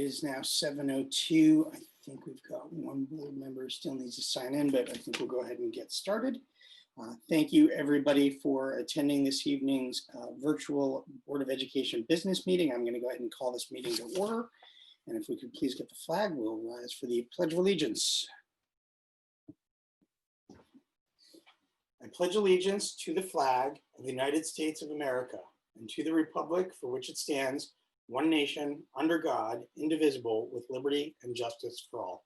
is now 7:02. I think we've got one board member who still needs to sign in, but I think we'll go ahead and get started. Thank you, everybody, for attending this evening's virtual Board of Education business meeting. I'm going to go ahead and call this meeting to order. And if we could please get the flag, we'll rise for the Pledge of Allegiance. I pledge allegiance to the flag of the United States of America and to the republic for which it stands, one nation, under God, indivisible, with liberty and justice for all.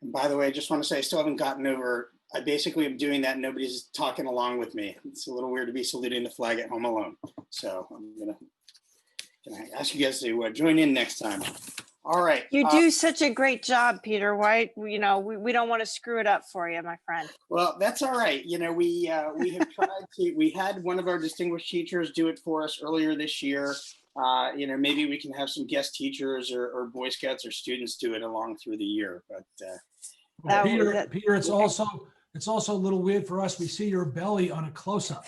And by the way, I just want to say I still haven't gotten over, I basically am doing that and nobody's talking along with me. It's a little weird to be saluting the flag at home alone. So I'm gonna ask you guys to join in next time. All right. You do such a great job, Peter. Why, we don't want to screw it up for you, my friend. Well, that's all right. We have tried to, we had one of our distinguished teachers do it for us earlier this year. Maybe we can have some guest teachers or Boy Scouts or students do it along through the year. But Peter, it's also a little weird for us. We see your belly on a close-up.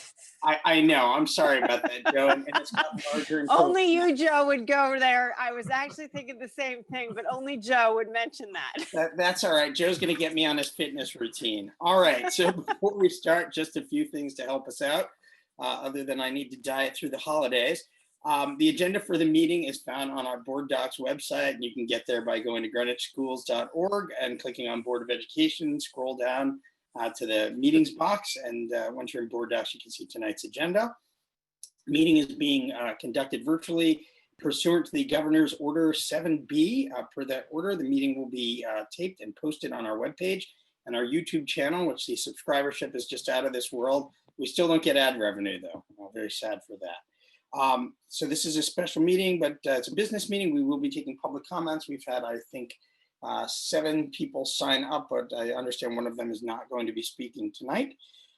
I know. I'm sorry about that, Joe. And it's gotten larger and only you, Joe, would go there. I was actually thinking the same thing, but only Joe would mention that. That's all right. Joe's going to get me on his fitness routine. All right. So before we start, just a few things to help us out, other than I need to diet through the holidays. The agenda for the meeting is found on our board docs website, and you can get there by going to greenwichschools.org and clicking on Board of Education, scroll down to the meetings box, and once you're in board docs, you can see tonight's agenda. The meeting is being conducted virtually pursuant to the Governor's Order 7B. Per that order, the meeting will be taped and posted on our webpage and our YouTube channel, which the subscribership is just out of this world. We still don't get ad revenue, though. I'm very sad for that. So this is a special meeting, but it's a business meeting. We will be taking public comments. We've had, I think, 7 people sign up, but I understand one of them is not going to be speaking tonight.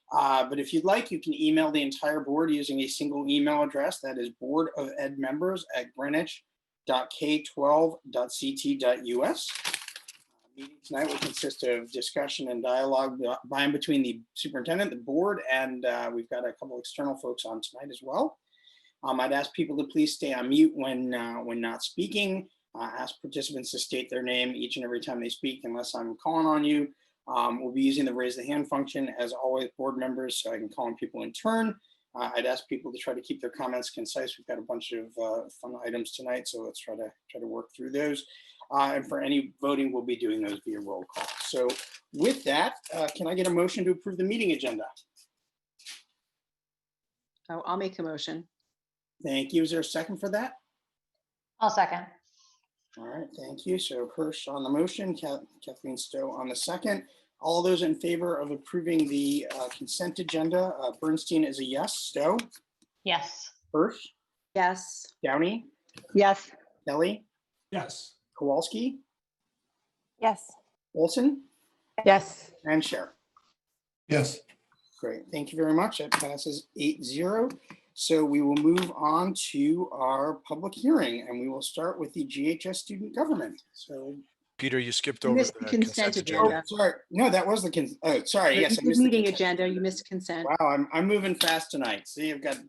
But if you'd like, you can email the entire board using a single email address. That is boardofedmembers@greenwich.k12.ct.us. Meeting tonight will consist of discussion and dialogue by and between the superintendent, the board, and we've got a couple external folks on tonight as well. I'd ask people to please stay on mute when not speaking. Ask participants to state their name each and every time they speak, unless I'm calling on you. We'll be using the raise the hand function as always, board members, so I can call on people in turn. I'd ask people to try to keep their comments concise. We've got a bunch of fun items tonight, so let's try to work through those. And for any voting, we'll be doing those via roll call. So with that, can I get a motion to approve the meeting agenda? Oh, I'll make a motion. Thank you. Is there a second for that? I'll second. All right, thank you. So Hirsch on the motion, Kathleen Stowe on the second. All those in favor of approving the consent agenda, Bernstein is a yes. Stowe? Yes. Hirsch? Yes. Downey? Yes. Kelly? Yes. Kowalski? Yes. Olson? Yes. And Scher? Yes. Great, thank you very much. That passes 8-0. So we will move on to our public hearing, and we will start with the GHS student government. So Peter, you skipped You over missed the the consent agenda. oh, sorry, no, that was the oh, sorry, yes, I The missed meeting the agenda, you missed consent. Wow, I'm moving fast tonight. See, I've got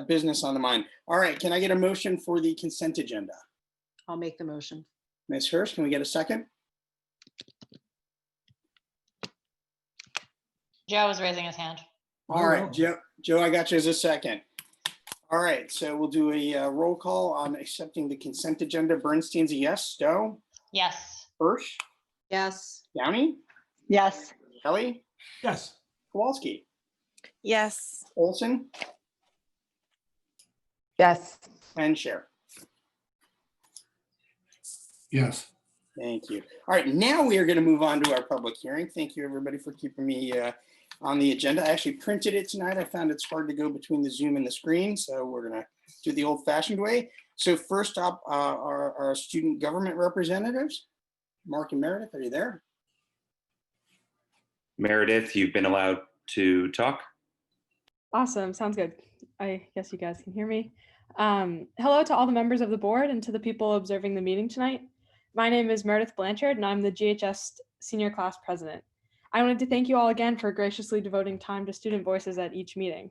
business on the mind. All right, can I get a motion for the consent agenda? I'll make the motion. Ms. Hirsch, can we get a second? Joe is raising his hand. All right, Joe, I got you as a second. All right, so we'll do a roll call on accepting the consent agenda. Bernstein's a yes. Stowe? Yes. Hirsch? Yes. Downey? Yes. Kelly? Yes. Kowalski? Yes. Olson? Yes. And Scher? Yes. Thank you. All right, now we are going to move on to our public hearing. Thank you, everybody, for keeping me on the agenda. I actually printed it tonight. I found it's hard to go between the Zoom and the screen, so we're going to do the old-fashioned way. So first up are our student government representatives. Mark and Meredith, are you there? Meredith, you've been allowed to talk. Awesome. Sounds good. I guess you guys can hear me. Hello to all the members of the board and to the people observing the meeting tonight. My name is Meredith Blanchard, and I'm the GHS Senior Class President. I wanted to thank you all again for graciously devoting time to student voices at each meeting.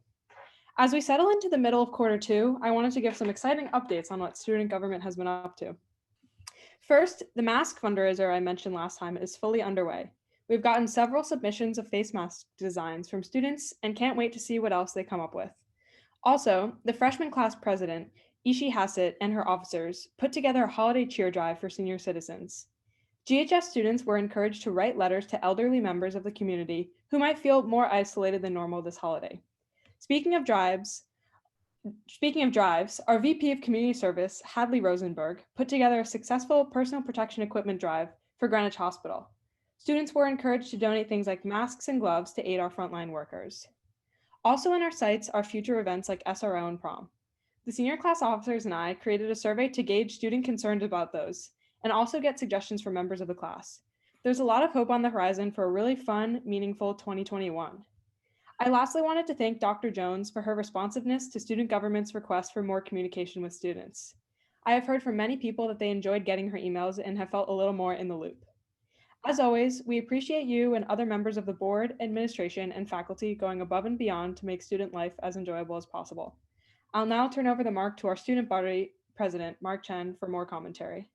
As we settle into the middle of Q2, I wanted to give some exciting updates on what student government has been up to. First, the mask fundraiser I mentioned last time is fully underway. We've gotten several submissions of face mask designs from students and can't wait to see what else they come up with. Also, the freshman class president, Ishi Hassett, and her officers put together a holiday cheer drive for senior citizens. GHS students were encouraged to write letters to elderly members of the community who might feel more isolated than normal this holiday. Speaking of drives, our VP of Community Service, Hadley Rosenberg, put together a successful personal protection equipment drive for Greenwich Hospital. Students were encouraged to donate things like masks and gloves to aid our frontline workers. Also in our sights are future events like SRO and prom. The senior class officers and I created a survey to gauge student concerns about those and also get suggestions from members of the class. There's a lot of hope on the horizon for a really fun, meaningful 2021. I lastly wanted to thank Dr. Jones for her responsiveness to student government's request for more communication with students. I have heard from many people that they enjoyed getting her emails and have felt a little more in the loop. As always, we appreciate you and other members of the board, administration, and faculty going above and beyond to make student life as enjoyable as possible. I'll now turn over the mark to our student body president, Mark Chen, for more commentary.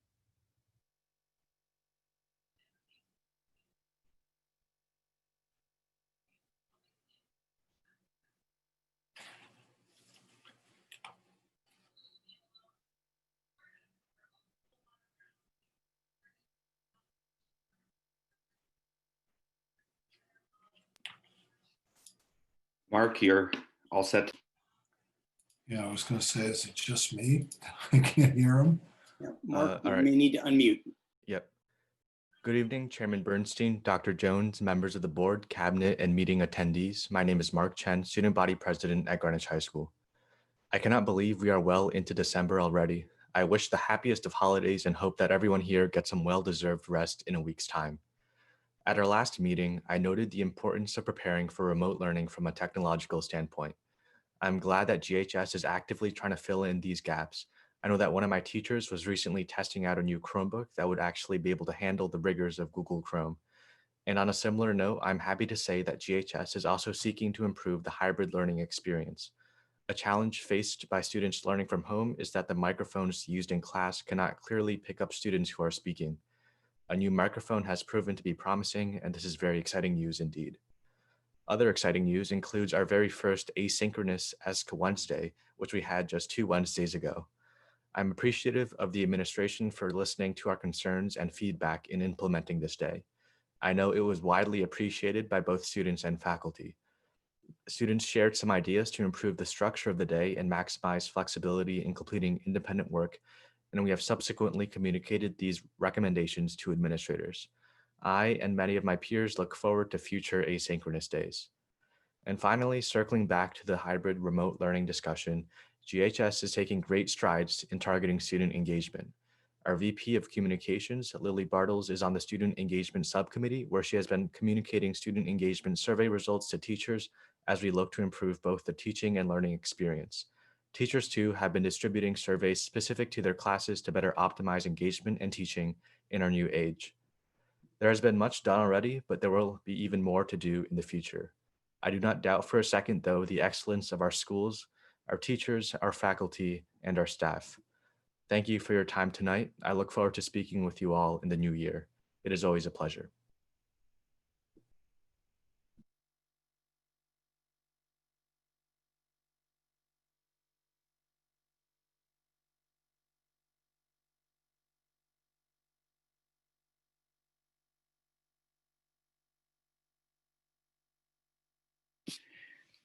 Mark, you're all set. Yeah, I was going to say, is it just me? I can't hear him. Yeah, Mark, all you right. may need to unmute. Yep. Good evening, Chairman Bernstein, Dr. Jones, members of the board, cabinet, and meeting attendees. My name is Mark Chen, student body president at Greenwich High School. I cannot believe we are well into December already. I wish the happiest of holidays and hope that everyone here gets some well-deserved rest in a week's time. At our last meeting, I noted the importance of preparing for remote learning from a technological standpoint. I'm glad that GHS is actively trying to fill in these gaps. I know that one of my teachers was recently testing out a new Chromebook that would actually be able to handle the rigors of Google Chrome. And on a similar note, I'm happy to say that GHS is also seeking to improve the hybrid learning experience. A challenge faced by students learning from home is that the microphones used in class cannot clearly pick up students who are speaking. A new microphone has proven to be promising, and this is very exciting news indeed. Other exciting news includes our very first asynchronous ESC Wednesday, which we had just 2 Wednesdays ago. I'm appreciative of the administration for listening to our concerns and feedback in implementing this day. I know it was widely appreciated by both students and faculty. Students shared some ideas to improve the structure of the day and maximize flexibility in completing independent work, and we have subsequently communicated these recommendations to administrators. I and many of my peers look forward to future asynchronous days. And finally, circling back to the hybrid remote learning discussion, GHS is taking great strides in targeting student engagement. Our VP of Communications, Lily Bartles, is on the Student Engagement Subcommittee, where she has been communicating student engagement survey results to teachers as we look to improve both the teaching and learning experience. Teachers, too, have been distributing surveys specific to their classes to better optimize engagement and teaching in our new age. There has been much done already, but there will be even more to do in the future. I do not doubt for a second, though, the excellence of our schools, our teachers, our faculty, and our staff. Thank you for your time tonight. I look forward to speaking with you all in the new year. It is always a pleasure.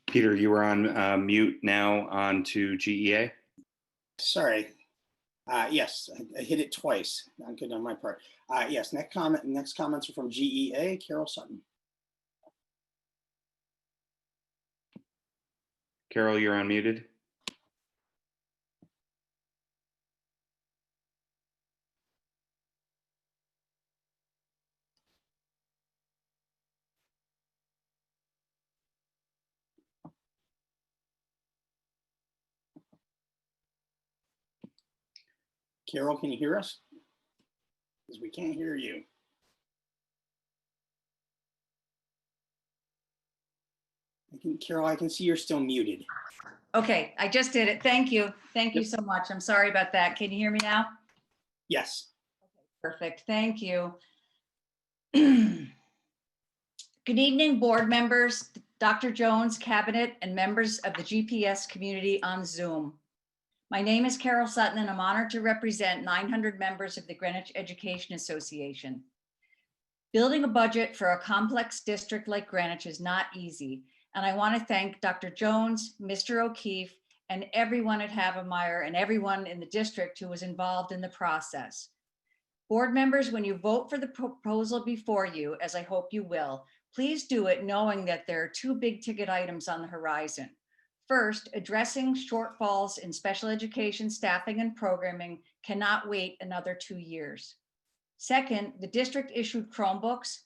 Peter, you were on mute, now on to GEA. Sorry. Yes, I hit it twice. Not good on my part. Yes, next comments are from GEA, Carol Sutton. Carol, you're unmuted. Carol, can you hear us? Because we can't hear you. Carol, I can see you're still muted. Okay, I just did it. Thank you. Thank you Yep. so much. I'm sorry about that. Can you hear me now? Yes. Perfect. Thank you. Good evening, board members, Dr. Jones, cabinet, and members of the GPS community on Zoom. My name is Carol Sutton, and I'm honored to represent 900 members of the Greenwich Education Association. Building a budget for a complex district like Greenwich is not easy, and I want to thank Dr. Jones, Mr. O'Keefe, and everyone at Havemeyer and everyone in the district who was involved in the process. Board members, when you vote for the proposal before you, as I hope you will, please do it knowing that there are two big ticket items on the horizon. First, addressing shortfalls in special education staffing and programming cannot wait another 2 years. Second, the district issued Chromebooks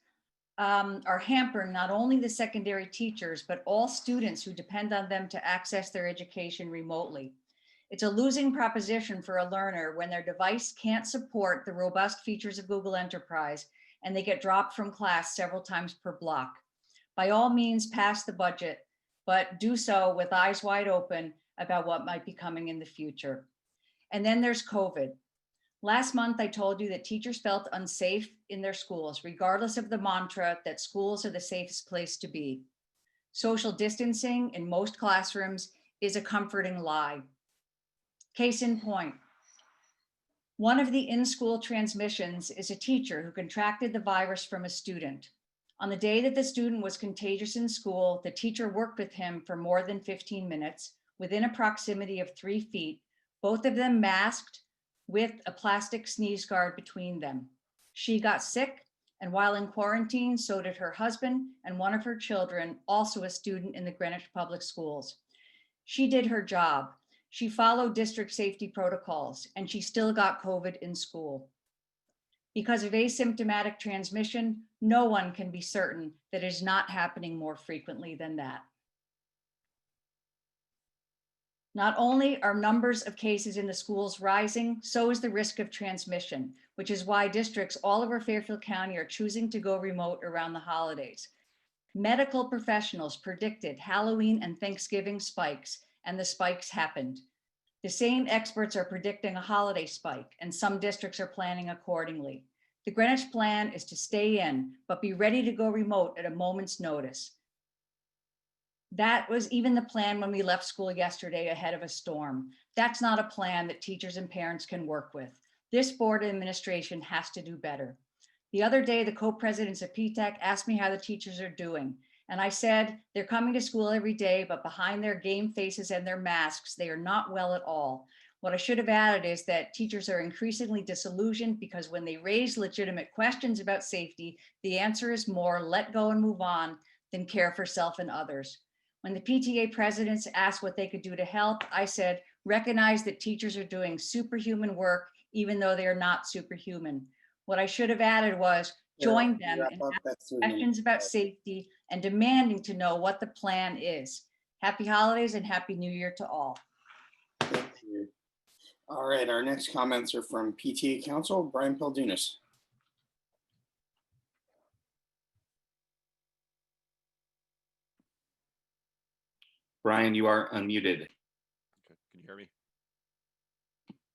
are hampering not only the secondary teachers, but all students who depend on them to access their education remotely. It's a losing proposition for a learner when their device can't support the robust features of Google Enterprise and they get dropped from class several times per block. By all means, pass the budget, but do so with eyes wide open about what might be coming in the future. And then there's COVID. Last month, I told you that teachers felt unsafe in their schools, regardless of the mantra that schools are the safest place to be. Social distancing in most classrooms is a comforting lie. Case in point, one of the in-school transmissions is a teacher who contracted the virus from a student. On the day that the student was contagious in school, the teacher worked with him for more than 15 minutes within a proximity of 3 feet, both of them masked with a plastic sneeze guard between them. She got sick, and while in quarantine, so did her husband and one of her children, also a student in the Greenwich Public Schools. She did her job. She followed district safety protocols, and she still got COVID in school. Because of asymptomatic transmission, no one can be certain that it is not happening more frequently than that. Not only are numbers of cases in the schools rising, so is the risk of transmission, which is why districts all over Fairfield County are choosing to go remote around the holidays. Medical professionals predicted Halloween and Thanksgiving spikes, and the spikes happened. The same experts are predicting a holiday spike, and some districts are planning accordingly. The Greenwich plan is to stay in, but be ready to go remote at a moment's notice. That was even the plan when we left school yesterday ahead of a storm. That's not a plan that teachers and parents can work with. This board administration has to do better. The other day, the co-presidents of PTAC asked me how the teachers are doing. And I said, they're coming to school every day, but behind their game faces and their masks, they are not well at all. What I should have added is that teachers are increasingly disillusioned because when they raise legitimate questions about safety, the answer is more let go and move on than care for self and others. When the PTA presidents asked what they could do to help, I said, recognize that teachers are doing superhuman work, even though they are not superhuman. What I should have added was join them in asking questions about safety and demanding to know what the plan is. Happy holidays and Happy New Year to all. Thank you. All right, our next comments are from PTA Council, Brian Peldunas. Brian, you are unmuted. Okay. Can you hear me?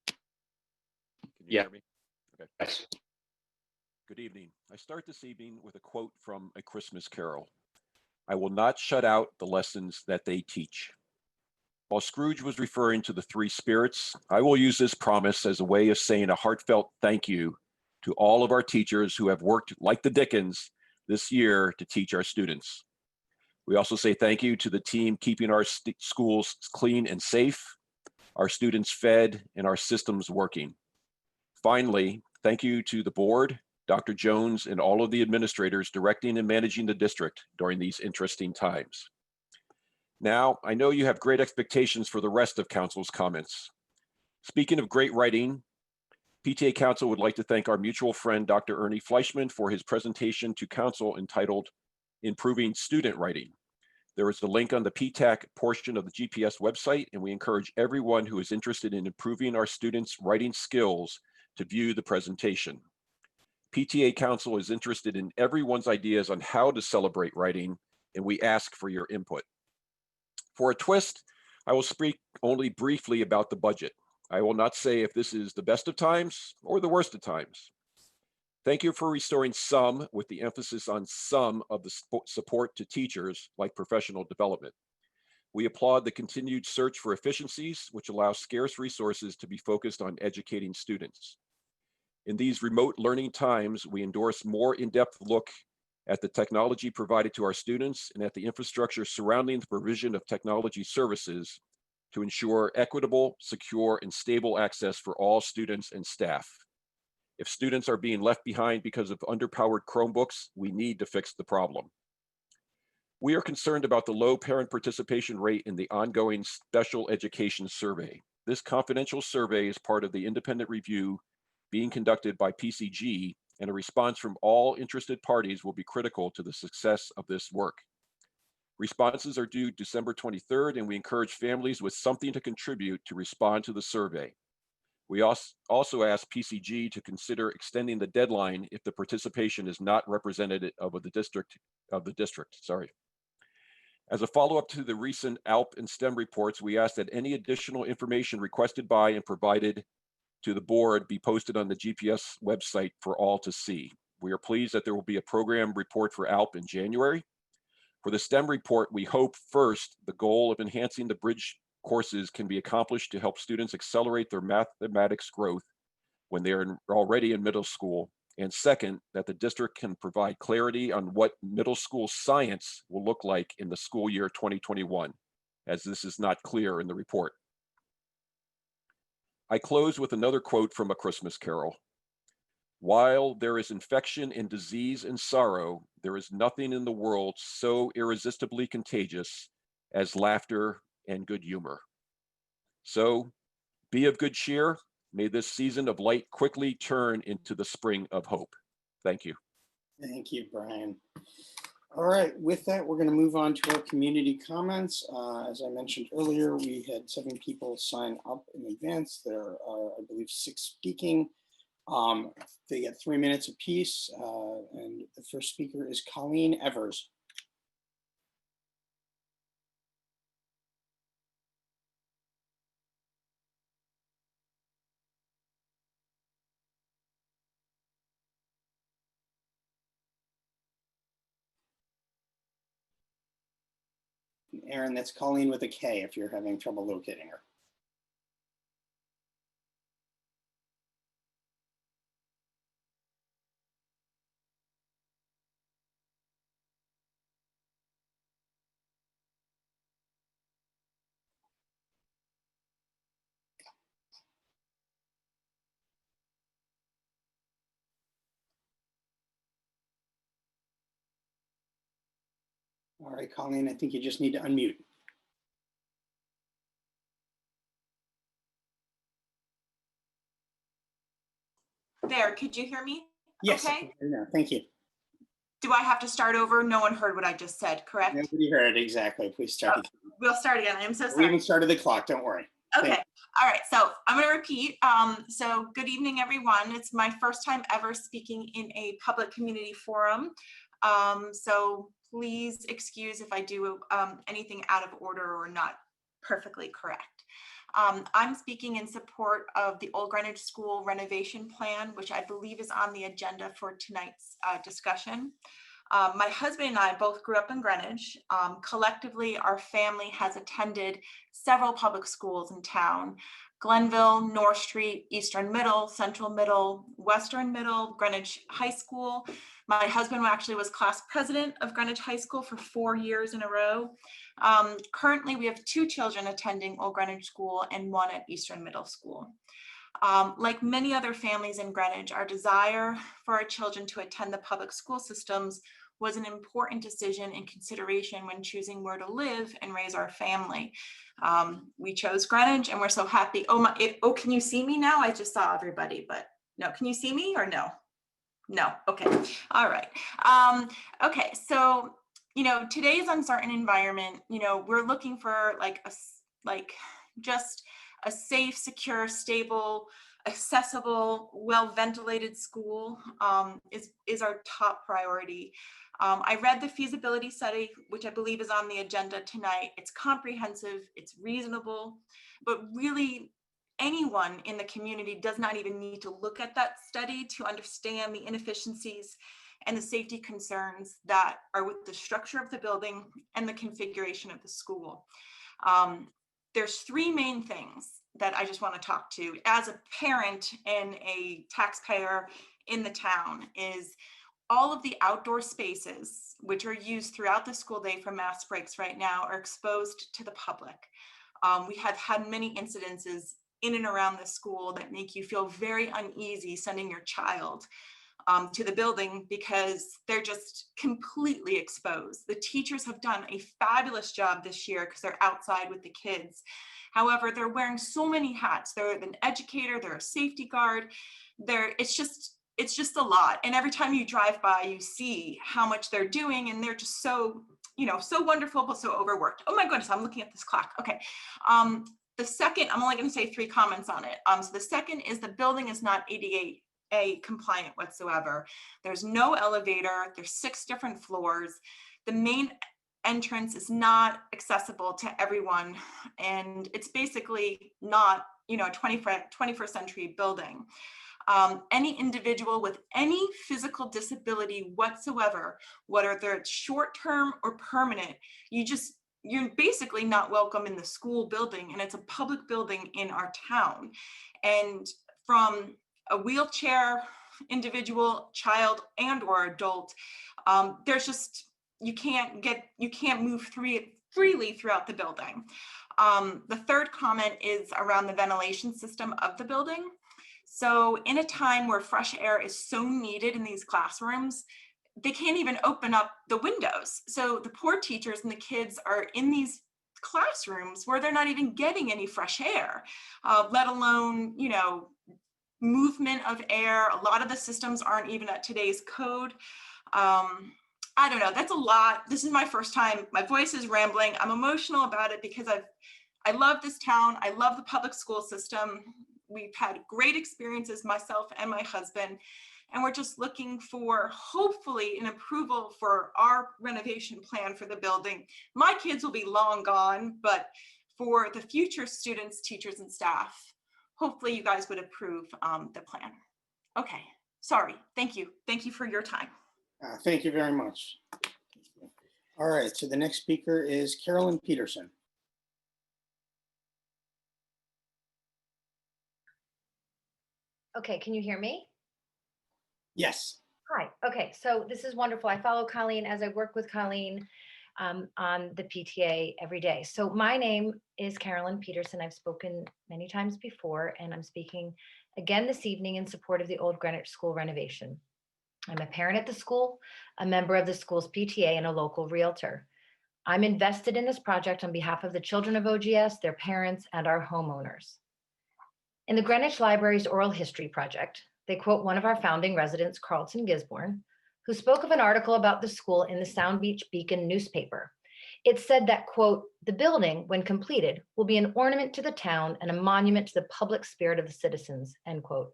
Can you Yeah. hear me? Okay. Yes. Good evening. I start this evening with a quote from A Christmas Carol. I will not shut out the lessons that they teach. While Scrooge was referring to the three spirits, I will use this promise as a way of saying a heartfelt thank you to all of our teachers who have worked like the Dickens this year to teach our students. We also say thank you to the team keeping our schools clean and safe, our students fed, and our systems working. Finally, thank you to the board, Dr. Jones, and all of the administrators directing and managing the district during these interesting times. Now, I know you have great expectations for the rest of Council's comments. Speaking of great writing, PTA Council would like to thank our mutual friend, Dr. Ernie Fleischman, for his presentation to Council entitled Improving Student Writing. There is a link on the PTAC portion of the GPS website, and we encourage everyone who is interested in improving our students' writing skills to view the presentation. PTA Council is interested in everyone's ideas on how to celebrate writing, and we ask for your input. For a twist, I will speak only briefly about the budget. I will not say if this is the best of times or the worst of times. Thank you for restoring some, with the emphasis on some, of the support to teachers, like professional development. We applaud the continued search for efficiencies, which allows scarce resources to be focused on educating students. In these remote learning times, we endorse more in-depth look at the technology provided to our students and at the infrastructure surrounding the provision of technology services to ensure equitable, secure, and stable access for all students and staff. If students are being left behind because of underpowered Chromebooks, we need to fix the problem. We are concerned about the low parent participation rate in the ongoing special education survey. This confidential survey is part of the independent review being conducted by PCG, and a response from all interested parties will be critical to the success of this work. Responses are due December 23rd, and we encourage families with something to contribute to respond to the survey. We also ask PCG to consider extending the deadline if the participation is not representative of the district. As a follow-up to the recent ALP and STEM reports, we ask that any additional information requested by and provided to the board be posted on the GPS website for all to see. We are pleased that there will be a program report for ALP in January. For the STEM report, we hope first the goal of enhancing the bridge courses can be accomplished to help students accelerate their mathematics growth when they are already in middle school. And second, that the district can provide clarity on what middle school science will look like in the school year 2021, as this is not clear in the report. I close with another quote from A Christmas Carol. While there is infection and disease and sorrow, there is nothing in the world so irresistibly contagious as laughter and good humor. So be of good cheer. May this season of light quickly turn into the spring of hope. Thank you. Thank you, Brian. All right, with that, we're going to move on to our community comments. As I mentioned earlier, we had 7 people sign up in advance. There are, I believe, 6 speaking. They get 3 minutes apiece. And the first speaker is Colleen Evers. Aaron, that's Colleen with a K if you're having trouble locating her. All right, Colleen, I think you just need to unmute. There, could you hear me? Yes, Okay. Thank you. Do I have to start over? No one heard what I just said, correct? Nobody heard exactly. Please start. Oh, we'll start again. I'm so We sorry. haven't started the clock, don't worry. Okay. All right. So I'm going to repeat. So good evening, everyone. It's my first time ever speaking in a public community forum. So please excuse if I do anything out of order or not perfectly correct. I'm speaking in support of the Old Greenwich School renovation plan, which I believe is on the agenda for tonight's discussion. My husband and I both grew up in Greenwich. Collectively, our family has attended several public schools in town: Glenville, North Street, Eastern Middle, Central Middle, Western Middle, Greenwich High School. My husband actually was class president of Greenwich High School for 4 years in a row. Currently, we have 2 children attending Old Greenwich School and 1 at Eastern Middle School. Like many other families in Greenwich, our desire for our children to attend the public school systems was an important decision and consideration when choosing where to live and raise our family. We chose Greenwich, and we're so happy. Oh, can you see me now? I just saw everybody, but no, can you see me or no? No, okay, all right. Okay, so, today's uncertain environment, we're looking for just a safe, secure, stable accessible, well-ventilated school is our top priority. I read the feasibility study, which I believe is on the agenda tonight. It's comprehensive, it's reasonable, but really anyone in the community does not even need to look at that study to understand the inefficiencies and the safety concerns that are with the structure of the building and the configuration of the school. There's three main things that I just want to talk to as a parent and a taxpayer in the town is all of the outdoor spaces, which are used throughout the school day for mass breaks right now, are exposed to the public. We have had many incidences in and around the school that make you feel very uneasy sending your child to the building because they're just completely exposed. The teachers have done a fabulous job this year because they're outside with the kids. However, they're wearing so many hats. They're an educator, they're a safety guard. It's just a lot. And every time you drive by, you see how much they're doing, and they're just so, so wonderful, but so overworked. Oh my goodness, I'm looking at this clock. Okay. The second, I'm only going to say 3 comments on it. So the second is the building is not ADA compliant whatsoever. There's no elevator. There's 6 different floors. The main entrance is not accessible to everyone, and it's basically not, a 21st century building. Any individual with any physical disability whatsoever, whether it's short-term or permanent, you're basically not welcome in the school building, and it's a public building in our town. And from a wheelchair individual, child, and or adult, there's just, you can't move freely throughout the building. The third comment is around the ventilation system of the building. So in a time where fresh air is so needed in these classrooms, they can't even open up the windows. So the poor teachers and the kids are in these classrooms where they're not even getting any fresh air, let alone, movement of air. A lot of the systems aren't even at today's code. I don't know, that's a lot. This is my first time. My voice is rambling. I'm emotional about it because I love this town. I love the public school system. We've had great experiences, myself and my husband, and we're just looking for hopefully an approval for our renovation plan for the building. My kids will be long gone, but for the future students, teachers, and staff, hopefully you guys would approve the plan. Okay, sorry, thank you. Thank you for your time. Thank you very much. All right, so the next speaker is Carolyn Peterson. Okay, can you hear me? Yes. Hi. Okay, so this is wonderful. I follow Colleen as I work with Colleen on the PTA every day. So my name is Carolyn Peterson. I've spoken many times before, and I'm speaking again this evening in support of the Old Greenwich School renovation. I'm a parent at the school, a member of the school's PTA, and a local realtor. I'm invested in this project on behalf of the children of OGS, their parents, and our homeowners. In the Greenwich Library's Oral History Project, they quote one of our founding residents, Carlton Gisborne, who spoke of an article about the school in the Sound Beach Beacon newspaper. It said that, quote, the building, when completed, will be an ornament to the town and a monument to the public spirit of the citizens, end quote.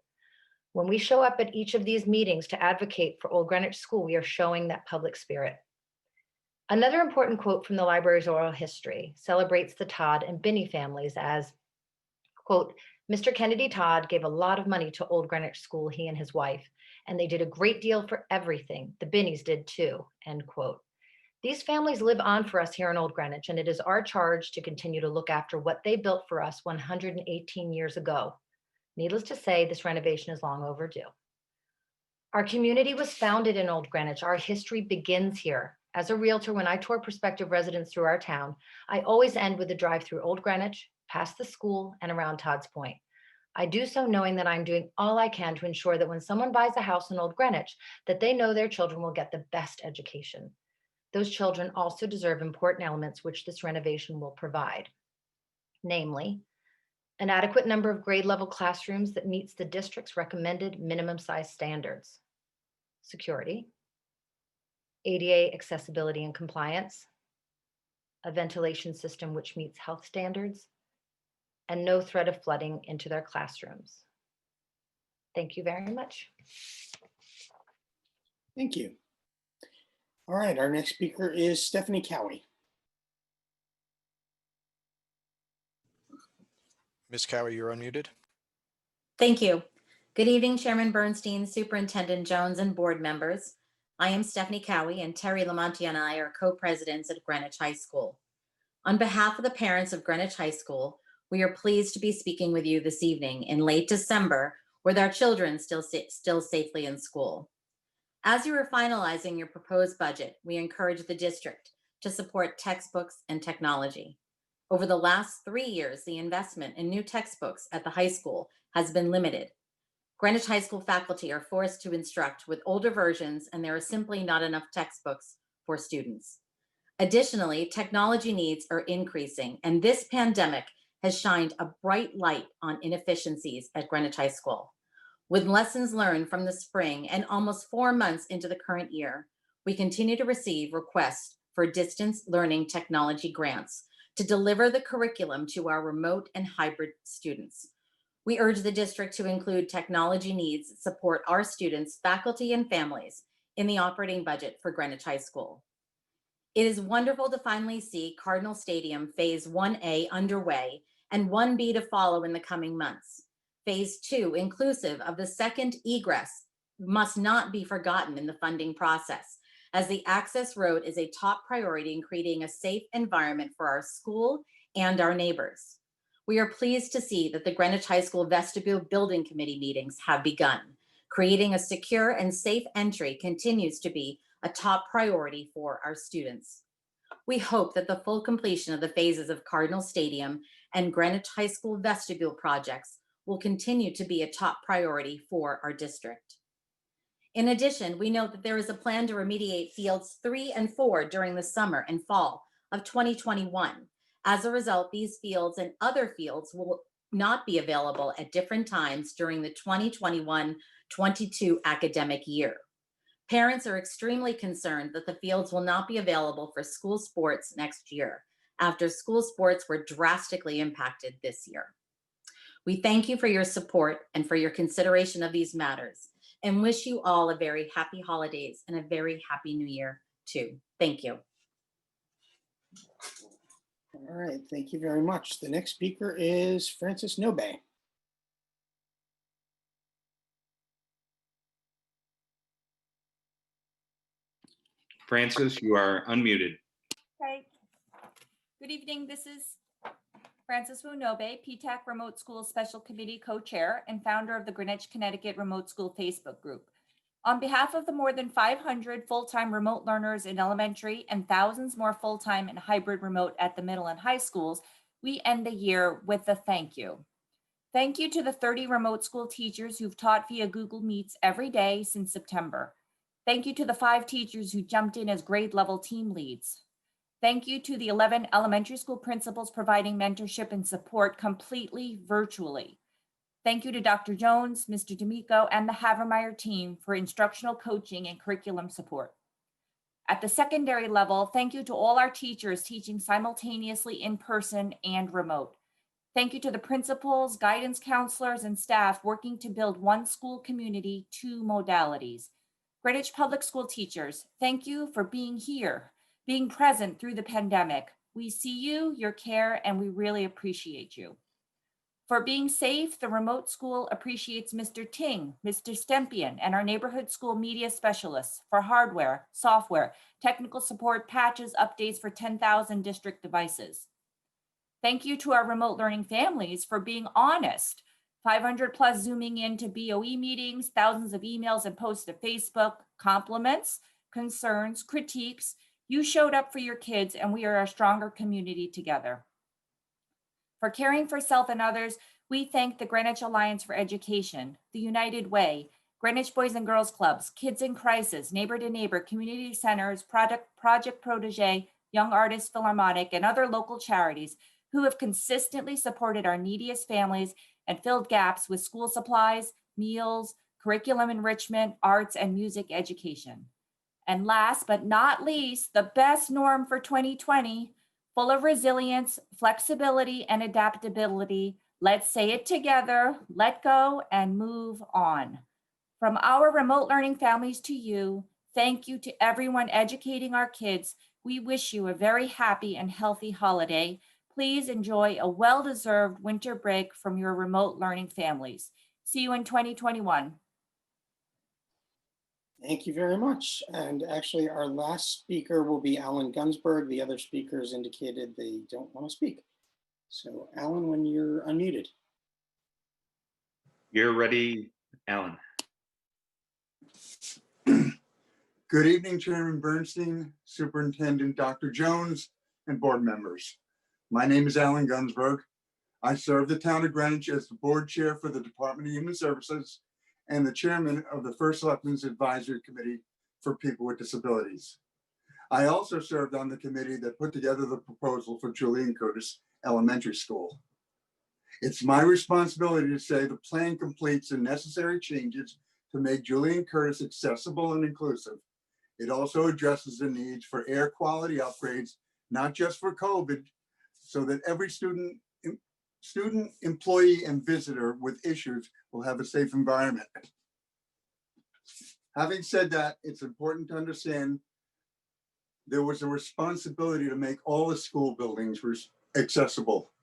When we show up at each of these meetings to advocate for Old Greenwich School, we are showing that public spirit. Another important quote from the library's oral history celebrates the Todd and Binney families as, quote, Mr. Kennedy Todd gave a lot of money to Old Greenwich School, he and his wife, and they did a great deal for everything. The Binneys did too, end quote. These families live on for us here in Old Greenwich, and it is our charge to continue to look after what they built for us 118 years ago. Needless to say, this renovation is long overdue. Our community was founded in Old Greenwich. Our history begins here. As a realtor, when I tour prospective residents through our town, I always end with a drive through Old Greenwich, past the school, and around Todd's Point. I do so knowing that I'm doing all I can to ensure that when someone buys a house in Old Greenwich, that they know their children will get the best education. Those children also deserve important elements which this renovation will provide. Namely, an adequate number of grade level classrooms that meets the district's recommended minimum size standards. Security, ADA accessibility and compliance, a ventilation system which meets health standards, and no threat of flooding into their classrooms. Thank you very much. Thank you. All right, our next speaker is Stephanie Cowie. Ms. Cowie, you're unmuted. Thank you. Good evening, Chairman Bernstein, Superintendent Jones, and board members. I am Stephanie Cowie, and Terry Lamonti and I are co-presidents at Greenwich High School. On behalf of the parents of Greenwich High School, we are pleased to be speaking with you this evening in late December with our children still safely in school. As you are finalizing your proposed budget, we encourage the district to support textbooks and technology. Over the last 3 years, the investment in new textbooks at the high school has been limited. Greenwich High School faculty are forced to instruct with older versions, and there are simply not enough textbooks for students. Additionally, technology needs are increasing, and this pandemic has shined a bright light on inefficiencies at Greenwich High School. With lessons learned from the spring and almost 4 months into the current year, we continue to receive requests for distance learning technology grants to deliver the curriculum to our remote and hybrid students. We urge the district to include technology needs that support our students, faculty, and families in the operating budget for Greenwich High School. It is wonderful to finally see Cardinal Stadium Phase 1A underway and 1B to follow in the coming months. Phase 2, inclusive of the second egress, must not be forgotten in the funding process, as the access road is a top priority in creating a safe environment for our school and our neighbors. We are pleased to see that the Greenwich High School Vestibule Building Committee meetings have begun. Creating a secure and safe entry continues to be a top priority for our students. We hope that the full completion of the phases of Cardinal Stadium and Greenwich High School vestibule projects will continue to be a top priority for our district. In addition, we note that there is a plan to remediate fields 3 and 4 during the summer and fall of 2021. As a result, these fields and other fields will not be available at different times during the 2021-22 academic year. Parents are extremely concerned that the fields will not be available for school sports next year, after school sports were drastically impacted this year. We thank you for your support and for your consideration of these matters, and wish you all a very happy holidays and a very happy new year too. Thank you. All right, thank you very much. The next speaker is Francis Nobe. Francis, you are unmuted. Okay. Good evening. This is Francis Nobe, PTAC Remote School Special Committee Co-Chair and founder of the Greenwich, Connecticut Remote School Facebook group. On behalf of the more than 500 full-time remote learners in elementary and thousands more full-time and hybrid remote at the middle and high schools, we end the year with a thank you. Thank you to the 30 remote school teachers who've taught via Google Meets every day since September. Thank you to the 5 teachers who jumped in as grade level team leads. Thank you to the 11 elementary school principals providing mentorship and support completely virtually. Thank you to Dr. Jones, Mr. D'Amico, and the Havermeyer team for instructional coaching and curriculum support. At the secondary level, thank you to all our teachers teaching simultaneously in person and remote. Thank you to the principals, guidance counselors, and staff working to build one school community, 2 modalities. Greenwich Public School teachers, thank you for being here, being present through the pandemic. We see you, your care, and we really appreciate you. For being safe, the remote school appreciates Mr. Ting, Mr. Stempian, and our neighborhood school media specialists for hardware, software, technical support, patches, updates for 10,000 district devices. Thank you to our remote learning families for being honest. 500 plus zooming into BOE meetings, thousands of emails and posts to Facebook, compliments, concerns, critiques. You showed up for your kids, and we are a stronger community together. For caring for self and others, we thank the Greenwich Alliance for Education, the United Way, Greenwich Boys and Girls Clubs, Kids in Crisis, Neighbor to Neighbor, Community Centers, Project Protege, Young Artists Philharmonic, and other local charities who have consistently supported our neediest families and filled gaps with school supplies, meals, curriculum enrichment, arts, and music education. And last but not least, the best norm for 2020, full of resilience, flexibility, and adaptability, Let's say it together. Let go and move on. From our remote learning families to you, thank you to everyone educating our kids. We wish you a very happy and healthy holiday. Please enjoy a well-deserved winter break from your remote learning families. See you in 2021. Thank you very much. And actually, our last speaker will be Alan Gunzburg. The other speakers indicated they don't want to speak. So Alan, when you're unmuted. You're ready, Alan. Good evening, Chairman Bernstein, Superintendent Dr. Jones, and board members. My name is Alan Gunzburg. I serve the town of Greenwich as the board chair for the Department of Human Services and the chairman of the First Selectmen's Advisory Committee for People with Disabilities. I also served on the committee that put together the proposal for Julian Curtis Elementary School. It's my responsibility to say the plan completes the necessary changes to make Julian Curtis accessible and inclusive. It also addresses the needs for air quality upgrades, not just for COVID, so that every student, employee, and visitor with issues will have a safe environment. Having said that, it's important to understand there was a responsibility to make all the school buildings accessible.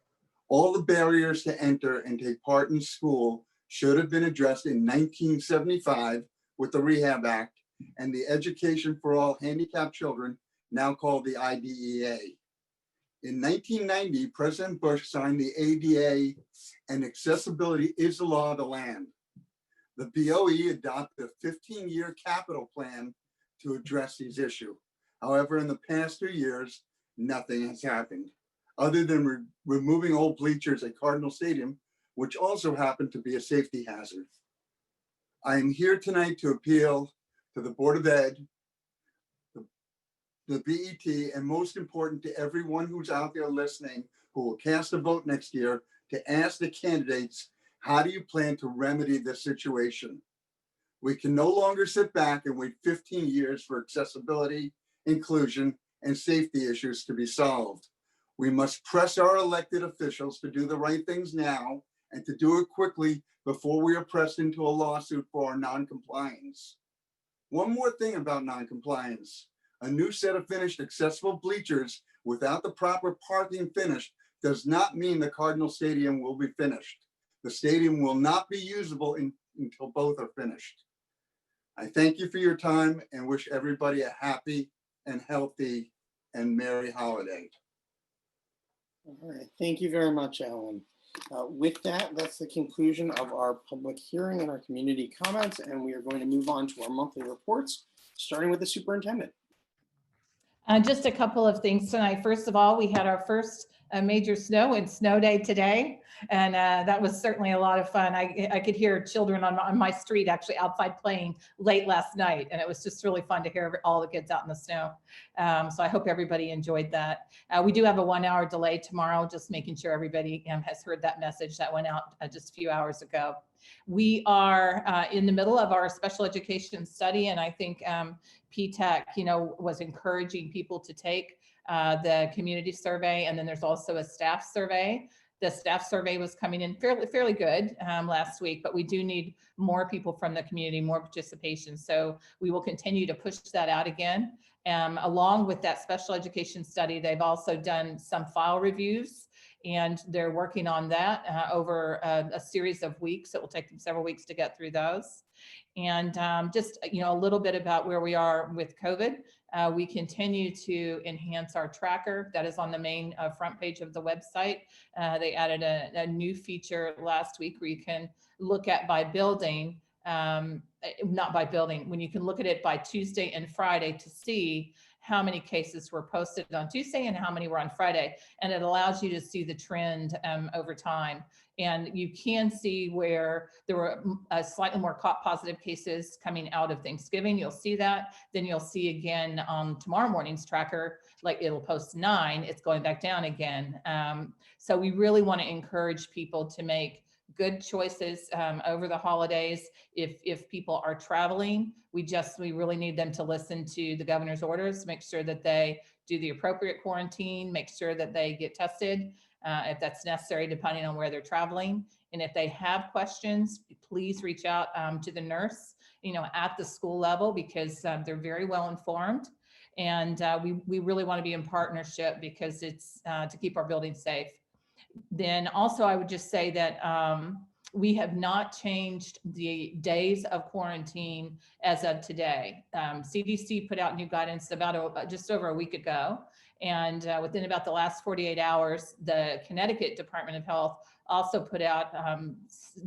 All the barriers to enter and take part in school should have been addressed in 1975 with the Rehab Act and the Education for All Handicapped Children, now called the IDEA. In 1990, President Bush signed the ADA, and accessibility is the law of the land. The BOE adopted a 15-year capital plan to address these issues. However, in the past 2 years, nothing has happened, other than removing old bleachers at Cardinal Stadium, which also happened to be a safety hazard. I am here tonight to appeal to the Board of Ed, the BET, and most important to everyone who's out there listening who will cast a vote next year, to ask the candidates, how do you plan to remedy this situation? We can no longer sit back and wait 15 years for accessibility, inclusion, and safety issues to be solved. We must press our elected officials to do the right things now and to do it quickly before we are pressed into a lawsuit for our non-compliance. One more thing about non-compliance. A new set of finished accessible bleachers without the proper parking finished does not mean the Cardinal Stadium will be finished. The stadium will not be usable until both are finished. I thank you for your time and wish everybody a happy and healthy and merry holiday. All right, thank you very much, Alan. With that, that's the conclusion of our public hearing and our community comments, and we are going to move on to our monthly reports, starting with the superintendent. Just a couple of things tonight. First of all, we had our first major snow and snow day today, and that was certainly a lot of fun. I could hear children on my street actually outside playing late last night, and it was just really fun to hear all the kids out in the snow. So I hope everybody enjoyed that. We do have a 1 hour delay tomorrow, just making sure everybody has heard that message that went out just a few hours ago. We are in the middle of our special education study, and I think PTAC, was encouraging people to take the community survey, and then there's also a staff survey. The staff survey was coming in fairly good last week, but we do need more people from the community, more participation. So we will continue to push that out again. Along with that special education study, they've also done some file reviews, and they're working on that over a series of weeks. It will take them several weeks to get through those. And just, a little bit about where we are with COVID. We continue to enhance our tracker that is on the main front page of the website. They added a new feature last week where you can look at by building, not by building, when you can look at it by Tuesday and Friday to see how many cases were posted on Tuesday and how many were on Friday. And it allows you to see the trend over time. And you can see where there were slightly more positive cases coming out of Thanksgiving. You'll see that. Then you'll see again on tomorrow morning's tracker, like it'll post 9, it's going back down again. So we really want to encourage people to make good choices over the holidays. If people are traveling, we really need them to listen to the governor's orders, make sure that they do the appropriate quarantine, make sure that they get tested. if that's necessary, depending on where they're traveling. And if they have questions, please reach out to the nurse, at the school level, because they're very well informed. And we really want to be in partnership because it's to keep our buildings safe. Then also, I would just say that we have not changed the days of quarantine as of today. CDC put out new guidance about just over a week ago. And within about the last 48 hours, the Connecticut Department of Health also put out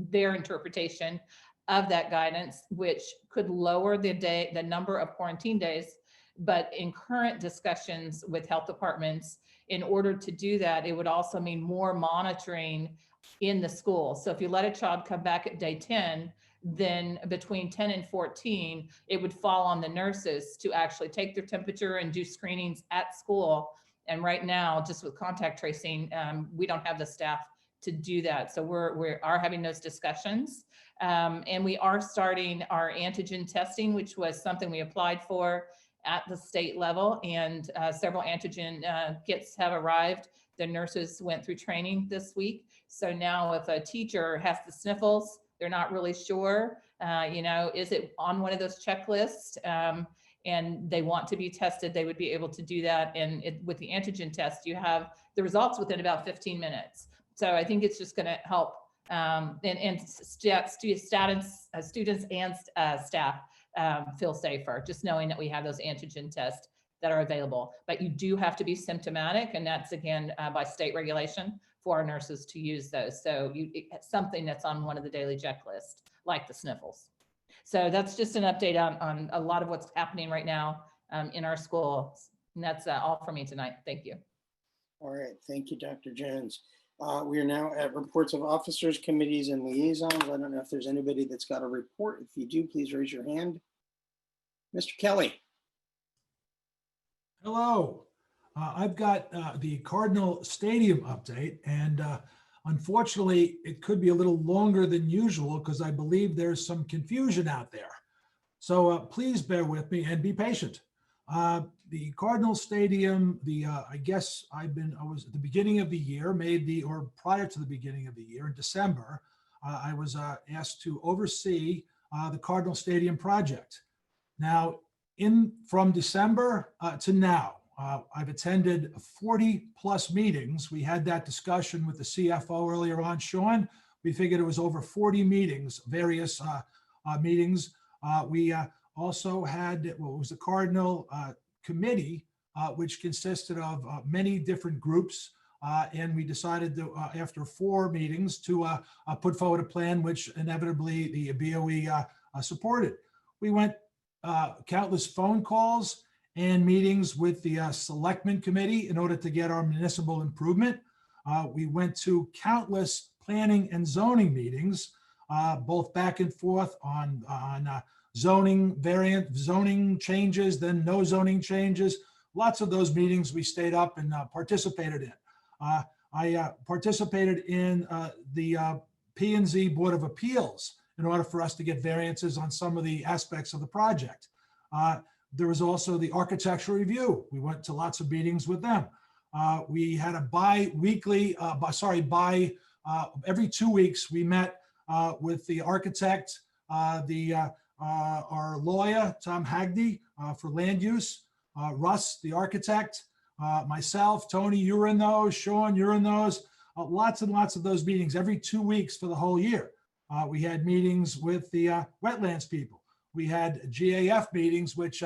their interpretation of that guidance, which could lower the number of quarantine days. But in current discussions with health departments, in order to do that, it would also mean more monitoring in the school. So if you let a child come back at day 10, then between 10 and 14, it would fall on the nurses to actually take their temperature and do screenings at school. And right now, just with contact tracing, we don't have the staff to do that. So we are having those discussions. And we are starting our antigen testing, which was something we applied for at the state level, and several antigen kits have arrived. The nurses went through training this week. So now if a teacher has the sniffles, they're not really sure, is it on one of those checklists, and they want to be tested, they would be able to do that. And with the antigen test, you have the results within about 15 minutes. So I think it's just going to help students and staff feel safer, just knowing that we have those antigen tests that are available. But you do have to be symptomatic, and that's again by state regulation for our nurses to use those. So it's something that's on one of the daily checklist, like the sniffles. So that's just an update on a lot of what's happening right now in our schools. And that's all for me tonight. Thank you. All right, thank you, Dr. Jones. We are now at reports of officers, committees, and liaisons. I don't know if there's anybody that's got a report. If you do, please raise your hand. Mr. Kelly. Hello. I've got the Cardinal Stadium update, and unfortunately, it could be a little longer than usual because I believe there's some confusion out there. So please bear with me and be patient. The Cardinal Stadium, I guess I was at the beginning of the year, or prior to the beginning of the year, in December, I was asked to oversee the Cardinal Stadium project. Now, from December to now, I've attended 40 plus meetings. We had that discussion with the CFO earlier on, Sean. We figured it was over 40 meetings, various meetings. We also had what was the Cardinal committee, which consisted of many different groups. And we decided to, after 4 meetings, to put forward a plan, which inevitably the BOE supported. We went countless phone calls and meetings with the Selectmen Committee in order to get our municipal improvement. We went to countless planning and zoning meetings, both back and forth on zoning changes, then no zoning changes. Lots of those meetings we stayed up and participated in. I participated in the P&Z Board of Appeals in order for us to get variances on some of the aspects of the project. There was also the architectural review. We went to lots of meetings with them. We had a every 2 weeks we met with the architect, our lawyer, Tom Hagdy, for land use, Russ, the architect, myself, Tony, you were in those, Sean, you're in those, lots and lots of those meetings every 2 weeks for the whole year. We had meetings with the wetlands people. We had GAF meetings, which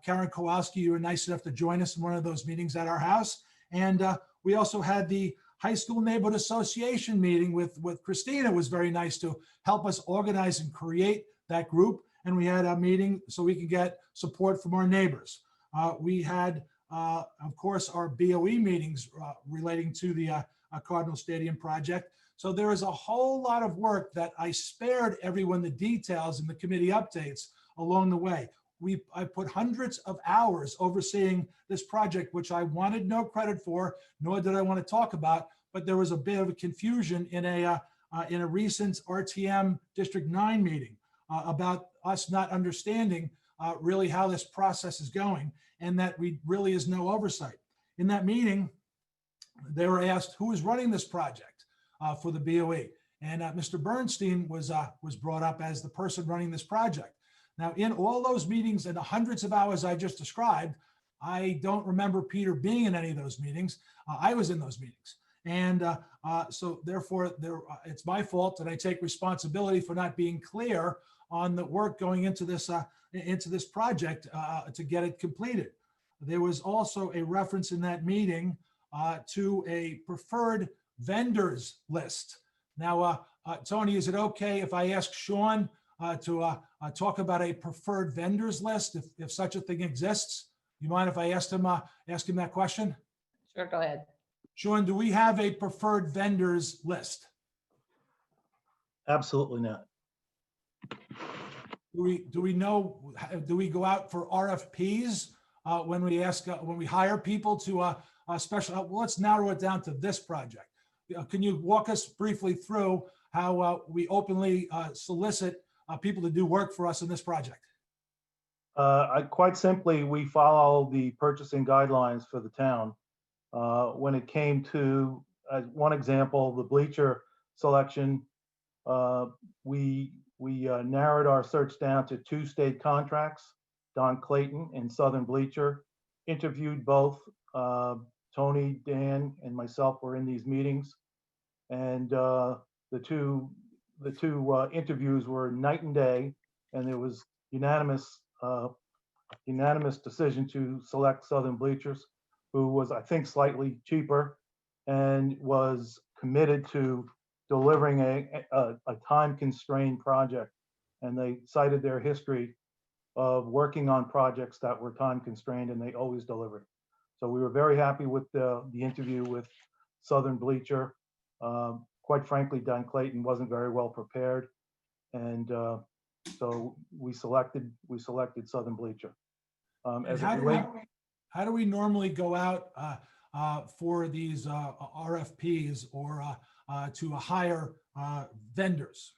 Karen Kowalski, you were nice enough to join us in one of those meetings at our house. And we also had the High School Neighborhood Association meeting with Christina. It was very nice to help us organize and create that group. And we had a meeting so we could get support from our neighbors. We had, of course, our BOE meetings relating to the Cardinal Stadium project. So there is a whole lot of work that I spared everyone the details in the committee updates along the way. I put hundreds of hours overseeing this project, which I wanted no credit for, nor did I want to talk about, but there was a bit of a confusion in a recent RTM District 9 meeting about us not understanding really how this process is going, and that really is no oversight. In that meeting, they were asked who is running this project for the BOE. And Mr. Bernstein was brought up as the person running this project. Now, in all those meetings and the hundreds of hours I just described, I don't remember Peter being in any of those meetings. I was in those meetings. And so therefore, it's my fault, and I take responsibility for not being clear on the work going into this project to get it completed. There was also a reference in that meeting to a preferred vendors list. Now, Tony, is it okay if I ask Sean to talk about a preferred vendors list, if such a thing exists? You mind if I ask him that question? Sure, go ahead. Sean, do we have a preferred vendors list? Absolutely not. Do we know, do we go out for RFPs when we hire people to special, well, let's narrow it down to this project. Can you walk us briefly through how we openly solicit people to do work for us in this project? Quite simply, we follow the purchasing guidelines for the town. When it came to, as one example, the bleacher selection, we narrowed our search down to 2 state contracts, Don Clayton and Southern Bleacher. Interviewed both. Tony, Dan, and myself were in these meetings, and the two interviews were night and day, and there was unanimous decision to select Southern Bleachers, who was, I think, slightly cheaper and was committed to delivering a time-constrained project. And they cited their history of working on projects that were time-constrained, and they always delivered. So we were very happy with the interview with Southern Bleacher. Quite frankly, Don Clayton wasn't very well prepared, and so we selected Southern Bleacher. How do we normally go out for these RFPs or to hire vendors?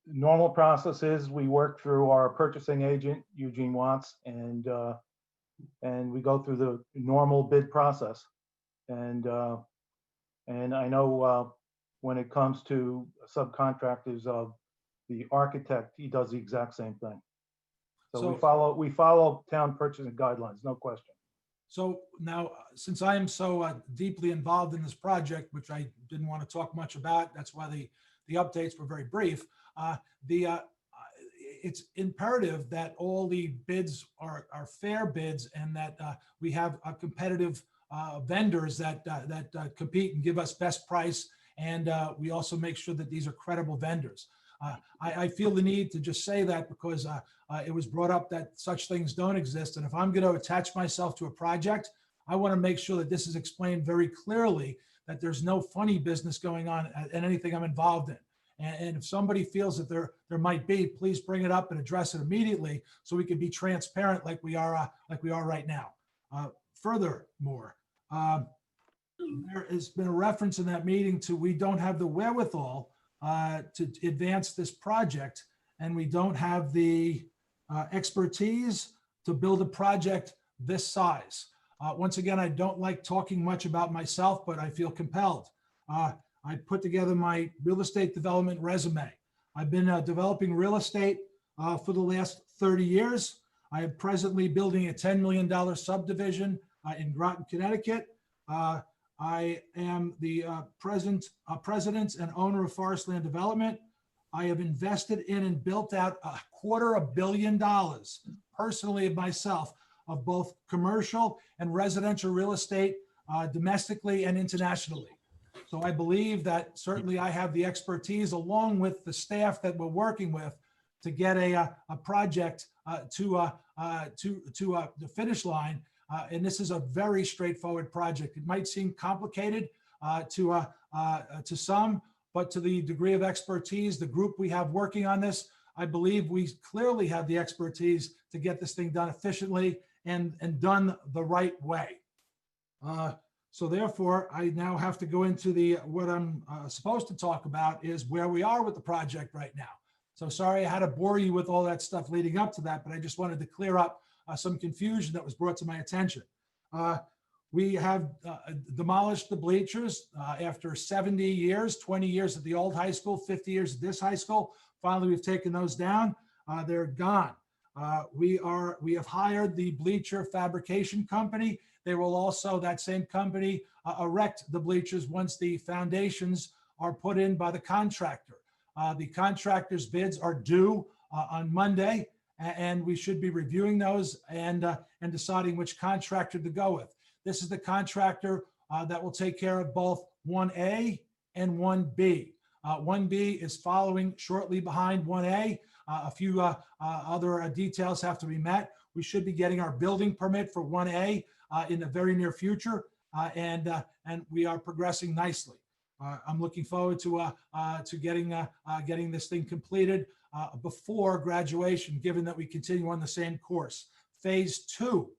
Normal process is we work through our purchasing agent, Eugene Watts, and we go through the normal bid process. And I know when it comes to subcontractors of the architect, he does the exact same thing. So we follow town purchasing guidelines, no question. So now, since I am so deeply involved in this project, which I didn't want to talk much about, that's why the updates were very brief. It's imperative that all the bids are fair bids, and that we have competitive vendors that compete and give us best price, and we also make sure that these are credible vendors. I feel the need to just say that because it was brought up that such things don't exist. And if I'm going to attach myself to a project, I want to make sure that this is explained very clearly, that there's no funny business going on in anything I'm involved in. And if somebody feels that there might be, please bring it up and address it immediately so we can be transparent like we are right now. Furthermore, there has been a reference in that meeting to we don't have the wherewithal to advance this project, and we don't have the expertise to build a project this size. Once again, I don't like talking much about myself, but I feel compelled. I put together my real estate development resume. I've been developing real estate for the last 30 years. I am presently building a $10 million subdivision in Groton, Connecticut. I am the president and owner of Forest Land Development. I have invested in and built out $250 million personally of myself of both commercial and residential real estate domestically and internationally. So I believe that certainly I have the expertise along with the staff that we're working with to get a project to the finish line. And this is a very straightforward project. It might seem complicated to some, but to the degree of expertise, the group we have working on this, I believe we clearly have the expertise to get this thing done efficiently and done the right way. So therefore, I now have to go into what I'm supposed to talk about is where we are with the project right now. So sorry I had to bore you with all that stuff leading up to that, but I just wanted to clear up some confusion that was brought to my attention. We have demolished the bleachers after 70 years, 20 years at the old high school, 50 years at this high school. Finally, we've taken those down. They're gone. We have hired the bleacher fabrication company. They will also, that same company, erect the bleachers once the foundations are put in by the contractor. The contractor's bids are due on Monday, and we should be reviewing those and deciding which contractor to go with. This is the contractor that will take care of both 1A and 1B. 1B is following shortly behind 1A. A few other details have to be met. We should be getting our building permit for 1A in the very near future, and we are progressing nicely. I'm looking forward to getting this thing completed before graduation, given that we continue on the same course. Phase two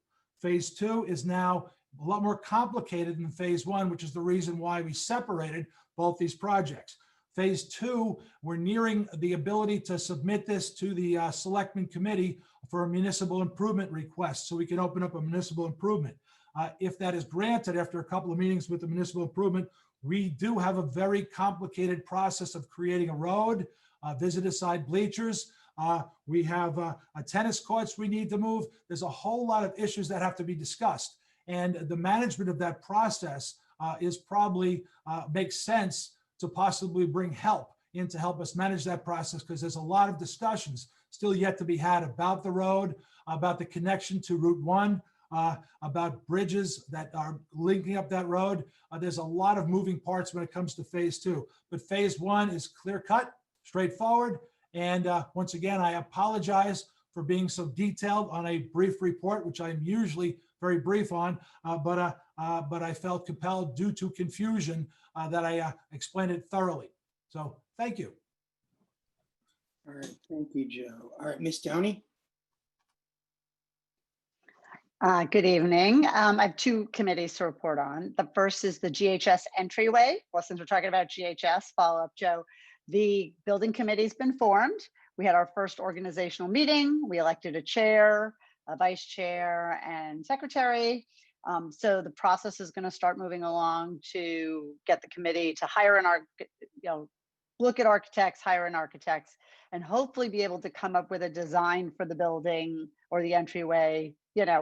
is now a lot more complicated than phase one, which is the reason why we separated both these projects. Phase two, we're nearing the ability to submit this to the Selectmen Committee for a municipal improvement request, so we can open up a municipal improvement. If that is granted after a couple of meetings with the municipal improvement, we do have a very complicated process of creating a road, visitor side bleachers. We have tennis courts we need to move. There's a whole lot of issues that have to be discussed. And the management of that process is probably makes sense to possibly bring help in to help us manage that process, because there's a lot of discussions still yet to be had about the road, about the connection to Route 1, about bridges that are linking up that road. There's a lot of moving parts when it comes to phase two, but phase one is clear cut, straightforward. And once again, I apologize for being so detailed on a brief report, which I'm usually very brief on, but I felt compelled due to confusion that I explained it thoroughly. So thank you. All right, thank you, Joe. All right, Ms. Downey. Good evening. I have two committees to report on. The first is the GHS entryway. Well, since we're talking about GHS, follow up, Joe. The building committee's been formed. We had our first organizational meeting. We elected a chair, a vice chair, and secretary. So the process is going to start moving along to get the committee to hire look at architects, hire an architect, and hopefully be able to come up with a design for the building or the entryway,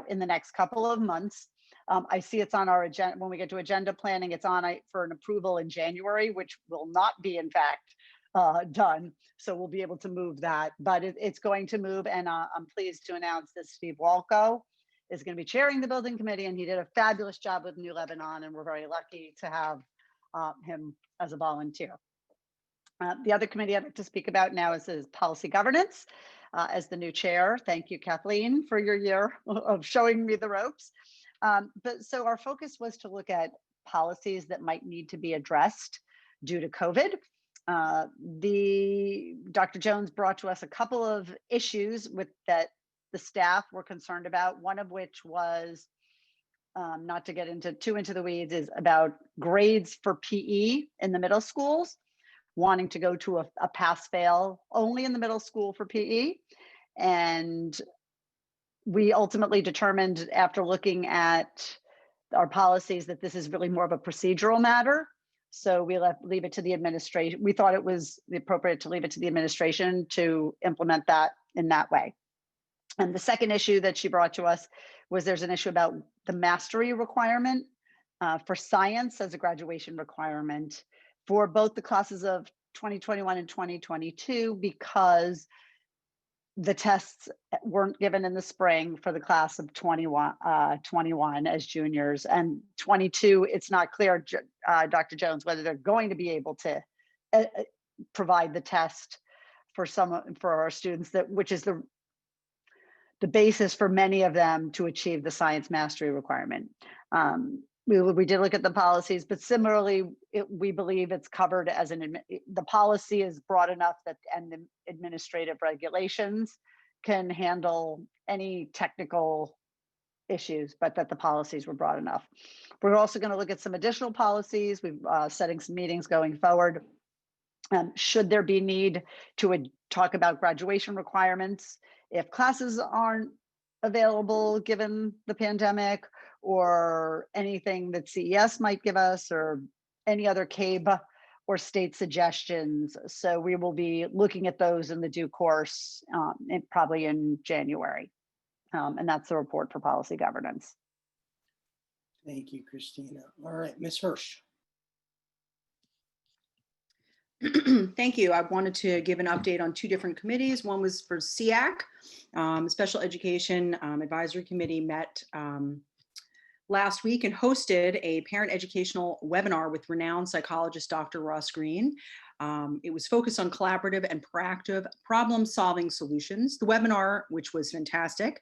in the next couple of months. I see it's on our agenda. When we get to agenda planning, it's on for an approval in January, which will not be, in fact, done. So we'll be able to move that, but it's going to move. And I'm pleased to announce that Steve Walco is going to be chairing the building committee, and he did a fabulous job with New Lebanon, and we're very lucky to have him as a volunteer. The other committee I'd like to speak about now is policy governance. As the new chair, thank you, Kathleen, for your year of showing me the ropes. So our focus was to look at policies that might need to be addressed due to COVID. Dr. Jones brought to us a couple of issues that the staff were concerned about, one of which was, not to get too into the weeds, is about grades for PE in the middle schools, wanting to go to a pass-fail only in the middle school for PE. And we ultimately determined, after looking at our policies, that this is really more of a procedural matter. So we leave it to the administration. We thought it was appropriate to leave it to the administration to implement that in that way. And the second issue that she brought to us was there's an issue about the mastery requirement for science as a graduation requirement for both the classes of 2021 and 2022, because the tests weren't given in the spring for the class of 21 as juniors, and 22, it's not clear, Dr. Jones, whether they're going to be able to provide the test for our students, which is the basis for many of them to achieve the science mastery requirement. We did look at the policies, but similarly, we believe it's covered as the policy is broad enough and the administrative regulations can handle any technical issues, but that the policies were broad enough. We're also going to look at some additional policies. We've setting some meetings going forward. Should there be need to talk about graduation requirements if classes aren't available given the pandemic, or anything that CES might give us, or any other CABE or state suggestions. So we will be looking at those in the due course, probably in January. And that's the report for policy governance. Thank you, Christina. All right, Ms. Hirsch. Thank you. I wanted to give an update on two different committees. One was for SEAC, Special Education Advisory Committee met last week and hosted a parent educational webinar with renowned psychologist Dr. Ross Green. It was focused on collaborative and proactive problem-solving solutions. The webinar, which was fantastic,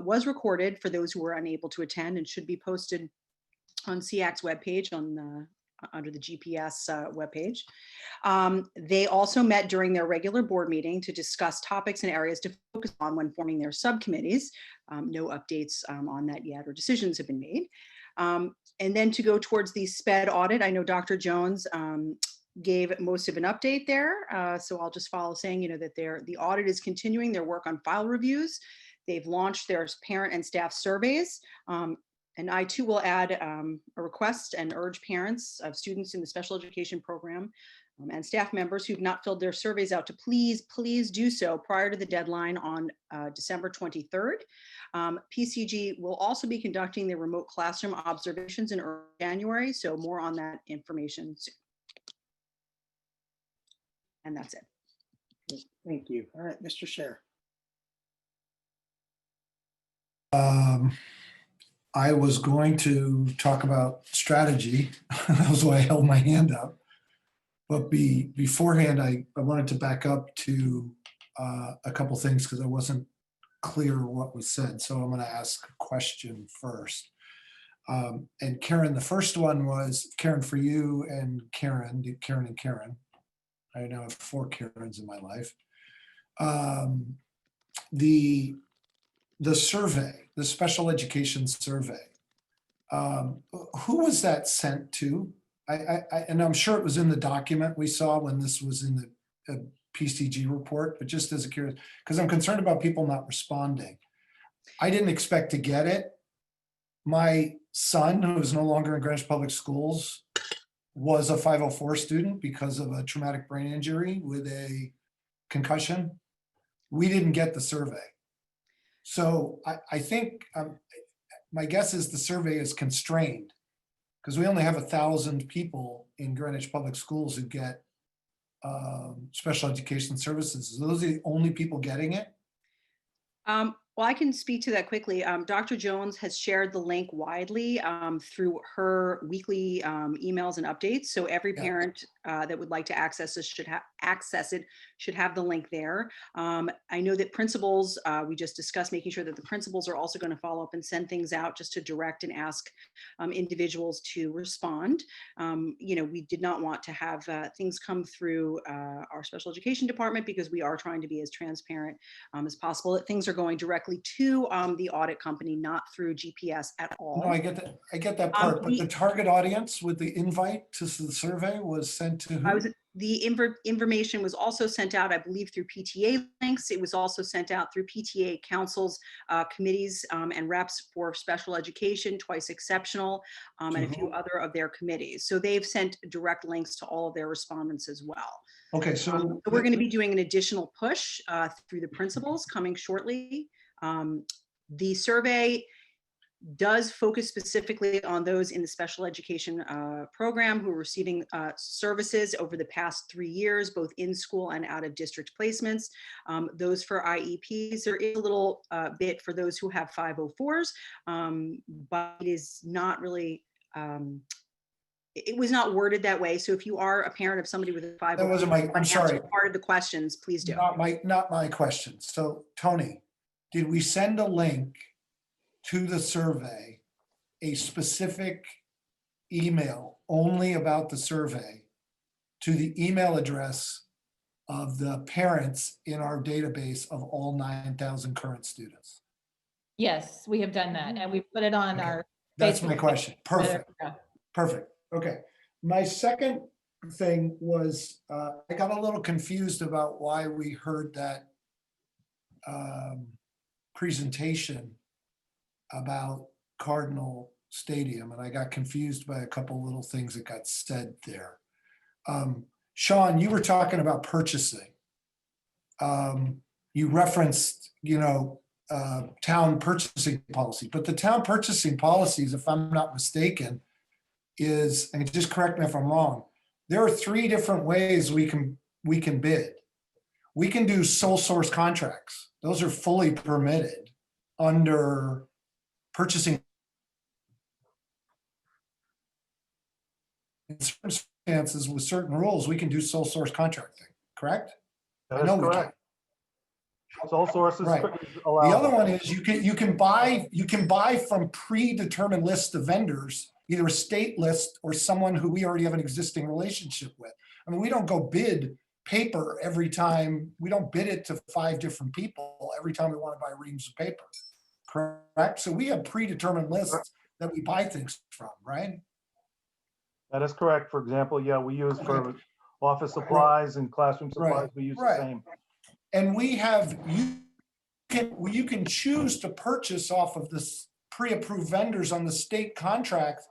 was recorded for those who were unable to attend and should be posted on SEAC's webpage under the GPS webpage. They also met during their regular board meeting to discuss topics and areas to focus on when forming their subcommittees. No updates on that yet, or decisions have been made. And then to go towards the SPED audit, I know Dr. Jones gave most of an update there. So I'll just follow saying, that the audit is continuing their work on file reviews. They've launched their parent and staff surveys. And I too will add a request and urge parents of students in the special education program and staff members who've not filled their surveys out to please do so prior to the deadline on December 23rd. PCG will also be conducting their remote classroom observations in early January, so more on that information soon. And that's it. Thank you. All right, Mr. Scher. I was going to talk about strategy. That was why I held my hand up. But beforehand, I wanted to back up to a couple things because I wasn't clear what was said. So I'm going to ask a question first. And Karen, the first one was, Karen, for you and Karen. I now have 4 Karens in my life. The survey, the special education survey, who was that sent to? And I'm sure it was in the document we saw when this was in the PCG report, but just as a curious, because I'm concerned about people not responding. I didn't expect to get it. My son, who is no longer in Greenwich Public Schools, was a 504 student because of a traumatic brain injury with a concussion. We didn't get the survey. So I think my guess is the survey is constrained because we only have 1,000 people in Greenwich Public Schools who get special education services. Are those the only people getting it? Well, I can speak to that quickly. Dr. Jones has shared the link widely through her weekly emails and updates. So every parent that would like to access it should have the link there. I know that principals, we just discussed making sure that the principals are also going to follow up and send things out just to direct and ask individuals to respond. We did not want to have things come through our special education department because we are trying to be as transparent as possible. That things are going directly to the audit company, not through GPS at all. No, I get that part, but the target audience with the invite to the survey was sent to who? The information was also sent out, I believe, through PTA links. It was also sent out through PTA councils, committees, and reps for special education, Twice Exceptional, and a few other of their committees. So they've sent direct links to all of their respondents as well. Okay, so we're going to be doing an additional push through the principals coming shortly. The survey does focus specifically on those in the special education program who are receiving services over the past 3 years, both in school and out of district placements. Those for IEPs, there is a little bit for those who have 504s, but it is not really, it was not worded that way. So if you are a parent of somebody with a 504, that wasn't I'm sorry. Part of the questions, please do. Not my question. So Tony, did we send a link to the survey, a specific email only about the survey to the email address of the parents in our database of all 9,000 current students? Yes, we have done that, and we put it on our. That's Facebook my question. Perfect. Perfect. Okay. My second thing was I got a little confused about why we heard that presentation about Cardinal Stadium, and I got confused by a couple little things that got said there. Sean, you were talking about purchasing. You referenced, town purchasing policy, but the town purchasing policies, if I'm not mistaken, is, and just correct me if I'm wrong, there are 3 different ways we can bid. We can do sole source contracts. Those are fully permitted under purchasing. In circumstances with certain rules, we can do sole source contracting, correct? That is correct. Sole source is Right. allowed. The other one is you can buy from predetermined lists of vendors, either a state list or someone who we already have an existing relationship with. I mean, we don't go bid paper every time. We don't bid it to 5 different people every time we want to buy reams of paper, correct? So we have predetermined lists that we buy things from, right? That is correct. For example, yeah, we use for office supplies and classroom supplies, Right. we use Right. the same. And we have, you can choose to purchase off of this pre-approved vendors on the state contract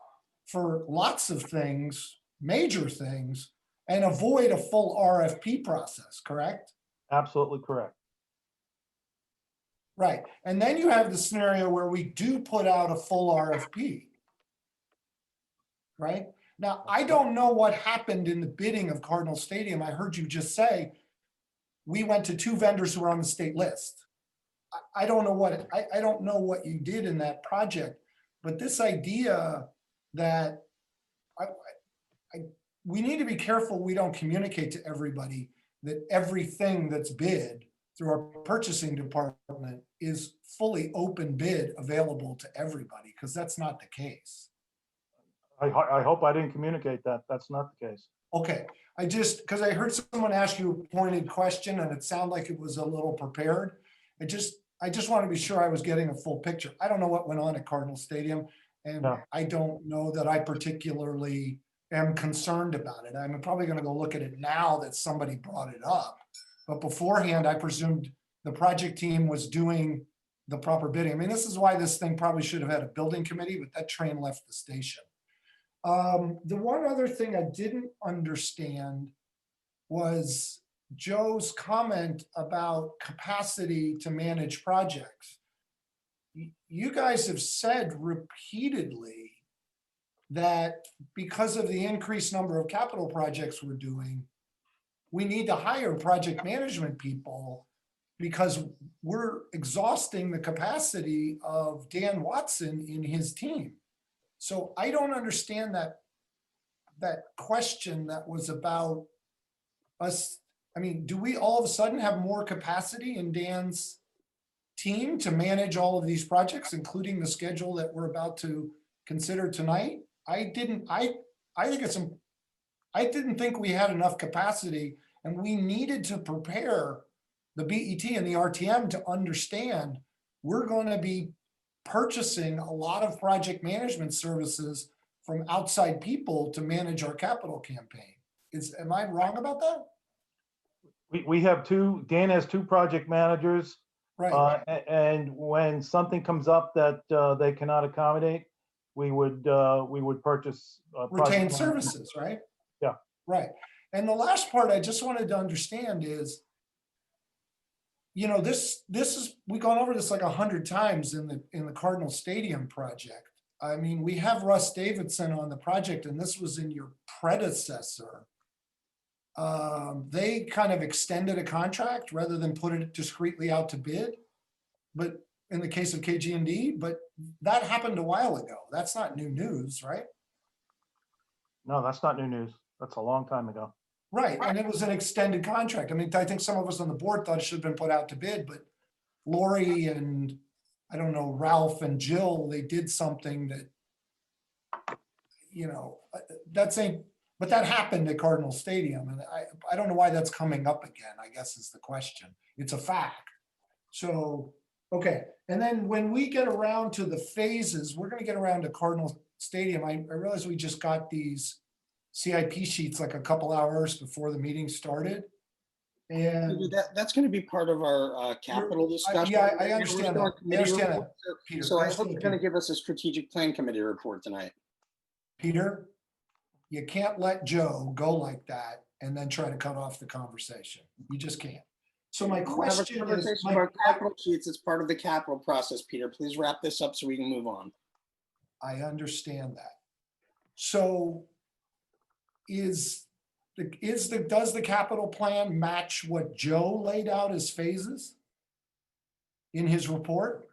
for lots of things, major things, and avoid a full RFP process, correct? Absolutely correct. Right. And then you have the scenario where we do put out a full RFP. Right? Now, I don't know what happened in the bidding of Cardinal Stadium. I heard you just say, we went to 2 vendors who were on the state list. I don't know what you did in that project, but this idea that we need to be careful we don't communicate to everybody that everything that's bid through our purchasing department is fully open bid available to everybody, because that's not the case. I hope I didn't communicate that. That's not the case. Okay, because I heard someone ask you a pointed question and it sounded like it was a little prepared. I just want to be sure I was getting a full picture. I don't know what went on at Cardinal Stadium, and I don't know that I particularly am concerned about it. I'm probably going to go look at it now that somebody brought it up. But beforehand, I presumed the project team was doing the proper bidding. I mean, this is why this thing probably should have had a building committee, but that train left the station. The one other thing I didn't understand was Joe's comment about capacity to manage projects. You guys have said repeatedly that because of the increased number of capital projects we're doing, we need to hire project management people because we're exhausting the capacity of Dan Watson in his team. So I don't understand that question that was about us. I mean, do we all of a sudden have more capacity in Dan's team to manage all of these projects, including the schedule that we're about to consider tonight? I didn't think we had enough capacity, and we needed to prepare the BET and the RTM to understand we're going to be purchasing a lot of project management services from outside people to manage our capital campaign. Am I wrong about that? We have 2, Dan has 2 project managers. Right. And when something comes up that they cannot accommodate, we would purchase retained services, right? Yeah. Right. And the last part I just wanted to understand is, this is, we've gone over this like 100 times in the Cardinal Stadium project. I mean, we have Russ Davidson on the project, and this was in your predecessor. They kind of extended a contract rather than put it discreetly out to bid. But in the case of KG&D, but that happened a while ago. That's not new news, right? No, that's not new news. That's a long time ago. Right, and it was an extended contract. I mean, I think some of us on the board thought it should have been put out to bid, but Lori and, I don't know, Ralph and Jill, they did something that, but that happened at Cardinal Stadium, and I don't know why that's coming up again, I guess is the question. It's a fact. So, okay, and then when we get around to the phases, we're gonna get around to Cardinal Stadium. I realize we just got these CIP sheets like a couple hours before the meeting started. And That's going to be part of our capital discussion. yeah, I We're understand still that. on I committee understand that, reports, Peter. So I I hope understand, you're going to Peter. give us a strategic plan committee report tonight. Peter, you can't let Joe go like that and then try to cut off the conversation. You just can't. So my We'll have a question is, conversation about capital sheets as part of the capital process, Peter. Please wrap this up so we can move on. I understand that. So does the capital plan match what Joe laid out as phases in his report?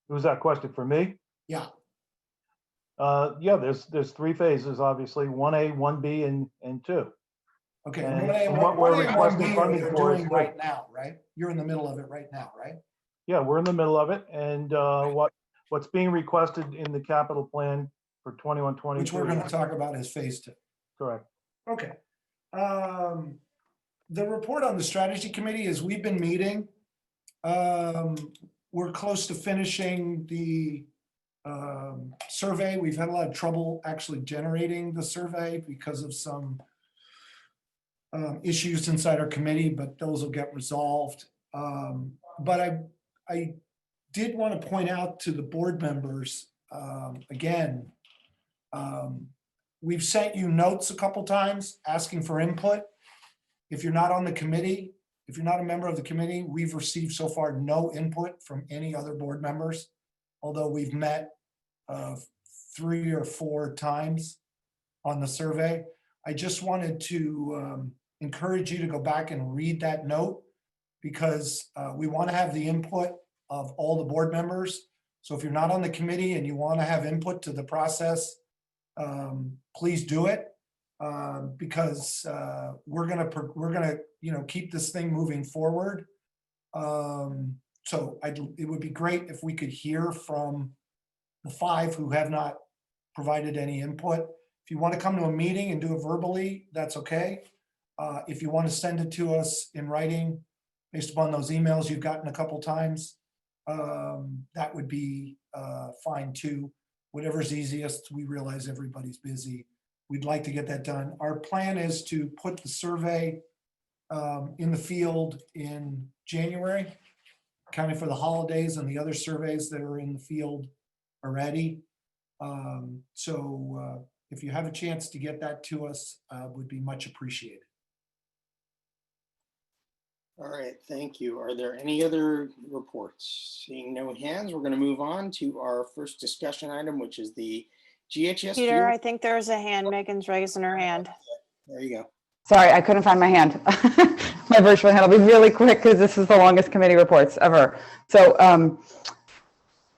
Was that question for me? Yeah. Yeah, there's 3 phases, obviously, 1A, 1B, and 2. Okay, And 1A and what we're 1B requesting are funding they're for is doing right now, right? You're in the middle of it right now, right? Yeah, we're in the middle of it, and what's being requested in the capital plan for 21, 22. Which we're going to talk about is phase 2. Correct. Okay. The report on the strategy committee is we've been meeting. We're close to finishing the survey. We've had a lot of trouble actually generating the survey because of some issues inside our committee, but those will get resolved. But I did want to point out to the board members, again, we've sent you notes a couple times asking for input. If you're not on the committee, if you're not a member of the committee, we've received so far no input from any other board members, although we've met 3 or 4 times on the survey. I just wanted to encourage you to go back and read that note because we want to have the input of all the board members. So if you're not on the committee and you want to have input to the process, please do it because we're gonna keep this thing moving forward. So it would be great if we could hear from the 5 who have not provided any input. If you want to come to a meeting and do it verbally, that's okay. If you want to send it to us in writing, based upon those emails you've gotten a couple times, that would be fine too. Whatever's easiest. We realize everybody's busy. We'd like to get that done. Our plan is to put the survey in the field in January, accounting for the holidays and the other surveys that are in the field already. So if you have a chance to get that to us, would be much appreciated. All right, thank you. Are there any other reports? Seeing no hands, we're going to move on to our first discussion item, which is the GHS. Peter, I think there's a hand. Megan's raising her hand. There you go. Sorry, I couldn't find my hand. My virtual hand. I'll be really quick because this is the longest committee reports ever. So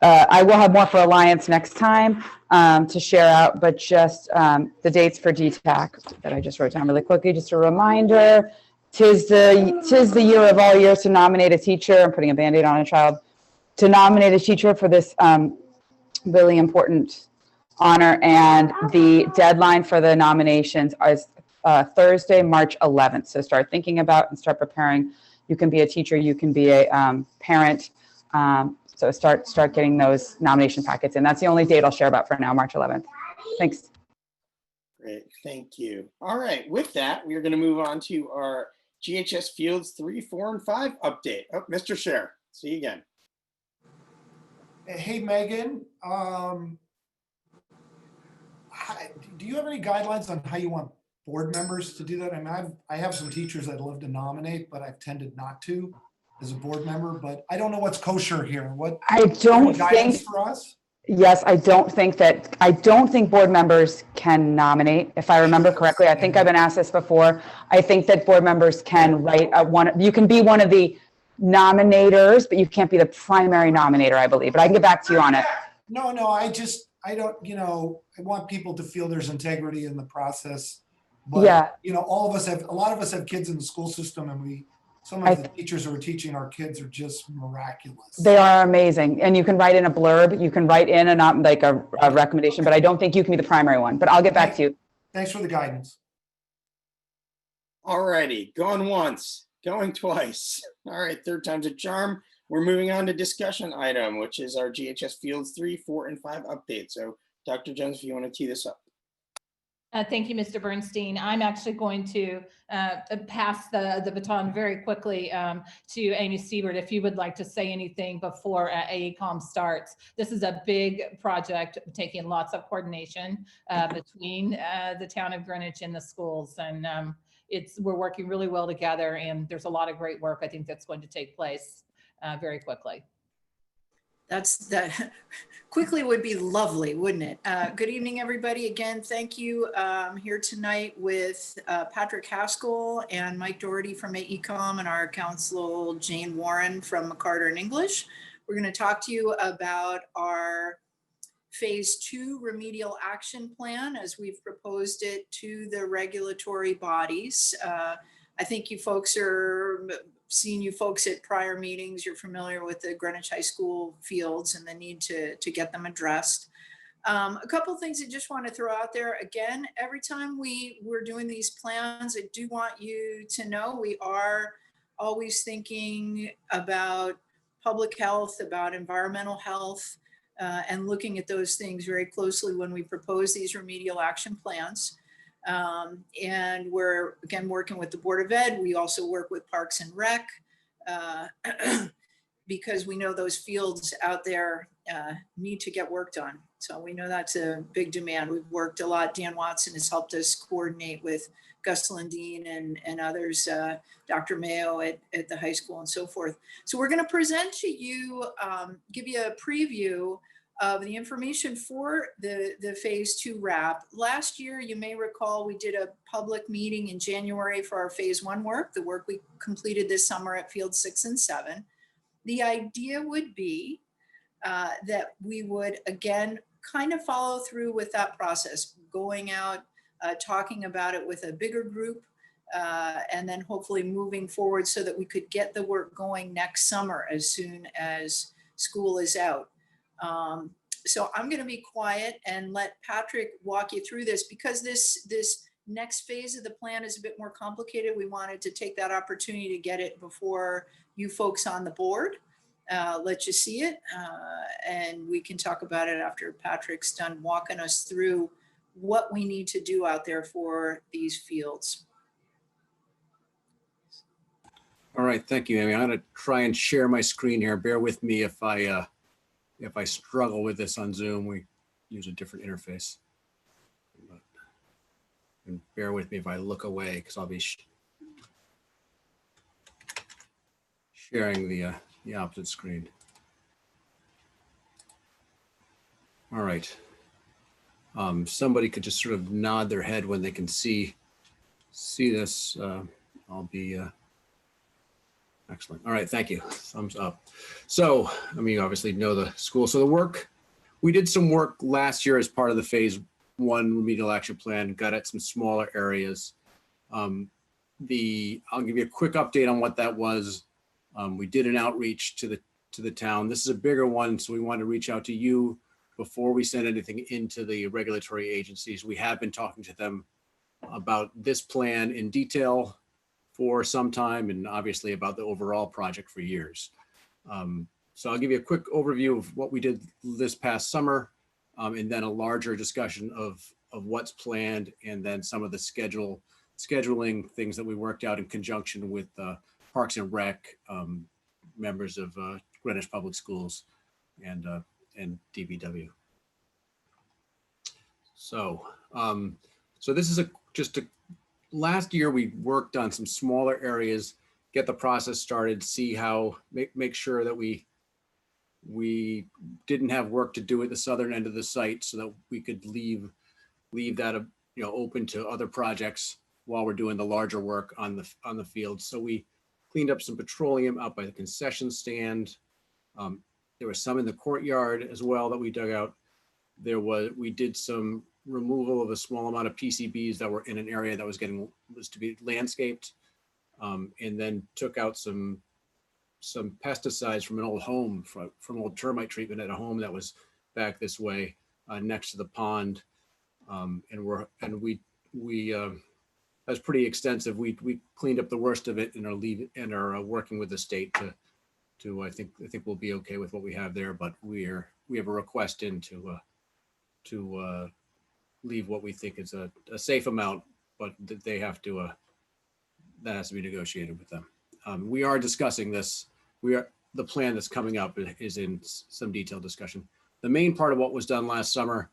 I will have more for Alliance next time to share out, but just the dates for DTAC that I just wrote down really quickly. Just a reminder, tis the year of all years to nominate a teacher. I'm putting a Band-Aid on a child. To nominate a teacher for this really important honor, and the deadline for the nominations is Thursday, March 11th. So start thinking about and start preparing. You can be a teacher, you can be a parent. So start getting those nomination packets in. That's the only date I'll share about for now, March 11th. Thanks. Great, thank you. All right, with that, we are going to move on to our GHS Fields 3, 4, and 5 update. Oh, Mr. Scher, see you again. Hey, Megan, do you have any guidelines on how you want board members to do that? I mean, I have some teachers I'd love to nominate, but I've tended not to as a board member, but I don't know what's kosher here. What I don't think for us? Yes, I don't think board members can nominate. If I remember correctly, I think I've been asked this before. I think that board members can write you can be one of the nominators, but you can't be the primary nominator, I believe. But I can get back to you on it. No, I don't, I want people to feel there's integrity in the process. But, yeah. A lot of us have kids in the school system, and some of the teachers who are teaching our kids are just miraculous. They are amazing. And you can write in a blurb, you can write in a recommendation, but I don't think you can be the primary one, but I'll get back to you. Thanks for the guidance. All righty, going once, going twice. All right, third time's a charm. We're moving on to discussion item, which is our GHS Fields 3, 4, and 5 update. So Dr. Jones, if you want to tee this up. Thank you, Mr. Bernstein. I'm actually going to pass the baton very quickly to Amy Siebert if you would like to say anything before AECOM starts. This is a big project taking lots of coordination between the town of Greenwich and the schools. And we're working really well together, and there's a lot of great work I think that's going to take place very quickly. That quickly would be lovely, wouldn't it? Good evening, everybody. Again, thank you. I'm here tonight with Patrick Haskell and Mike Doherty from AECOM and our counsel Jane Warren from McCarter and English. We're going to talk to you about our Phase 2 remedial action plan as we've proposed it to the regulatory bodies. I think you folks are seen you folks at prior meetings. You're familiar with the Greenwich High School fields and the need to get them addressed. A couple of things I just want to throw out there. Again, every time we're doing these plans, I do want you to know we are always thinking about public health, about environmental health, and looking at those things very closely when we propose these remedial action plans. And we're, again, working with the Board of Ed. We also work with Parks and Rec because we know those fields out there need to get worked on. So we know that's a big demand. We've worked a lot. Dan Watson has helped us coordinate with Gus Lundeen and others, Dr. Mayo at the high school and so forth. So we're going to present to you, give you a preview of the information for the Phase 2 wrap. Last year, you may recall, we did a public meeting in January for our Phase 1 work, the work we completed this summer at Field 6 and 7. The idea would be that we would, again, kind of follow through with that process, going out, talking about it with a bigger group, and then hopefully moving forward so that we could get the work going next summer as soon as school is out. So I'm going to be quiet and let Patrick walk you through this because this next phase of the plan is a bit more complicated. We wanted to take that opportunity to get it before you folks on the board, let you see it, and we can talk about it after Patrick's done walking us through what we need to do out there for these fields. All right, thank you, Amy. I'm going to try and share my screen here. Bear with me if I struggle with this on Zoom. We use a different interface. And bear with me if I look away because I'll be sharing the opposite screen. All right. Somebody could just sort of nod their head when they can see this. I'll be excellent. All right, thank you. Thumbs up. So, I mean, you obviously know the school. So the work, we did some work last year as part of the Phase 1 remedial action plan, got at some smaller areas. I'll give you a quick update on what that was. We did an outreach to the town. This is a bigger one, so we wanted to reach out to you before we send anything into the regulatory agencies. We have been talking to them about this plan in detail for some time and obviously about the overall project for years. So I'll give you a quick overview of what we did this past summer and then a larger discussion of what's planned and then some of the scheduling things that we worked out in conjunction with Parks and Rec, members of Greenwich Public Schools and DBW. So this is last year we worked on some smaller areas, get the process started, see how, make sure that we didn't have work to do at the southern end of the site so that we could leave that open to other projects while we're doing the larger work on the field. So we cleaned up some petroleum out by the concession stand. There was some in the courtyard as well that we dug out. We did some removal of a small amount of PCBs that were in an area that was to be landscaped, and then took out some pesticides from an old home, from old termite treatment at a home that was back this way next to the pond. That's pretty extensive. We cleaned up the worst of it and are working with the state to I think we'll be okay with what we have there, but we have a request in to leave what we think is a safe amount, but they have to, that has to be negotiated with them. We are discussing this. The plan that's coming up is in some detailed discussion. The main part of what was done last summer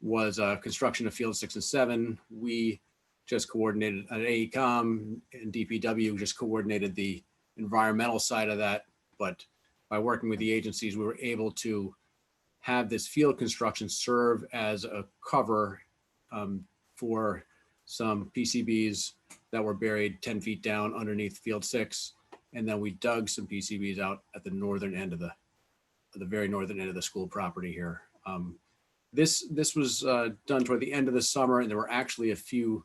was construction of field 6 and 7. We just coordinated at AECom and DPW just coordinated the environmental side of that. But by working with the agencies, we were able to have this field construction serve as a cover for some PCBs that were buried 10 feet down underneath field 6. And then we dug some PCBs out at the northern end of the very northern end of the school property here. This was done toward the end of the summer, and there were actually a few.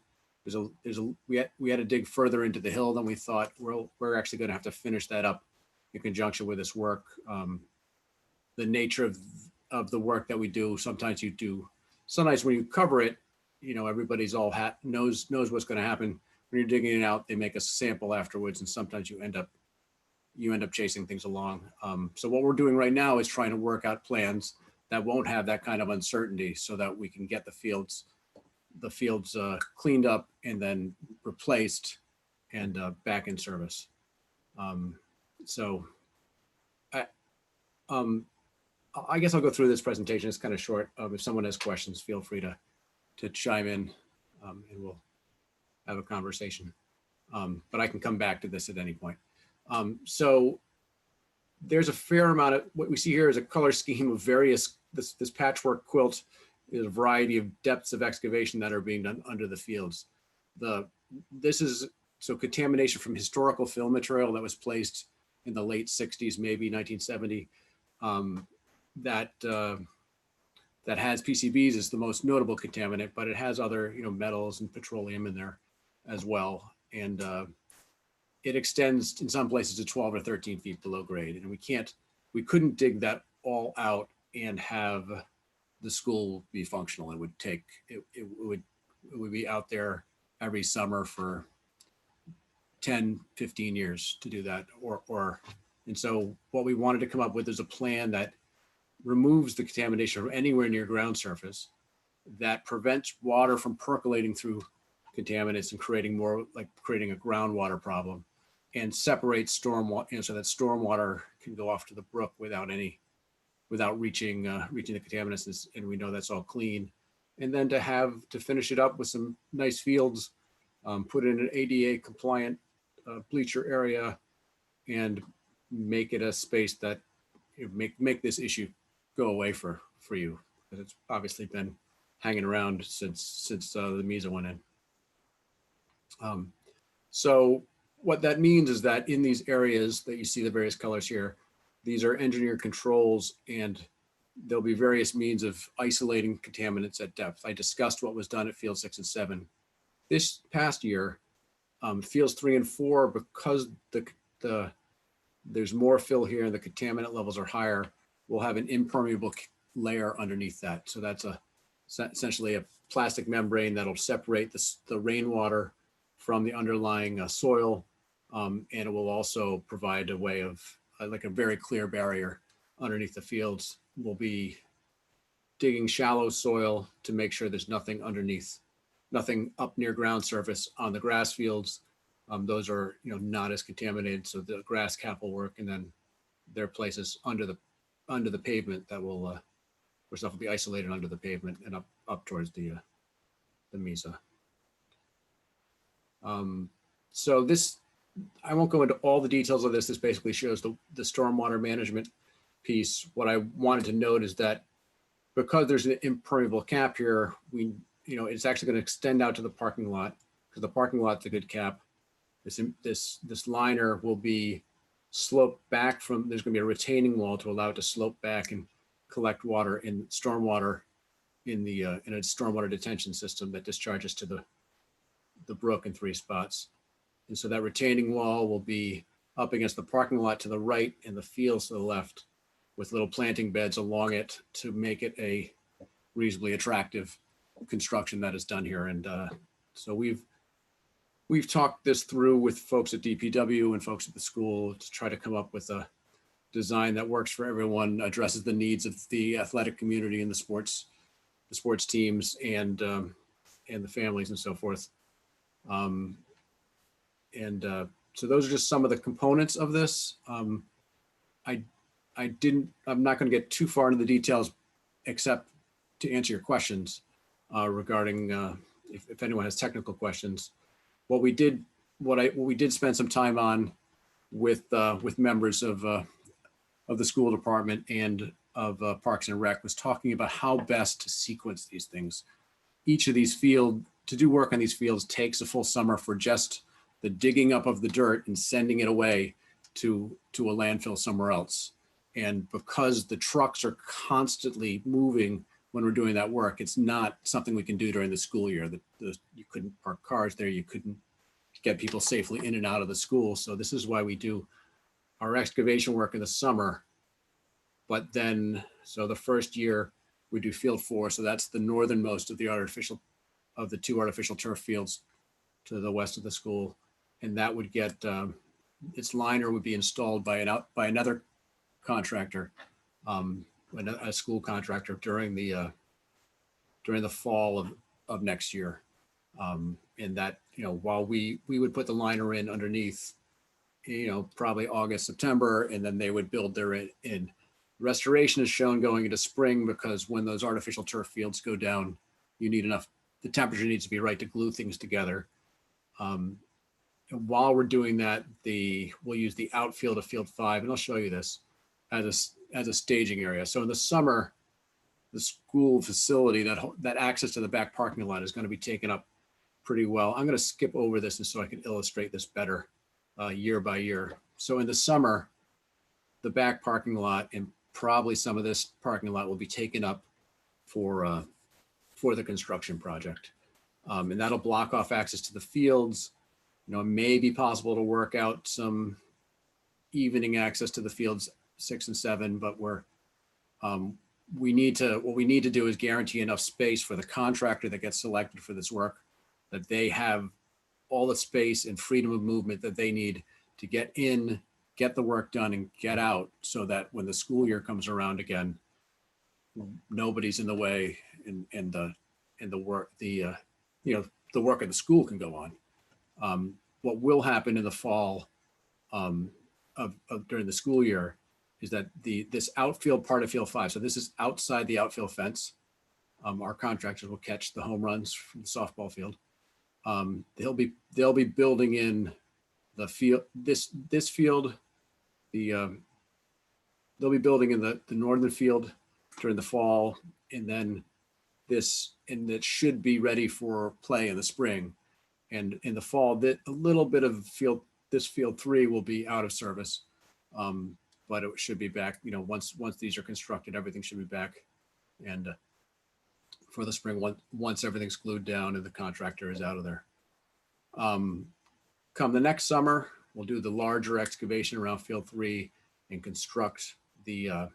We had to dig further into the hill than we thought. We're actually going to have to finish that up in conjunction with this work. The nature of the work that we do, sometimes when you cover it, everybody's all knows what's going to happen. When you're digging it out, they make a sample afterwards, and sometimes you end up chasing things along. So what we're doing right now is trying to work out plans that won't have that kind of uncertainty, so that we can get the fields cleaned up and then replaced and back in service. I guess I'll go through this presentation. It's kind of short. If someone has questions, feel free to chime in, and we'll have a conversation. But I can come back to this at any point. So there's a fair amount of what we see here is a color scheme of various, this patchwork quilt is a variety of depths of excavation that are being done under the fields. This is contamination from historical fill material that was placed in the late 60s, maybe 1970, that has PCBs is the most notable contaminant, but it has other metals and petroleum in there as well. And it extends in some places to 12 or 13 feet below grade. And we couldn't dig that all out and have the school be functional. It would be out there every summer for 10, 15 years to do that. And so what we wanted to come up with is a plan that removes the contamination from anywhere near ground surface, that prevents water from percolating through contaminants and creating a groundwater problem, and separates stormwater, so that stormwater can go off to the brook without reaching the contaminants, and we know that's all clean. And then to finish it up with some nice fields, put in an ADA compliant bleacher area, and make it a space that make this issue go away for you, because it's obviously been hanging around since the MESA went in. So what that means is that in these areas that you see the various colors here, these are engineered controls, and there'll be various means of isolating contaminants at depth. I discussed what was done at field 6 and 7. This past year, fields 3 and 4, because there's more fill here and the contaminant levels are higher, we'll have an impermeable layer underneath that. So that's essentially a plastic membrane that'll separate the rainwater from the underlying soil, and it will also provide a way of like a very clear barrier underneath the fields. We'll be digging shallow soil to make sure there's nothing underneath, nothing up near ground surface on the grass fields. Those are not as contaminated, so the grass cap will work, and then there are places under the pavement that will where stuff will be isolated under the pavement and up towards the MESA. So this, I won't go into all the details of this. This basically shows the stormwater management piece. What I wanted to note is that because there's an impermeable cap here, it's actually going to extend out to the parking lot, because the parking lot's a good cap. This liner will be sloped back from, there's going to be a retaining wall to allow it to slope back and collect water in stormwater in a stormwater detention system that discharges to the brook in 3 spots. And so that retaining wall will be up against the parking lot to the right and the fields to the left, with little planting beds along it to make it a reasonably attractive construction that is done here. And so we've talked this through with folks at DPW and folks at the school to try to come up with a design that works for everyone, addresses the needs of the athletic community and the sports sports teams and the families and so forth. So those are just some of the components of this. I'm not going to get too far into the details, except to answer your questions regarding if anyone has technical questions. What we did spend some time on with members of the school department and of Parks and Rec was talking about how best to sequence these things. Each of these to do work on these fields takes a full summer for just the digging up of the dirt and sending it away to a landfill somewhere else. And because the trucks are constantly moving when we're doing that work, it's not something we can do during the school year. You couldn't park cars there. You couldn't get people safely in and out of the school. So this is why we do our excavation work in the summer. But then, so the first year we do field 4. So that's the northernmost of the 2 artificial turf fields to the west of the school. And that would get, its liner would be installed by another contractor, a school contractor during the fall of next year. And that, while we would put the liner in underneath, probably August, September, and then they would build their in. Restoration is shown going into spring because when those artificial turf fields go down, the temperature needs to be right to glue things together. And while we're doing that, we'll use the outfield of field 5, and I'll show you this as a staging area. So in the summer, the school facility, that access to the back parking lot is going to be taken up pretty well. I'm going to skip over this and so I can illustrate this better year by year. So in the summer, the back parking lot and probably some of this parking lot will be taken up for the construction project. And that'll block off access to the fields. It may be possible to work out some evening access to the fields 6 and 7, but what we need to do is guarantee enough space for the contractor that gets selected for this work, that they have all the space and freedom of movement that they need to get in, get the work done, and get out, so that when the school year comes around again, nobody's in the way, and the work of the school can go on. What will happen in the fall during the school year is that this outfield part of field 5, so this is outside the outfield fence. Our contractors will catch the home runs from the softball field. They'll be building in the field, this field, they'll be building in the northern field during the fall, and then it should be ready for play in the spring. And in the fall, a little bit of this field 3 will be out of service, but it should be back. Once these are constructed, everything should be back, and for the spring, once everything's glued down and the contractor is out of there. Come the next summer, we'll do the larger excavation around field 3 and construct the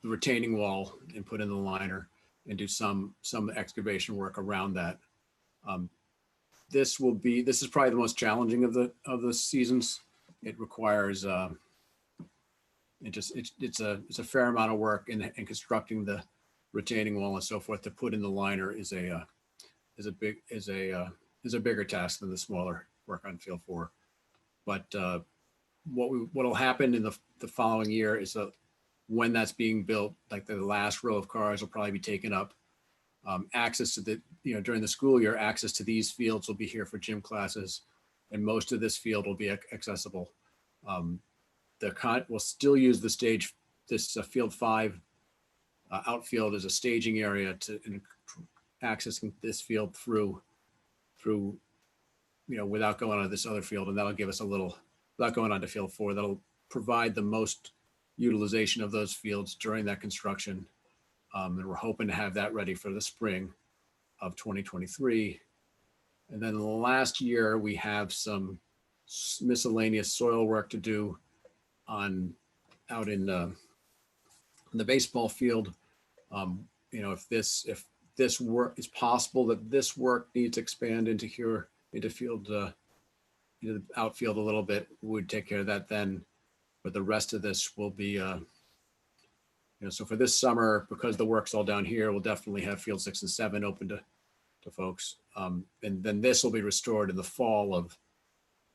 retaining wall and put in the liner and do some excavation work around that. This is probably the most challenging of the seasons. It requires it's a fair amount of work in constructing the retaining wall and so forth. To put in the liner is a bigger task than the smaller work on field 4. But what'll happen in the following year is that when that's being built, like the last row of cars will probably be taken up. Access to during the school year, access to these fields will be here for gym classes, and most of this field will be accessible. We'll still use this field 5 outfield as a staging area to accessing this field through without going on to this other field, and that'll give us without going on to field 4, that'll provide the most utilization of those fields during that construction. And we're hoping to have that ready for the spring of 2023. And then the last year, we have some miscellaneous soil work to do out in the baseball field. If this work is possible, that this work needs to expand into the outfield a little bit, we would take care of that then. But the rest of this will be So for this summer, because the work's all down here, we'll definitely have field 6 and 7 open to folks. And then this will be restored in the fall of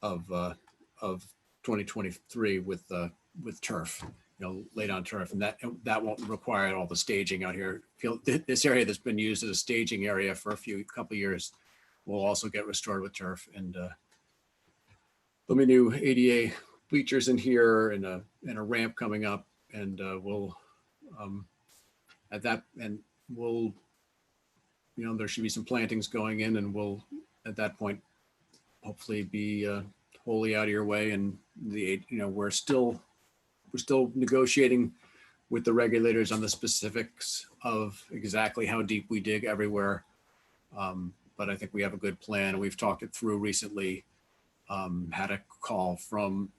2023 with turf, laid on turf, and that won't require all the staging out here. This area that's been used as a staging area for a couple of years will also get restored with turf, and there'll be new ADA bleachers in here and a ramp coming up, and we'll there should be some plantings going in, and we'll at that point hopefully be wholly out of your way. And we're still negotiating with the regulators on the specifics of exactly how deep we dig everywhere. But I think we have a good plan. We've talked it through recently. Had a call from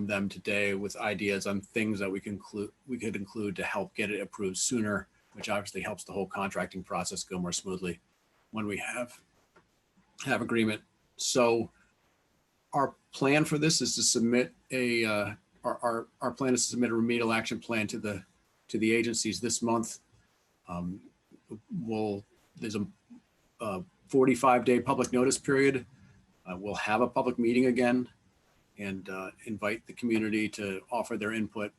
them today with ideas on things that we could include to help get it approved sooner, which obviously helps the whole contracting process go more smoothly when we have agreement. So our plan for this is to submit our plan is to submit a remedial action plan to the agencies this month. There's a 45-day public notice period. We'll have a public meeting again and invite the community to offer their input.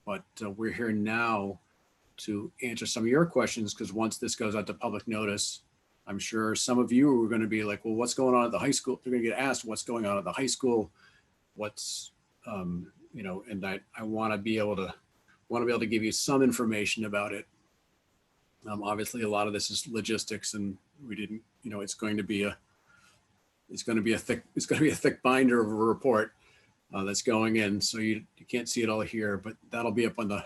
But we're here now to answer some of your questions, because once this goes out to public notice, I'm sure some of you are going to be like, well, what's going on at the high school? They're going to get asked what's going on at the high school. What's, and I want to be able to give you some information about it. Obviously, a lot of this is logistics, and we didn't, it's going to be a thick binder of a report that's going in. So you can't see it all here, but that'll be up on the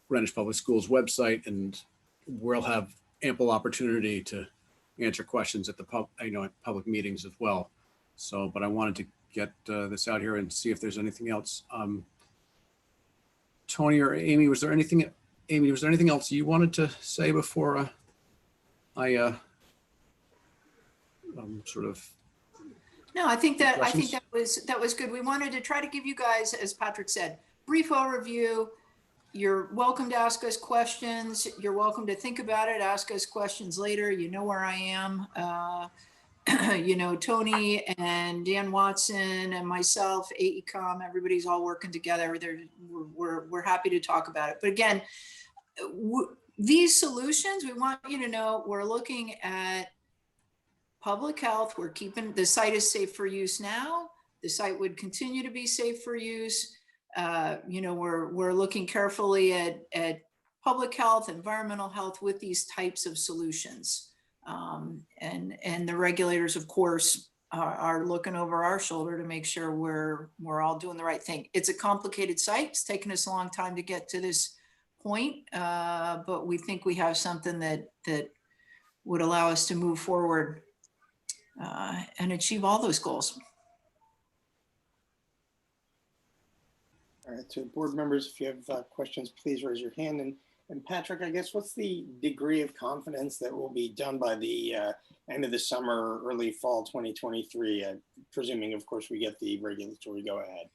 Greenwich Public Schools website, and we'll have ample opportunity to answer questions at the public meetings as well. So, but I wanted to get this out here and see if there's anything else. Tony or Amy, was there anything else you wanted to say before I sort of? No, I think that was good. We wanted to try to give you guys, as Patrick said, brief overview. You're welcome to ask us questions. You're welcome to think about it, ask us questions later. You know where I am. Tony and Dan Watson and myself, AECOM, everybody's all working together. We're happy to talk about it. But again, these solutions, we want you to know, we're looking at public health. We're keeping the site is safe for use now. The site would continue to be safe for use. We're looking carefully at public health, environmental health with these types of solutions. And the regulators, of course, are looking over our shoulder to make sure we're all doing the right thing. It's a complicated site. It's taken us a long time to get to this point, but we think we have something that would allow us to move forward and achieve all those goals. All right, so board members, if you have questions, please raise your hand. And Patrick, I guess, what's the degree of confidence that will be done by the end of the summer, early fall 2023, presuming, of course, we get the regulatory go ahead?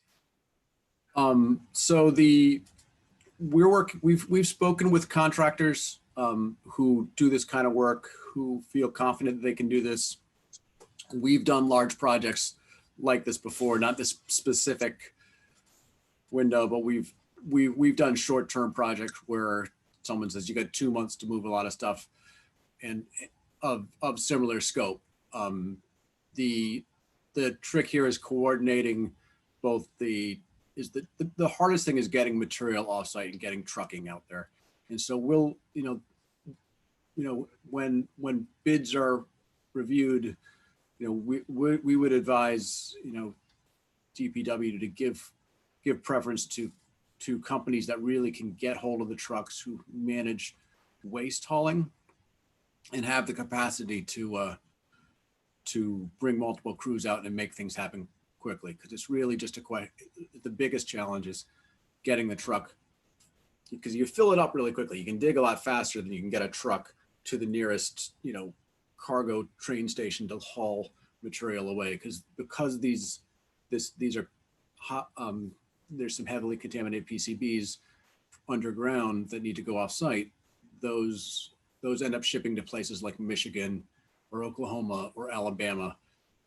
So we've spoken with contractors who do this kind of work, who feel confident that they can do this. We've done large projects like this before, not this specific window, but we've done short-term projects where someone says you got 2 months to move a lot of stuff, and of similar scope. The trick here is coordinating both the hardest thing is getting material offsite and getting trucking out there. And so we'll, when bids are reviewed, we would advise, DPW to give preference to companies that really can get hold of the trucks, who manage waste hauling and have the capacity to bring multiple crews out and make things happen quickly. Because it's really just the biggest challenge is getting the truck, because you fill it up really quickly. You can dig a lot faster than you can get a truck to the nearest, cargo train station to haul material away. Because these are hot, there's some heavily contaminated PCBs underground that need to go off-site, those end up shipping to places like Michigan or Oklahoma or Alabama.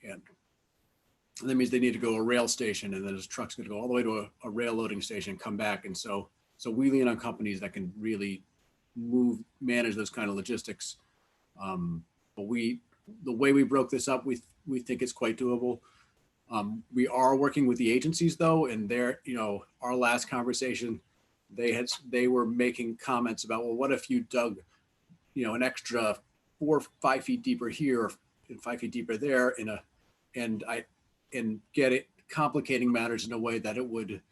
And that means they need to go to a rail station, and then this truck's going to go all the way to a rail loading station, come back. And so we lean on companies that can really manage those kind of logistics. But the way we broke this up, we think it's quite doable. We are working with the agencies though, and our last conversation, they were making comments about, well, what if you dug, an extra 4 or 5 feet deeper here and 5 feet deeper there and get it complicating matters in a way that it would,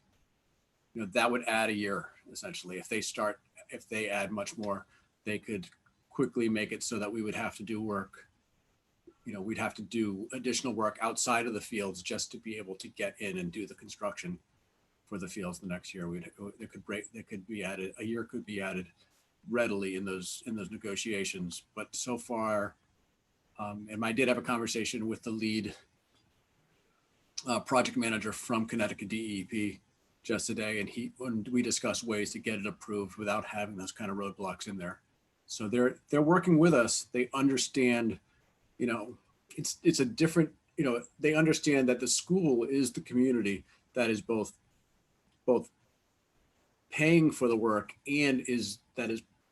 that would add a year essentially. If they add much more, they could quickly make it so that we would have to do work. We'd have to do additional work outside of the fields just to be able to get in and do the construction for the fields the next year. A year could be added readily in those negotiations. But so far, and I did have a conversation with the lead project manager from Connecticut DEP just today, and we discussed ways to get it approved without having those kind of roadblocks in there. So they're working with us. They understand, it's a different, they understand that the school is the community that is both paying for the work and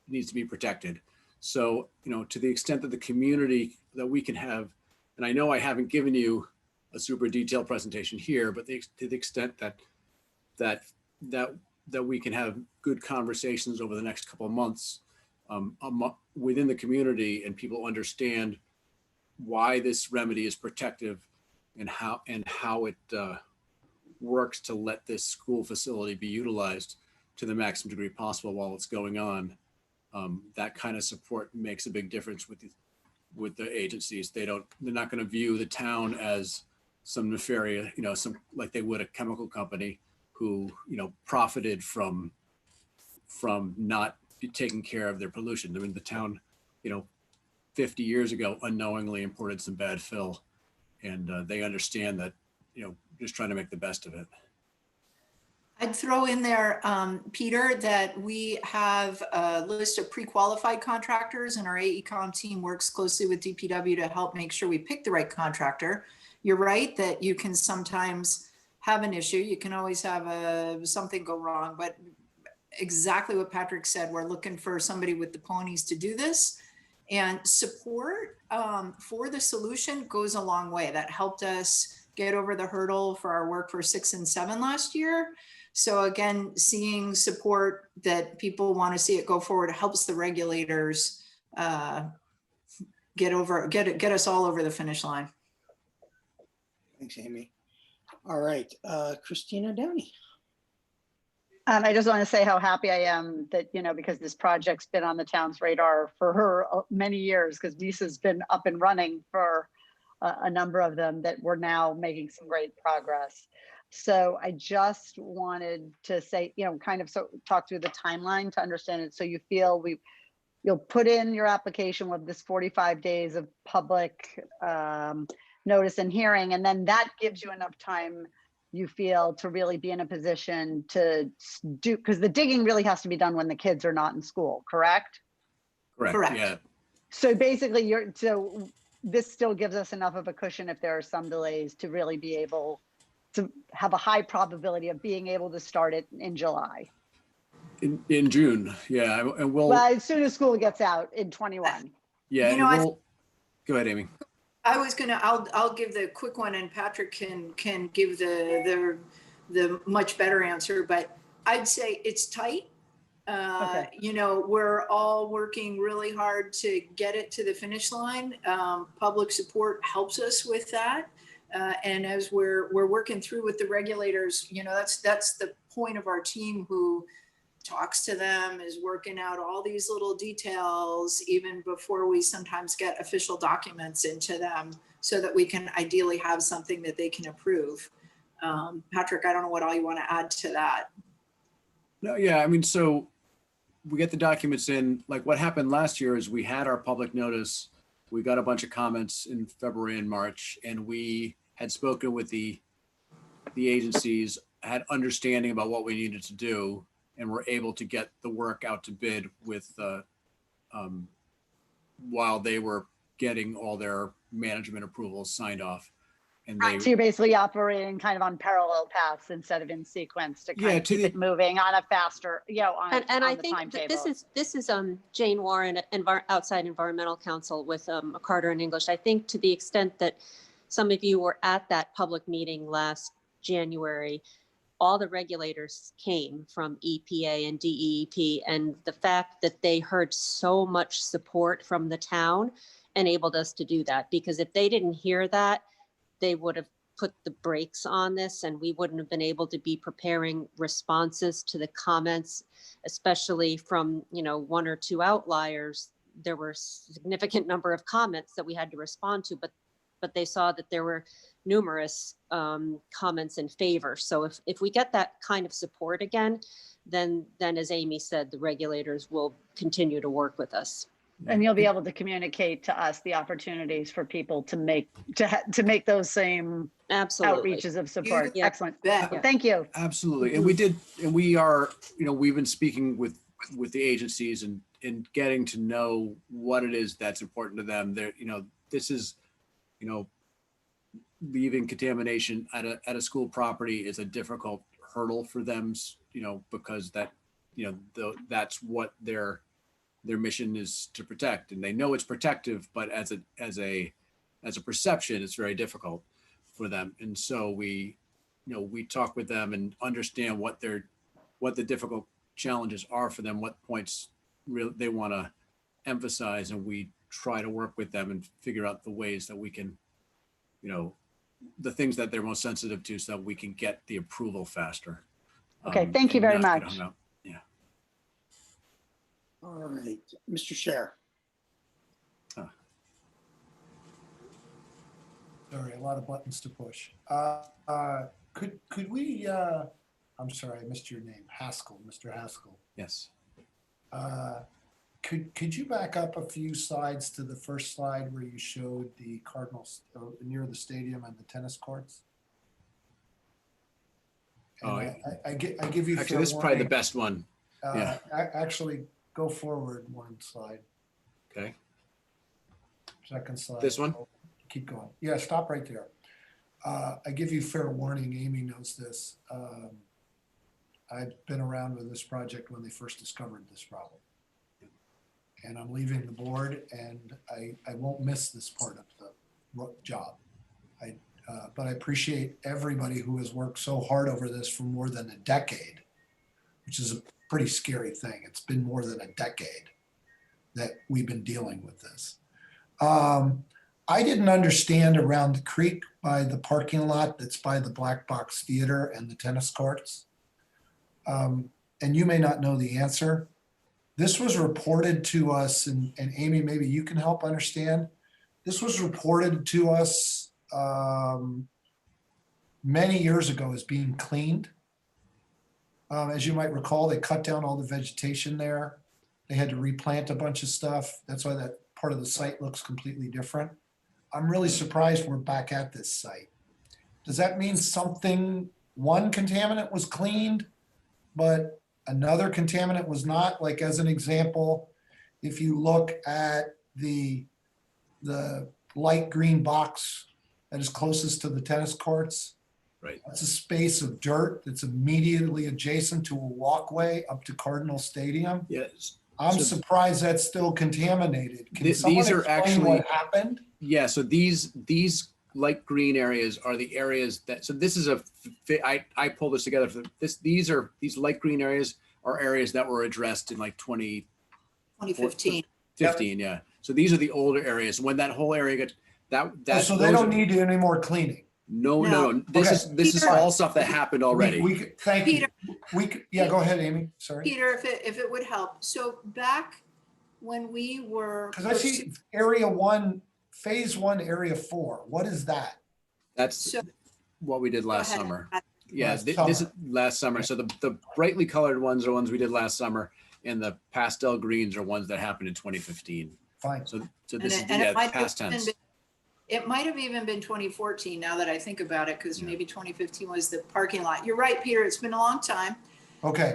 needs to be protected. So, to the extent that the community that we can have, and I know I haven't given you a super detailed presentation here, but to the extent that we can have good conversations over the next couple of months within the community, and people understand why this remedy is protective and how it works to let this school facility be utilized to the maximum degree possible while it's going on. That kind of support makes a big difference with the agencies. They're not going to view the town as some nefarious, some like they would a chemical company who, profited from not taking care of their pollution. I mean, the town, 50 years ago, unknowingly imported some bad fill, and they understand that, just trying to make the best of it. I'd throw in there, Peter, that we have a list of pre-qualified contractors, and our AECom team works closely with DPW to help make sure we pick the right contractor. You're right that you can sometimes have an issue. You can always have something go wrong, but exactly what Patrick said, we're looking for somebody with the ponies to do this, and support for the solution goes a long way. That helped us get over the hurdle for our work for 6 and 7 last year. So again, seeing support that people want to see it go forward helps the regulators get us all over the finish line. Thanks, Amy. All right, Christina Downey. I just want to say how happy I am that, because this project's been on the town's radar for her many years, because Lisa's been up and running for a number of them, that we're now making some great progress. So I just wanted to say, talk through the timeline to understand it. So you feel you'll put in your application with this 45 days of public notice and hearing, and then that gives you enough time, you feel, to really be in a position to do, because the digging really has to be done when the kids are not in school, correct? Correct. Yeah. So basically this still gives us enough of a cushion if there are some delays to really be able to have a high probability of being able to start it in July. In June, yeah, and well, as soon as school gets out in 21. Yeah, go ahead, Amy. I'll give the quick one, and Patrick can give the much better answer, but I'd say it's tight. Okay. We're all working really hard to get it to the finish line. Public support helps us with that. And as we're working through with the regulators, that's the point of our team who talks to them, is working out all these little details even before we sometimes get official documents into them, so that we can ideally have something that they can approve. Patrick, I don't know what all you want to add to that. No, yeah, I mean, so we get the documents in. Like what happened last year is we had our public notice. We got a bunch of comments in February and March, and we had spoken with the agencies, had understanding about what we needed to do. and were able to get the work out to bid with, while they were getting all their management approvals signed off. And they, So you're basically operating kind of on parallel paths instead of in sequence to kind of keep it moving on a faster, on And I the think timetable. this is Jane Warren, outside environmental counsel with Carter and English. I think to the extent that some of you were at that public meeting last January, all the regulators came from EPA and DEEP, and the fact that they heard so much support from the town enabled us to do that, because if they didn't hear that, they would have put the brakes on this and we wouldn't have been able to be preparing responses to the comments, especially from, one or two outliers. There were a significant number of comments that we had to respond to, but they saw that there were numerous comments in favor. So if we get that kind of support again, then as Amy said, the regulators will continue to work with us. And you'll be able to communicate to us the opportunities for people to make those same outreaches of support. Excellent. Thank you. Absolutely. And we are, we've been speaking with the agencies and getting to know what it is that's important to them. There, this is, leaving contamination at a school property is a difficult hurdle for them, because that's what their mission is to protect, and they know it's protective, but as a perception, it's very difficult for them. And so we talk with them and understand what the difficult challenges are for them, what points really they want to emphasize, and we try to work with them and figure out the ways that we can, the things that they're most sensitive to, so that we can get the approval faster. Okay, thank you very much. Yeah. All right, Mr. Scher. Sorry, a lot of buttons to push. Could we, I'm sorry, I missed your name, Haskell, Mr. Haskell. Yes. Could you back up a few slides to the first slide where you showed the Cardinals near the stadium and the tennis courts? And I give you actually, this is probably the best one. Yeah. Actually, go forward one slide. Okay. Second slide. This one? Keep going. Yeah, stop right there. I give you fair warning. Amy knows this. I've been around with this project when they first discovered this problem. And I'm leaving the board, and I won't miss this part of the job. But I appreciate everybody who has worked so hard over this for more than a decade, which is a pretty scary thing. It's been more than a decade that we've been dealing with this. I didn't understand around the creek by the parking lot that's by the Black Box Theater and the tennis courts. And you may not know the answer. This was reported to us, and Amy, maybe you can help understand. This was reported to us many years ago as being cleaned. As you might recall, they cut down all the vegetation there. They had to replant a bunch of stuff. That's why that part of the site looks completely different. I'm really surprised we're back at this site. Does that mean one contaminant was cleaned, but another contaminant was not? Like, as an example, if you look at the light green box that is closest to the tennis courts, right, that's a space of dirt that's immediately adjacent to a walkway up to Cardinal Stadium. Yes. I'm So- surprised that's still contaminated. Can These someone are explain actually what happened? Yeah, so these light green areas are the areas that, so this is I pulled this together for this. These light green areas are areas that were addressed in like 2015. 15, yeah. So these are the older areas. When that whole area got So they don't need any more cleaning. No. This is all stuff that happened already. Thank you. Yeah, go ahead, Amy. Sorry. Peter, if it would help. So back when we were. Because I see area 1, phase 1, area 4. What is that? That's what we did last summer. Yeah, Last this summer. is last summer. So the brightly colored ones are ones we did last summer, and the pastel greens are ones that happened in 2015. Fine. So this is it might past have tense. It might have even been 2014 now that I think about it, because maybe 2015 was the parking lot. You're right, Peter, it's been a long time. Okay.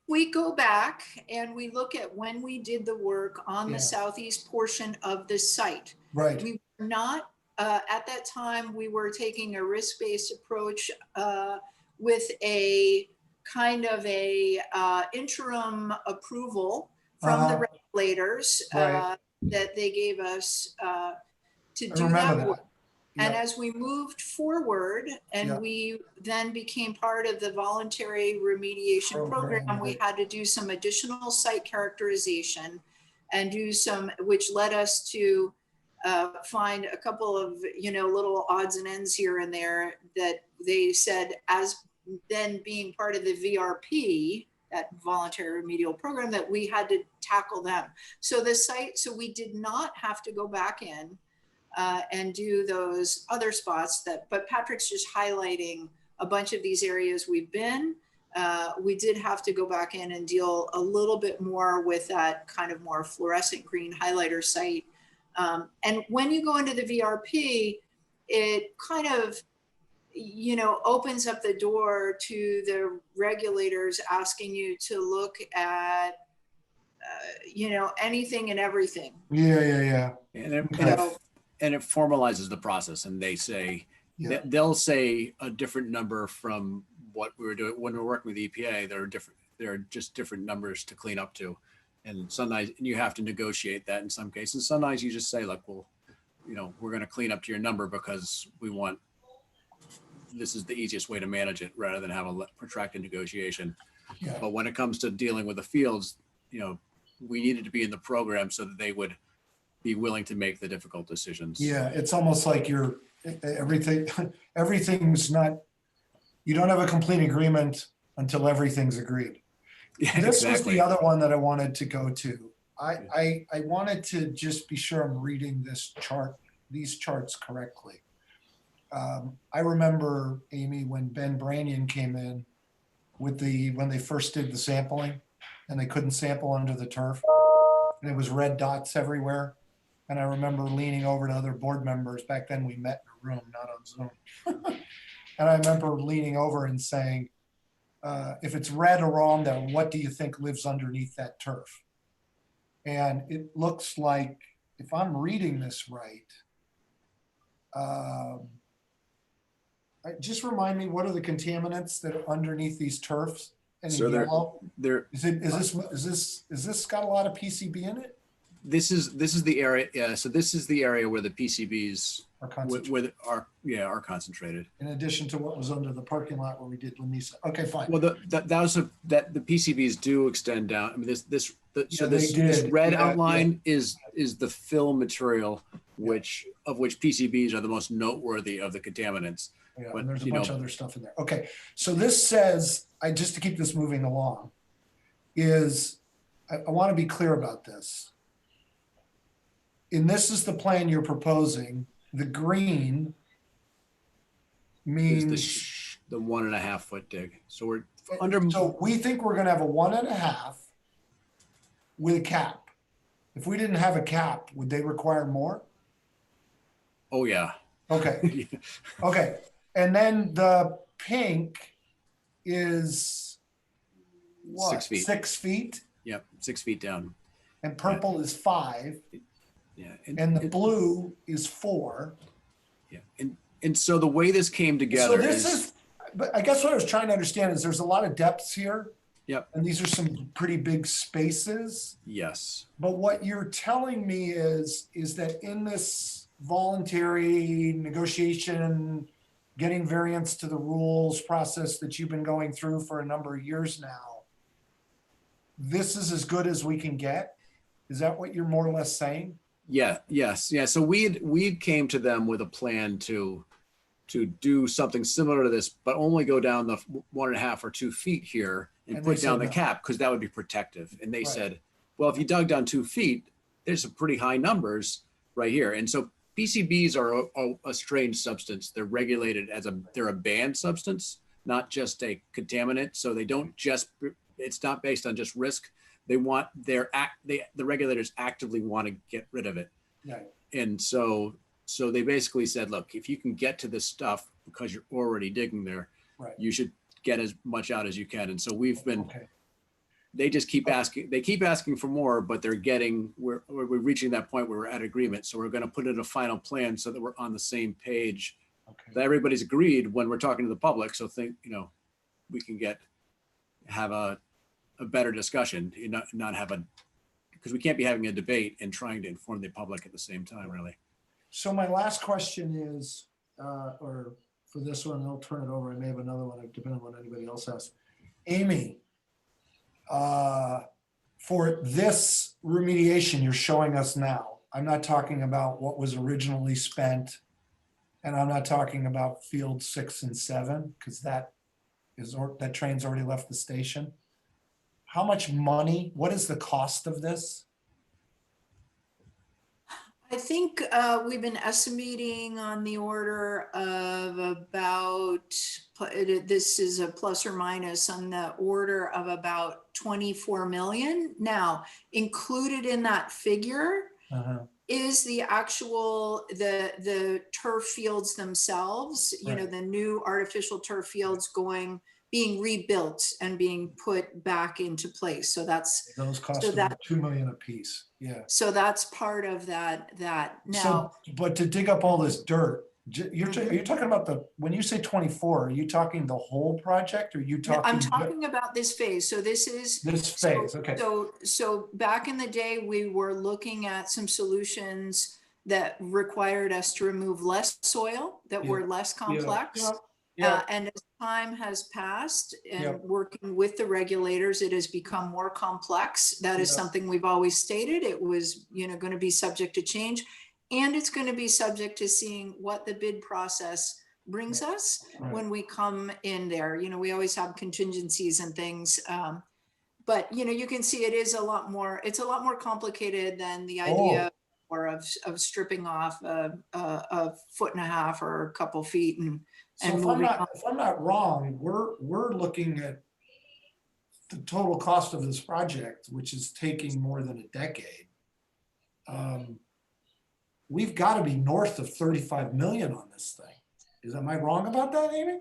We go back and we look at when we did the work on Yeah. the southeast portion of the site. Right. We were not, at that time, we were taking a risk-based approach with a kind of a interim approval from the regulators Right. that they gave us to I do remember that work. that. And Yeah. as we moved forward and Yeah. we then became part of the voluntary remediation program, we had to do some additional site characterization and do some, which led us to find a couple of, little odds and ends here and there that they said, as then being part of the VRP, that voluntary remedial program, that we had to tackle them. So we did not have to go back in and do those other spots but Patrick's just highlighting a bunch of these areas we've been. We did have to go back in and deal a little bit more with that kind of more fluorescent green highlighter site. And when you go into the VRP, it kind of, opens up the door to the regulators asking you to look at, anything and everything. Yeah. And it formalizes the process, and they say, they'll say a different number from what we were doing when we're working with EPA. There are just different numbers to clean up to. And sometimes you have to negotiate that in some cases. Sometimes you just say, like, well, we're going to clean up to your number because this is the easiest way to manage it rather than have a protracted negotiation. Yeah. But when it comes to dealing with the fields, we needed to be in the program so that they would be willing to make the difficult decisions. Yeah, it's almost like everything's not, you don't have a complete agreement until everything's agreed. Yeah, This was exactly. the other one that I wanted to go to. I wanted to just be sure I'm reading these charts correctly. I remember, Amy, when Ben Brannion came in when they first did the sampling and they couldn't sample under the turf and it was red dots everywhere. And I remember leaning over to other board members. Back then we met in a room, not on Zoom. And I remember leaning over and saying, if it's red or wrong, then what do you think lives underneath that turf? And it looks like, if I'm reading this right, just remind me, what are the contaminants that are underneath these turfs? And So yellow? they're Is this got a lot of PCB in it? This is the area. Yeah, so this is the area where the PCBs Are concentrated. are concentrated. In addition to what was under the parking lot where we did Lamisa. Okay, fine. Well, that the PCBs do extend down. I mean, this Yeah, they this did. red Yeah, outline is the fill material, of which PCBs are the most noteworthy of the contaminants. Yeah, But, and there's a you bunch know, of other stuff in there. Okay, so this says, just to keep this moving along, I want to be clear about this. And this is the plan you're proposing. The green is means, the 1.5 foot dig. So we're under. so we think we're gonna have a 1.5 with a cap. If we didn't have a cap, would they require more? Oh yeah. Okay, okay. And then the pink is what? 6 feet. 6 feet? Yep, 6 feet down. And purple is 5. Yeah. And the blue is 4. Yeah. And so the way this came together So this is, but I guess what I was trying to understand is there's a lot of depths here. Yep. And these are some pretty big spaces. Yes. But what you're telling me is that in this voluntary negotiation, getting variance to the rules process that you've been going through for a number of years now, this is as good as we can get? Is that what you're more or less saying? Yeah. Yes. Yeah. So we came to them with a plan to do something similar to this, but only go down the 1.5 or 2 feet here and And put they down said the no. cap because that would be protective. And they Right. said, well, if you dug down 2 feet, there's some pretty high numbers right here. And so PCBs are a strange substance. They're regulated they're a banned substance, not just a contaminant. So they don't it's not based on just risk. They want the regulators actively want to get rid of it. Right. And so they basically said, look, if you can get to this stuff because you're already digging there, Right. you should get as much out as you can. And so we've been, Okay. they just keep asking for more, but we're reaching that point where we're at agreement. So we're going to put in a final plan so that we're on the same page. Okay. That everybody's agreed when we're talking to the public. So we can have a better discussion, not have because we can't be having a debate and trying to inform the public at the same time, really. So my last question is, or for this one, I'll turn it over. I may have another one, depending on what anybody else has. Amy, for this remediation you're showing us now, I'm not talking about what was originally spent, and I'm not talking about field 6 and 7, because that train's already left the station. How much money, what is the cost of this? I think we've been estimating on the order of about, this is a plus or minus, on the order of about 24 million. Now, included in that figure is the actual, the turf fields themselves, the new artificial turf fields being rebuilt and being put back into place. So those cost about $2 million a piece. Yeah. So that's part of that now. But to dig up all this dirt, are you talking about when you say 24, are you talking the whole project, or are you talking? I'm talking about this phase. So this phase. Okay. So back in the day, we were looking at some solutions that required us to remove less soil, that were less complex. And as time has passed and working with the regulators, it has become more complex. That is something we've always stated. It was, going to be subject to change, and it's going to be subject to seeing what the bid process brings us when we come in there. We always have contingencies and things. But, you can see it's a lot more complicated than the idea or of stripping off a foot and a half or a couple feet So if I'm not wrong, we're looking at the total cost of this project, which is taking more than a decade. We've got to be north of 35 million on this thing. Am I wrong about that, Amy?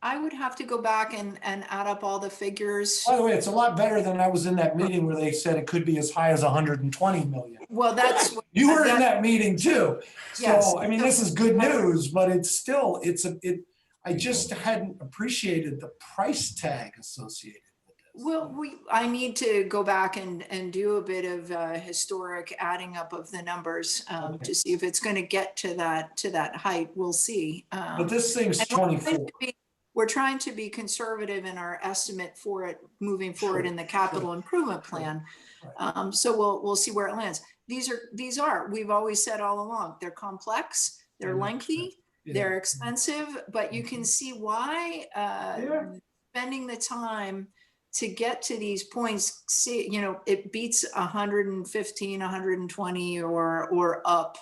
I would have to go back and add up all the figures. By the way, it's a lot better than I was in that meeting where they said it could be as high as 120 million. Well, that's you were in that meeting too. Yes. So I mean, this is good news, but it's still I just hadn't appreciated the price tag associated with this. Well, I need to go back and do a bit of historic adding up of the numbers to see if it's going to get to that height. We'll see. But this thing's 24. We're trying to be conservative in our estimate for it moving forward in the capital improvement plan. So we'll see where it lands. We've always said all along, they're complex, they're lengthy, they're expensive, but you can see why spending the time to get to these points, it beats 115, 120 or up.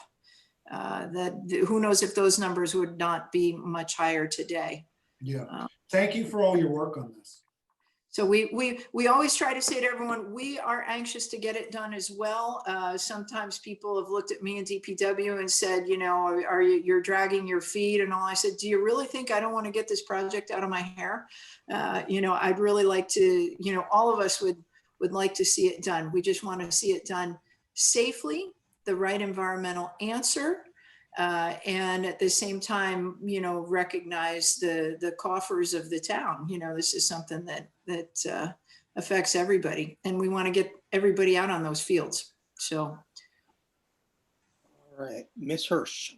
Who knows if those numbers would not be much higher today. Yeah. Thank you for all your work on this. So we always try to say to everyone, we are anxious to get it done as well. Sometimes people have looked at me and DPW and said, you're dragging your feet and all. I said, do you really think I don't want to get this project out of my hair? I'd really like to, all of us would like to see it done. We just want to see it done safely, the right environmental answer. And at the same time, recognize the coffers of the town. This is something that affects everybody, and we want to get everybody out on those fields. So, all right, Ms. Hirsch.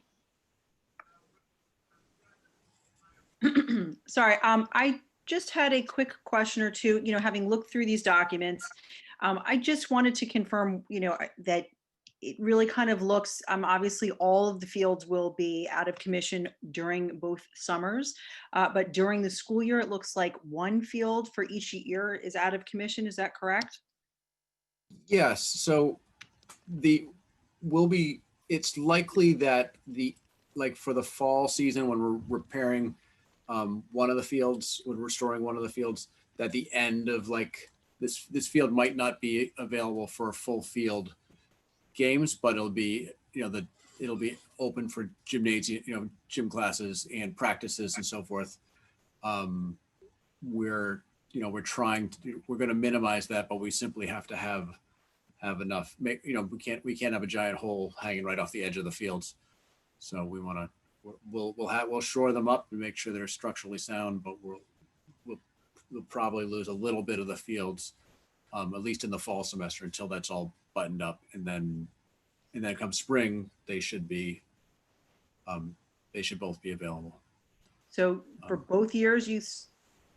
Sorry, I just had a quick question or two. Having looked through these documents, I just wanted to confirm, that it really kind of looks, obviously all of the fields will be out of commission during both summers, but during the school year, it looks like one field for each year is out of commission. Is that correct? Yes. So it's likely that for the fall season, when we're repairing one of the fields, when we're restoring one of the fields, that the end of this field might not be available for a full field games, but it'll be it'll be open for gymnasium, gym classes and practices and so forth. We're you know, we're going to minimize that, but we simply have to have enough, you know, we can't have a giant hole hanging right off the edge of the fields. So we want to, we'll shore them up and make sure they're structurally sound, but we'll probably lose a little bit of the fields, at least in the fall semester, until that's all buttoned up. And then come spring, they should both be available. So for both years, you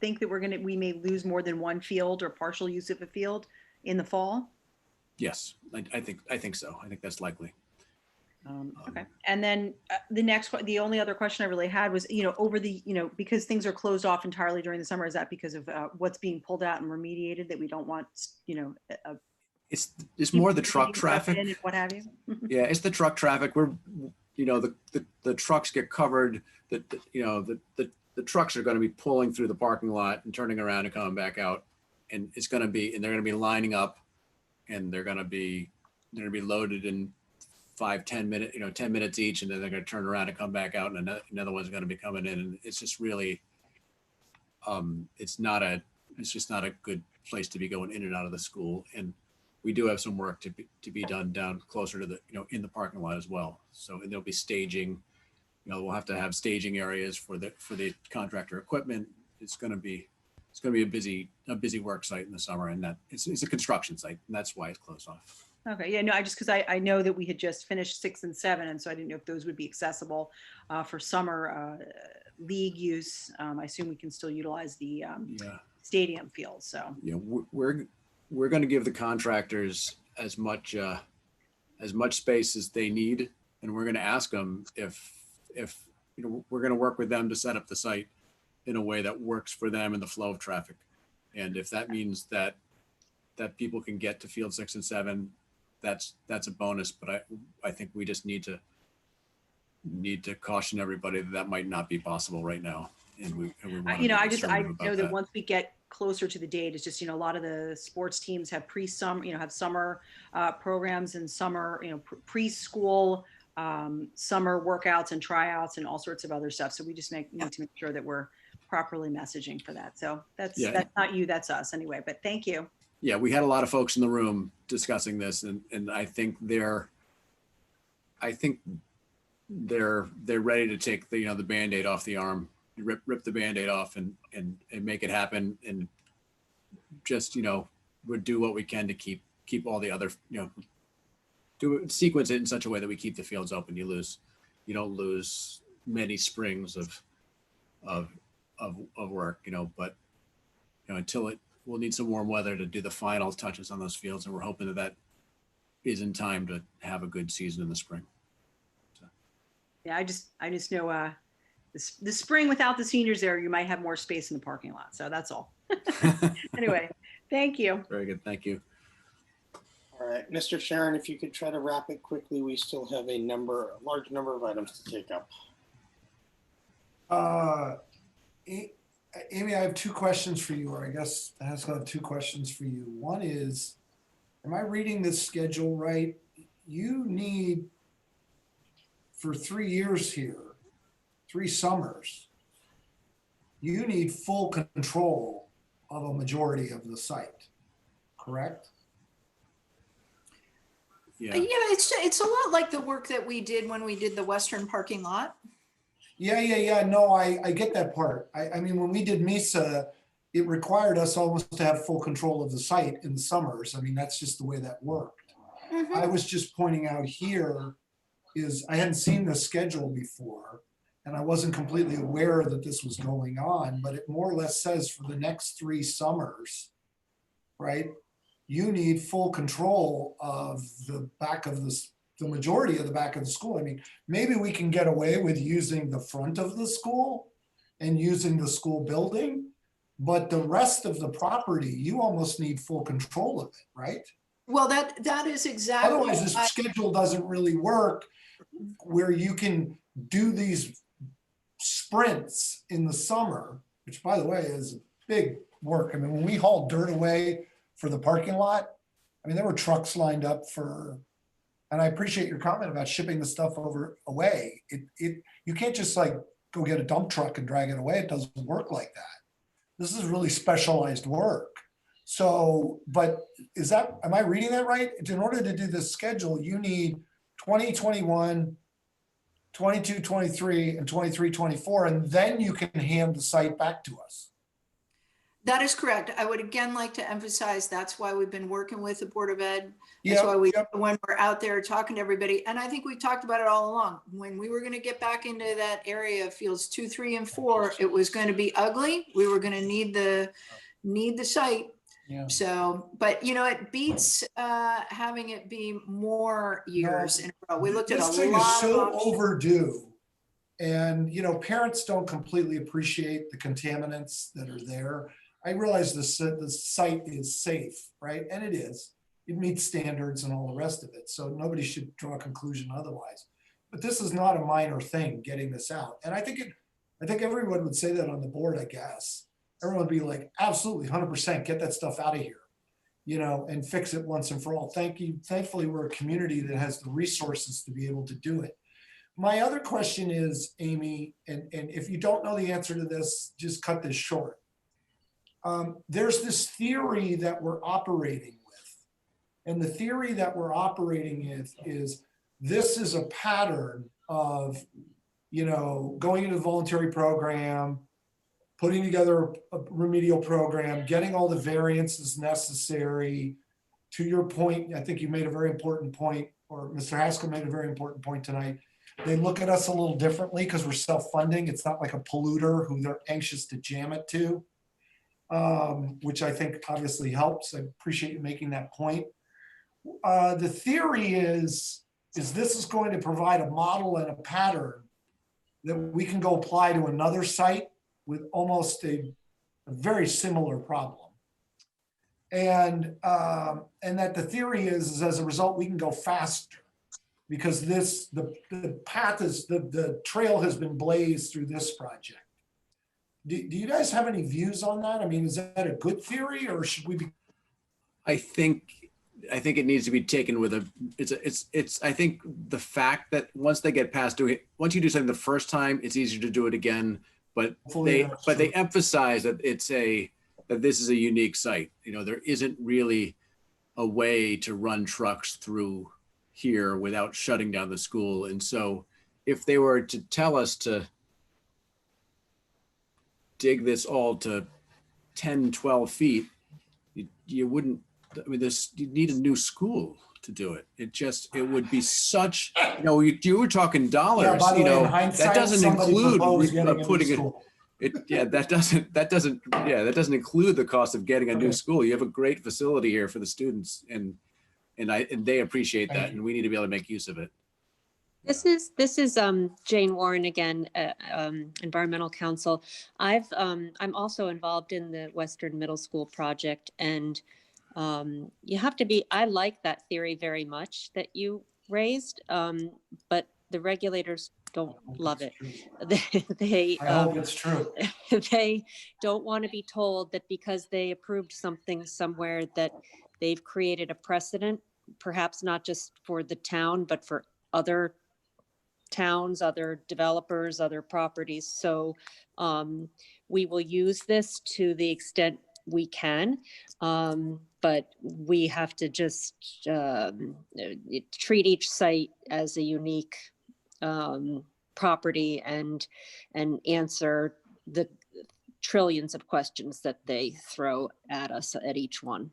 think that we may lose more than one field or partial use of a field in the fall? Yes, I think so. I think that's likely. Okay. And then the only other question I really had was, you know, over the, you know, because things are closed off entirely during the summer, is that because of what's being pulled out and remediated that we don't want, you know, it's more the truck traffic and what have you? Yeah, it's the truck traffic. We're, you know, the trucks get covered, the trucks are going to be pulling through the parking lot and turning around and coming back out, and they're going to be lining up, and they're going to be loaded in 5-10 minutes, you know, 10 minutes each, and then they're going to turn around and come back out, and another one's going to be coming in, and it's just really, it's just not a good place to be going in and out of the school. And we do have some work to be done down closer to the, you know, in the parking lot as well. So, and there'll be staging, you know, we'll have to have staging areas for the contractor equipment. It's going to be a busy work site in the summer, and that it's a construction site, and that's why it's closed off. Okay, yeah, no, because I know that we had just finished 6 and 7, and so I didn't know if those would be accessible for summer league use. I assume we can still utilize the stadium field. So yeah, we're going to give the contractors as much space as they need, and we're going to ask them if you know, we're going to work with them to set up the site in a way that works for them and the flow of traffic. And if that means that people can get to field 6 and 7, that's a bonus. But I think we just need to caution everybody that might not be possible right now. And we you know, I know that once we get closer to the date, it's just, you know, a lot of the sports teams have have summer programs and summer, you know, preschool summer workouts and tryouts and all sorts of other stuff. So we just need to make sure that we're properly messaging for that. So that's not you, that's us anyway, but thank you. Yeah, we had a lot of folks in the room discussing this, and I think they're ready to take the Band-Aid off the arm, rip the Band-Aid off and make it happen, and just, you know, would do what we can to keep all the other, you know, sequence it in such a way that we keep the fields open. You don't lose many springs of work, you know, but, you know, we'll need some warm weather to do the final touches on those fields, and we're hoping that is in time to have a good season in the spring. So. Yeah, I just know the spring without the seniors there, you might have more space in the parking lot. So that's all. Anyway, thank you. Very good. Thank you. All right, Mr. Sharon, if you could try to wrap it quickly, we still have a large number of items to take up. Amy, I have 2 questions for you, or I guess I have 2 questions for you. One is, am I reading this schedule right? You need, for 3 years here, 3 summers, you need full control of a majority of the site, correct? Yeah, it's a lot like the work that we did when we did the western parking lot. Yeah. No, I get that part. I mean, when we did MISA, it required us almost to have full control of the site in the summers. I mean, that's just the way that worked. Mm-hmm. I was just pointing out here is I hadn't seen the schedule before, and I wasn't completely aware that this was going on, but it more or less says for the next 3 summers, right? You need full control of the back of the majority of the back of the school. I mean, maybe we can get away with using the front of the school and using the school building, but the rest of the property, you almost need full control of it, right? Well, that is exactly. Otherwise, this schedule doesn't really work where you can do these sprints in the summer, which by the way is big work. I mean, when we hauled dirt away for the parking lot, I mean, there were trucks lined up for. And I appreciate your comment about shipping the stuff away. You can't just like go get a dump truck and drag it away. It doesn't work like that. This is really specialized work. So, but am I reading that right? In order to do this schedule, you need 2021, 22, 23, and 23, 24, and then you can hand the site back to us. That is correct. I would again like to emphasize that's why we've been working with the Board of Ed. That's Yep, why yep. when we're out there talking to everybody, and I think we talked about it all along. When we were going to get back into that area of fields 2, 3, and 4, it was going to be ugly. We were going to need the site. Yeah. So, but you know, it beats having it be more years in a row. We looked at a This thing is lot of so options. overdue. And, you know, parents don't completely appreciate the contaminants that are there. I realize the site is safe, right? And it is. It meets standards and all the rest of it. So nobody should draw a conclusion otherwise. But this is not a minor thing, getting this out. And I think everyone would say that on the board, I guess. Everyone would be like, absolutely, 100%, get that stuff out of here, you know, and fix it once and for all. Thank you. Thankfully, we're a community that has the resources to be able to do it. My other question is, Amy, and if you don't know the answer to this, just cut this short. There's this theory that we're operating with. And the theory that we're operating with is this is a pattern of, you know, going into the voluntary program, putting together a remedial program, getting all the variances necessary. To your point, I think you made a very important point, or Mr. Haskell made a very important point tonight. They look at us a little differently because we're self-funding. It's not like a polluter who they're anxious to jam it to, which I think obviously helps. I appreciate you making that point. The theory is this is going to provide a model and a pattern that we can go apply to another site with almost a very similar problem. And that the theory is as a result, we can go faster because the path is, the trail has been blazed through this project. Do you guys have any views on that? I mean, is that a good theory or should we be? I think it needs to be taken with I think the fact that once they get past doing it, once you do something the first time, it's easier to do it again. But they emphasize that that this is a unique site. You know, there isn't really a way to run trucks through here without shutting down the school. And so if they were to tell us to dig this all to 10, 12 feet, you wouldn't, I mean, you need a new school to do it. It would be such, you know, you were talking dollars, Yeah, by the you way, know, in hindsight, that doesn't somebody include proposed getting a new putting school. that doesn't include the cost of getting a new school. You have a great facility here for the students and they appreciate that, and we need to be able to make use of it. This is Jane Warren again, Environmental Council. I'm also involved in the Western Middle School project, and you have to be. I like that theory very much that you raised, but the regulators don't love it. I hope it's true. They don't want to be told that because they approved something somewhere that they've created a precedent, perhaps not just for the town, but for other towns, other developers, other properties. So we will use this to the extent we can, but we have to just treat each site as a unique property and answer the trillions of questions that they throw at us at each one.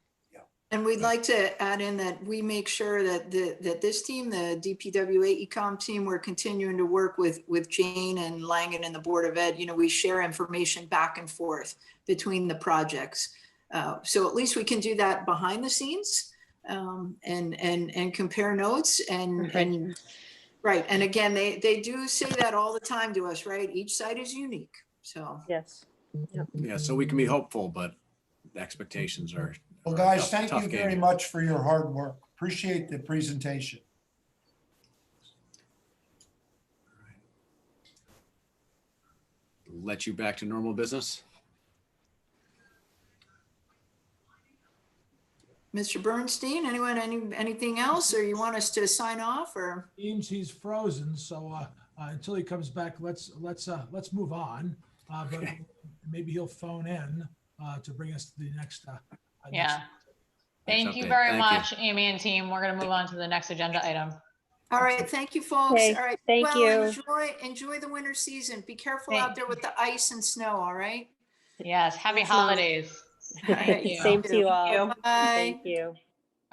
And we'd like to add in that we make sure that that this team, the DPWA Ecom team, we're continuing to work with Jane and Langen and the Board of Ed. You know, we share information back and forth between the projects. So at least we can do that behind the scenes and compare notes and right. And again, they do say that all the time to us, right? Each site is unique. So yes. Yep. Yeah, so we can be hopeful, but the expectations are. Well, guys, tough, thank tough you game. very much for your hard work. Appreciate the presentation. Let you back to normal business. Mr. Bernstein, anyone, anything else, or you want us to sign off, or? Seems he's frozen, so until he comes back, let's move on. But maybe he'll phone in. to bring us to the next. Yeah. Thank you update. very Thank you. much, Amy and team. We're going to move on to the next agenda item. All right, thank you, folks. Okay, All right. thank you. Enjoy the winter season. Be careful Thank- out there with the ice and snow, all right? Yes. Happy Yes, ma'am. holidays. Thank you. Same to you all. Bye. Thank you.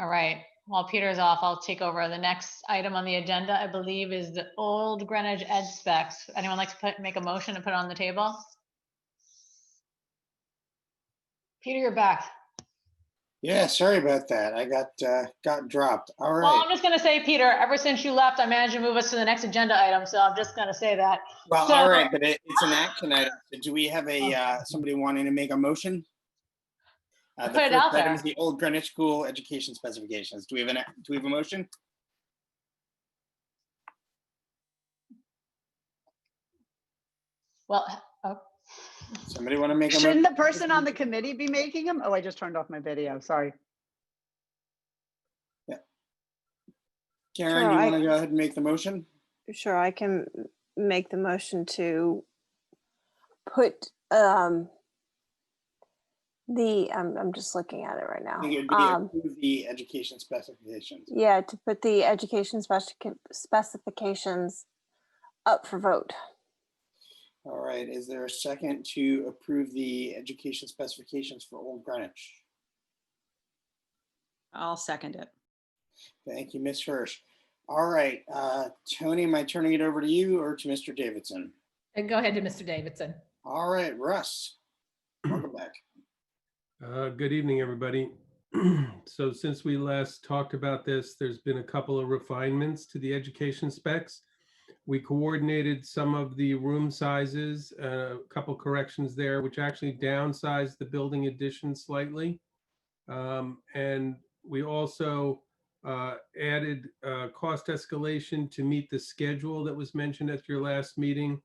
All right. While Peter's off, I'll take over. The next item on the agenda, I believe, is the Old Greenwich Ed specs. Anyone like to make a motion to put on the table? Peter, you're back. Yeah, sorry about that. I got dropped. All Well, right. I'm just going to say, Peter, ever since you left, I managed to move us to the next agenda item. So I'm just going to say that. Well, So- all right, but it's an action item. So do we have a somebody wanting to make a motion? The Put it first out item there. is the Old Greenwich School education specifications. Do we have a motion? Well, oh, Somebody want to make a Shouldn't motion? the person on the committee be making them? Oh, I just turned off my video. Sorry. Karen, Sure, do you I- want to go ahead and make the motion? Sure, I can make the motion to put I'm just looking at it right I think it would be now. approve the education specifications. Yeah, to put the education specifications up for vote. All right, is there a second to approve the education specifications for Old Greenwich? I'll second it. Thank you, Ms. Hirsch. All right, Tony, am I turning it over to you or to Mr. Davidson? go ahead to Mr. Davidson. All right, Russ, welcome back. Good evening, everybody. So since we last talked about this, there's been a couple of refinements to the education specs. We coordinated some of the room sizes, a couple corrections there, which actually downsized the building addition slightly. And we also added cost escalation to meet the schedule that was mentioned at your last meeting,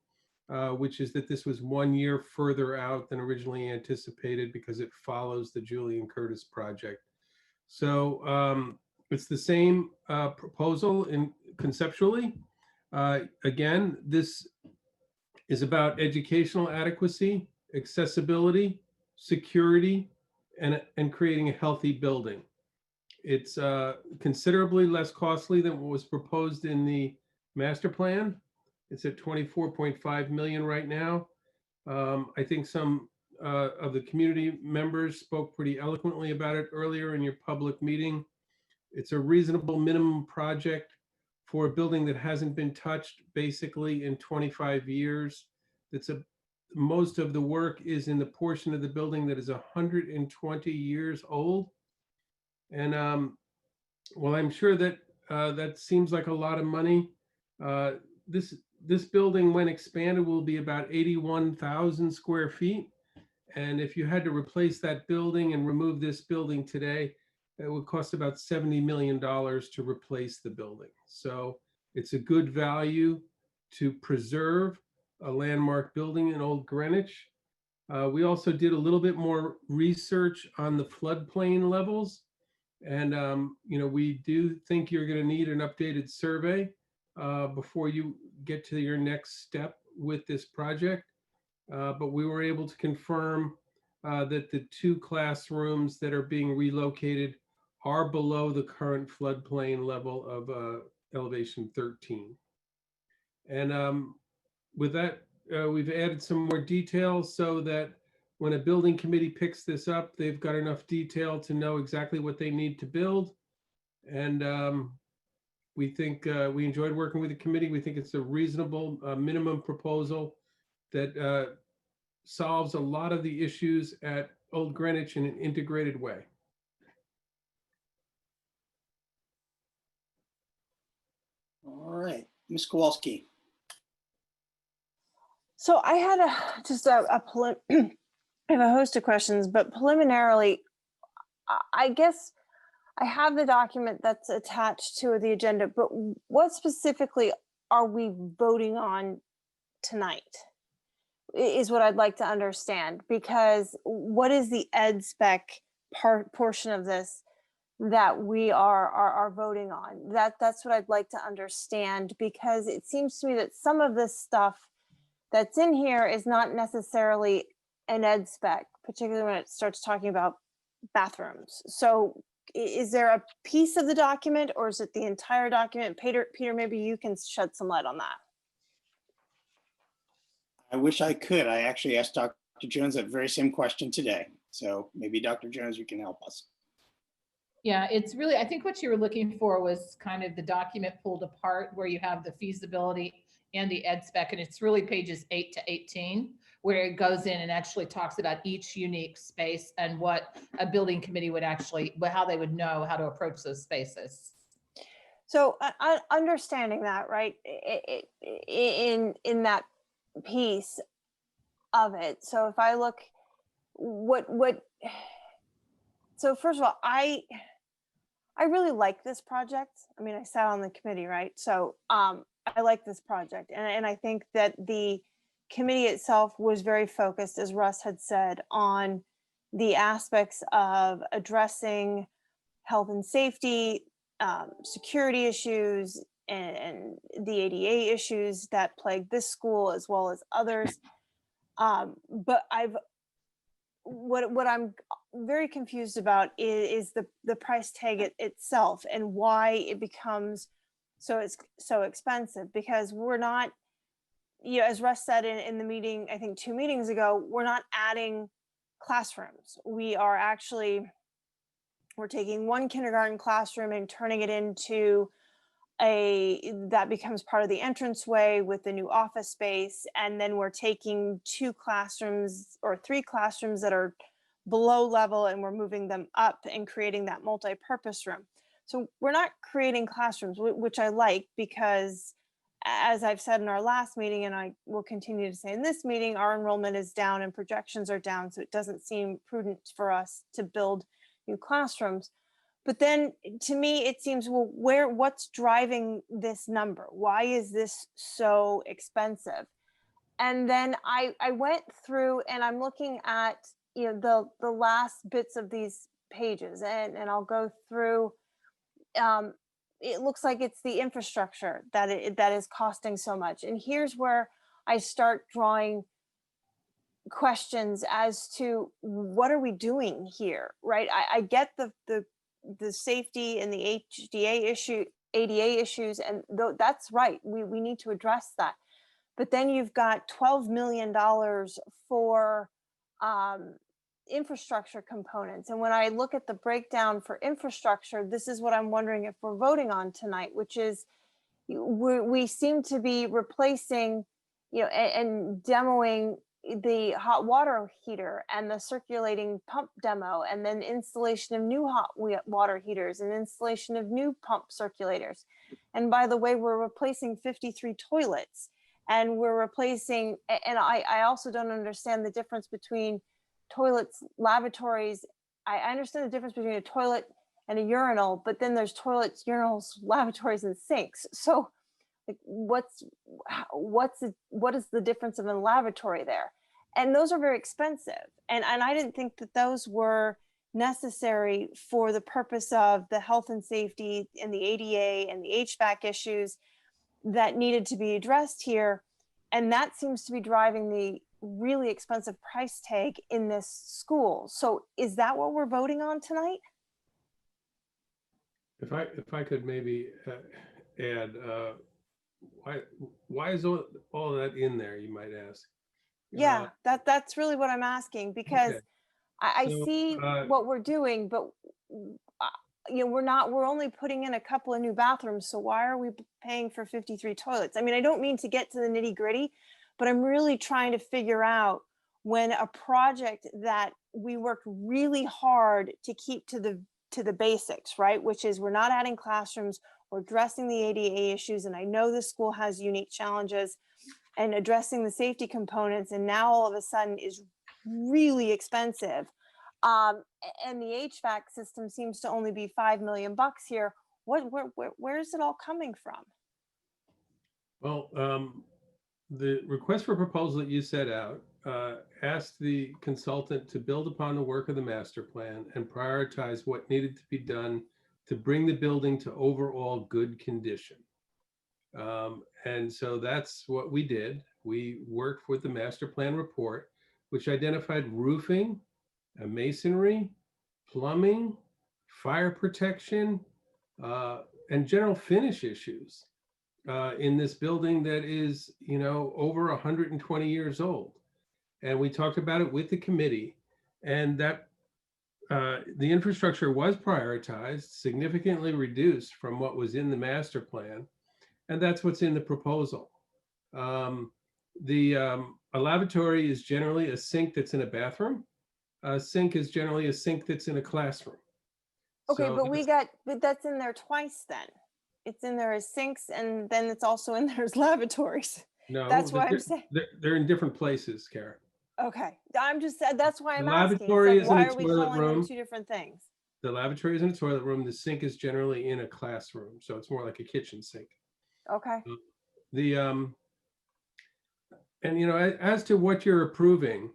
which is that this was 1 year further out than originally anticipated because it follows the Julian Curtis project. So it's the same proposal conceptually. Again, this is about educational adequacy, accessibility, security, and creating a healthy building. It's considerably less costly than what was proposed in the master plan. It's at 24.5 million right now. I think some of the community members spoke pretty eloquently about it earlier in your public meeting. It's a reasonable minimum project for a building that hasn't been touched basically in 25 years. Most of the work is in the portion of the building that is 120 years old. And well, I'm sure that that seems like a lot of money. This building, when expanded, will be about 81,000 square feet. And if you had to replace that building and remove this building today, it would cost about $70 million to replace the building. So it's a good value to preserve a landmark building in Old Greenwich. We also did a little bit more research on the floodplain levels. And, you know, we do think you're going to need an updated survey before you get to your next step with this project. But we were able to confirm that the 2 classrooms that are being relocated are below the current floodplain level of elevation 13. And with that, we've added some more details so that when a building committee picks this up, they've got enough detail to know exactly what they need to build. And we think we enjoyed working with the committee. We think it's a reasonable minimum proposal that solves a lot of the issues at Old Greenwich in an integrated way. All right, Ms. Kowalski. So I had I have a host of questions, but preliminarily, I guess I have the document that's attached to the agenda, but what specifically are we voting on tonight? Is what I'd like to understand, because what is the ed spec portion of this that we are voting on? That's what I'd like to understand, because it seems to me that some of this stuff that's in here is not necessarily an ed spec, particularly when it starts talking about bathrooms. So is there a piece of the document or is it the entire document? Peter, maybe you can shed some light on that. I wish I could. I actually asked Dr. Jones that very same question today. So maybe Dr. Jones, you can help us. Yeah, it's really, I think what you were looking for was kind of the document pulled apart where you have the feasibility and the ed spec, and it's really pages 8 to 18, where it goes in and actually talks about each unique space and what a building committee would actually, how they would know how to approach those spaces. So understanding that, right, in that piece of it. So if I look, so first of all, I really like this project. I mean, I sat on the committee, right? So I like this project. And I think that the committee itself was very focused, as Russ had said, on the aspects of addressing health and safety, security issues, and the ADA issues that plague this school as well as others. But what I'm very confused about is the price tag itself and why it becomes so expensive, because we're not, as Russ said in the meeting, I think 2 meetings ago, we're not adding classrooms. We're taking one kindergarten classroom and turning it into that becomes part of the entranceway with the new office space. And then we're taking 2 classrooms or 3 classrooms that are below level and we're moving them up and creating that multi-purpose room. So we're not creating classrooms, which I like, because as I've said in our last meeting, and I will continue to say in this meeting, our enrollment is down and projections are down. So it doesn't seem prudent for us to build new classrooms. But then to me, it seems, well, what's driving this number? Why is this so expensive? And then I went through and I'm looking at, the last bits of these pages, and I'll go through. It looks like it's the infrastructure that is costing so much. And here's where I start drawing questions as to what are we doing here, right? I get the safety and the ADA issues, and that's right. We need to address that. But then you've got $12 million for infrastructure components. And when I look at the breakdown for infrastructure, this is what I'm wondering if we're voting on tonight, which is we seem to be replacing, and demoing the hot water heater and the circulating pump demo, and then installation of new hot water heaters and installation of new pump circulators. And by the way, we're replacing 53 toilets, and we're replacing, and I also don't understand the difference between toilets, lavatories. I understand the difference between a toilet and a urinal, but then there's toilets, urinals, lavatories, and sinks. So like, what is the difference of a lavatory there? And those are very expensive. And I didn't think that those were necessary for the purpose of the health and safety and the ADA and the HVAC issues that needed to be addressed here. And that seems to be driving the really expensive price tag in this school. So is that what we're voting on tonight? If I could maybe add, why is all that in there, you might ask? Yeah, that's really what I'm asking, because Okay. I So, see what we're doing, but we're only putting in a couple of new bathrooms. So why are we paying for 53 toilets? I mean, I don't mean to get to the nitty gritty, but I'm really trying to figure out when a project that we worked really hard to keep to the basics, right? Which is we're not adding classrooms, we're addressing the ADA issues. And I know the school has unique challenges and addressing the safety components. And now all of a sudden is really expensive. And the HVAC system seems to only be $5 million here. Where is it all coming from? Well, the request for proposal that you set out asked the consultant to build upon the work of the master plan and prioritize what needed to be done to bring the building to overall good condition. And so that's what we did. We worked with the master plan report, which identified roofing masonry, plumbing, fire protection, and general finish issues in this building that is, over 120 years old. And we talked about it with the committee, and that the infrastructure was prioritized, significantly reduced from what was in the master plan, and that's what's in the proposal. A lavatory is generally a sink that's in a bathroom. A sink is generally a sink that's in a classroom. Okay, So but that's in there twice then. It's in there as sinks and then it's also in there as lavatories. no, That's why I'm saying, they're in different places, Karen. okay, that's why I'm The asking. lavatory It's is like, in why a are we toilet calling them room. two different things? The lavatory is in a toilet room. The sink is generally in a classroom, so it's more like a kitchen sink. Okay. As to what you're approving,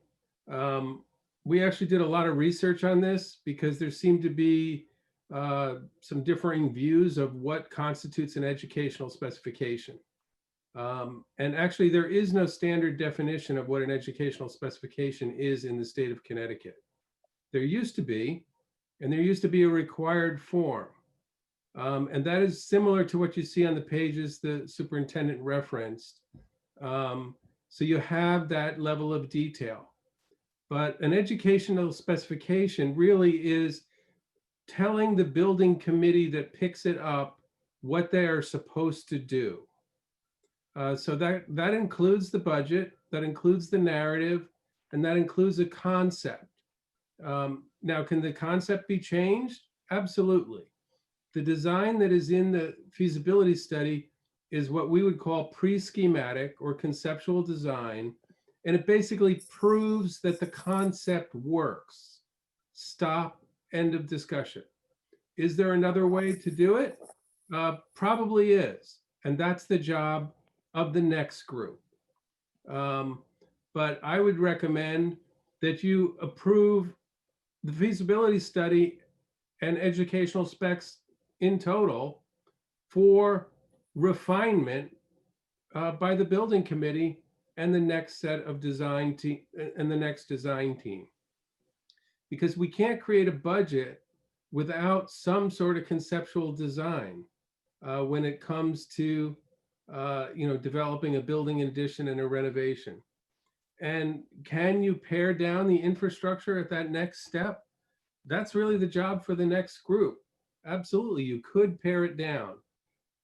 we actually did a lot of research on this because there seemed to be some differing views of what constitutes an educational specification. And actually, there is no standard definition of what an educational specification is in the state of Connecticut. There used to be, and there used to be a required form. And that is similar to what you see on the pages the superintendent referenced. So you have that level of detail. But an educational specification really is telling the building committee that picks it up what they are supposed to do. So that includes the budget, that includes the narrative, and that includes a concept. Now, can the concept be changed? Absolutely. The design that is in the feasibility study is what we would call pre-schematic or conceptual design, and it basically proves that the concept works. Stop, end of discussion. Is there another way to do it? Probably is, and that's the job of the next group. But I would recommend that you approve the feasibility study and educational specs in total for refinement by the building committee and the next set of design team and the next design team. Because we can't create a budget without some sort of conceptual design when it comes to developing a building addition and a renovation. And can you pare down the infrastructure at that next step? That's really the job for the next group. Absolutely, you could pare it down,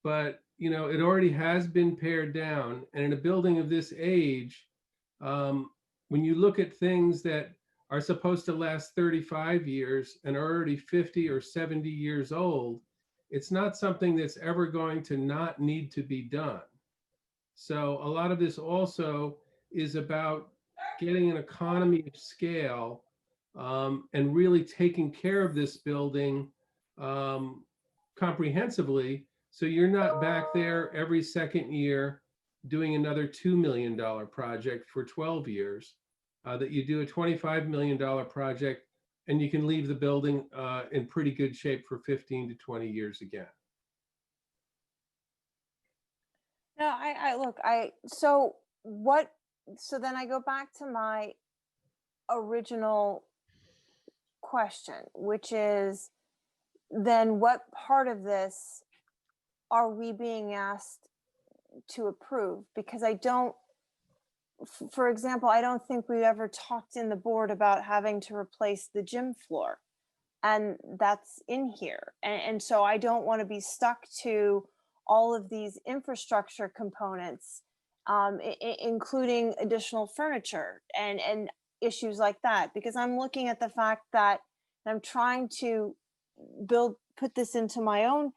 but it already has been pared down. And in a building of this age, when you look at things that are supposed to last 35 years and are already 50 or 70 years old, it's not something that's ever going to not need to be done. So a lot of this also is about getting an economy of scale and really taking care of this building comprehensively. So you're not back there every second year doing another $2 million project for 12 years, that you do a $25 million project and you can leave the building in pretty good shape for 15 to 20 years again. No, so then I go back to my original question, which is then what part of this are we being asked to approve? Because for example, I don't think we've ever talked in the board about having to replace the gym floor, and that's in here. And so I don't want to be stuck to all of these infrastructure components, including additional furniture and issues like that, because I'm looking at the fact that I'm trying to put this into my own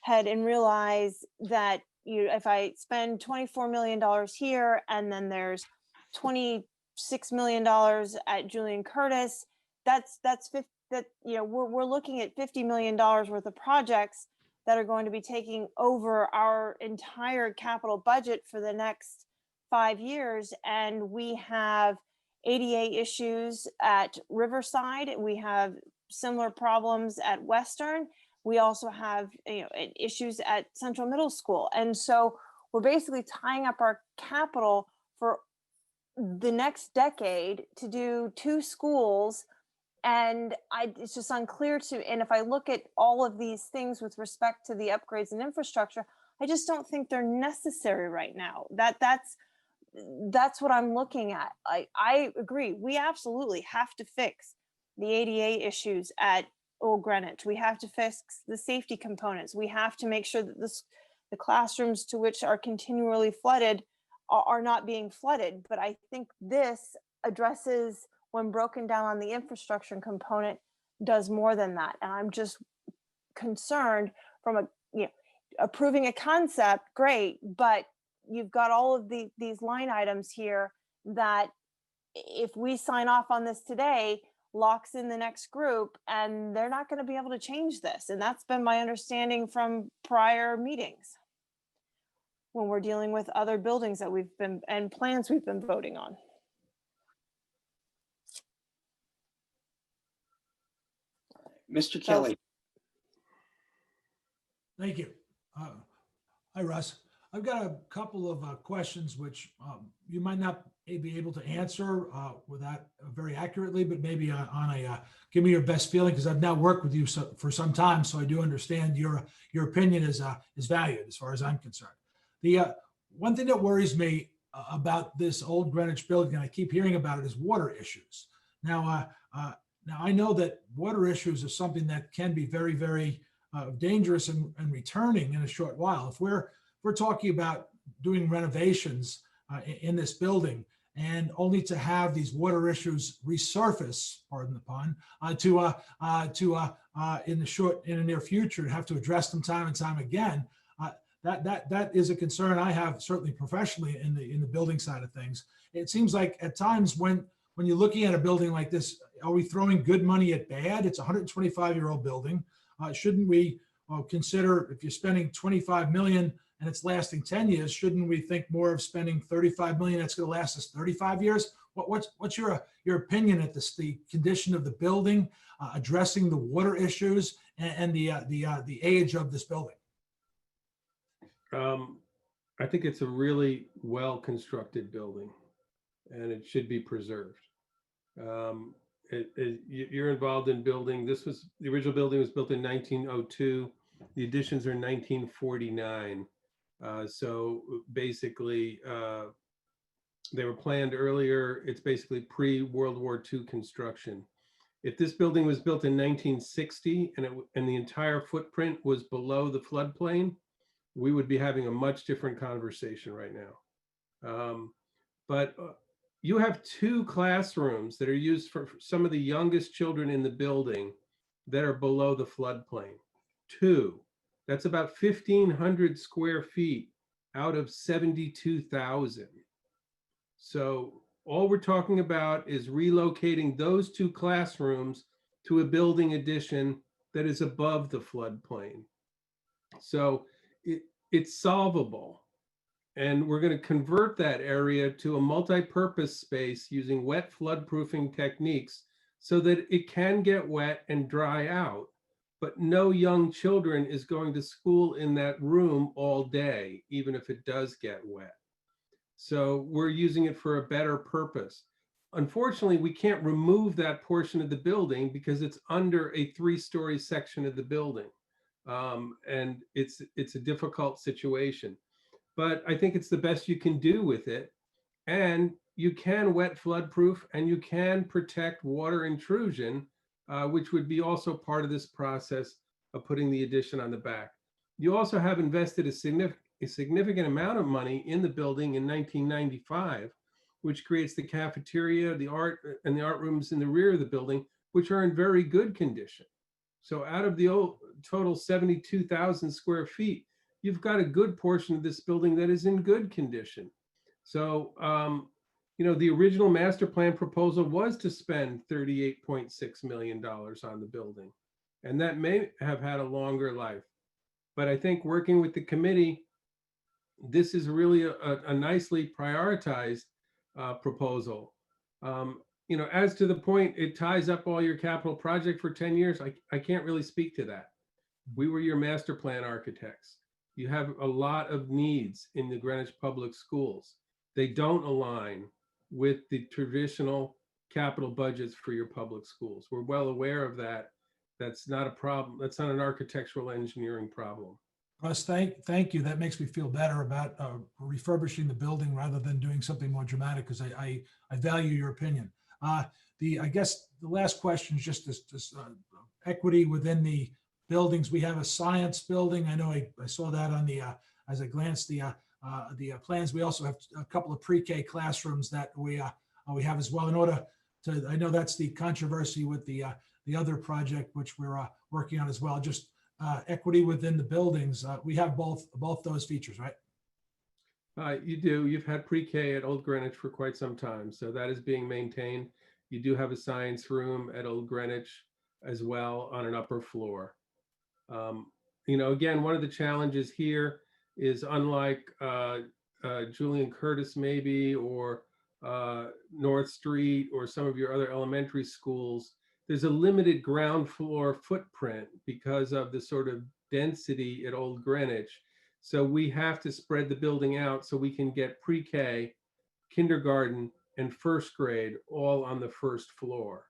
head and realize that if I spend $24 million here and then there's $26 million at Julian Curtis, we're looking at $50 million worth of projects that are going to be taking over our entire capital budget for the next 5 years. And we have ADA issues at Riverside. We have similar problems at Western. We also have issues at Central Middle School. And so we're basically tying up our capital for the next decade to do 2 schools And it's just unclear to, and if I look at all of these things with respect to the upgrades and infrastructure, I just don't think they're necessary right now. That's what I'm looking at. I agree. We absolutely have to fix the ADA issues at Old Greenwich. We have to fix the safety components. We have to make sure that the classrooms to which are continually flooded are not being flooded. But I think this addresses, when broken down on the infrastructure component, does more than that. And I'm just concerned from approving a concept, great, but you've got all of these line items here that if we sign off on this today, locks in the next group, and they're not going to be able to change this. And that's been my understanding from prior meetings when we're dealing with other buildings that and plans we've been voting on. Mr. Kelly. Thank you. Hi, Russ. I've got a couple of questions which you might not be able to answer without very accurately, but maybe on a give me your best feeling, because I've now worked with you for some time, so I do understand your opinion is valued as far as I'm concerned. The one thing that worries me about this Old Greenwich building, and I keep hearing about it, is water issues. Now I know that water issues are something that can be very, very dangerous and returning in a short while. If we're talking about doing renovations in this building, and only to have these water issues resurface, pardon the pun, in the near future, have to address them time and time again. That is a concern I have, certainly professionally, in the building side of things. It seems like at times when you're looking at a building like this, are we throwing good money at bad? It's a 125-year-old building. Shouldn't we consider, if you're spending $25 million and it's lasting 10 years, shouldn't we think more of spending $35 million that's going to last us 35 years? What's your opinion at the condition of the building, addressing the water issues and the age of this building? I think it's a really well-constructed building, and it should be preserved. You're involved in building. The original building was built in 1902. The additions are 1949. So basically, they were planned earlier. It's basically pre-World War II construction. If this building was built in 1960 and the entire footprint was below the floodplain, we would be having a much different conversation right now. But you have 2 classrooms that are used for some of the youngest children in the building that are below the floodplain. 2. That's about 1,500 square feet out of 72,000. So all we're talking about is relocating those 2 classrooms to a building addition that is above the floodplain. So it's solvable. And we're going to convert that area to a multi-purpose space using wet floodproofing techniques so that it can get wet and dry out. But no young children is going to school in that room all day, even if it does get wet. So we're using it for a better purpose. Unfortunately, we can't remove that portion of the building because it's under a 3-story section of the building. And it's a difficult situation. But I think it's the best you can do with it. And you can wet floodproof and you can protect water intrusion, which would be also part of this process of putting the addition on the back. You also have invested a significant amount of money in the building in 1995, which creates the cafeteria, the art rooms in the rear of the building, which are in very good condition. So out of the total 72,000 square feet, you've got a good portion of this building that is in good condition. So, the original master plan proposal was to spend $38.6 million on the building, and that may have had a longer life. But I think working with the committee, this is really a nicely prioritized proposal. As to the point, it ties up all your capital project for 10 years. I can't really speak to that. We were your master plan architects. You have a lot of needs in the Greenwich Public Schools. They don't align with the traditional capital budgets for your public schools. We're well aware of that. That's not a problem. That's not an architectural engineering problem. Russ, thank you. That makes me feel better about refurbishing the building rather than doing something more dramatic, because I value your opinion. I guess the last question is just this equity within the buildings. We have a science building. I know I saw that on the as I glanced the plans. We also have a couple of pre-K classrooms that we have as well. In order to, I know that's the controversy with the other project which we're working on as well. Just equity within the buildings. We have both those features, right? You do. You've had pre-K at Old Greenwich for quite some time, so that is being maintained. You do have a science room at Old Greenwich as well on an upper floor. Again, one of the challenges here is, unlike Julian Curtis maybe, or North Street, or some of your other elementary schools, there's a limited ground floor footprint because of the sort of density at Old Greenwich. So we have to spread the building out so we can get pre-K, kindergarten, and first grade all on the first floor.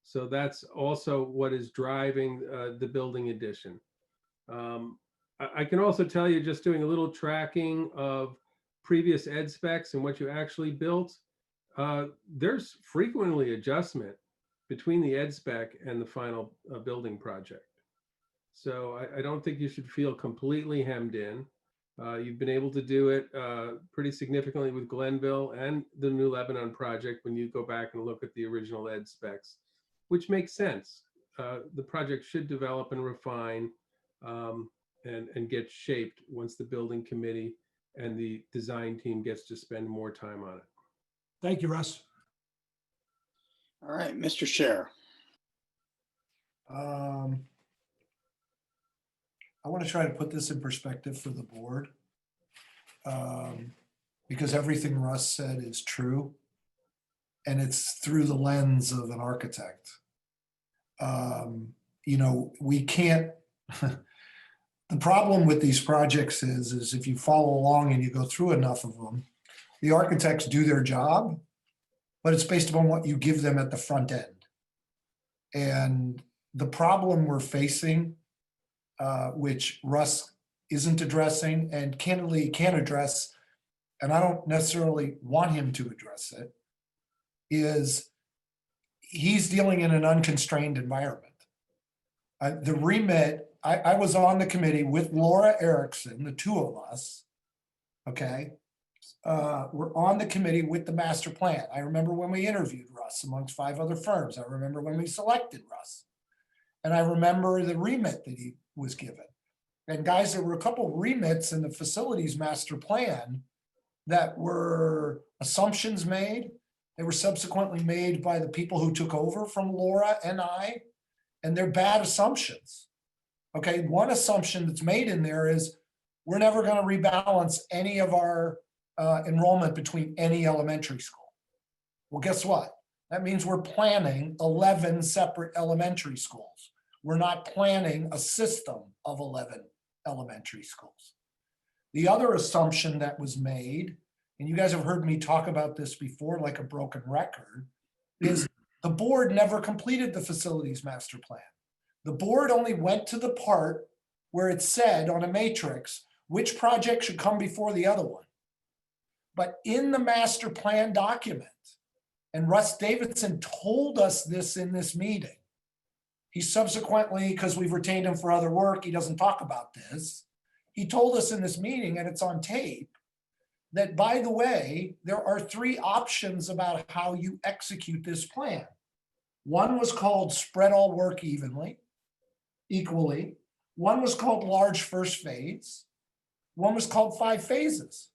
So that's also what is driving the building addition. I can also tell you, just doing a little tracking of previous ed specs and what you actually built, there's frequently adjustment between the ed spec and the final building project. So I don't think you should feel completely hemmed in. You've been able to do it pretty significantly with Glenville and the New Lebanon project when you go back and look at the original ed specs, which makes sense. The project should develop and refine and get shaped once the building committee and the design team gets to spend more time on it. Thank you, Russ. All right, Mr. Chair. I want to try to put this in perspective for the board, because everything Russ said is true, and it's through the lens of an architect. We can't, the problem with these projects is if you follow along and you go through enough of them, the architects do their job, but it's based upon what you give them at the front end. And the problem we're facing, which Russ isn't addressing and candidly can't address, and I don't necessarily want him to address it, is he's dealing in an unconstrained environment. The remit, I was on the committee with Laura Erickson, the two of us, okay? We're on the committee with the master plan. I remember when we interviewed Russ amongst 5 other firms. I remember when we selected Russ. And I remember the remit that he was given. And guys, there were a couple of remits in the facilities master plan that were assumptions made. They were subsequently made by the people who took over from Laura and I, and they're bad assumptions. Okay, one assumption that's made in there is we're never going to rebalance any of our enrollment between any elementary school. Well, guess what? That means we're planning 11 separate elementary schools. We're not planning a system of 11 elementary schools. The other assumption that was made, and you guys have heard me talk about this before like a broken record, is the board never completed the facilities master plan. The board only went to the part where it said on a matrix which project should come before the other one. But in the master plan document, and Russ Davidson told us this in this meeting, he subsequently, because we've retained him for other work, he doesn't talk about this. He told us in this meeting, and it's on tape, that by the way, there are 3 options about how you execute this plan. One was called spread all work equally. One was called large first phase. One was called 5 phases.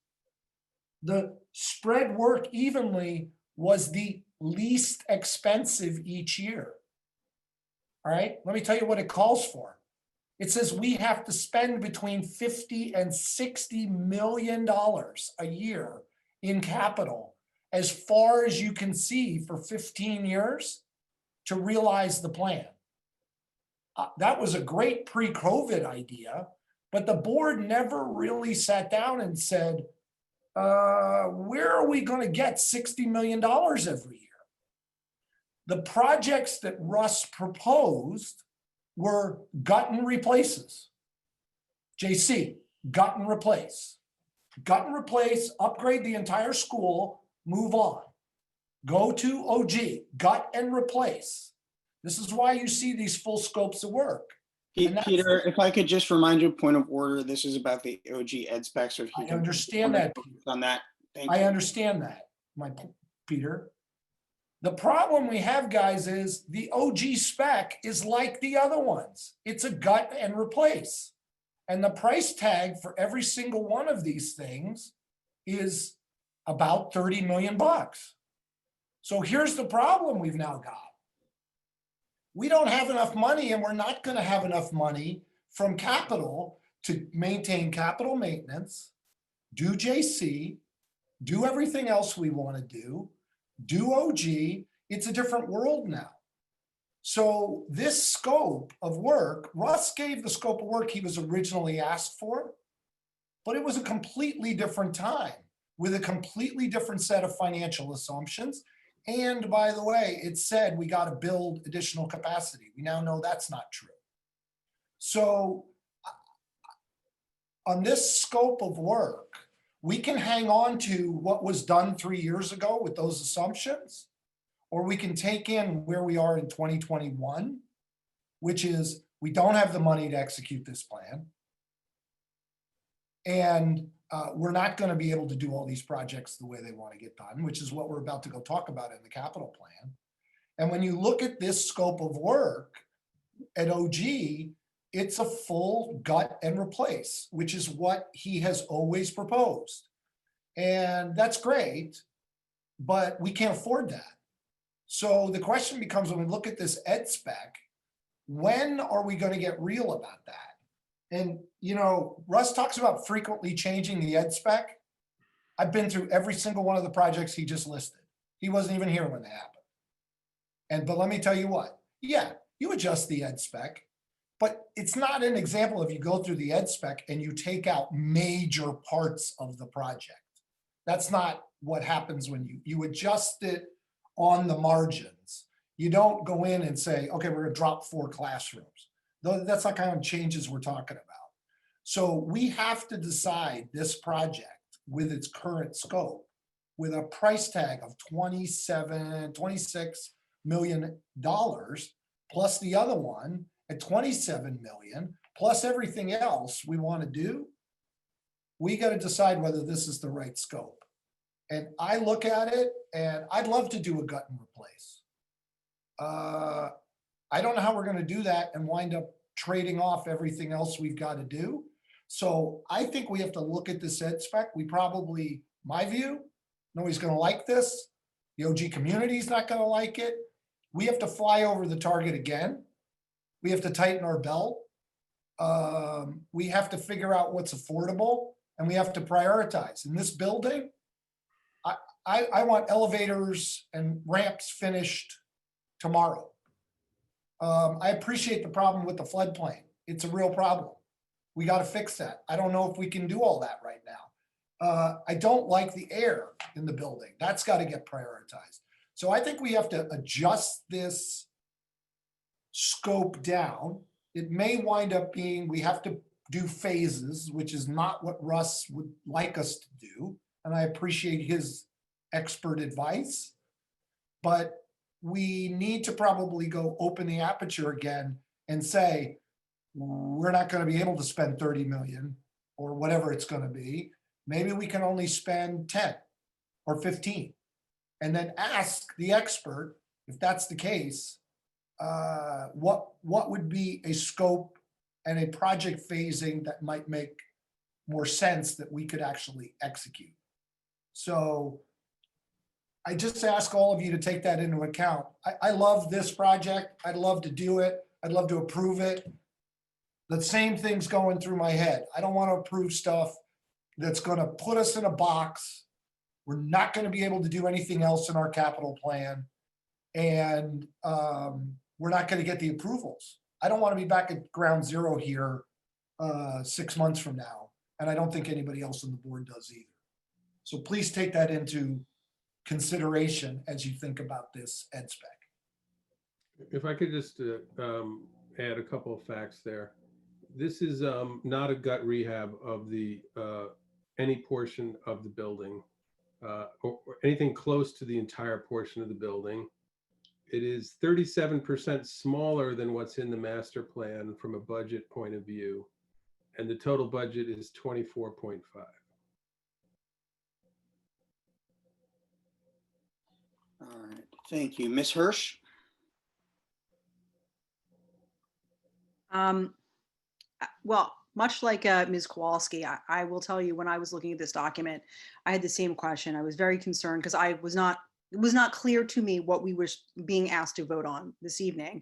The spread work evenly was the least expensive each year. All right, let me tell you what it calls for. It says we have to spend between $50 and $60 million a year in capital as far as you can see for 15 years to realize the plan. That was a great pre-COVID idea, but the board never really sat down and said, where are we going to get $60 million every year? The projects that Russ proposed were gut and replaces. JC, gut and replace. Gut and replace, upgrade the entire school, move on. Go to OG, gut and replace. This is why you see these full scopes of work. Peter, if I could just remind you, point of order, this is about the OG ed specs. So if you I can understand that. on that. Thank I you. understand that, Peter. The problem we have, guys, is the OG spec is like the other ones. It's a gut and replace. And the price tag for every single one of these things is about 30 million bucks. So here's the problem we've now got. We don't have enough money, and we're not going to have enough money from capital to maintain capital maintenance, do JC, do everything else we want to do OG. It's a different world now. So this scope of work, Russ gave the scope of work he was originally asked for, but it was a completely different time with a completely different set of financial assumptions. And by the way, it said we got to build additional capacity. We now know that's not true. So on this scope of work, we can hang on to what was done 3 years ago with those assumptions, or we can take in where we are in 2021, which is we don't have the money to execute this plan. And we're not going to be able to do all these projects the way they want to get done, which is what we're about to go talk about in the capital plan. And when you look at this scope of work at OG, it's a full gut and replace, which is what he has always proposed. And that's great, but we can't afford that. So the question becomes, when we look at this ed spec, when are we going to get real about that? And, you know, Russ talks about frequently changing the ed spec. I've been through every single one of the projects he just listed. He wasn't even here when they happened. But let me tell you what, yeah, you adjust the ed spec, but it's not an example if you go through the ed spec and you take out major parts of the project. That's not what happens when you adjust it on the margins. You don't go in and say, okay, we're gonna drop 4 classrooms. That's not kind of changes we're talking about. So we have to decide this project with its current scope with a price tag of $26 million plus the other one at 27 million plus everything else we want to do. We got to decide whether this is the right scope. And I look at it and I'd love to do a gut and replace. I don't know how we're going to do that and wind up trading off everything else we've got to do. So I think we have to look at this ed spec. We probably, my view, nobody's going to like this. The OG community is not going to like it. We have to fly over the target again. We have to tighten our belt. We have to figure out what's affordable, and we have to prioritize. In this building, I want elevators and ramps finished tomorrow. I appreciate the problem with the floodplain. It's a real problem. We got to fix that. I don't know if we can do all that right now. I don't like the air in the building. That's got to get prioritized. So I think we have to adjust this scope down. It may wind up being, we have to do phases, which is not what Russ would like us to do. And I appreciate his expert advice, but we need to probably go open the aperture again and say, we're not going to be able to spend 30 million or whatever it's going to be. Maybe we can only spend 10 or 15 and then ask the expert, if that's the case, what would be a scope and a project phasing that might make more sense that we could actually execute. So I just ask all of you to take that into account. I love this project. I'd love to do it. I'd love to approve it. The same thing's going through my head. I don't want to approve stuff that's going to put us in a box. We're not going to be able to do anything else in our capital plan. And we're not going to get the approvals. I don't want to be back at ground zero here 6 months from now. And I don't think anybody else on the board does either. So please take that into consideration as you think about this ed spec. If I could just add a couple of facts there. This is not a gut rehab of the any portion of the building or anything close to the entire portion of the building. It is 37% smaller than what's in the master plan from a budget point of view. And the total budget is 24.5. All right, thank you. Ms. Hirsch? Well, much like Ms. Kowalski, I will tell you, when I was looking at this document, I had the same question. I was very concerned because it was not clear to me what we were being asked to vote on this evening.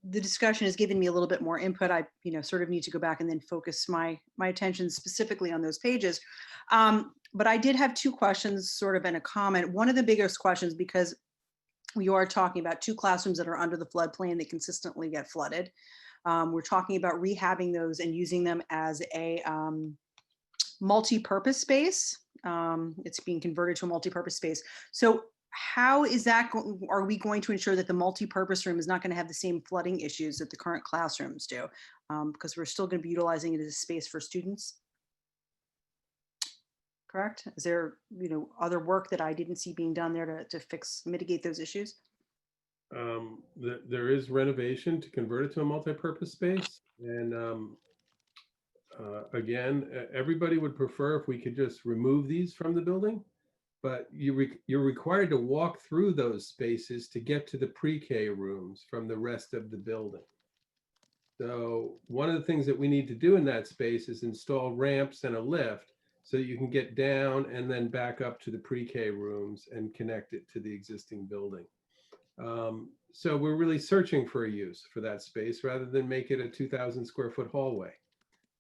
The discussion has given me a little bit more input. I, sort of need to go back and then focus my attention specifically on those pages. But I did have two questions, sort of, and a comment. One of the biggest questions, because we are talking about 2 classrooms that are under the floodplain that consistently get flooded. We're talking about rehabbing those and using them as a multi-purpose space. It's being converted to a multi-purpose space. So how is that, are we going to ensure that the multi-purpose room is not going to have the same flooding issues that the current classrooms do? Because we're still going to be utilizing it as a space for students. Correct? Is there, other work that I didn't see being done there to mitigate those issues? There is renovation to convert it to a multi-purpose space. And again, everybody would prefer if we could just remove these from the building, but you're required to walk through those spaces to get to the pre-K rooms from the rest of the building. So one of the things that we need to do in that space is install ramps and a lift so that you can get down and then back up to the pre-K rooms and connect it to the existing building. So we're really searching for a use for that space rather than make it a 2,000 square foot hallway.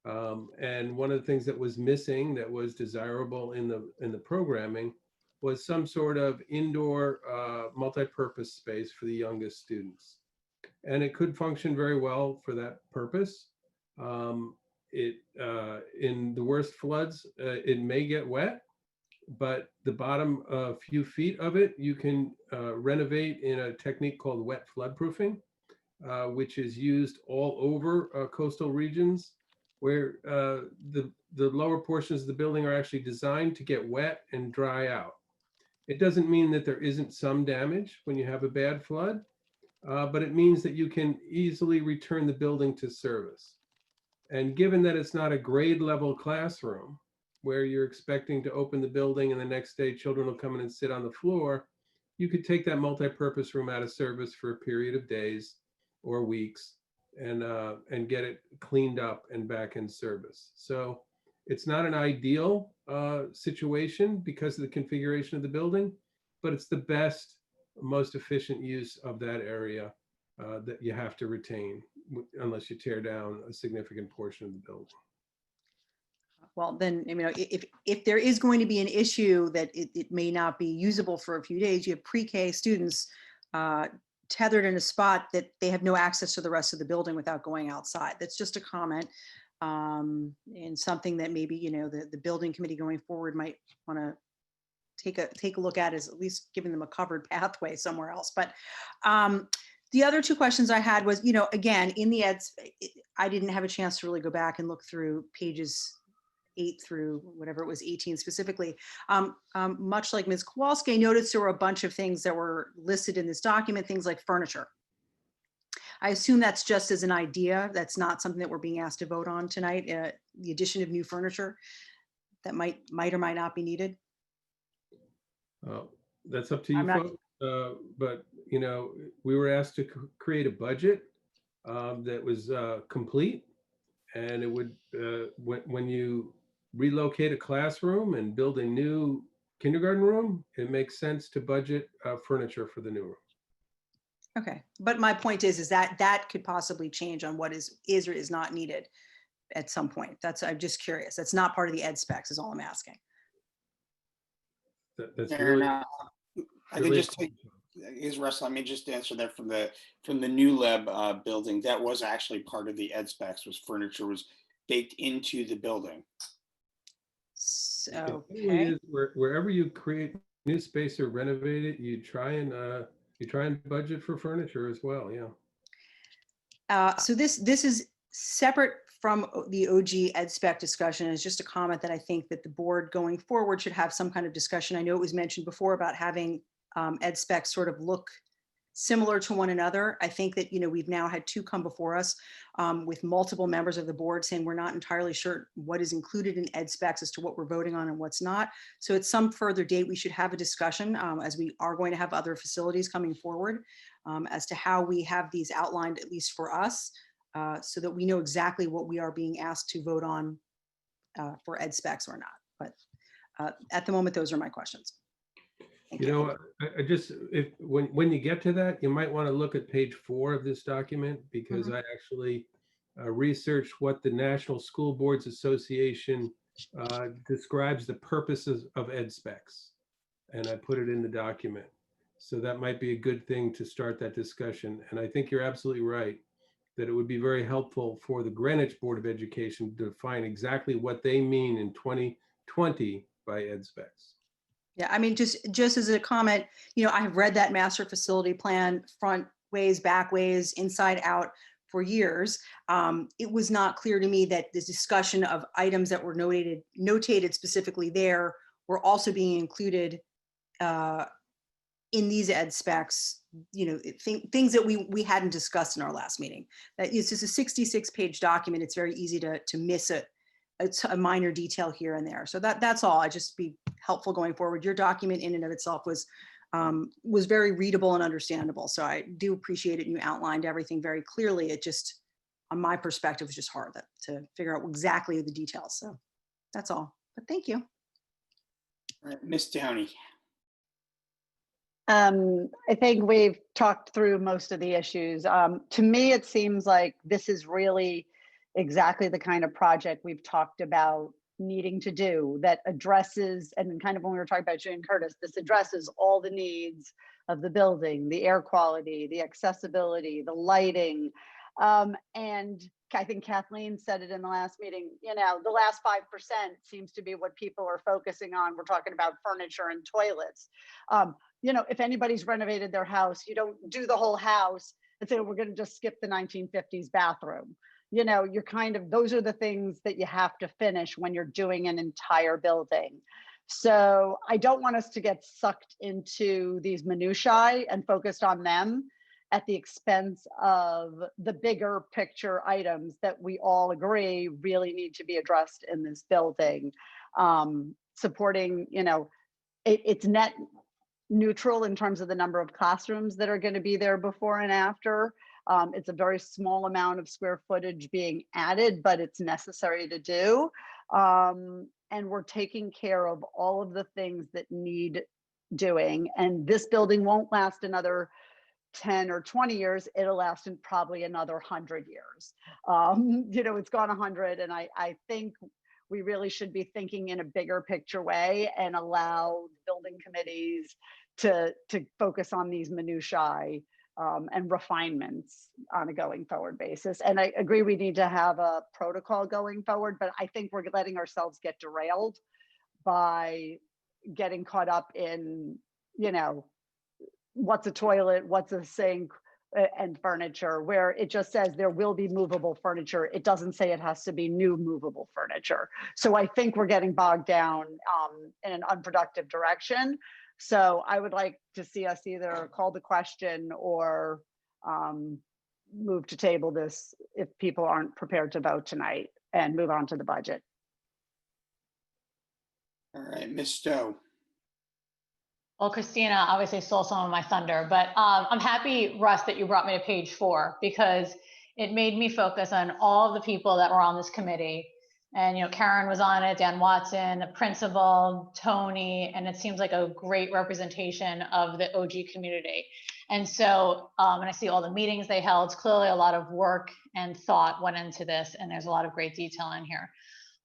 And one of the things that was missing that was desirable in the programming was some sort of indoor multi-purpose space for the youngest students. And it could function very well for that purpose. In the worst floods, it may get wet, but the bottom few feet of it, you can renovate in a technique called wet floodproofing, which is used all over coastal regions where the lower portions of the building are actually designed to get wet and dry out. It doesn't mean that there isn't some damage when you have a bad flood, but it means that you can easily return the building to service. And given that it's not a grade level classroom where you're expecting to open the building and the next day children will come in and sit on the floor, you could take that multi-purpose room out of service for a period of days or weeks and get it cleaned up and back in service. So it's not an ideal situation because of the configuration of the building, but it's the best, most efficient use of that area that you have to retain unless you tear down a significant portion of the building. Well, then, if there is going to be an issue that it may not be usable for a few days, you have pre-K students tethered in a spot that they have no access to the rest of the building without going outside. That's just a comment, and something that maybe, the building committee going forward might want to take a look at, is at least giving them a covered pathway somewhere else. But the other 2 questions I had was, again, in the eds, I didn't have a chance to really go back and look through pages 8 through whatever it was, 18 specifically. Much like Ms. Kowalski, I noticed there were a bunch of things that were listed in this document, things like furniture. I assume that's just as an idea. That's not something that we're being asked to vote on tonight, the addition of new furniture that might or might not be needed. That's up to you folks. But, we were asked to create a budget that was complete, and it would, when you relocate a classroom and build a new kindergarten room, it makes sense to budget furniture for the new room. Okay, but my point is that could possibly change on what is or is not needed at some point. I'm just curious. That's not part of the ed specs is all I'm asking. That's really, I can just take, Russell, let me just answer that from the new lab building. That was actually part of the ed specs, was furniture was baked into the building. So it really is, wherever you create new space or renovate it, you try and budget for furniture as well. Yeah. So this is separate from the OG ed spec discussion. It's just a comment that I think that the board going forward should have some kind of discussion. I know it was mentioned before about having ed specs sort of look similar to one another. I think that, we've now had two come before us with multiple members of the board saying we're not entirely sure what is included in ed specs as to what we're voting on and what's not. So at some further date, we should have a discussion as we are going to have other facilities coming forward as to how we have these outlined, at least for us, so that we know exactly what we are being asked to vote on for ed specs or not. But at the moment, those are my questions. I just, when you get to that, you might want to look at page 4 of this document, because I actually researched what the National School Boards Association describes the purposes of ed specs, and I put it in the document. So that might be a good thing to start that discussion. And I think you're absolutely right that it would be very helpful for the Greenwich Board of Education to define exactly what they mean in 2020 by ed specs. Yeah, I mean, just as a comment, I have read that master facility plan front ways, back ways, inside out for years. It was not clear to me that the discussion of items that were notated specifically there were also being included in these ed specs, things that we hadn't discussed in our last meeting. That it's just a 66-page document. It's very easy to miss a minor detail here and there. So that's all. I just be helpful going forward. Your document in and of itself was very readable and understandable. So I do appreciate it. And you outlined everything very clearly. It just, on my perspective, was just hard to figure out exactly the details. So that's all. But thank you. All right, Ms. Downey. I think we've talked through most of the issues. To me, it seems like this is really exactly the kind of project we've talked about needing to do, that addresses, and kind of when we were talking about Jane Curtis, this addresses all the needs of the building, the air quality, the accessibility, the lighting. And I think Kathleen said it in the last meeting, the last 5% seems to be what people are focusing on. We're talking about furniture and toilets. If anybody's renovated their house, you don't do the whole house and say, we're going to just skip the 1950s bathroom. You're kind of, those are the things that you have to finish when you're doing an entire building. So I don't want us to get sucked into these minutiae and focused on them at the expense of the bigger picture items that we all agree really need to be addressed in this building. Supporting, it's net neutral in terms of the number of classrooms that are going to be there before and after. It's a very small amount of square footage being added, but it's necessary to do. And we're taking care of all of the things that need doing. And this building won't last another 10 or 20 years. It'll last in probably another 100 years. It's gone 100. And I think we really should be thinking in a bigger picture way and allow building committees to focus on these minutiae and refinements on a going forward basis. And I agree we need to have a protocol going forward, but I think we're letting ourselves get derailed by getting caught up in, what's a toilet, what's a sink, and furniture, where it just says there will be movable furniture. It doesn't say it has to be new movable furniture. So I think we're getting bogged down in an unproductive direction. So I would like to see us either call the question or move to table this if people aren't prepared to vote tonight, and move on to the budget. All right, Ms. Stowe. Well, Christina obviously stole some of my thunder, but I'm happy, Russ, that you brought me to page 4, because it made me focus on all of the people that were on this committee. And, Karen was on it, Dan Watson, the principal, Tony, and it seems like a great representation of the OG community. And so, and I see all the meetings they held, clearly a lot of work and thought went into this, and there's a lot of great detail in here.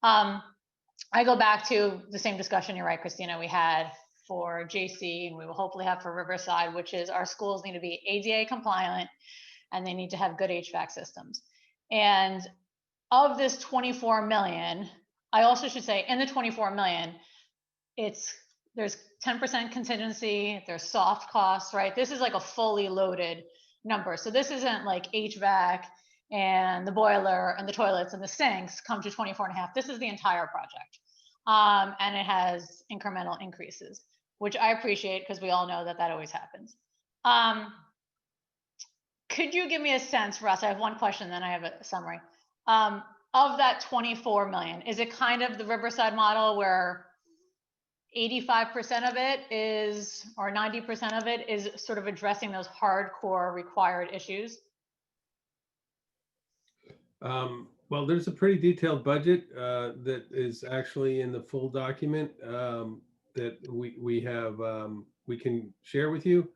I go back to the same discussion, you're right, Christina, we had for JC, and we will hopefully have for Riverside, which is our schools need to be ADA compliant and they need to have good HVAC systems. And of this 24 million, I also should say in the 24 million, there's there's 10% contingency, there's soft costs, right? This is like a fully loaded number. So this isn't like HVAC and the boiler and the toilets and the sinks come to 24.5. This is the entire project. And it has incremental increases, which I appreciate because we all know that that always happens. Could you give me a sense, Russ? I have one question, then I have a summary. Of that 24 million, is it kind of the Riverside model where 85% of it is, or 90% of it is sort of addressing those hardcore required issues? Well, there's a pretty detailed budget that is actually in the full document that we have, we can share with you.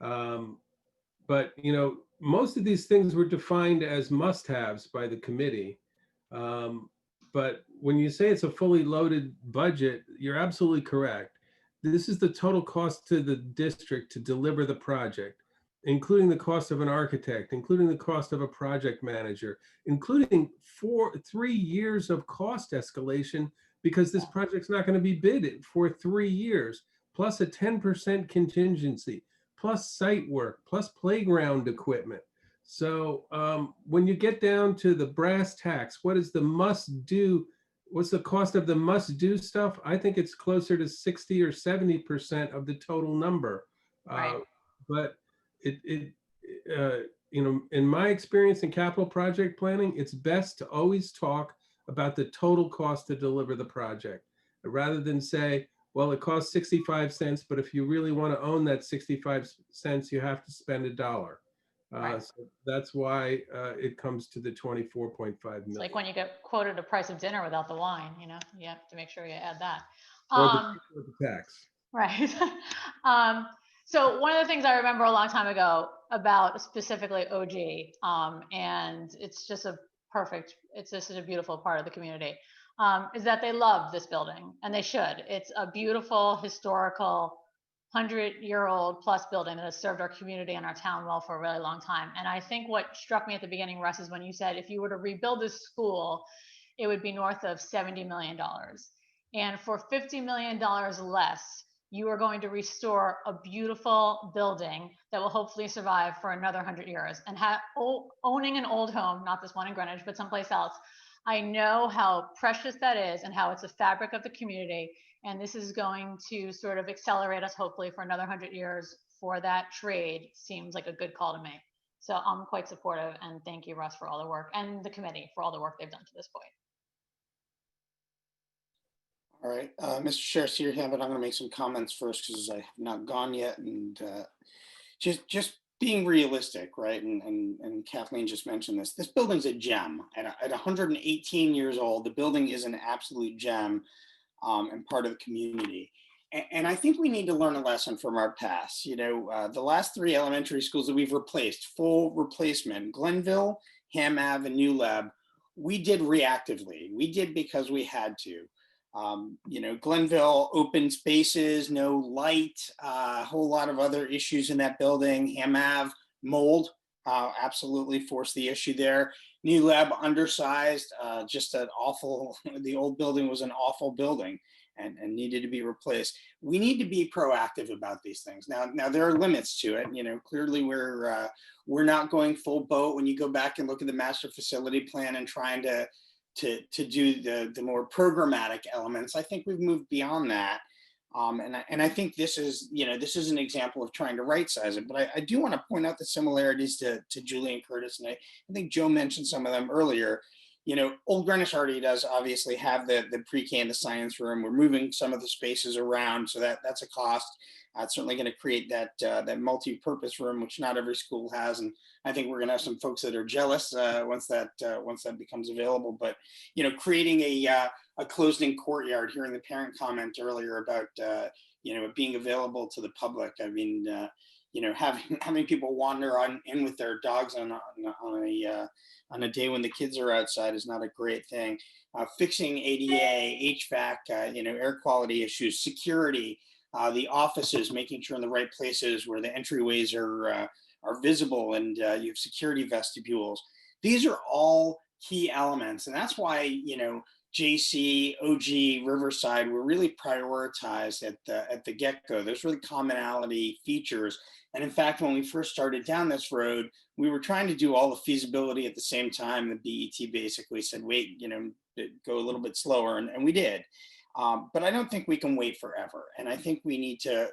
But, you know, most of these things were defined as must-haves by the committee. But when you say it's a fully loaded budget, you're absolutely correct. This is the total cost to the district to deliver the project, including the cost of an architect, including the cost of a project manager, including 3 years of cost escalation, because this project's not going to be bid for 3 years, plus a 10% contingency, plus site work, plus playground equipment. So when you get down to the brass tacks, what is the must do? What's the cost of the must do stuff? I think it's closer to 60 or 70% of the total number. Right. But you know, in my experience in capital project planning, it's best to always talk about the total cost to deliver the project, rather than say, well, it costs 65 cents, but if you really want to own that 65 cents, you have to spend $1. Right. So that's why it comes to the 24.5 million. It's like when you get quoted a price of dinner without the wine, you know, you have to make sure you add that. Or the tax. Right. So one of the things I remember a long time ago about specifically OG, and it's just it's just a beautiful part of the community, is that they love this building, and they should. It's a beautiful, historical, 100-year-old plus building that has served our community and our town well for a really long time. And I think what struck me at the beginning, Russ, is when you said if you were to rebuild this school, it would be north of $70 million. And for $50 million less, you are going to restore a beautiful building that will hopefully survive for another 100 years. And owning an old home, not this one in Greenwich, but someplace else, I know how precious that is and how it's a fabric of the community. And this is going to sort of accelerate us, hopefully, for another 100 years for that trade. Seems like a good call to make. So I'm quite supportive, and thank you, Russ, for all the work, and the committee for all the work they've done to this point. All right, Mr. Chair, see your hand, but I'm going to make some comments first because I have not gone yet, and just being realistic, right? And Kathleen just mentioned this. This building's a gem. At 118 years old, the building is an absolute gem and part of the community. And I think we need to learn a lesson from our past. You know, the last 3 elementary schools that we've replaced, full replacement, Glenville, Ham Ave, and New Lab, we did reactively. We did because we had to. You know, Glenville, open spaces, no light, a whole lot of other issues in that building. Ham Ave, mold, absolutely forced the issue there. New Lab, undersized, just an awful, the old building was an awful building and needed to be replaced. We need to be proactive about these things. Now there are limits to it. You know, clearly we're not going full boat. When you go back and look at the master facility plan and trying to do the more programmatic elements, I think we've moved beyond that. And I think this is, you know, this is an example of trying to right size it. But I do want to point out the similarities to Julie and Curtis. And I think Joe mentioned some of them earlier. You know, Old Greenwich already does obviously have the pre-K and the science room. We're moving some of the spaces around, so that's a cost. It's certainly going to create that multi-purpose room, which not every school has, and I think we're going to have some folks that are jealous once that becomes available. But you know, creating a closed-in courtyard, hearing the parent comment earlier about you know, it being available to the public. I mean, you know, having people wander in with their dogs on a day when the kids are outside is not a great thing. Fixing ADA, HVAC, you know, air quality issues, security. The offices, making sure in the right places where the entryways are visible, and you have security vestibules. These are all key elements, and that's why, you know, JC, OG, Riverside were really prioritized at the get-go. There's really commonality features. And in fact, when we first started down this road, we were trying to do all the feasibility at the same time. The BET basically said, wait, go a little bit slower, and we did. But I don't think we can wait forever. And I think we need to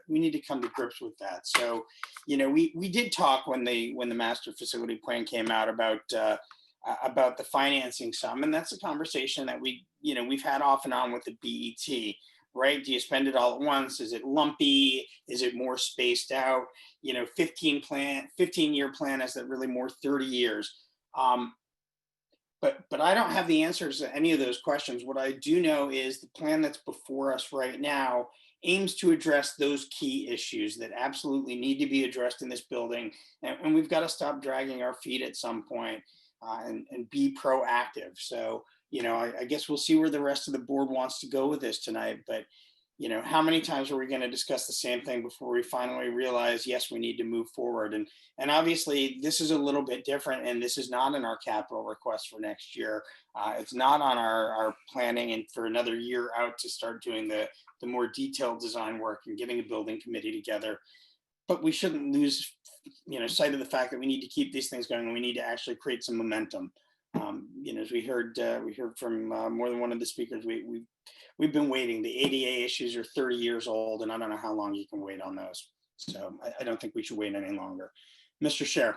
come to grips with that. So, we did talk when the master facility plan came out about the financing sum. And that's a conversation that we've had off and on with the BET, right? Do you spend it all at once? Is it lumpy? Is it more spaced out? 15-year plan, is that really more 30 years? But I don't have the answers to any of those questions. What I do know is the plan that's before us right now aims to address those key issues that absolutely need to be addressed in this building. And we've got to stop dragging our feet at some point and be proactive. So, I guess we'll see where the rest of the board wants to go with this tonight. But, how many times are we going to discuss the same thing before we finally realize, yes, we need to move forward? And obviously, this is a little bit different, and this is not in our capital request for next year. It's not on our planning and for another year out to start doing the more detailed design work and getting a building committee together. But we shouldn't lose sight of the fact that we need to keep these things going, and we need to actually create some momentum. As we heard from more than one of the speakers, we've been waiting. The ADA issues are 30 years old, and I don't know how long you can wait on those. So I don't think we should wait any longer. Mr. Scher.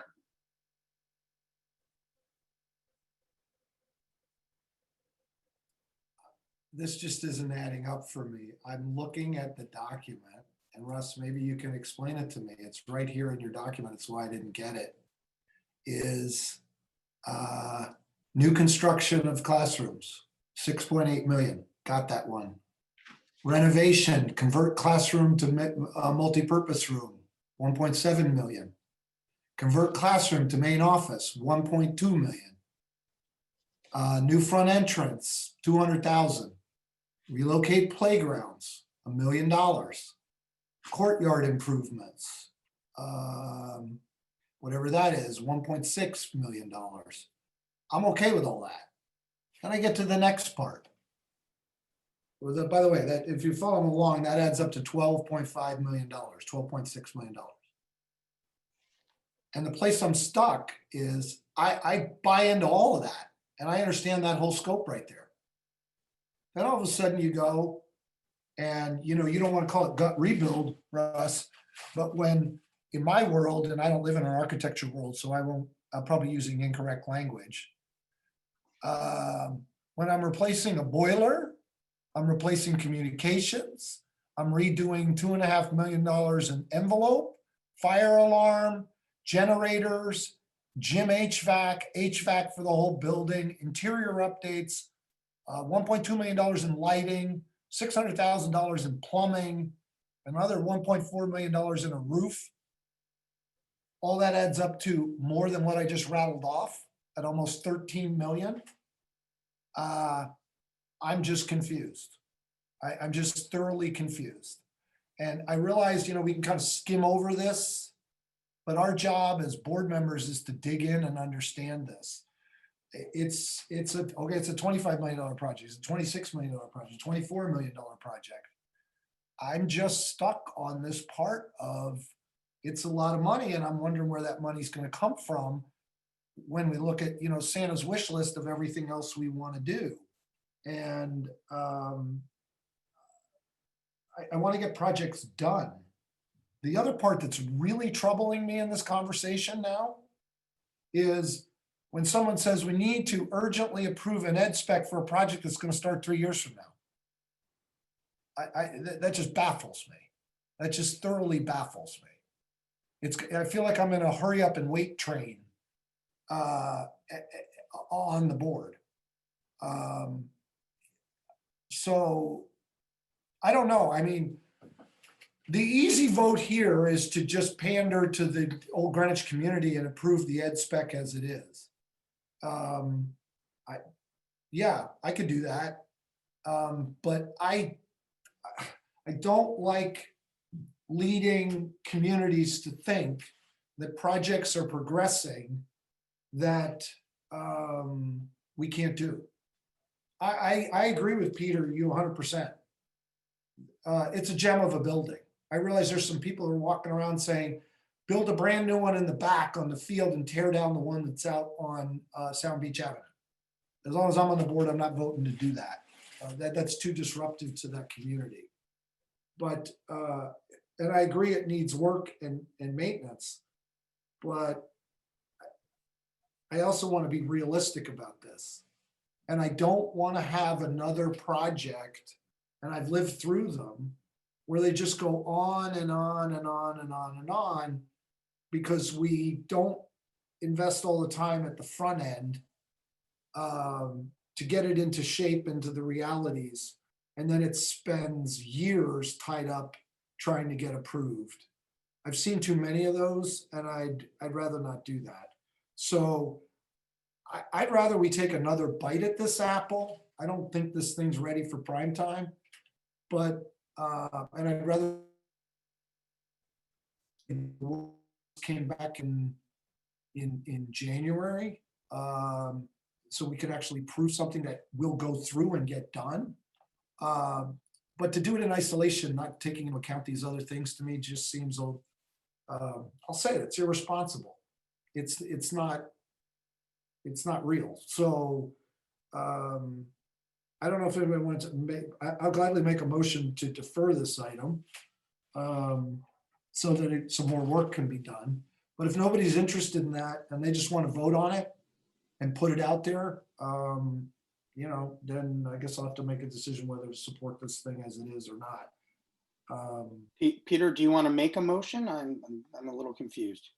This just isn't adding up for me. I'm looking at the document, and Russ, maybe you can explain it to me. It's right here in your document. It's why I didn't get it. Is new construction of classrooms, 6.8 million. Got that one. Renovation, convert classroom to multi-purpose room, 1.7 million. Convert classroom to main office, 1.2 million. New front entrance, 200,000. Relocate playgrounds, $1 million. Courtyard improvements, whatever that is, $1.6 million. I'm okay with all that. Then I get to the next part. By the way, that if you follow along, that adds up to $12.5 million, $12.6 million. And the place I'm stuck is I buy into all of that, and I understand that whole scope right there. Then all of a sudden you go and you don't want to call it gut rebuild, Russ, but when in my world, and I don't live in an architecture world, so I'm probably using incorrect language. When I'm replacing a boiler, I'm replacing communications, I'm redoing $2.5 million in envelope, fire alarm, generators, gym HVAC for the whole building, interior updates, $1.2 million in lighting, $600,000 in plumbing, another $1.4 million in a roof. All that adds up to more than what I just rattled off at almost 13 million. I'm just confused. I'm just thoroughly confused. And I realize, we can kind of skim over this, but our job as board members is to dig in and understand this. It's a $25 million project. It's a $26 million project, $24 million project. I'm just stuck on this part of it's a lot of money, and I'm wondering where that money's going to come from when we look at, Santa's wish list of everything else we want to do. And I want to get projects done. The other part that's really troubling me in this conversation now is when someone says we need to urgently approve an ed spec for a project that's going to start 3 years from now. That just baffles me. That just thoroughly baffles me. I feel like I'm in a hurry up and wait train on the board. So I don't know. I mean, the easy vote here is to just pander to the old Greenwich community and approve the ed spec as it is. I could do that. But I don't like leading communities to think that projects are progressing that we can't do. I agree with Peter, you 100%. It's a gem of a building. I realize there's some people who are walking around saying, build a brand new one in the back on the field and tear down the one that's out on Sound Beach Avenue. As long as I'm on the board, I'm not voting to do that. That's too disruptive to that community. But, and I agree it needs work and maintenance, but I also want to be realistic about this. And I don't want to have another project, and I've lived through them, where they just go on and on and on and on and on because we don't invest all the time at the front end to get it into shape, into the realities. And then it spends years tied up trying to get approved. I've seen too many of those, and I'd rather not do that. So I'd rather we take another bite at this apple. I don't think this thing's ready for prime time, but and I'd rather came back in January, so we could actually prove something that will go through and get done. But to do it in isolation, not taking into account these other things, to me just seems, I'll say it, it's irresponsible. It's not real. So I don't know if anybody wants to make, I'll gladly make a motion to defer this item so that some more work can be done. But if nobody's interested in that and they just want to vote on it and put it out there, you know, then I guess I'll have to make a decision whether to support this thing as it is or not. Peter, do you want to make a motion? I'm a little confused.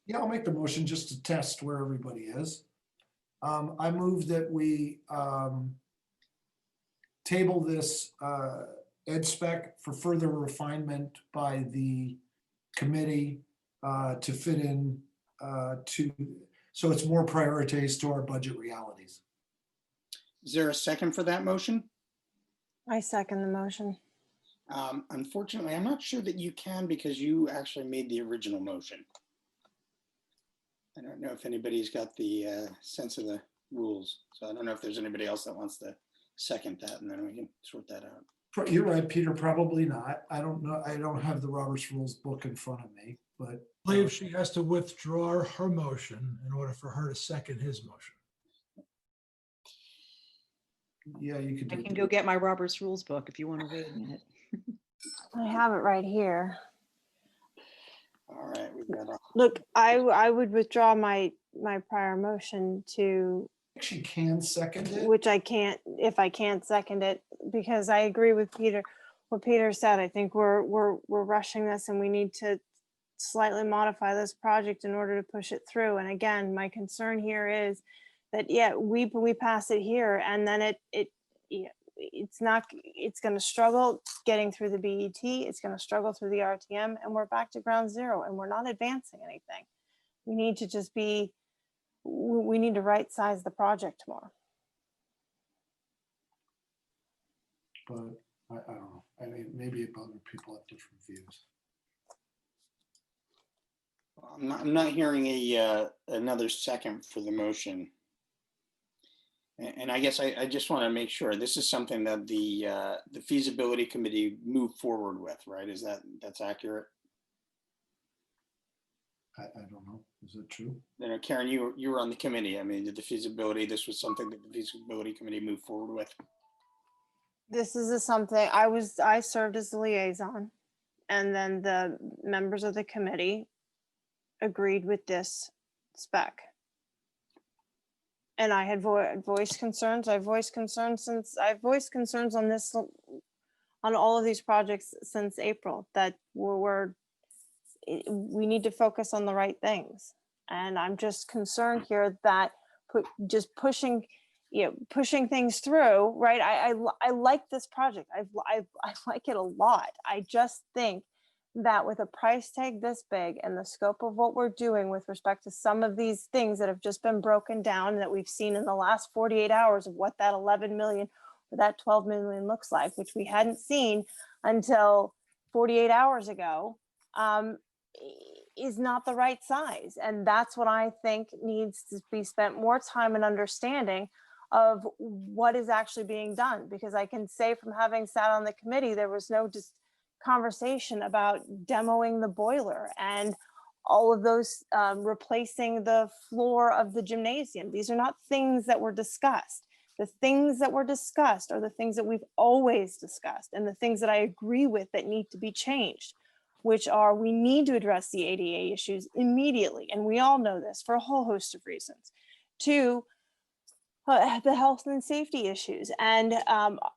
Yeah, I'll make the motion just to test where everybody is. I move that we table this ed spec for further refinement by the committee to fit in so it's more prioritized to our budget realities. Is there a second for that motion? I second the motion. Unfortunately, I'm not sure that you can because you actually made the original motion. I don't know if anybody's got the sense of the rules. So I don't know if there's anybody else that wants to second that, and then we can sort that out. You're right, Peter, probably not. I don't know. I don't have the Robert's Rules book in front of me, but I believe she has to withdraw her motion in order for her to second his motion. Yeah, you could. I can go get my Robert's Rules book if you want to wait a minute. I have it right here. All right, we've got. Look, I would withdraw my prior motion to. She can second it. Which I can't, if I can't second it, because I agree with Peter, what Peter said. I think we're rushing this and we need to slightly modify this project in order to push it through. And again, my concern here is that, yeah, we pass it here and then it's going to struggle getting through the BET. It's going to struggle through the RTM, and we're back to ground zero and we're not advancing anything. We need to just be, we need to right size the project more. But I don't know. I mean, maybe other people have different views. I'm not hearing another second for the motion. And I guess I just want to make sure this is something that the feasibility committee moved forward with, right? That's accurate? I don't know. Is it true? You know, Karen, you were on the committee. I mean, did the feasibility, this was something that the feasibility committee moved forward with? This is something I served as the liaison, and then the members of the committee agreed with this spec. And I had voiced concerns. I've voiced concerns on this, on all of these projects since April, that we need to focus on the right things. And I'm just concerned here that just pushing things through, right? I like this project. I like it a lot. I just think that with a price tag this big and the scope of what we're doing with respect to some of these things that have just been broken down that we've seen in the last 48 hours of what that 11 million or that 12 million looks like, which we hadn't seen until 48 hours ago, is not the right size. And that's what I think needs to be spent more time and understanding of what is actually being done. Because I can say from having sat on the committee, there was no just conversation about demoing the boiler and all of those, replacing the floor of the gymnasium. These are not things that were discussed. The things that were discussed are the things that we've always discussed and the things that I agree with that need to be changed, which are we need to address the ADA issues immediately. And we all know this for a whole host of reasons. Two, the health and safety issues, and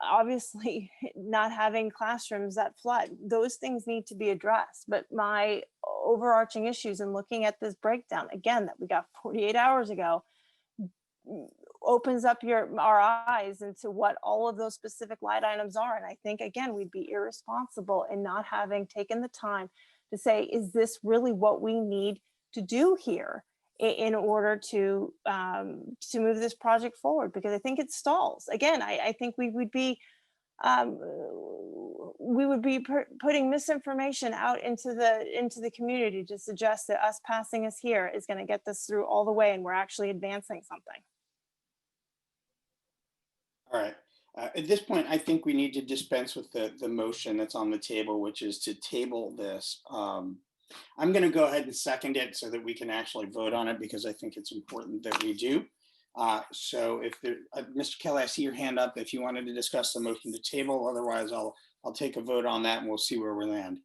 obviously not having classrooms that flood. Those things need to be addressed. But my overarching issues in looking at this breakdown, again, that we got 48 hours ago, opens up our eyes into what all of those specific line items are. And I think, again, we'd be irresponsible in not having taken the time to say, is this really what we need to do here in order to move this project forward? Because I think it stalls. Again, I think we would be putting misinformation out into the community to suggest that us passing this here is going to get this through all the way and we're actually advancing something. All right. At this point, I think we need to dispense with the motion that's on the table, which is to table this. I'm going to go ahead and second it so that we can actually vote on it, because I think it's important that we do. So if there, Mr. Kelly, I see your hand up if you wanted to discuss the motion to table. Otherwise, I'll take a vote on that and we'll see where we land.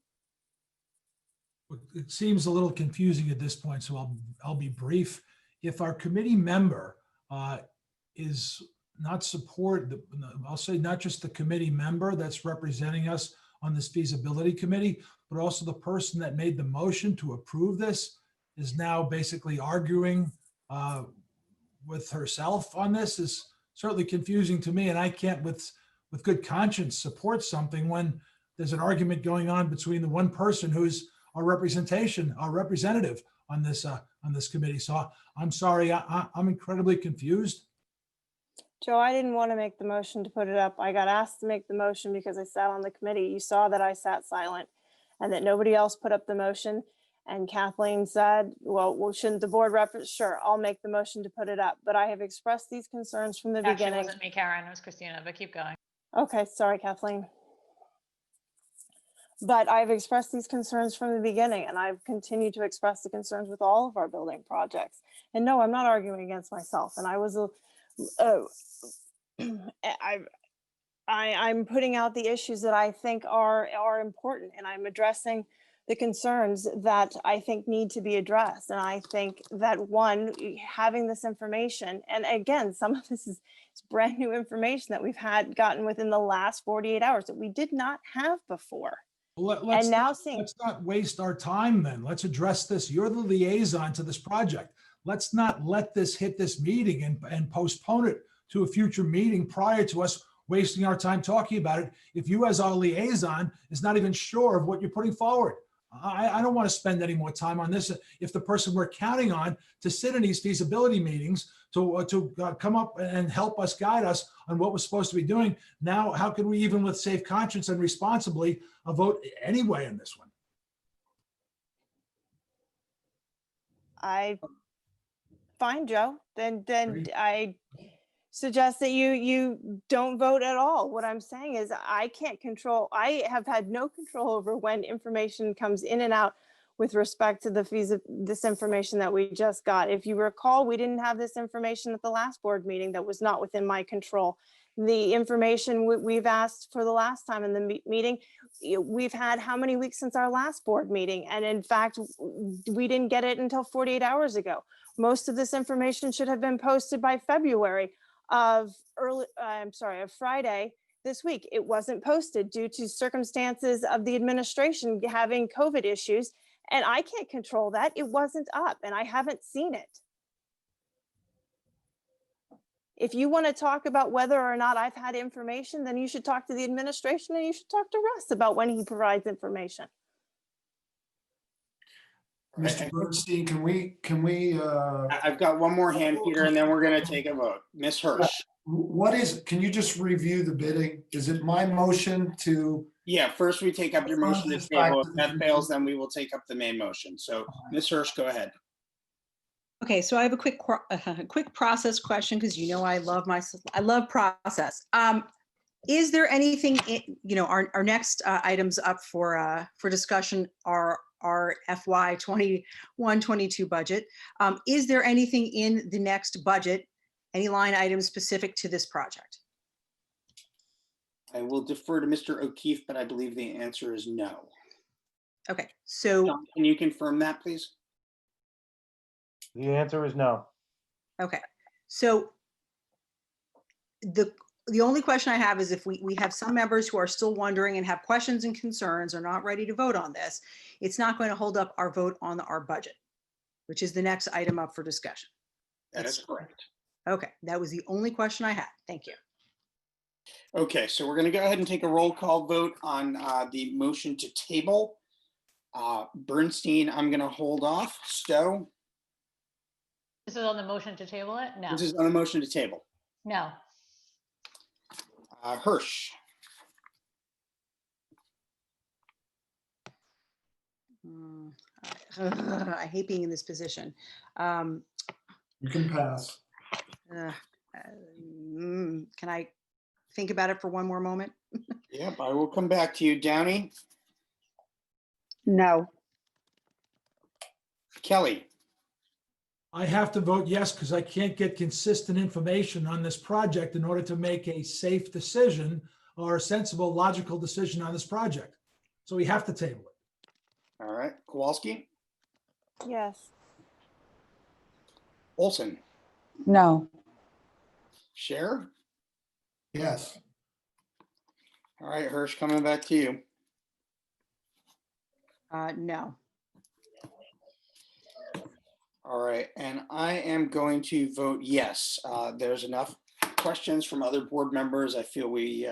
It seems a little confusing at this point, so I'll be brief. If our committee member is not I'll say not just the committee member that's representing us on this feasibility committee, but also the person that made the motion to approve this is now basically arguing with herself on this, is certainly confusing to me. And I can't with good conscience support something when there's an argument going on between the one person who's our representative on this committee. So I'm sorry, I'm incredibly confused. Joe, I didn't want to make the motion to put it up. I got asked to make the motion because I sat on the committee. You saw that I sat silent and that nobody else put up the motion. And Kathleen said, well, shouldn't the board rep? Sure, I'll make the motion to put it up. But I have expressed these concerns from the Actually, beginning. it wasn't me, Karen, it was Christina, but keep going. Okay, sorry, Kathleen. But I've expressed these concerns from the beginning, and I've continued to express the concerns with all of our building projects. And no, I'm not arguing against myself. And I was I'm putting out the issues that I think are important, and I'm addressing the concerns that I think need to be addressed. And I think that one, having this information, and again, some of this is brand new information that we've gotten within the last 48 hours that we did not have before. Let's not waste our time then. Let's address this. You're the liaison to this project. Let's not let this hit this meeting and postpone it to a future meeting prior to us wasting our time talking about it. If you as our liaison is not even sure of what you're putting forward, I don't want to spend any more time on this. If the person we're counting on to sit in these feasibility meetings to come up and help us, guide us on what we're supposed to be doing, now how can we even with safe conscience and responsibly vote anyway in this one? Fine, Joe. Then I suggest that you don't vote at all. What I'm saying is I can't control, I have had no control over when information comes in and out with respect to this information that we just got. If you recall, we didn't have this information at the last board meeting. That was not within my control. The information we've asked for the last time in the meeting, we've had how many weeks since our last board meeting? And in fact, we didn't get it until 48 hours ago. Most of this information should have been posted by February of Friday this week. It wasn't posted due to circumstances of the administration having COVID issues. And I can't control that. It wasn't up and I haven't seen it. If you want to talk about whether or not I've had information, then you should talk to the administration and you should talk to Russ about when he provides information. Mr. Bernstein, can we? I've got one more hand, Peter, and then we're going to take a vote. Ms. Hirsch. Can you just review the bidding? Is it my motion to Yeah, first we take up your motion to table. If that fails, then we will take up the main motion. So Ms. Hirsch, go ahead. Okay, so I have a quick process question because I love process. Is there anything, our next items up for discussion are our FY 21-22 budget. Is there anything in the next budget, any line items specific to this project? I will defer to Mr. O'Keefe, but I believe the answer is no. Okay, so John, can you confirm that, please? The answer is no. okay, so the only question I have is if we have some members who are still wondering and have questions and concerns, are not ready to vote on this, it's not going to hold up our vote on our budget, which is the next item up for discussion. That is correct. Okay, that was the only question I had. Thank you. Okay, so we're going to go ahead and take a roll call vote on the motion to table. Bernstein, I'm going to hold off. Stowe? This is on the motion to table it? No. This is on a motion to table. No. Hirsch? I hate being in this position. You can pass. Can I think about it for one more moment? Yep, I will come back to you. Downey? No. Kelly? I have to vote yes because I can't get consistent information on this project in order to make a safe decision or a sensible, logical decision on this project. So we have to table it. All right. Kowalski? Yes. Olson? No. Cher? Yes. All right, Hirsch, coming back to you. No. All right, and I am going to vote yes. There's enough questions from other board members. I feel we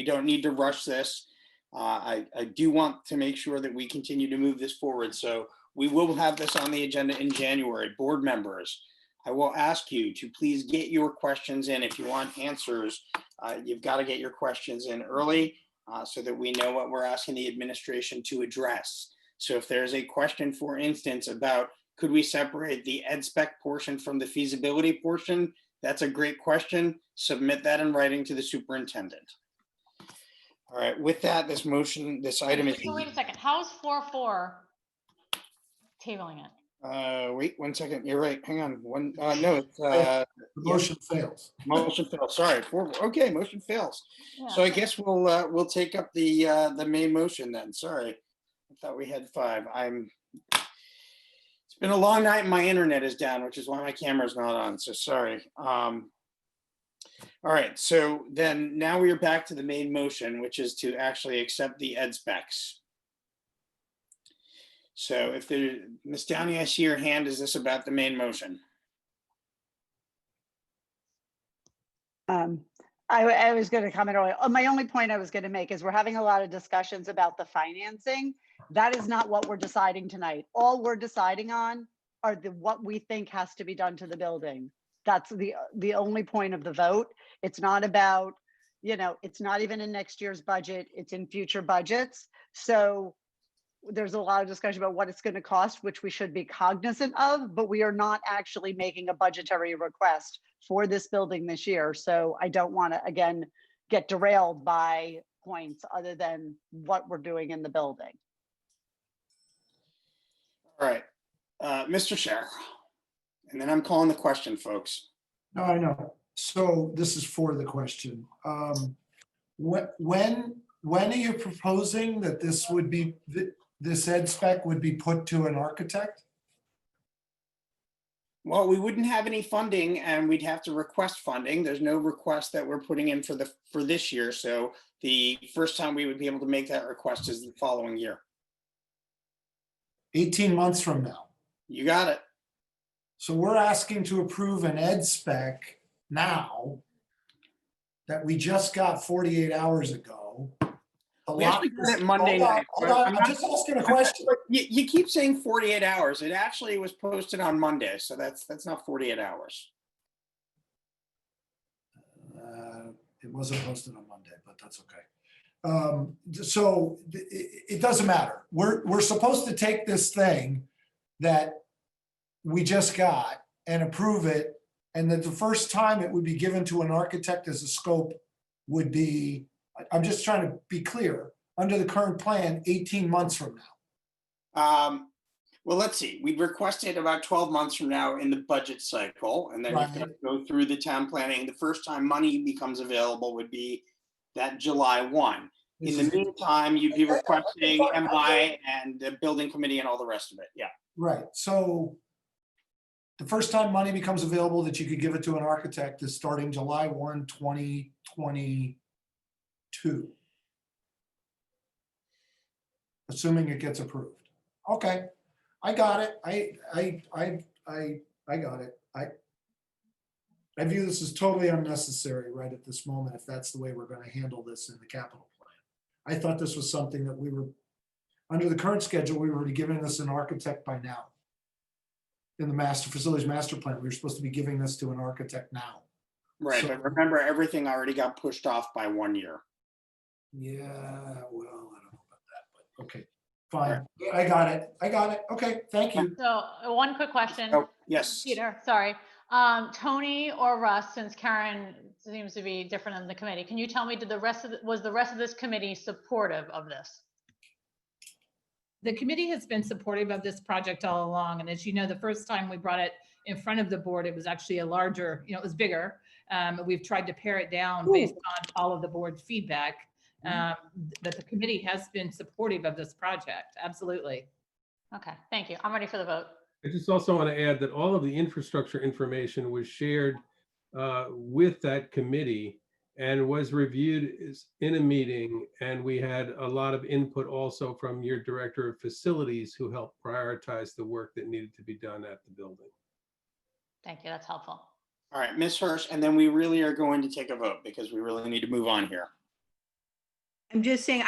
don't need to rush this. I do want to make sure that we continue to move this forward. So we will have this on the agenda in January. Board members, I will ask you to please get your questions in. If you want answers, you've got to get your questions in early so that we know what we're asking the administration to address. So if there's a question, for instance, about could we separate the ed spec portion from the feasibility portion? That's a great question. Submit that in writing to the superintendent. All right, with that, this item is. So wait a second, how's 4-4 tabling it? Wait 1 second. You're right. Hang on. No, it's The motion fails. Motion fails. Sorry. Okay, motion fails. Yeah. So I guess we'll take up the main motion then. Sorry, I thought we had 5. It's been a long night and my internet is down, which is why my camera's not on. So sorry. All right. So then now we are back to the main motion, which is to actually accept the ed specs. So if there, Ms. Downey, I see your hand. Is this about the main motion? I was going to comment earlier. My only point I was going to make is we're having a lot of discussions about the financing. That is not what we're deciding tonight. All we're deciding on are what we think has to be done to the building. That's the only point of the vote. It's not about, it's not even in next year's budget. It's in future budgets. So there's a lot of discussion about what it's going to cost, which we should be cognizant of, but we are not actually making a budgetary request for this building this year. So I don't want to, again, get derailed by points other than what we're doing in the building. All right, Mr. Scher, and then I'm calling the question, folks. No, I know. So this is for the question. When are you proposing that this would be, this ed spec would be put to an architect? Well, we wouldn't have any funding and we'd have to request funding. There's no request that we're putting in for this year. So the first time we would be able to make that request is the following year. 18 months from now. You got it. So we're asking to approve an ed spec now that we just got 48 hours ago. We actually got it Monday night. Hold on. I'm just asking a question. You keep saying 48 hours. It actually was posted on Monday, so that's not 48 hours. It wasn't posted on Monday, but that's okay. So it doesn't matter. We're supposed to take this thing that we just got and approve it. And that the first time it would be given to an architect as a scope would be, I'm just trying to be clear, under the current plan, 18 months from now. Well, let's see. We've requested about 12 months from now in the budget cycle, and then you've got to go through the town planning. The first time money becomes available would be that July 1. In the meantime, you'd be requesting MI and the building committee and all the rest of it. Yeah. Right. So the first time money becomes available that you could give it to an architect is starting July 1, 2022. Assuming it gets approved. Okay. I got it. I got it. I view this as totally unnecessary right at this moment if that's the way we're going to handle this in the capital plan. I thought this was something that we were, under the current schedule, we were giving this an architect by now. In the facilities master plan, we were supposed to be giving this to an architect now. Right, So- but remember, everything already got pushed off by 1 year. Yeah, well, I don't know about that, but okay, fine. I got it. Okay, thank you. So one quick question. Oh, yes. Peter, sorry. Tony or Russ, since Karen seems to be different in the committee, can you tell me, was the rest of this committee supportive of this? The committee has been supportive of this project all along. And as you know, the first time we brought it in front of the board, it was actually a larger, it was bigger. We've tried to pare it down based on all of the board feedback. But the committee has been supportive of this project. Absolutely. Okay, thank you. I'm ready for the vote. I just also want to add that all of the infrastructure information was shared with that committee and was reviewed in a meeting. And we had a lot of input also from your director of facilities who helped prioritize the work that needed to be done at the building. Thank you, that's helpful. All right, Ms. Hirsch, and then we really are going to take a vote because we really need to move on here. I'm just saying,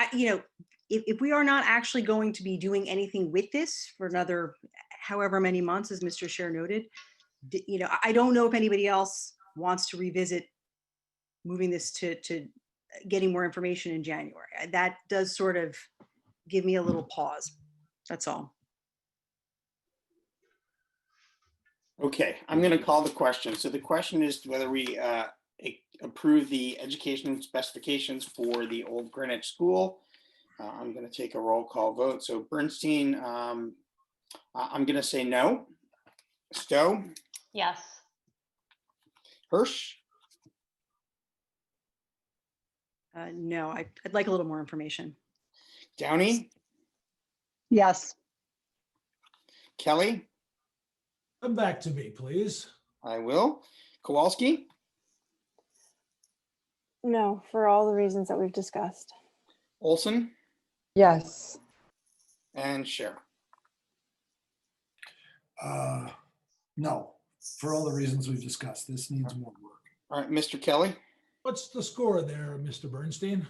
if we are not actually going to be doing anything with this for another however many months, as Mr. Scher noted, I don't know if anybody else wants to revisit moving this to getting more information in January. That does sort of give me a little pause. That's all. Okay, I'm going to call the question. So the question is whether we approve the education specifications for the Old Greenwich School. I'm going to take a roll call vote. So Bernstein, I'm going to say no. Stowe? Yes. Hirsch? No, I'd like a little more information. Downey? Yes. Kelly? Come back to me, please. I will. Kowalski? No, for all the reasons that we've discussed. Olson? Yes. And Scher? No, for all the reasons we've discussed. This needs more work. All right, Mr. Kelly? What's the score there, Mr. Bernstein?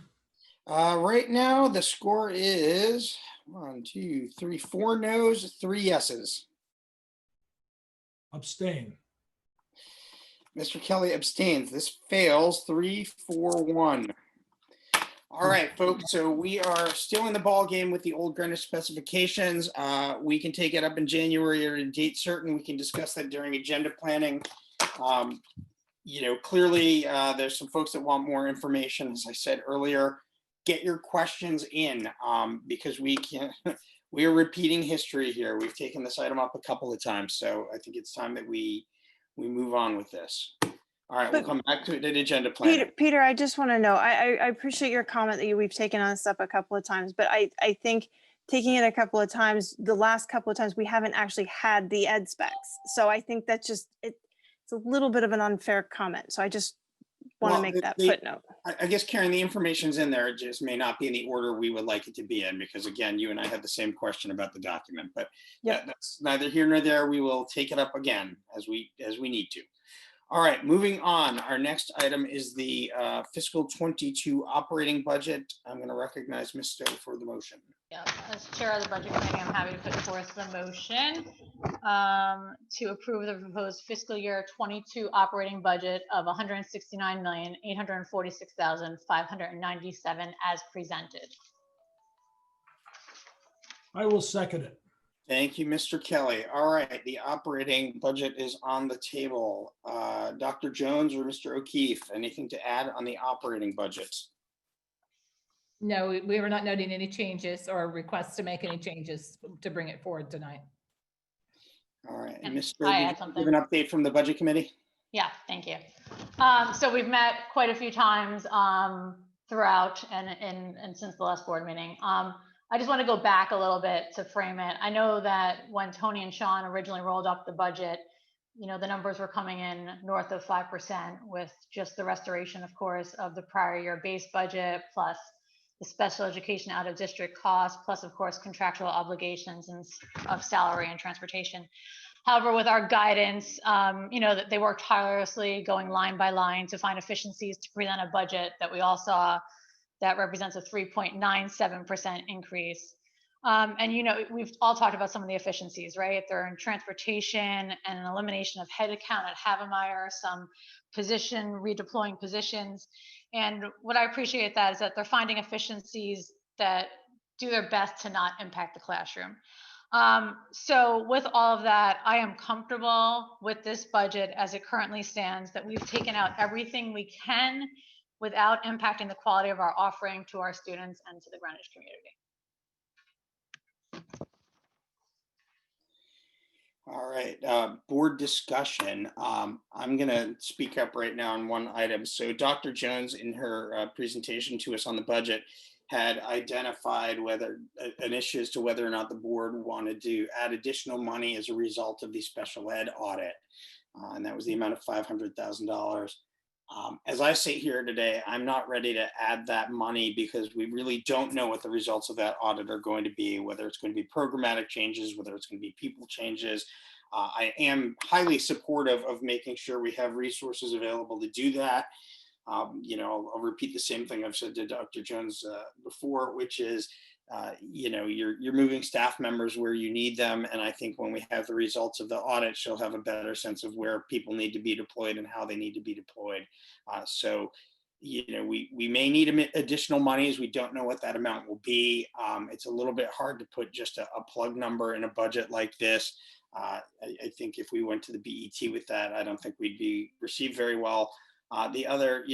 Right now, the score is 4 no's, 3 yeses. Abstain. Mr. Kelly abstains. This fails 3-4-1. All right, folks. So we are still in the ball game with the Old Greenwich specifications. We can take it up in January or a date certain. We can discuss that during agenda planning. Clearly there's some folks that want more information. As I said earlier, get your questions in because we are repeating history here. We've taken this item up a couple of times, so I think it's time that we move on with this. All right, we'll come back to the agenda plan. Peter, I just want to know, I appreciate your comment that we've taken on this up a couple of times, but I think taking it a couple of times, the last couple of times, we haven't actually had the ed specs. So I think that's just, it's a little bit of an unfair comment. So I just want to make that footnote. I guess, Karen, the information's in there. It just may not be in the order we would like it to be in, because again, you and I had the same question about the document, but that's neither here nor there. We will take it up again as we need to. All right, moving on. Our next item is the fiscal 22 operating budget. I'm going to recognize Ms. Stowe for the motion. Yeah, as chair of the budget committee, I'm happy to put forth the motion to approve the proposed fiscal year 22 operating budget of $169,846,597 as presented. I will second it. Thank you, Mr. Kelly. All right, the operating budget is on the table. Dr. Jones or Mr. O'Keefe, anything to add on the operating budget? No, we were not noting any changes or requests to make any changes to bring it forward tonight. All right, Can and Mr. I did add you something? give an update from the budget committee? Yeah, thank you. So we've met quite a few times throughout and since the last board meeting. I just want to go back a little bit to frame it. I know that when Tony and Sean originally rolled up the budget, you know, the numbers were coming in north of 5% with just the restoration, of course, of the prior year base budget, plus the special education out of district costs, plus of course contractual obligations and of salary and transportation. However, with our guidance, you know, that they worked tirelessly going line by line to find efficiencies to present a budget that we all saw that represents a 3.97% increase. And, you know, we've all talked about some of the efficiencies, right? They're in transportation and an elimination of headcount at Havemeyer, some position redeploying positions. And what I appreciate that is that they're finding efficiencies that do their best to not impact the classroom. So with all of that, I am comfortable with this budget as it currently stands, that we've taken out everything we can without impacting the quality of our offering to our students and to the Greenwich community. All right, board discussion. I'm going to speak up right now on one item. So Dr. Jones, in her presentation to us on the budget, had identified whether an issue as to whether or not the board wanted to add additional money as a result of the special ed audit. And that was the amount of $500,000. As I sit here today, I'm not ready to add that money because we really don't know what the results of that audit are going to be, whether it's going to be programmatic changes, whether it's going to be people changes. I am highly supportive of making sure we have resources available to do that. You know, I'll repeat the same thing I've said to Dr. Jones before, which is, you know, you're moving staff members where you need them. And I think when we have the results of the audit, she'll have a better sense of where people need to be deployed and how they need to be deployed. So, you know, we may need additional monies. We don't know what that amount will be. It's a little bit hard to put just a plug number in a budget like this. I think if we went to the BET with that, I don't think we'd be received very well. The other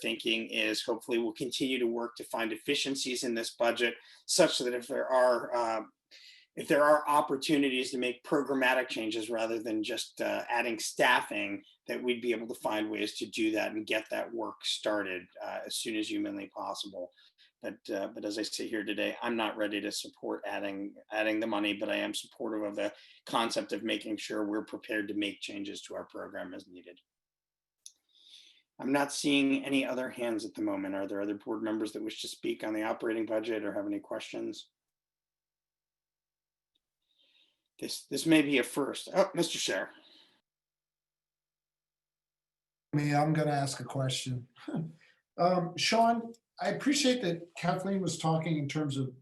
thinking is hopefully we'll continue to work to find efficiencies in this budget such that if there are opportunities to make programmatic changes rather than just adding staffing, that we'd be able to find ways to do that and get that work started as soon as humanly possible. But as I sit here today, I'm not ready to support adding the money, but I am supportive of the concept of making sure we're prepared to make changes to our program as needed. I'm not seeing any other hands at the moment. Are there other board members that wish to speak on the operating budget or have any questions? This may be a first. Oh, Mr. Scher. I'm going to ask a question. Sean, I appreciate that Kathleen was talking in terms of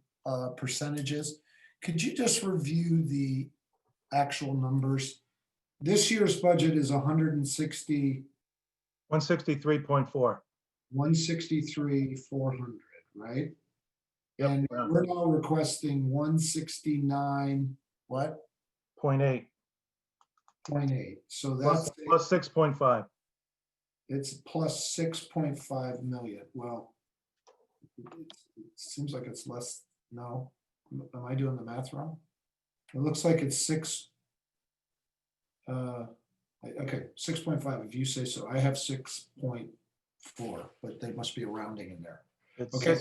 percentages. Could you just review the actual numbers? This year's budget is 163.4. 163,400, right? Yep. And we're now requesting 169, what? 0.8. 0.8. So that's plus 6.5. It's plus 6.5 million. Well, it seems like it's less. No, am I doing the math wrong? It looks like it's 6. Okay, 6.5 if you say so. I have 6.4, but there must be a rounding in there. It's okay.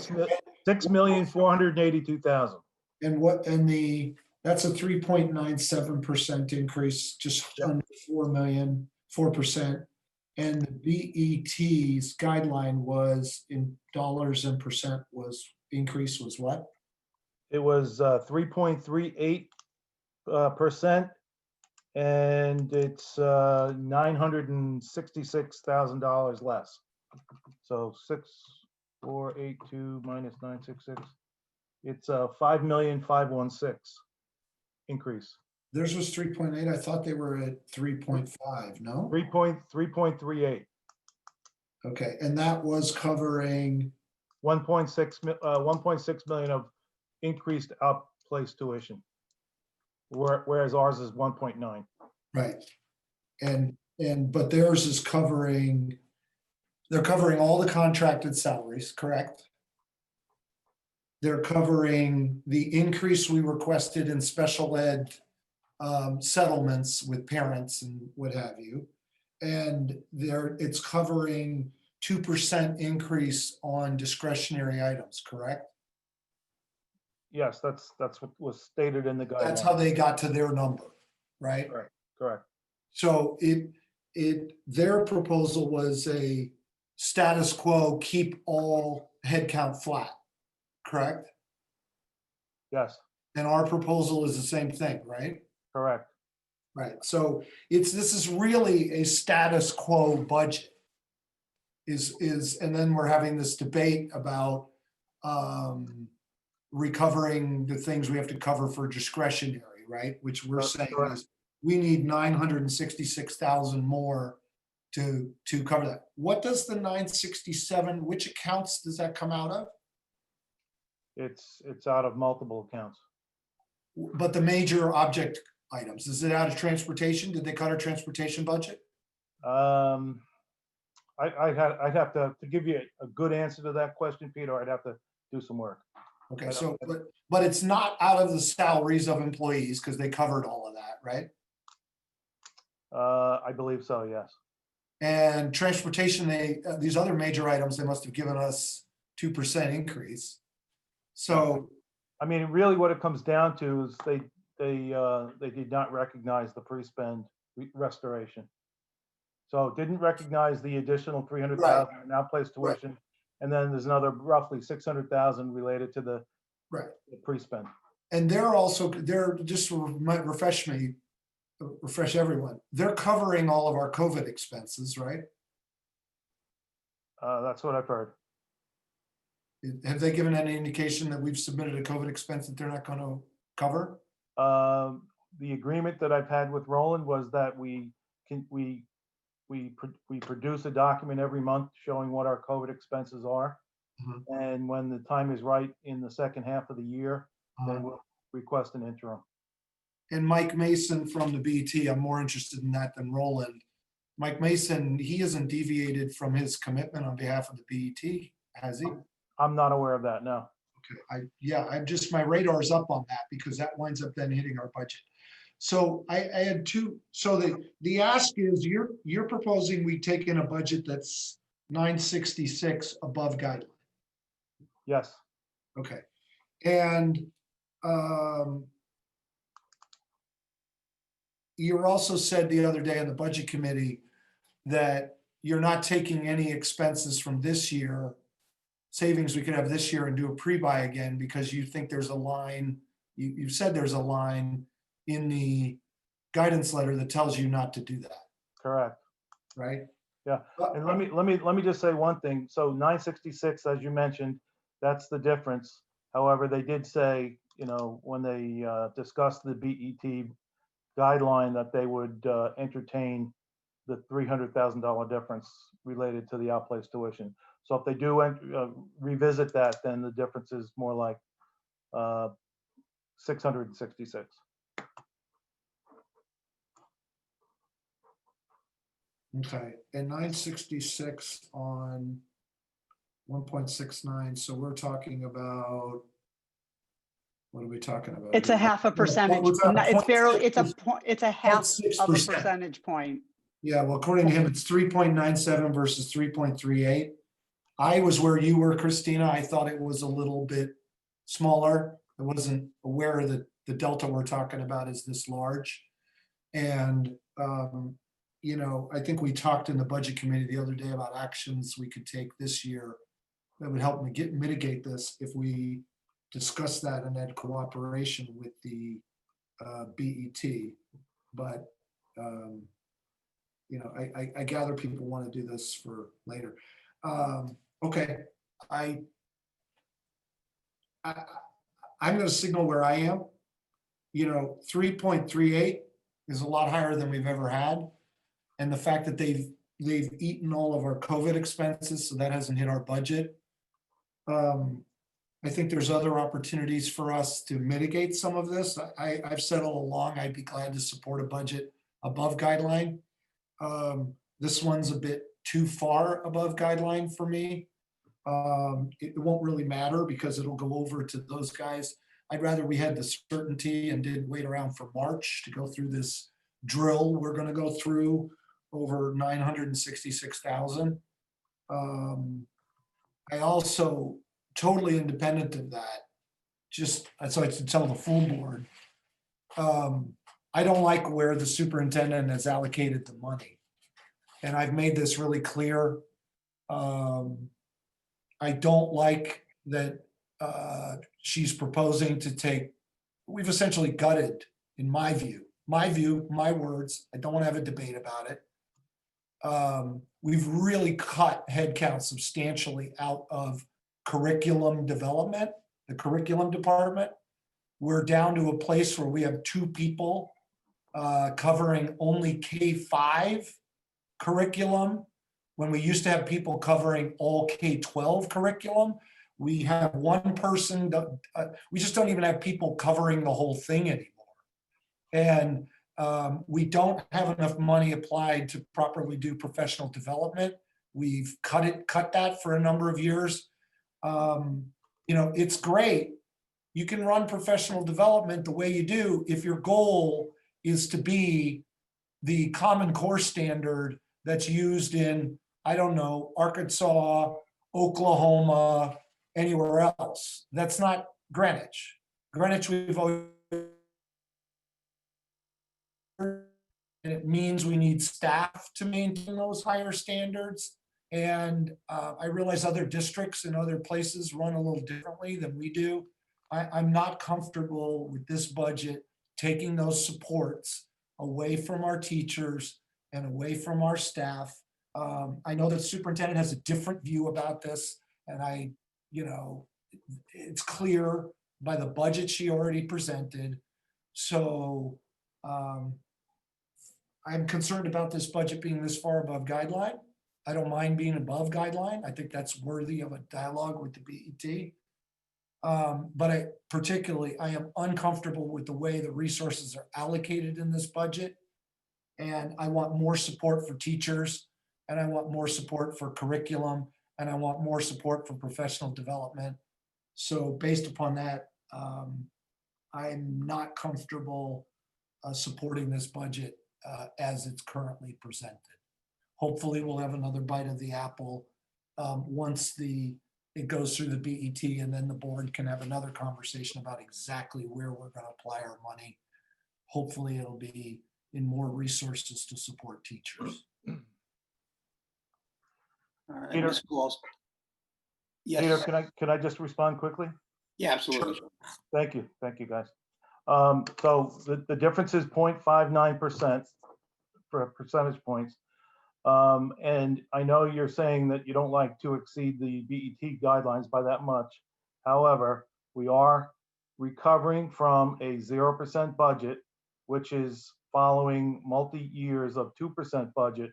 6,482,000. And that's a 3.97% increase, just under 4%. And the BET's guideline was in dollars and percent increase was what? It was 3.38%. And it's $966,000 less. So 6,482 minus 966. It's a 5,516,000 increase. Theirs was 3.8. I thought they were at 3.5, no? 3.38. Okay, and that was covering 1.6 million of increased outplaced tuition. Whereas ours is 1.9. right. But theirs is covering, they're covering all the contracted salaries, correct? They're covering the increase we requested in special ed settlements with parents and what have you. And it's covering 2% increase on discretionary items, correct? Yes, that's what was stated in the guidelines. That's how they got to their number, right? Correct. So their proposal was a status quo, keep all headcount flat, correct? Yes, And our proposal is the same thing, right? correct. Right, so this is really a status quo budget. And then we're having this debate about recovering the things we have to cover for discretionary, right? Which we're saying is we need 966,000 more to cover that. What does the 967, which accounts does that come out of? It's out of multiple accounts. But the major object items, is it out of transportation? Did they cut our transportation budget? I'd have to give you a good answer to that question, Peter. I'd have to do some work. Okay, so, but it's not out of the salaries of employees because they covered all of that, right? I believe so, yes. And transportation, these other major items, they must have given us 2% increase. So, I mean, really what it comes down to is they did not recognize the pre-spend restoration. So didn't recognize the additional 300,000 in outplaced tuition. And then there's another roughly 600,000 related to the pre-spend. And they're just to refresh everyone, they're covering all of our COVID expenses, right? That's what I've heard. Have they given any indication that we've submitted a COVID expense that they're not going to cover? The agreement that I've had with Roland was that we produce a document every month showing what our COVID expenses are. And when the time is right in the second half of the year, then we'll request an interim. And Mike Mason from the BET, I'm more interested in that than Roland. Mike Mason, he hasn't deviated from his commitment on behalf of the BET, has he? I'm not aware of that, no. Okay, I'm just, my radar's up on that because that winds up then hitting our budget. So I had two, so the ask is you're proposing we take in a budget that's 966 above guideline. Yes. Okay. And you also said the other day on the budget committee that you're not taking any expenses from this year, savings we could have this year and do a pre-buy again because you think there's a line, you've said there's a line in the guidance letter that tells you not to do that. Correct. Right? Yeah. And let me just say one thing. So 966, as you mentioned, that's the difference. However, they did say, when they discussed the BET guideline that they would entertain the $300,000 difference related to the outplaced tuition. So if they do revisit that, then the difference is more like 666. Okay, and 966 on 1.69. So we're talking about, what are we talking about? It's a half a percentage. It's a half of a percentage point. Yeah, well, according to him, it's 3.97 versus 3.38. I was where you were, Christina. I thought it was a little bit smaller. I wasn't aware that the delta we're talking about is this large. And, I think we talked in the budget committee the other day about actions we could take this year that would help mitigate this if we discuss that and had cooperation with the BET. But, I gather people want to do this for later. I'm going to signal where I am. 3.38 is a lot higher than we've ever had. And the fact that they've eaten all of our COVID expenses, so that hasn't hit our budget. I think there's other opportunities for us to mitigate some of this. I've said all along, I'd be glad to support a budget above guideline. This one's a bit too far above guideline for me. It won't really matter because it'll go over to those guys. I'd rather we had the certainty and didn't wait around for March to go through this drill we're going to go through over 966,000. I also, totally independent of that, just so I can tell the full board, I don't like where the superintendent has allocated the money. And I've made this really clear. I don't like that she's proposing to take, we've essentially gutted, in my view, my words, I don't want to have a debate about it. We've really cut headcount substantially out of curriculum development, the curriculum department. We're down to a place where we have 2 people covering only K-5 curriculum, when we used to have people covering all K-12 curriculum. We have 1 person, we just don't even have people covering the whole thing anymore. And we don't have enough money applied to properly do professional development. We've cut that for a number of years. It's great. You can run professional development the way you do if your goal is to be the Common Core standard that's used in, I don't know, Arkansas, Oklahoma, anywhere else. That's not Greenwich. Greenwich, we've always, and it means we need staff to maintain those higher standards. And I realize other districts and other places run a little differently than we do. I'm not comfortable with this budget taking those supports away from our teachers and away from our staff. I know that the superintendent has a different view about this, and it's clear by the budget she already presented. So I'm concerned about this budget being this far above guideline. I don't mind being above guideline. I think that's worthy of a dialogue with the BET. But I am uncomfortable with the way the resources are allocated in this budget. And I want more support for teachers, and I want more support for curriculum, and I want more support for professional development. So based upon that, I'm not comfortable supporting this budget as it's currently presented. Hopefully we'll have another bite of the apple once it goes through the BET, and then the board can have another conversation about exactly where we're going to apply our money. Hopefully it'll be in more resources to support teachers. All right, Peter, Ms. Walls. Yes. Peter, can I just respond quickly? Yeah, absolutely. Sure. Thank you, guys. So the difference is 0.59% for percentage points. And I know you're saying that you don't like to exceed the BET guidelines by that much. However, we are recovering from a 0% budget, which is following multi-years of 2% budget.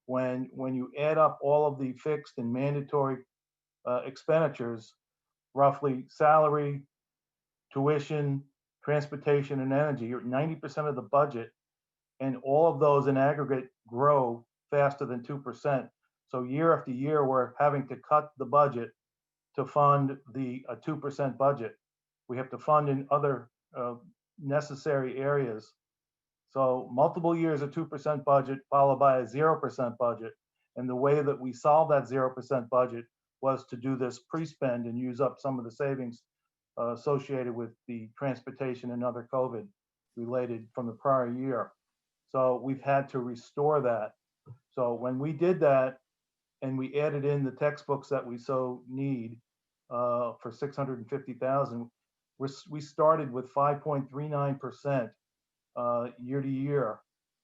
When you add up all of the fixed and mandatory expenditures, roughly salary, tuition, transportation, and energy, you're 90% of the budget, and all of those in aggregate grow faster than 2%. So year after year, we're having to cut the budget to fund the 2% budget. We have to fund in other necessary areas. So multiple years of 2% budget followed by a 0% budget. And the way that we solved that 0% budget was to do this pre-spend and use up some of the savings associated with the transportation and other COVID related from the prior year. So we've had to restore that. So when we did that and we added in the textbooks that we so need for 650,000, we started with 5.39% year to year.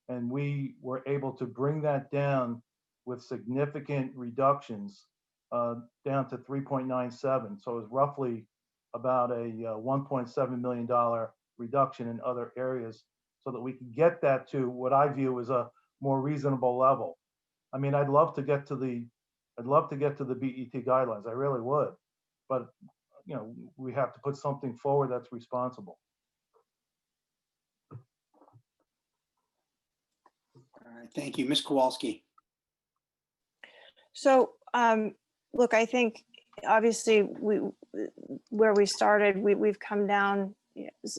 And we were able to bring that down with significant reductions down to 3.97. So it was roughly about a $1.7 million reduction in other areas so that we can get that to what I view as a more reasonable level. I mean, I'd love to get to the BET guidelines. I really would, but you know, we have to put something forward that's responsible. All right, thank you. Ms. Kowalski. So, look, I think obviously where we started, we've come down, you know,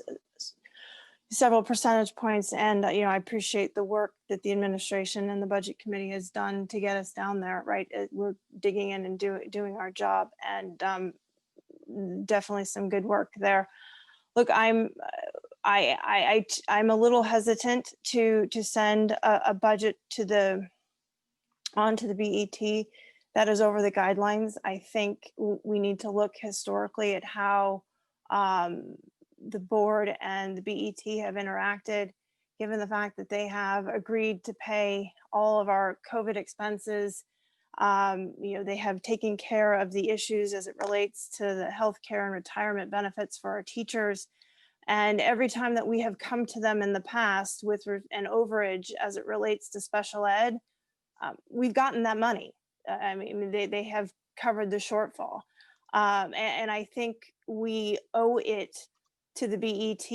several percentage points, and I appreciate the work that the administration and the budget committee has done to get us down there. Right, we're digging in and doing our job, and definitely some good work there. Look, I'm a little hesitant to send a budget onto the BET that is over the guidelines. I think we need to look historically at how the board and the BET have interacted, given the fact that they have agreed to pay all of our COVID expenses. They have taken care of the issues as it relates to the healthcare and retirement benefits for our teachers. And every time that we have come to them in the past with an overage as it relates to special ed, we've gotten that money. I mean, they have covered the shortfall. And I think we owe it to the BET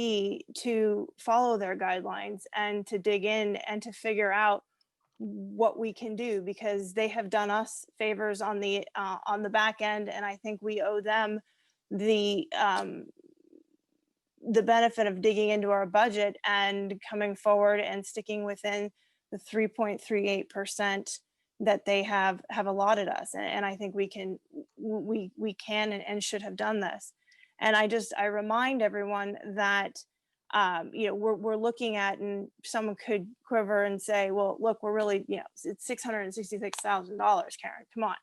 to follow their guidelines and to dig in and to figure out what we can do, because they have done us favors on the back end, and I think we owe them the benefit of digging into our budget and coming forward and sticking within the 3.38% that they have allotted us. And I think we can and should have done this. And I remind everyone that we're looking at, and someone could quiver and say, well, look, we're really, it's $666,000, Karen, come on.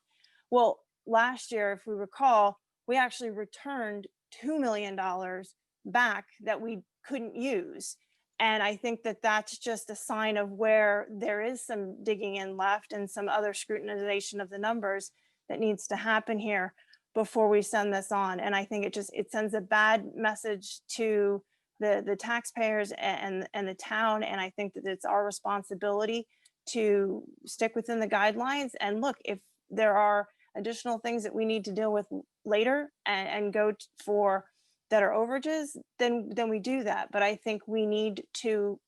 Well, last year, if we recall, we actually returned $2 million back that we couldn't use. And I think that that's just a sign of where there is some digging in left and some other scrutinization of the numbers that needs to happen here before we send this on. And I think it sends a bad message to the taxpayers and the town. And I think that it's our responsibility to stick within the guidelines. And look, if there are additional things that we need to deal with later and go for that are overages, then we do that. But I think we need to,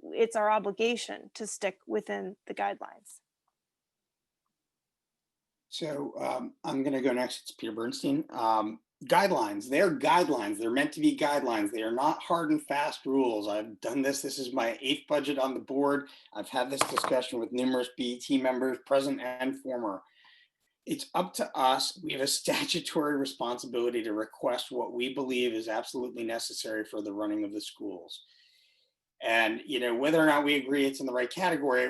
it's our obligation to stick within the guidelines. So I'm going to go next. It's Peter Bernstein. Guidelines, they're guidelines. They're meant to be guidelines. They are not hard and fast rules. I've done this. This is my 8th budget on the board. I've had this discussion with numerous BET members, present and former. It's up to us. We have a statutory responsibility to request what we believe is absolutely necessary for the running of the schools. And whether or not we agree it's in the right category,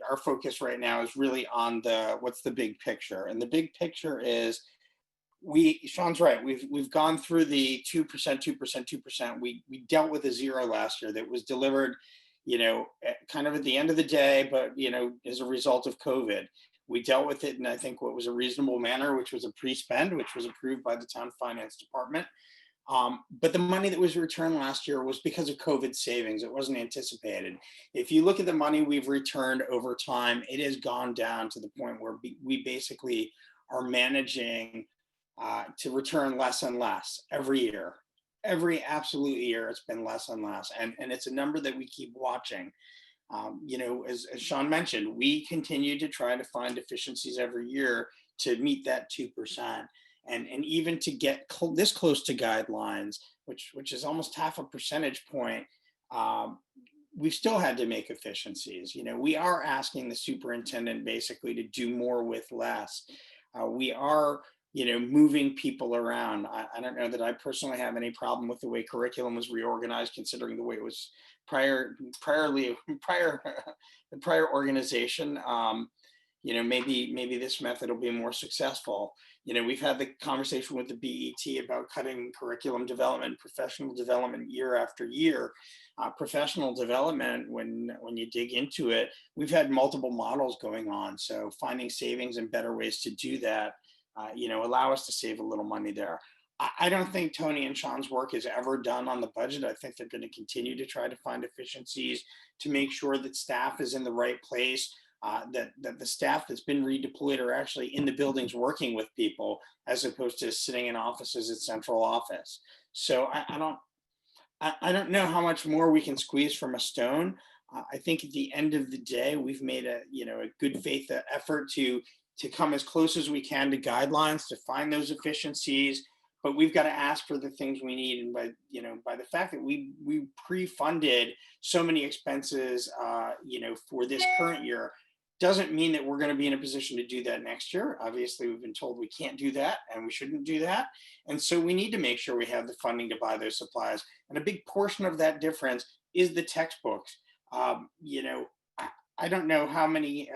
our focus right now is really on what's the big picture. And the big picture is, Sean's right. We've gone through the 2%, 2%, 2%. We dealt with a zero last year that was delivered, kind of at the end of the day, but as a result of COVID. We dealt with it in, I think, what was a reasonable manner, which was a pre-spend, which was approved by the town finance department. But the money that was returned last year was because of COVID savings. It wasn't anticipated. If you look at the money we've returned over time, it has gone down to the point where we basically are managing to return less and less every year. Every absolute year, it's been less and less. And it's a number that we keep watching. As Sean mentioned, we continue to try to find efficiencies every year to meet that 2%. And even to get this close to guidelines, which is almost half a percentage point, we've still had to make efficiencies. We are asking the superintendent basically to do more with less. We are, moving people around. I don't know that I personally have any problem with the way curriculum was reorganized, considering the way it was the prior organization. Maybe this method will be more successful. We've had the conversation with the BET about cutting curriculum development, professional development year after year. Professional development, when you dig into it, we've had multiple models going on. So finding savings and better ways to do that, allow us to save a little money there. I don't think Tony and Sean's work is ever done on the budget. I think they're going to continue to try to find efficiencies to make sure that staff is in the right place, that the staff that's been redeployed are actually in the buildings working with people as opposed to sitting in offices at central office. So I don't know how much more we can squeeze from a stone. I think at the end of the day, we've made a good faith effort to come as close as we can to guidelines to find those efficiencies. But we've got to ask for the things we need, and by the fact that we pre-funded so many expenses, for this current year, doesn't mean that we're going to be in a position to do that next year. Obviously, we've been told we can't do that, and we shouldn't do that, and so we need to make sure we have the funding to buy those supplies. And a big portion of that difference is the textbooks. I don't know how many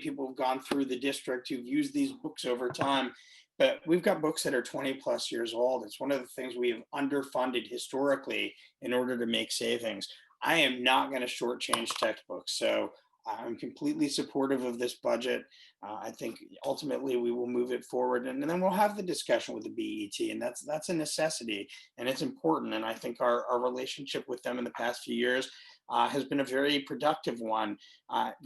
people have gone through the district who've used these books over time. But we've got books that are 20 plus years old. It's one of the things we have underfunded historically in order to make savings. I am not going to shortchange textbooks. So I'm completely supportive of this budget. I think ultimately we will move it forward, and then we'll have the discussion with the BET, and that's a necessity, and it's important. And I think our relationship with them in the past few years has been a very productive one.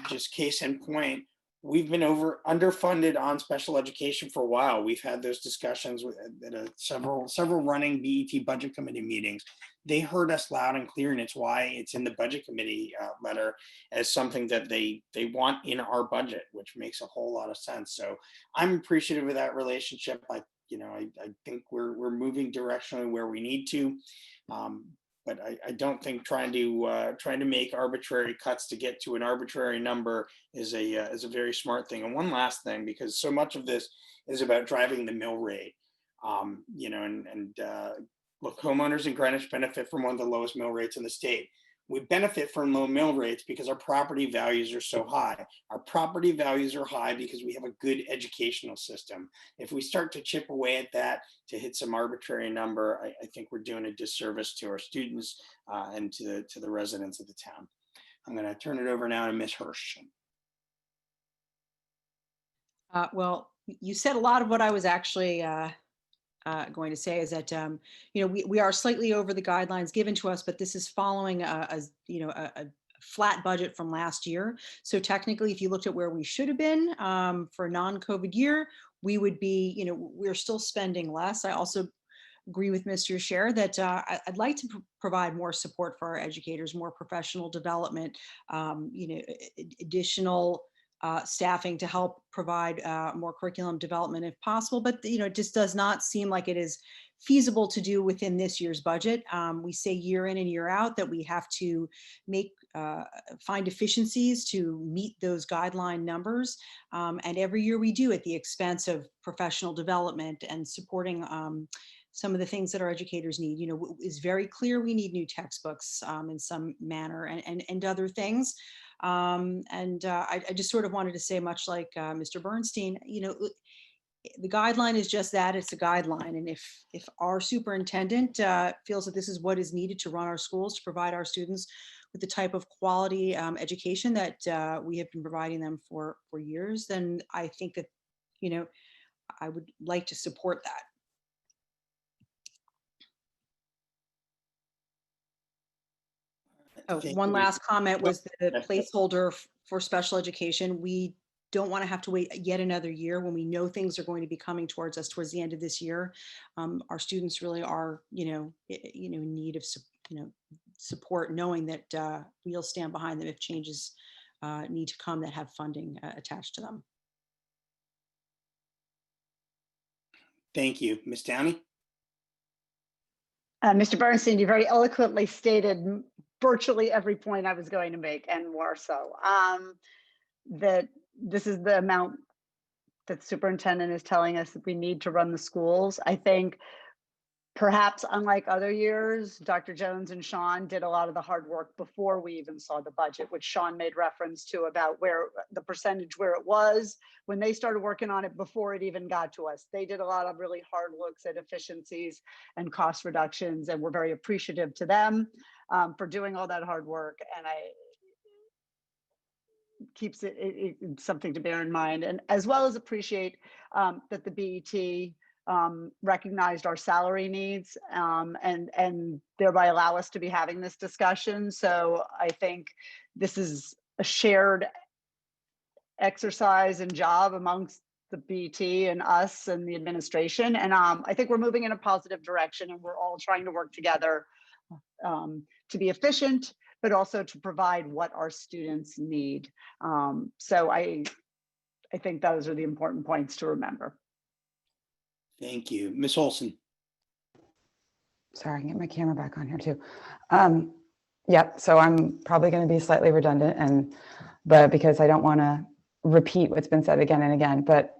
Just case in point, we've been underfunded on special education for a while. We've had those discussions at several running BET budget committee meetings. They heard us loud and clear, and it's why it's in the budget committee letter as something that they want in our budget, which makes a whole lot of sense. So I'm appreciative of that relationship. I think we're moving directionally where we need to. But I don't think trying to make arbitrary cuts to get to an arbitrary number is a very smart thing. And one last thing, because so much of this is about driving the mill rate, look, homeowners in Greenwich benefit from one of the lowest mill rates in the state. We benefit from low mill rates because our property values are so high. Our property values are high because we have a good educational system. If we start to chip away at that to hit some arbitrary number, I think we're doing a disservice to our students and to the residents of the town. I'm going to turn it over now to Ms. Hirsch. Well, you said a lot of what I was actually going to say is that, we are slightly over the guidelines given to us, but this is following a flat budget from last year. So technically, if you looked at where we should have been for a non-COVID year, we would be, we're still spending less. I also agree with Mr. Scher that I'd like to provide more support for our educators, more professional development, additional staffing to help provide more curriculum development if possible. But, it just does not seem like it is feasible to do within this year's budget. We say year in and year out that we have to find efficiencies to meet those guideline numbers. And every year we do at the expense of professional development and supporting some of the things that our educators need. Is very clear we need new textbooks in some manner and other things. I just sort of wanted to say, much like Mr. Bernstein, the guideline is just that, it's a guideline. And if our superintendent feels that this is what is needed to run our schools, to provide our students with the type of quality education that we have been providing them for years, then I think that, I would like to support that. Oh, one last comment was the placeholder for special education. We don't want to have to wait yet another year when we know things are going to be coming towards us towards the end of this year. Our students really are, in need of, support, knowing that we'll stand behind them if changes need to come that have funding attached to them. Thank you. Ms. Downey? Mr. Bernstein, you very eloquently stated virtually every point I was going to make, and more so. That this is the amount that the superintendent is telling us that we need to run the schools. I think perhaps unlike other years, Dr. Jones and Sean did a lot of the hard work before we even saw the budget, which Sean made reference to about where the percentage where it was when they started working on it before it even got to us. They did a lot of really hard looks at efficiencies and cost reductions, and we're very appreciative to them for doing all that hard work. And keeps it something to bear in mind, and as well as appreciate that the BET recognized our salary needs, and thereby allow us to be having this discussion. So I think this is a shared exercise and job amongst the BT and us and the administration. And I think we're moving in a positive direction, and we're all trying to work together to be efficient, but also to provide what our students need. So I think those are the important points to remember. Thank you. Ms. Olson. Sorry, I can get my camera back on here too. Yep, so I'm probably going to be slightly redundant, but because I don't want to repeat what's been said again and again, but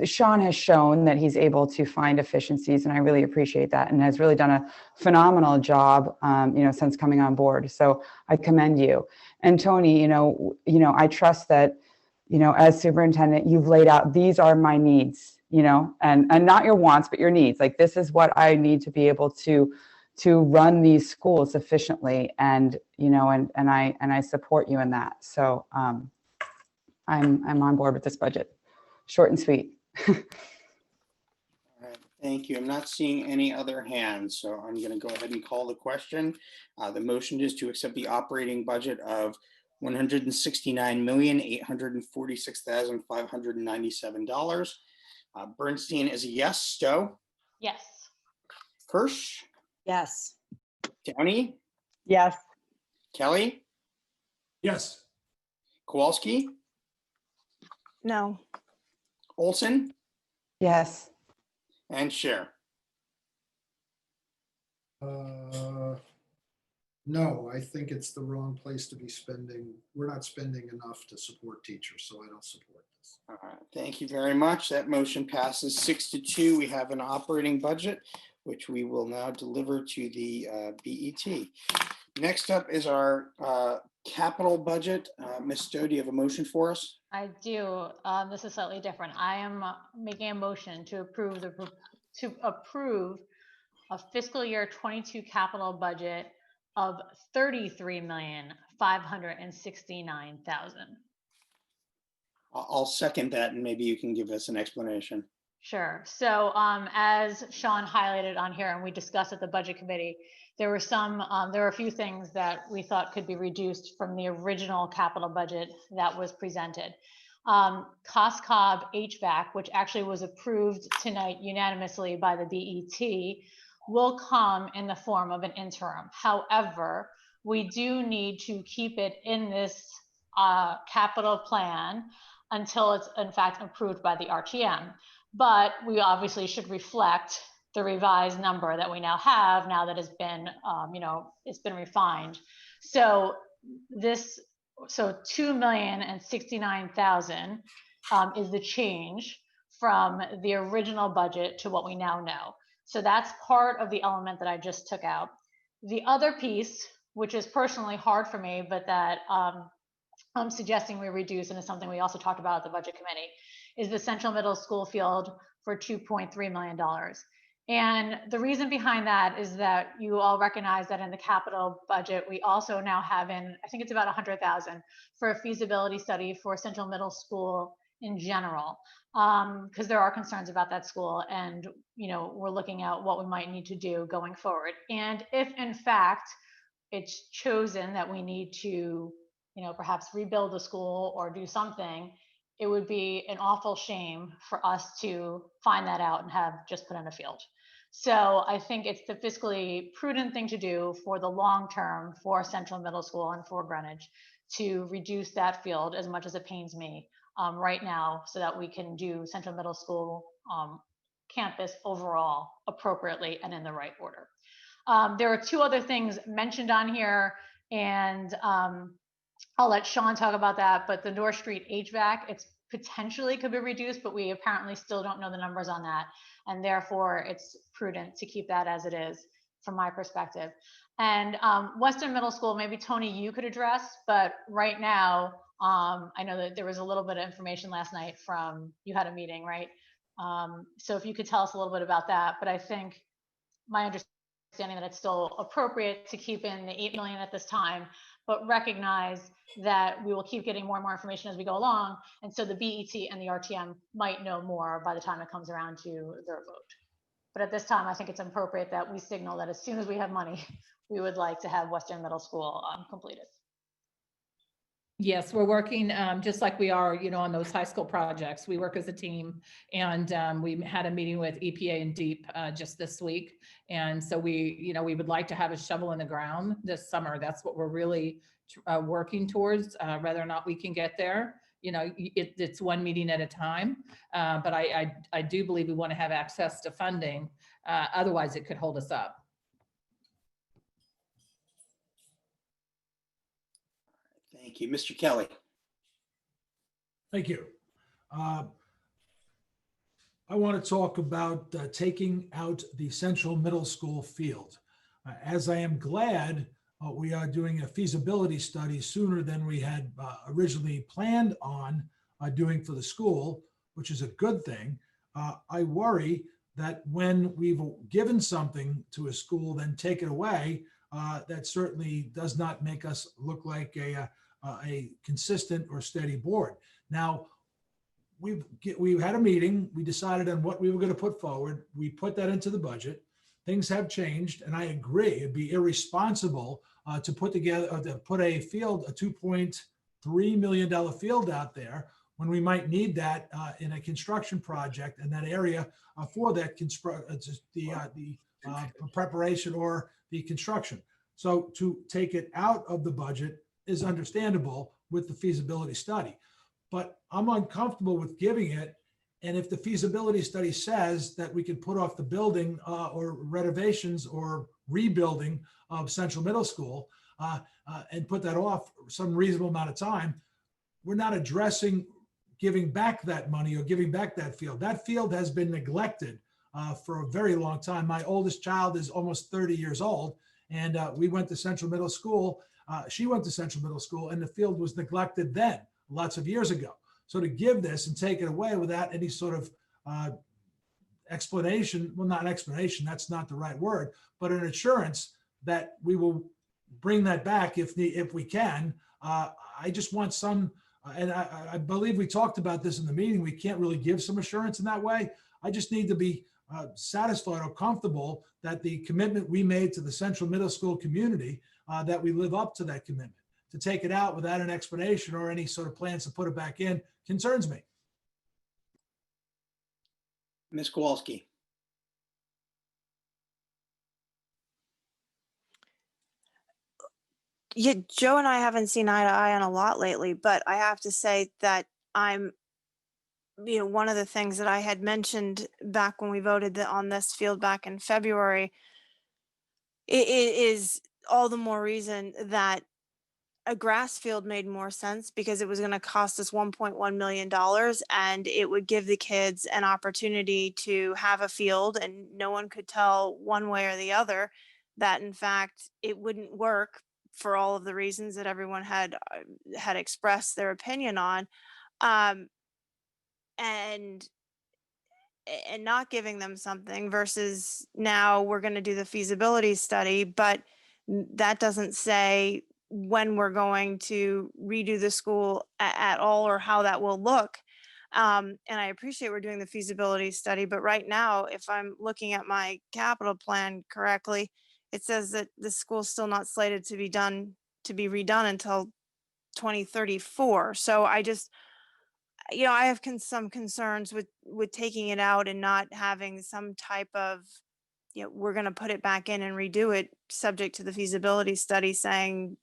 Sean has shown that he's able to find efficiencies, and I really appreciate that, and has really done a phenomenal job, since coming on board. So I commend you. And Tony, I trust that, as superintendent, you've laid out, these are my needs, and not your wants, but your needs. Like, this is what I need to be able to run these schools efficiently, and I support you in that. So I'm on board with this budget. Short and sweet. All right, thank you. I'm not seeing any other hands, so I'm going to go ahead and call the question. The motion is to accept the operating budget of $169,846,597. Bernstein is a yes. Stowe? Yes. Kirsch? Yes. Downey? Yes. Kelly? Yes. Kowalski? No. Olson? Yes. And Cher? No, I think it's the wrong place to be spending. We're not spending enough to support teachers, so I don't support this. All right, thank you very much. That motion passes 6-2. We have an operating budget, which we will now deliver to the BET. Next up is our capital budget. Ms. Stowe, do you have a motion for us? I do. This is slightly different. I am making a motion to approve a fiscal year 22 capital budget of $33,569,000. I'll second that, and maybe you can give us an explanation. Sure. So as Sean highlighted on here, and we discussed at the budget committee, there were a few things that we thought could be reduced from the original capital budget that was presented. COSCOB HVAC, which actually was approved tonight unanimously by the BET, will come in the form of an interim. However, we do need to keep it in this capital plan until it's in fact approved by the RTM. But we obviously should reflect the revised number that we now have, now that it's been, it's been refined. So $2,069,000 is the change from the original budget to what we now know. So that's part of the element that I just took out. The other piece, which is personally hard for me, but that I'm suggesting we reduce, and is something we also talked about at the budget committee, is the Central Middle School field for $2.3 million. And the reason behind that is that you all recognize that in the capital budget, we also now have I think it's about 100,000 for a feasibility study for Central Middle School in general, because there are concerns about that school, and we're looking at what we might need to do going forward. And if in fact it's chosen that we need to, perhaps rebuild the school or do something, it would be an awful shame for us to find that out and have just put in a field. So I think it's the fiscally prudent thing to do for the long term for Central Middle School and for Greenwich to reduce that field, as much as it pains me right now, so that we can do Central Middle School campus overall appropriately and in the right order. There are two other things mentioned on here, and I'll let Sean talk about that, but the North Street HVAC, it's potentially could be reduced, but we apparently still don't know the numbers on that. And therefore it's prudent to keep that as it is from my perspective. And Western Middle School, maybe Tony, you could address, but right now, I know that there was a little bit of information last night you had a meeting, right? So if you could tell us a little bit about that, but I think my understanding understanding that it's still appropriate to keep in the 8 million at this time, but recognize that we will keep getting more and more information as we go along. And so the BET and the RTM might know more by the time it comes around to their vote. But at this time, I think it's appropriate that we signal that as soon as we have money, we would like to have Western Middle School completed. Yes, we're working just like we are, on those high school projects. We work as a team, and we had a meeting with EPA and DEEP just this week. And so we would like to have a shovel in the ground this summer. That's what we're really working towards, whether or not we can get there. It's one meeting at a time, but I do believe we want to have access to funding. Otherwise, it could hold us up. Thank you. Mr. Kelly. Thank you. I want to talk about taking out the Central Middle School field. As I am glad we are doing a feasibility study sooner than we had originally planned on doing for the school, which is a good thing. I worry that when we've given something to a school, then take it away, that certainly does not make us look like a consistent or steady board. Now, we've had a meeting. We decided on what we were going to put forward. We put that into the budget. Things have changed, and I agree it'd be irresponsible to put a field, a $2.3 million field out there when we might need that in a construction project in that area for that the preparation or the construction. So to take it out of the budget is understandable with the feasibility study, but I'm uncomfortable with giving it. And if the feasibility study says that we can put off the building or renovations or rebuilding of Central Middle School and put that off some reasonable amount of time, we're not addressing giving back that money or giving back that field. That field has been neglected for a very long time. My oldest child is almost 30 years old, and we went to Central Middle School. She went to Central Middle School, and the field was neglected then, lots of years ago. So to give this and take it away without any sort of explanation, well, not an explanation, that's not the right word, but an assurance that we will bring that back if we can. I just want some, and I believe we talked about this in the meeting, we can't really give some assurance in that way. I just need to be satisfied or comfortable that the commitment we made to the Central Middle School community, that we live up to that commitment. To take it out without an explanation or any sort of plans to put it back in concerns me. Ms. Kowalski. Yeah, Joe and I haven't seen eye to eye on a lot lately, but I have to say that one of the things that I had mentioned back when we voted on this field back in February, it is all the more reason that a grass field made more sense, because it was going to cost us $1.1 million, and it would give the kids an opportunity to have a field, and no one could tell one way or the other that in fact it wouldn't work for all of the reasons that everyone had expressed their opinion on, and not giving them something versus now we're going to do the feasibility study, but that doesn't say when we're going to redo the school at all or how that will look. And I appreciate we're doing the feasibility study, but right now, if I'm looking at my capital plan correctly, it says that the school's still not slated to be redone until 2034. So I just, I have some concerns with taking it out and not having some type of, we're going to put it back in and redo it subject to the feasibility study saying,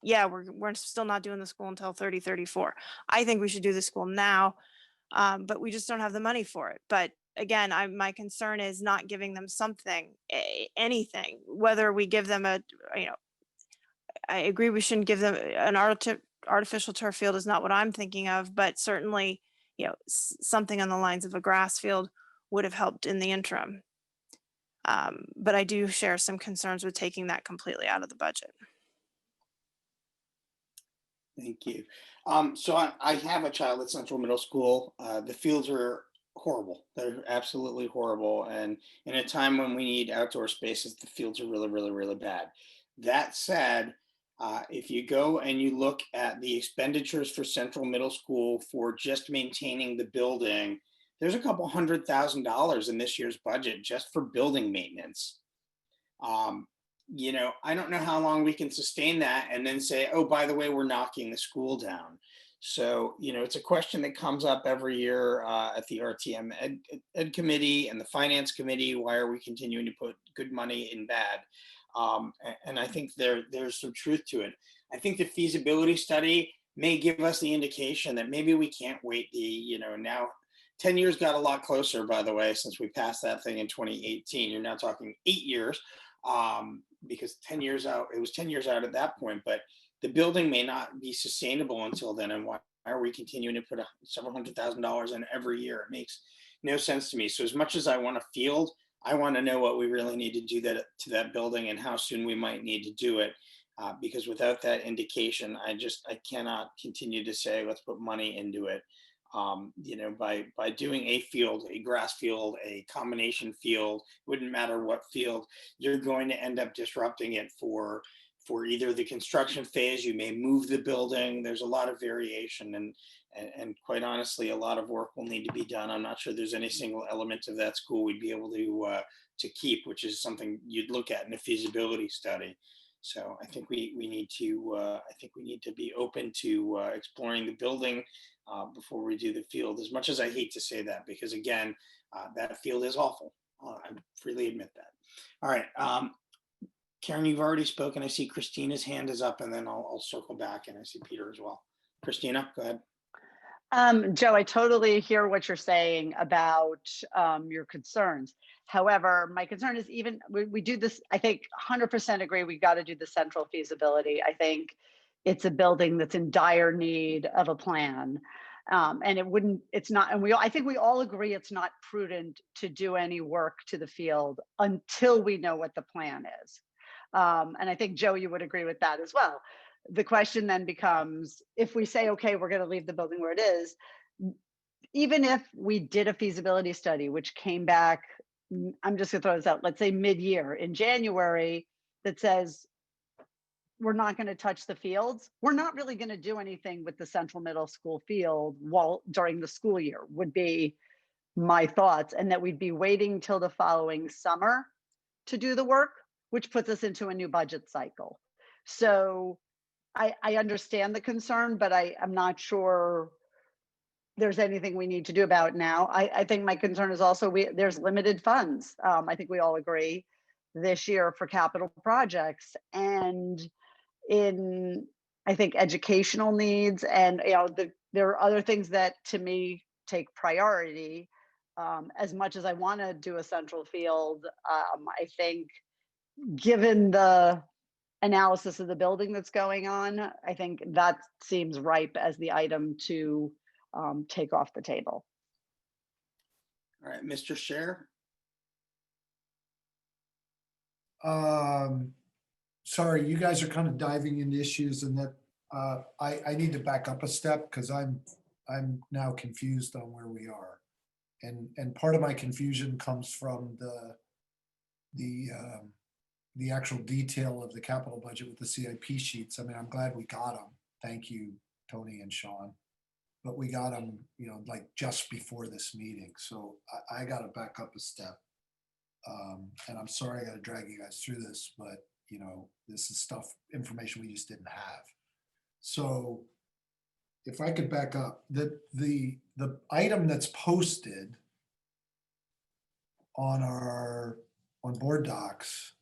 yeah, we're still not doing the school until 2034. I think we should do the school now, but we just don't have the money for it. But again, my concern is not giving them something, anything, whether we give them I agree we shouldn't give them an artificial turf field is not what I'm thinking of, but certainly, something on the lines of a grass field would have helped in the interim. But I do share some concerns with taking that completely out of the budget. Thank you. So I have a child at Central Middle School. The fields are horrible. They're absolutely horrible. And in a time when we need outdoor spaces, the fields are really, really, really bad. That said, if you go and you look at the expenditures for Central Middle School for just maintaining the building, there's a couple $100,000 in this year's budget just for building maintenance. You know, I don't know how long we can sustain that and then say, oh, by the way, we're knocking the school down. So, you know, it's a question that comes up every year at the RTM Ed Committee and the Finance Committee. Why are we continuing to put good money in bad? And I think there's some truth to it. I think the feasibility study may give us the indication that maybe we can't wait now 10 years got a lot closer, by the way, since we passed that thing in 2018. You're now talking 8 years because 10 years out, it was 10 years out at that point, but the building may not be sustainable until then. And why are we continuing to put several $100,000 in every year? It makes no sense to me. So as much as I want a field, I want to know what we really need to do to that building and how soon we might need to do it. Because without that indication, I cannot continue to say, let's put money into it. You know, by doing a field, a grass field, a combination field, wouldn't matter what field, you're going to end up disrupting it for either the construction phase. You may move the building. There's a lot of variation and quite honestly, a lot of work will need to be done. I'm not sure there's any single element of that school we'd be able to keep, which is something you'd look at in a feasibility study. So I think we need to be open to exploring the building before we do the field, as much as I hate to say that, because again, that field is awful. I freely admit that. All right. Karen, you've already spoken. I see Christina's hand is up, and then I'll circle back, and I see Peter as well. Christina, go ahead. Joe, I totally hear what you're saying about your concerns. However, my concern is we do this, I think 100% agree we got to do the central feasibility. I think it's a building that's in dire need of a plan. And I think we all agree it's not prudent to do any work to the field until we know what the plan is. And I think, Joe, you would agree with that as well. The question then becomes, if we say, okay, we're going to leave the building where it is, even if we did a feasibility study, which came back, I'm just going to throw this out, let's say mid-year in January, that says we're not going to touch the fields, we're not really going to do anything with the Central Middle School field during the school year, would be my thoughts, and that we'd be waiting till the following summer to do the work, which puts us into a new budget cycle. So I understand the concern, but I'm not sure there's anything we need to do about it now. I think my concern is also there's limited funds. I think we all agree this year for capital projects, and I think educational needs, and there are other things that to me take priority. As much as I want to do a central field, I think given the analysis of the building that's going on, I think that seems ripe as the item to take off the table. All right, Mr. Scher. Sorry, you guys are kind of diving into issues, and that I need to back up a step because I'm now confused on where we are, and part of my confusion comes from the actual detail of the capital budget with the CIP sheets. I mean, I'm glad we got them. Thank you, Tony and Sean. But we got them, like just before this meeting. So I got to back up a step. And I'm sorry I got to drag you guys through this, but this is information we just didn't have. So if I could back up, the item that's posted on board docs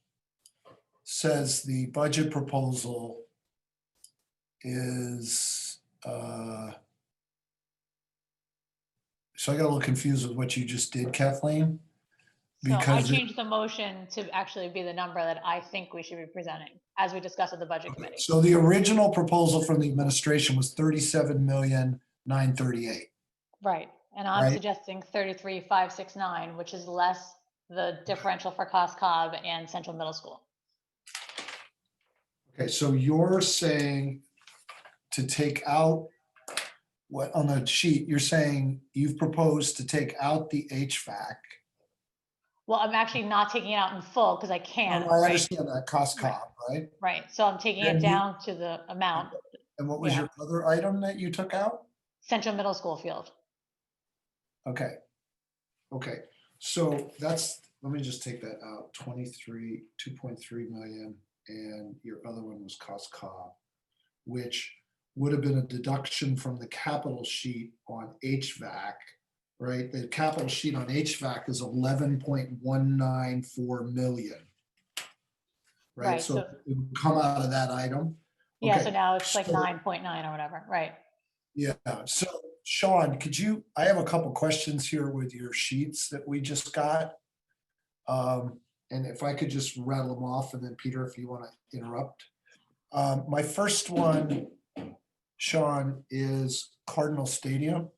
says the budget proposal is, so I got a little confused with what you just did, Kathleen. So I changed the motion to actually be the number that I think we should be presenting, as we discussed at the budget committee. So the original proposal from the administration was 37,938,000. Right, and I'm suggesting 33,569, which is less the differential for Cost Cobb and Central Middle School. Okay, so you're saying to take out what, on the sheet, you're saying you've proposed to take out the HVAC. Well, I'm actually not taking it out in full because I No, can't, no, I right? understand that cost comp, right? Right, so I'm taking Then it you- down to the amount, And what was Yeah. your other item that you took out? Central Middle School field. Okay. Okay, so that's, let me just take that out, 2.3 million, and your other one was cost comp, which would have been a deduction from the capital sheet on HVAC, right? The capital sheet on HVAC is 11.194 million. Right, Right, so so- it would come out of that item. Yeah, Okay, so now it's like so- 9.9 or whatever, right? Yeah, so Sean, I have a couple questions here with your sheets that we just got. And if I could just rattle them off, and then Peter, if you want to interrupt. My first one, Sean, is Cardinal Stadium.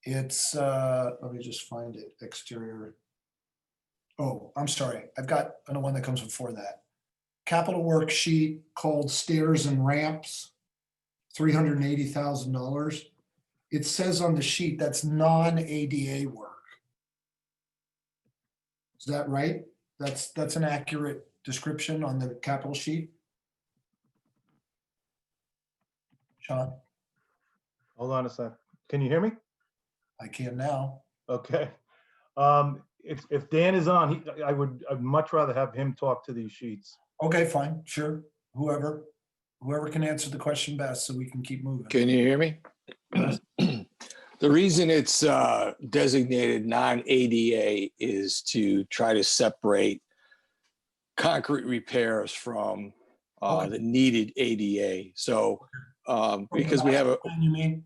It's, let me just find it, exterior. Oh, I'm sorry, I've got the one that comes before that. Capital worksheet called Stairs and Ramps, $380,000. It says on the sheet that's non-ADA work. Is that right? That's an accurate description on the capital sheet? Sean, Hold on a sec. Can you hear me? I can now. Okay. If Dan is on, I'd much rather have him talk to these sheets. Okay, fine, sure. Whoever can answer the question best so we can keep moving. Can you hear me? The reason it's designated non-ADA is to try to separate concrete repairs from the needed ADA. So because we have a, You mean?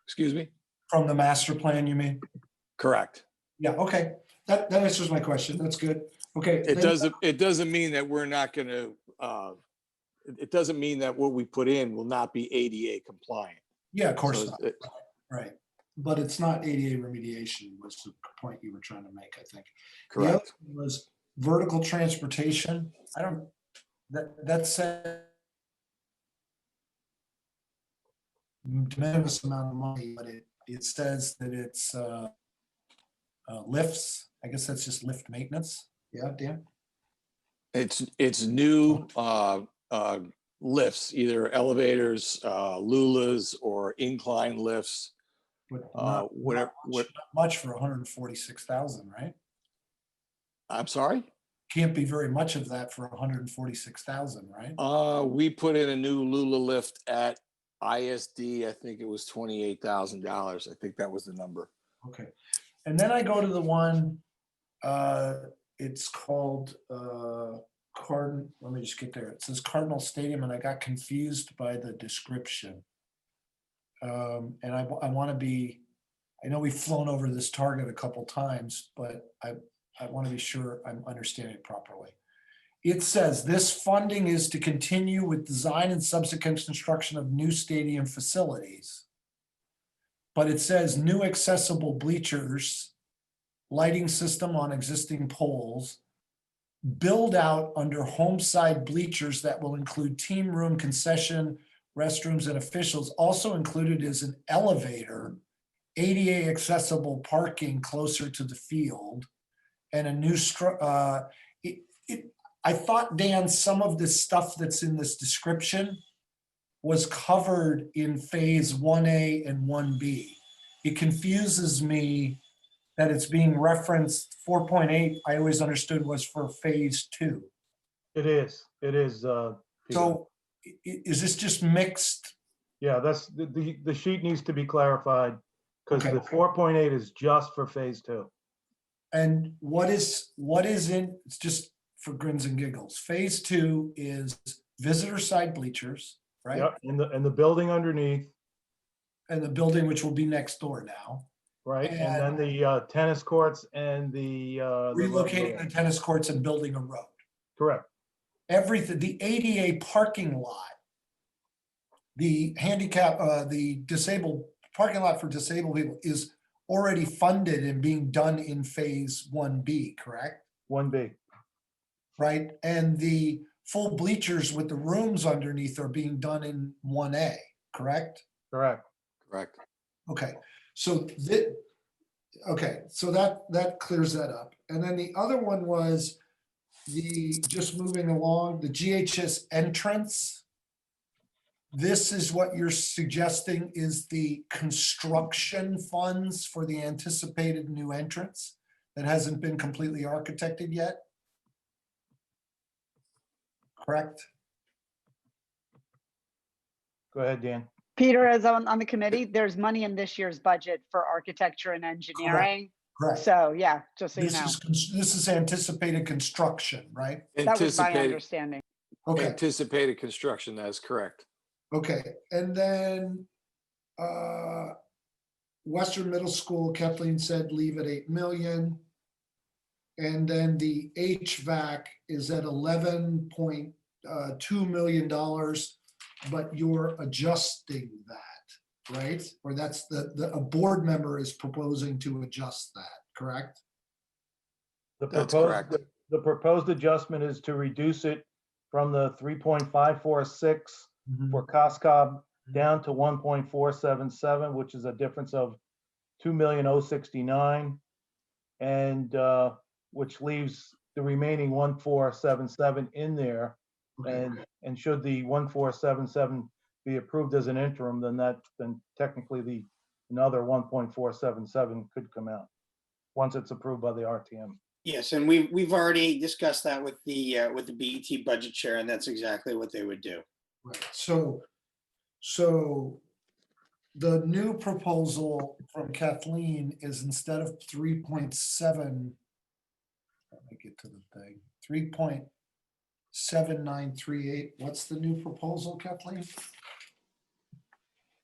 Excuse me? From the master plan, you mean? Correct. Yeah, okay. That answers my question. That's good. Okay. It doesn't mean that we're not going to, it doesn't mean that what we put in will not be ADA compliant. Yeah, of course So not. Right. But it's not ADA remediation was the point you were trying to make, I think. The other Correct. one was vertical transportation. That's a de minimis amount of money, but it says that it's lifts. I guess that's just lift maintenance. Yeah, Dan? It's new lifts, either elevators, lulas, or incline lifts. Whatever. Not much for 146,000, right? I'm sorry? Can't be very much of that for 146,000, right? We put in a new lula lift at ISD. I think it was $28,000. I think that was the number. Okay. And then I go to the one, it's called let me just get there. It says Cardinal Stadium, and I got confused by the description. And I want to be, I know we've flown over this target a couple times, but I want to be sure I'm understanding it properly. It says this funding is to continue with design and subsequent construction of new stadium facilities. But it says new accessible bleachers, lighting system on existing poles, build out under home side bleachers that will include team room, concession, restrooms, and officials. Also included is an elevator, ADA accessible parking closer to the field, and a new, I thought, Dan, some of this stuff that's in this description was covered in phase 1A and 1B. It confuses me that it's being referenced. 4.8, I always understood was for phase 2. It is. Peter. So is this just mixed? Yeah, that's the sheet needs to be clarified because Okay. the 4.8 is just for phase 2. And what is in, it's just for grins and giggles. Phase 2 is visitor side bleachers, right? Yep, and the building underneath. And the building, which will be next door now. Right, and then the tennis courts and the Relocating the tennis courts and building a road. Correct. Everything, the ADA parking lot, the handicap, the disabled parking lot for disabled people is already funded and being done in phase 1B, correct? 1B. Right, and the full bleachers with the rooms underneath are being done in 1A, correct? Correct. Correct. Okay, so so that clears that up. And then the other one was just moving along, the GHS entrance. This is what you're suggesting is the construction funds for the anticipated new entrance that hasn't been completely architected yet? Correct? Go ahead, Dan. Peter is on the committee. There's money in this year's budget for architecture and engineering. Correct. So yeah, just so you know. This is anticipated construction, right? That was my understanding. Okay. Anticipated construction, that is correct. Okay, and then Western Middle School, Kathleen said leave at 8 million. And then the HVAC is at $11.2 million, but you're adjusting that, right? Or that's a board member is proposing to adjust that, correct? That's correct. The proposed adjustment is to reduce it from the 3.546 for COSCOB down to 1.477, which is a difference of 2,069,000, and which leaves the remaining 1.477 in there. And should the 1.477 be approved as an interim, then technically another 1.477 could come out once it's approved by the RTM. Yes, and we've already discussed that with the BET budget chair, and that's exactly what they would do. Right. So the new proposal from Kathleen is instead of 3.7, let me get to the thing, 3.7938. What's the new proposal, Kathleen?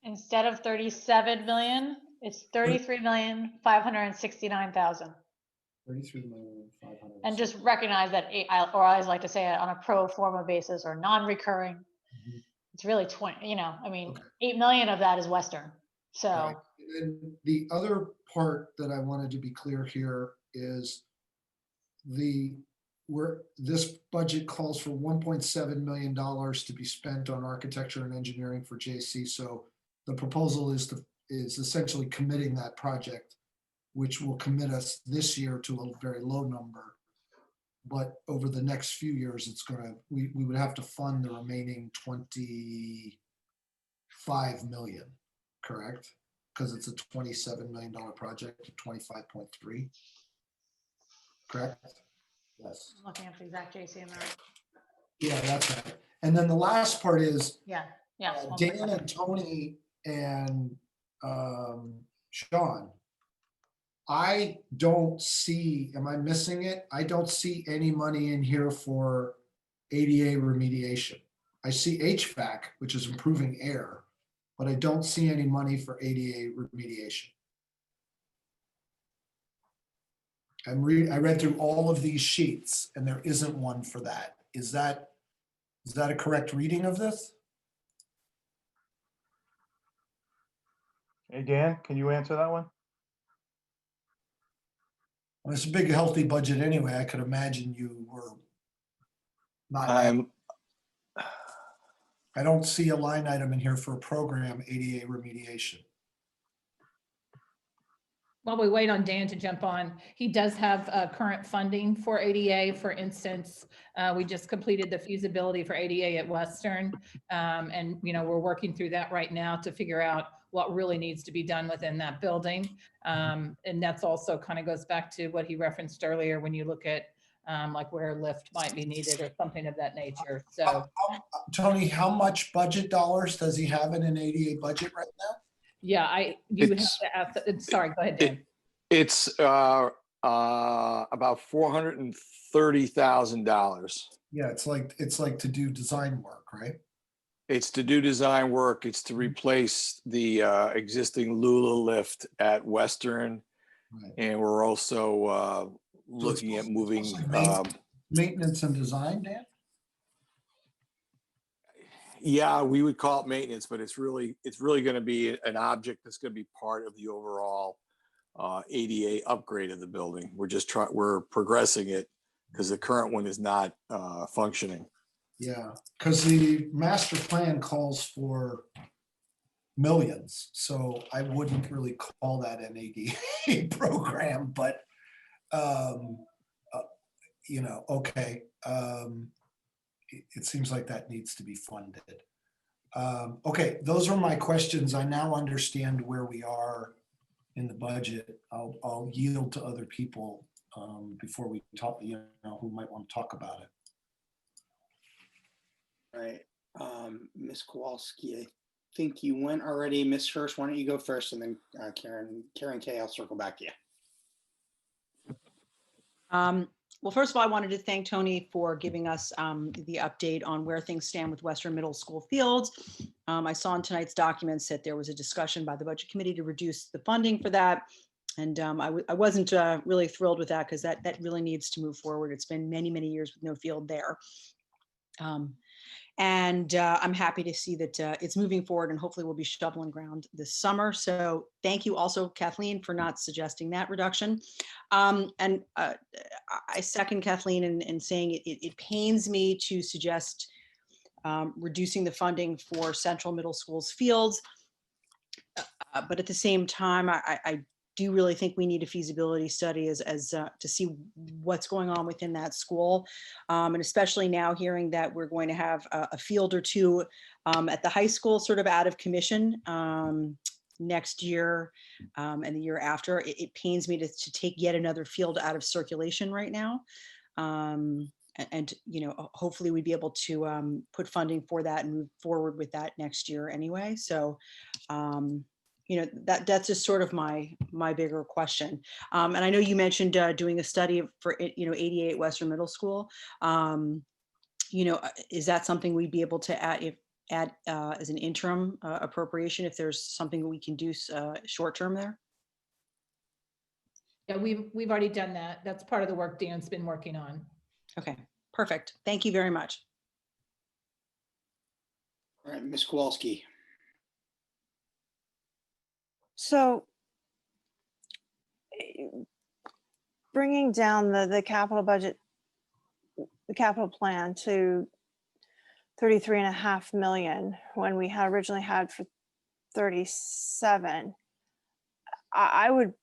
Instead of 37 million, it's 33,569,000. 33,500,000. And just recognize that, I always like to say it on a pro forma basis or non-recurring. It's really 20, I mean, 8 million of that is Western. So. Right. And the other part that I wanted to be clear here is this budget calls for $1.7 million to be spent on architecture and engineering for JC. So the proposal is essentially committing that project, which will commit us this year to a very low number. But over the next few years, we would have to fund the remaining 25 million, correct? Because it's a $27 million project to 25.3, correct? Yes. I'm looking up the exact JC amount. Yeah, that's right. And then the last part is Yeah. Dan and Tony and Sean, I don't see, am I missing it? I don't see any money in here for ADA remediation. I see HVAC, which is improving air, but I don't see any money for ADA remediation. I read through all of these sheets and there isn't one for that. Is that a correct reading of this? Hey, Dan, can you answer that one? Well, it's a big, healthy budget anyway. I could imagine you were not. I don't see a line item in here for a program ADA remediation. While we wait on Dan to jump on, he does have current funding for ADA. For instance, we just completed the feasibility for ADA at Western. And, we're working through that right now to figure out what really needs to be done within that building. And that's also kind of goes back to what he referenced earlier when you look at like where a lift might be needed or something of that nature. So, Tony, how much budget dollars does he have in an ADA budget right now? Yeah, you would have to ask. Sorry, go ahead, Dan. It's about $430,000. Yeah, it's like to do design work, right? It's to do design work. It's to replace the existing Lula lift at Western, and we're also looking at moving maintenance and design, Dan. Yeah, we would call it maintenance, but it's really going to be an object that's going to be part of the overall ADA upgrade of the building. We're progressing it because the current one is not functioning. Yeah, because the master plan calls for millions. So I wouldn't really call that an ADA program, but okay. It seems like that needs to be funded. Okay, those are my questions. I now understand where we are in the budget. I'll yield to other people before we talk, who might want to talk about it. Right. Ms. Kowalski, I think you went already. Ms. Hirsch, why don't you go first, and then Karen Kay, I'll circle back to you. Well, first of all, I wanted to thank Tony for giving us the update on where things stand with Western Middle School fields. I saw in tonight's documents that there was a discussion by the Budget Committee to reduce the funding for that. And I wasn't really thrilled with that, because that really needs to move forward. It's been many, many years with no field there. And I'm happy to see that it's moving forward, and hopefully we'll be shoveling ground this summer. So thank you also, Kathleen, for not suggesting that reduction. And I second Kathleen in saying it pains me to suggest reducing the funding for Central Middle School's fields. But at the same time, I do really think we need a feasibility study as to see what's going on within that school. And especially now hearing that we're going to have a field or two at the high school sort of out of commission next year and the year after. It pains me to take yet another field out of circulation right now. And hopefully we'd be able to put funding for that and move forward with that next year anyway. So that's just sort of my bigger question. And I know you mentioned doing a study for 88 Western Middle School. Is that something we'd be able to add as an interim appropriation if there's something we can do short term there? Yeah, we've already done that. That's part of the work Dan's been working on. Okay, perfect. Thank you very much. All right, Ms. Kowalski. So bringing down the capital budget, the capital plan to 33.5 million when we had originally had for 37, I would,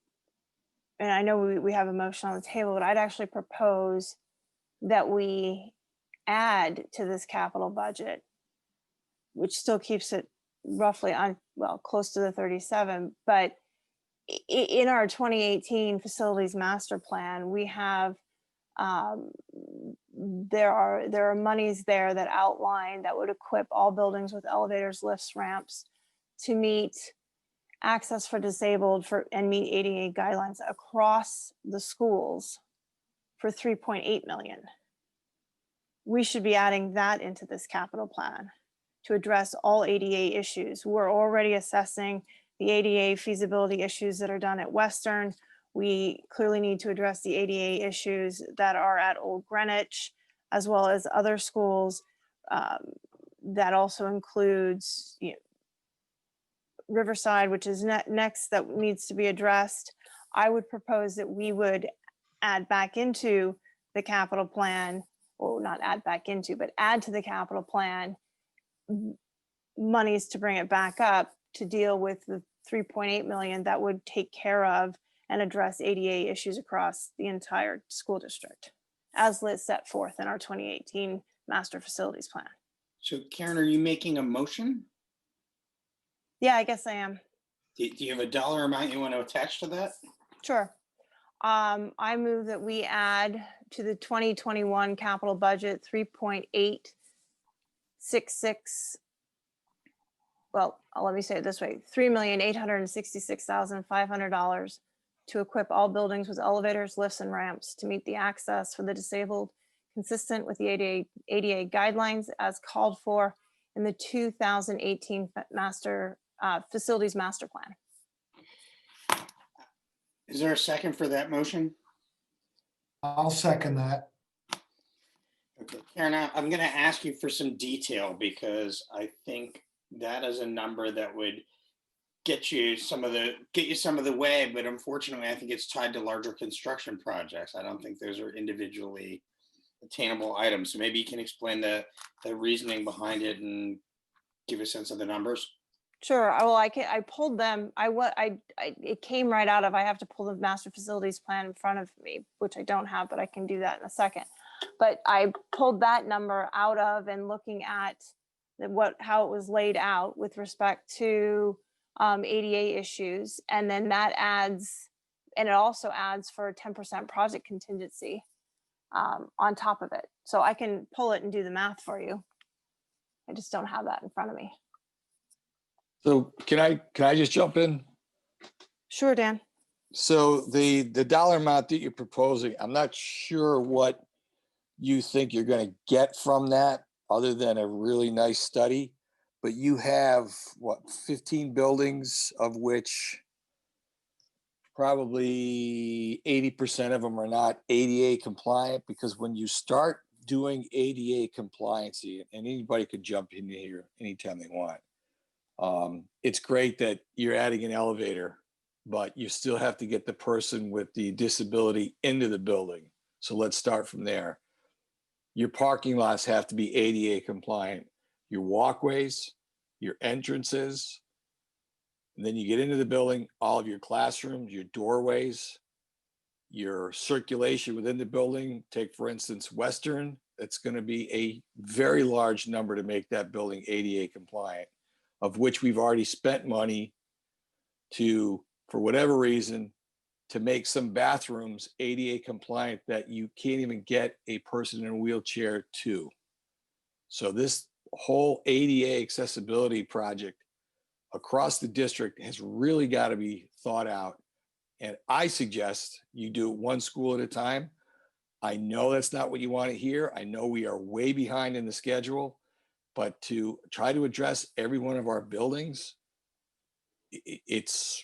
and I know we have a motion on the table, but I'd actually propose that we add to this capital budget, which still keeps it roughly close to the 37, but in our 2018 facilities master plan, we have there are monies there that outline that would equip all buildings with elevators, lifts, ramps to meet access for disabled and meet ADA guidelines across the schools for 3.8 million. We should be adding that into this capital plan to address all ADA issues. We're already assessing the ADA feasibility issues that are done at Western. We clearly need to address the ADA issues that are at Old Greenwich, as well as other schools. That also includes Riverside, which is next that needs to be addressed. I would propose that we would add back into the capital plan, or not add back into, but add to the capital plan monies to bring it back up to deal with the 3.8 million that would take care of and address ADA issues across the entire school district, as Liz set forth in our 2018 master facilities plan. So Karen, are you making a motion? Yeah, I guess I am. Do you have a dollar amount you want to attach to that? Sure. I move that we add to the 2021 capital budget 3.866. Well, let me say it this way: $3,866,500 to equip all buildings with elevators, lifts, and ramps to meet the access for the disabled, consistent with the ADA guidelines as called for in the 2018 facilities master plan. Is there a second for that motion? I'll second that. Okay, Karen, I'm going to ask you for some detail, because I think that is a number that would get you some of the way, but unfortunately, I think it's tied to larger construction projects. I don't think those are individually attainable items. So maybe you can explain the reasoning behind it and give a sense of the numbers. Sure. I pulled them. It came right out of, I have to pull the master facilities plan in front of me, which I don't have, but I can do that in a second. But I pulled that number out of and looking at how it was laid out with respect to ADA issues. And then that adds, and it also adds for a 10% project contingency on top of it. So I can pull it and do the math for you. I just don't have that in front of me. So can I just jump in? Sure, Dan. So the dollar amount that you're proposing, I'm not sure what you think you're going to get from that other than a really nice study, but you have what, 15 buildings, of which probably 80% of them are not ADA compliant, because when you start doing ADA compliancy, and anybody could jump in here anytime they want. It's great that you're adding an elevator, but you still have to get the person with the disability into the building. So let's start from there. Your parking lots have to be ADA compliant. Your walkways, your entrances, and then you get into the building, all of your classrooms, your doorways, your circulation within the building. Take, for instance, Western. It's going to be a very large number to make that building ADA compliant, of which we've already spent money to, for whatever reason, to make some bathrooms ADA compliant that you can't even get a person in a wheelchair to. So this whole ADA accessibility project across the district has really got to be thought out. And I suggest you do it one school at a time. I know that's not what you want to hear. I know we are way behind in the schedule, but to try to address every one of our buildings, it's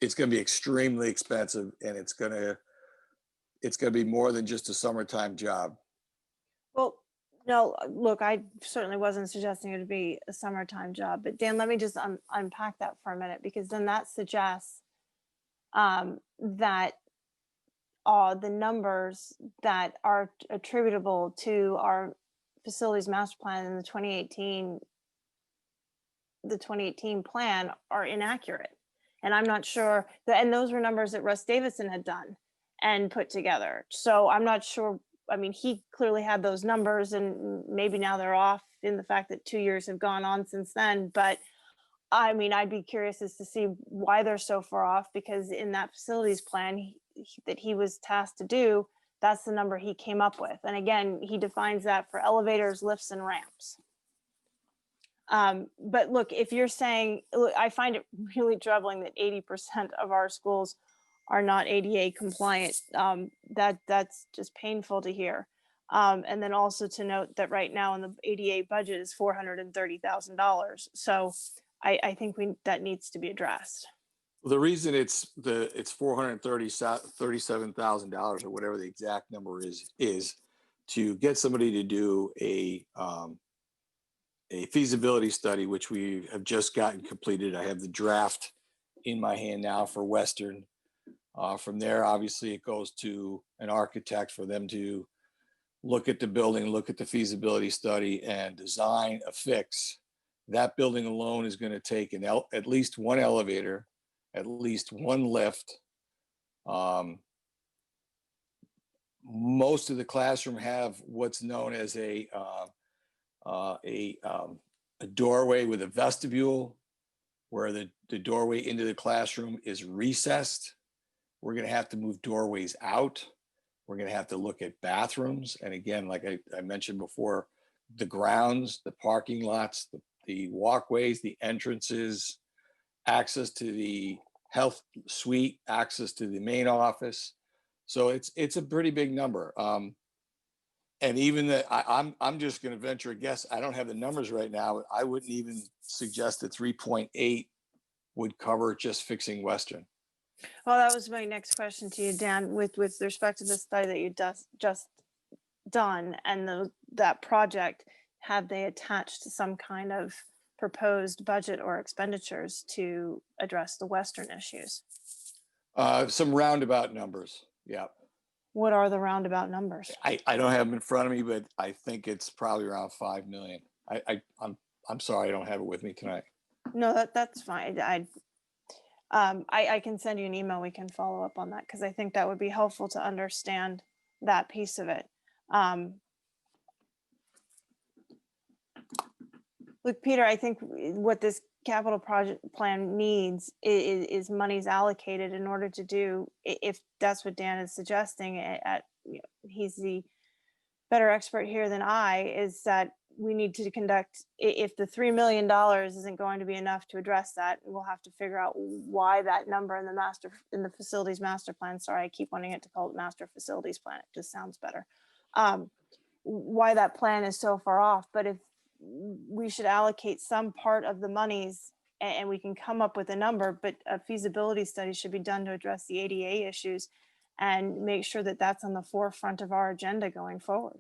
going to be extremely expensive, and it's going to be more than just a summertime job. Well, no, look, I certainly wasn't suggesting it would be a summertime job, but Dan, let me just unpack that for a minute, because then that suggests that the numbers that are attributable to our facilities master plan in the 2018 plan are inaccurate. And I'm not sure and those were numbers that Russ Davison had done and put together. So I'm not sure. I mean, he clearly had those numbers, and maybe now they're off in the fact that 2 years have gone on since then. But I mean, I'd be curious as to see why they're so far off, because in that facilities plan that he was tasked to do, that's the number he came up with. And again, he defines that for elevators, lifts, and ramps. But look, if you're saying, look, I find it really troubling that 80% of our schools are not ADA compliant. That's just painful to hear. And then also to note that right now in the ADA budget is $430,000. So I think that needs to be addressed. Well, the reason it's $437,000 or whatever the exact number is to get somebody to do a feasibility study, which we have just gotten completed. I have the draft in my hand now for Western. From there, obviously, it goes to an architect for them to look at the building, look at the feasibility study, and design a fix. That building alone is going to take at least one elevator, at least one lift. Most of the classroom have what's known as a doorway with a vestibule, where the doorway into the classroom is recessed. We're going to have to move doorways out. We're going to have to look at bathrooms. And again, like I mentioned before, the grounds, the parking lots, the walkways, the entrances, access to the health suite, access to the main office. So it's a pretty big number. And even that, I'm just going to venture a guess. I don't have the numbers right now. I wouldn't even suggest that 3.8 would cover just fixing Western. Well, that was my next question to you, Dan, with respect to the study that you just done and that project. Have they attached some kind of proposed budget or expenditures to address the Western issues? Some roundabout numbers. Yeah. What are the roundabout numbers? I don't have them in front of me, but I think it's probably around 5 million. I'm sorry, I don't have it with me tonight. No, that's fine. I can send you an email. We can follow up on that because I think that would be helpful to understand that piece of it. Look, Peter, I think what this capital project plan needs is monies allocated in order to do, if that's what Dan is suggesting, he's the better expert here than I, is that we need to conduct, if the $3 million isn't going to be enough to address that, we'll have to figure out why that number in the facilities master plan, sorry, I keep wanting it to call it master facilities plan, it just sounds better. Why that plan is so far off, but if we should allocate some part of the monies and we can come up with a number, but a feasibility study should be done to address the ADA issues and make sure that that's on the forefront of our agenda going forward.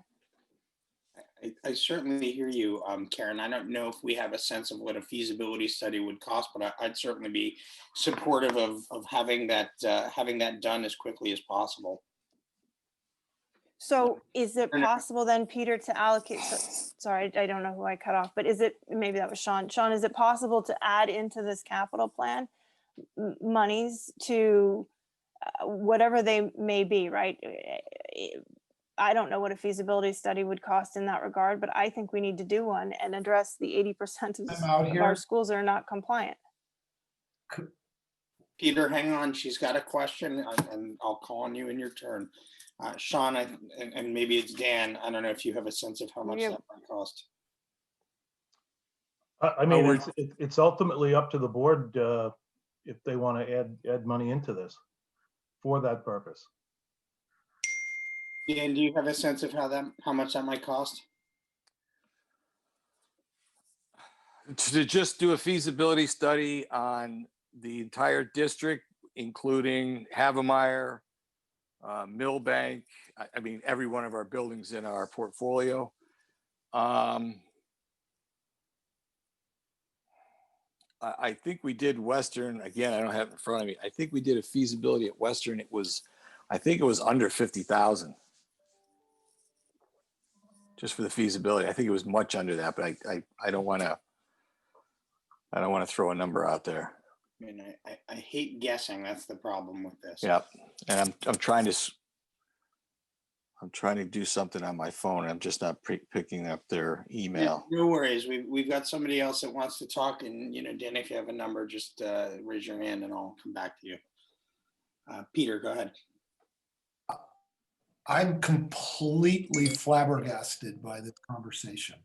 I certainly hear you, Karen. I don't know if we have a sense of what a feasibility study would cost, but I'd certainly be supportive of having that done as quickly as possible. So is it possible then, Peter, to allocate, sorry, I don't know who I cut off, but is it, maybe that was Sean. Sean, is it possible to add into this capital plan monies to whatever they may be, right? I don't know what a feasibility study would cost in that regard, but I think we need to do one and address the 80% of our schools that are not compliant. Peter, hang on. She's got a question and I'll call on you in your turn. Sean, and maybe it's Dan. I don't know if you have a sense of how much that might cost. I mean, it's ultimately up to the board if they want to add money into this for that purpose. Dan, do you have a sense of how much that might cost? To just do a feasibility study on the entire district, including Havemeyer, Millbank, I mean, every one of our buildings in our portfolio. I think we did Western, again, I don't have it in front of me. I think we did a feasibility at Western. I think it was under 50,000. Just for the feasibility. I think it was much under that, but I don't want to throw a number out there. I mean, I hate guessing. That's the problem with this. Yeah, and I'm trying to do something on my phone. I'm just not picking up their email. No worries. We've got somebody else that wants to talk, and Dan, if you have a number, just raise your hand and I'll come back to you. Peter, go ahead. I'm completely flabbergasted by this conversation.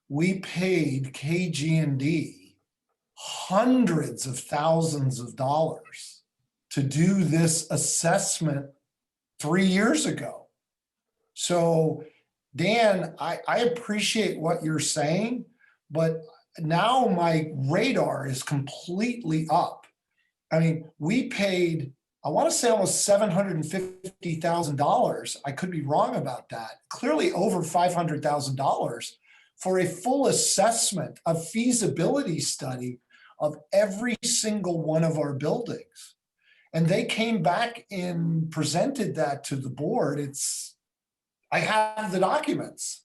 We paid KG&D hundreds of thousands of dollars to do this assessment 3 years ago. So Dan, I appreciate what you're saying, but now my radar is completely up. I mean, we paid, I want to say almost $750,000. I could be wrong about that. Clearly over $500,000 for a full assessment, a feasibility study of every single one of our buildings. And they came back and presented that to the board. I have the documents.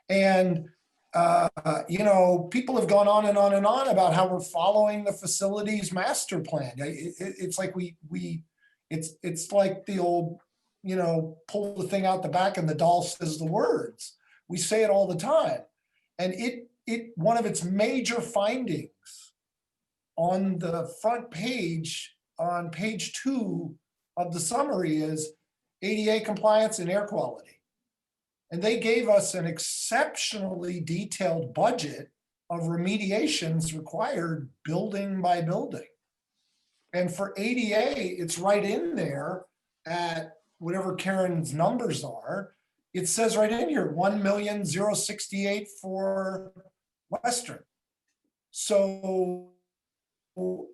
And people have gone on and on and on about how we're following the facilities master plan. It's like it's like the old, pull the thing out the back and the doll says the words. We say it all the time. And one of its major findings on the front page, on page 2 of the summary, is ADA compliance and air quality. And they gave us an exceptionally detailed budget of remediations required building by building. And for ADA, it's right in there at whatever Karen's numbers are. It says right in here, 1,068,000 for Western. So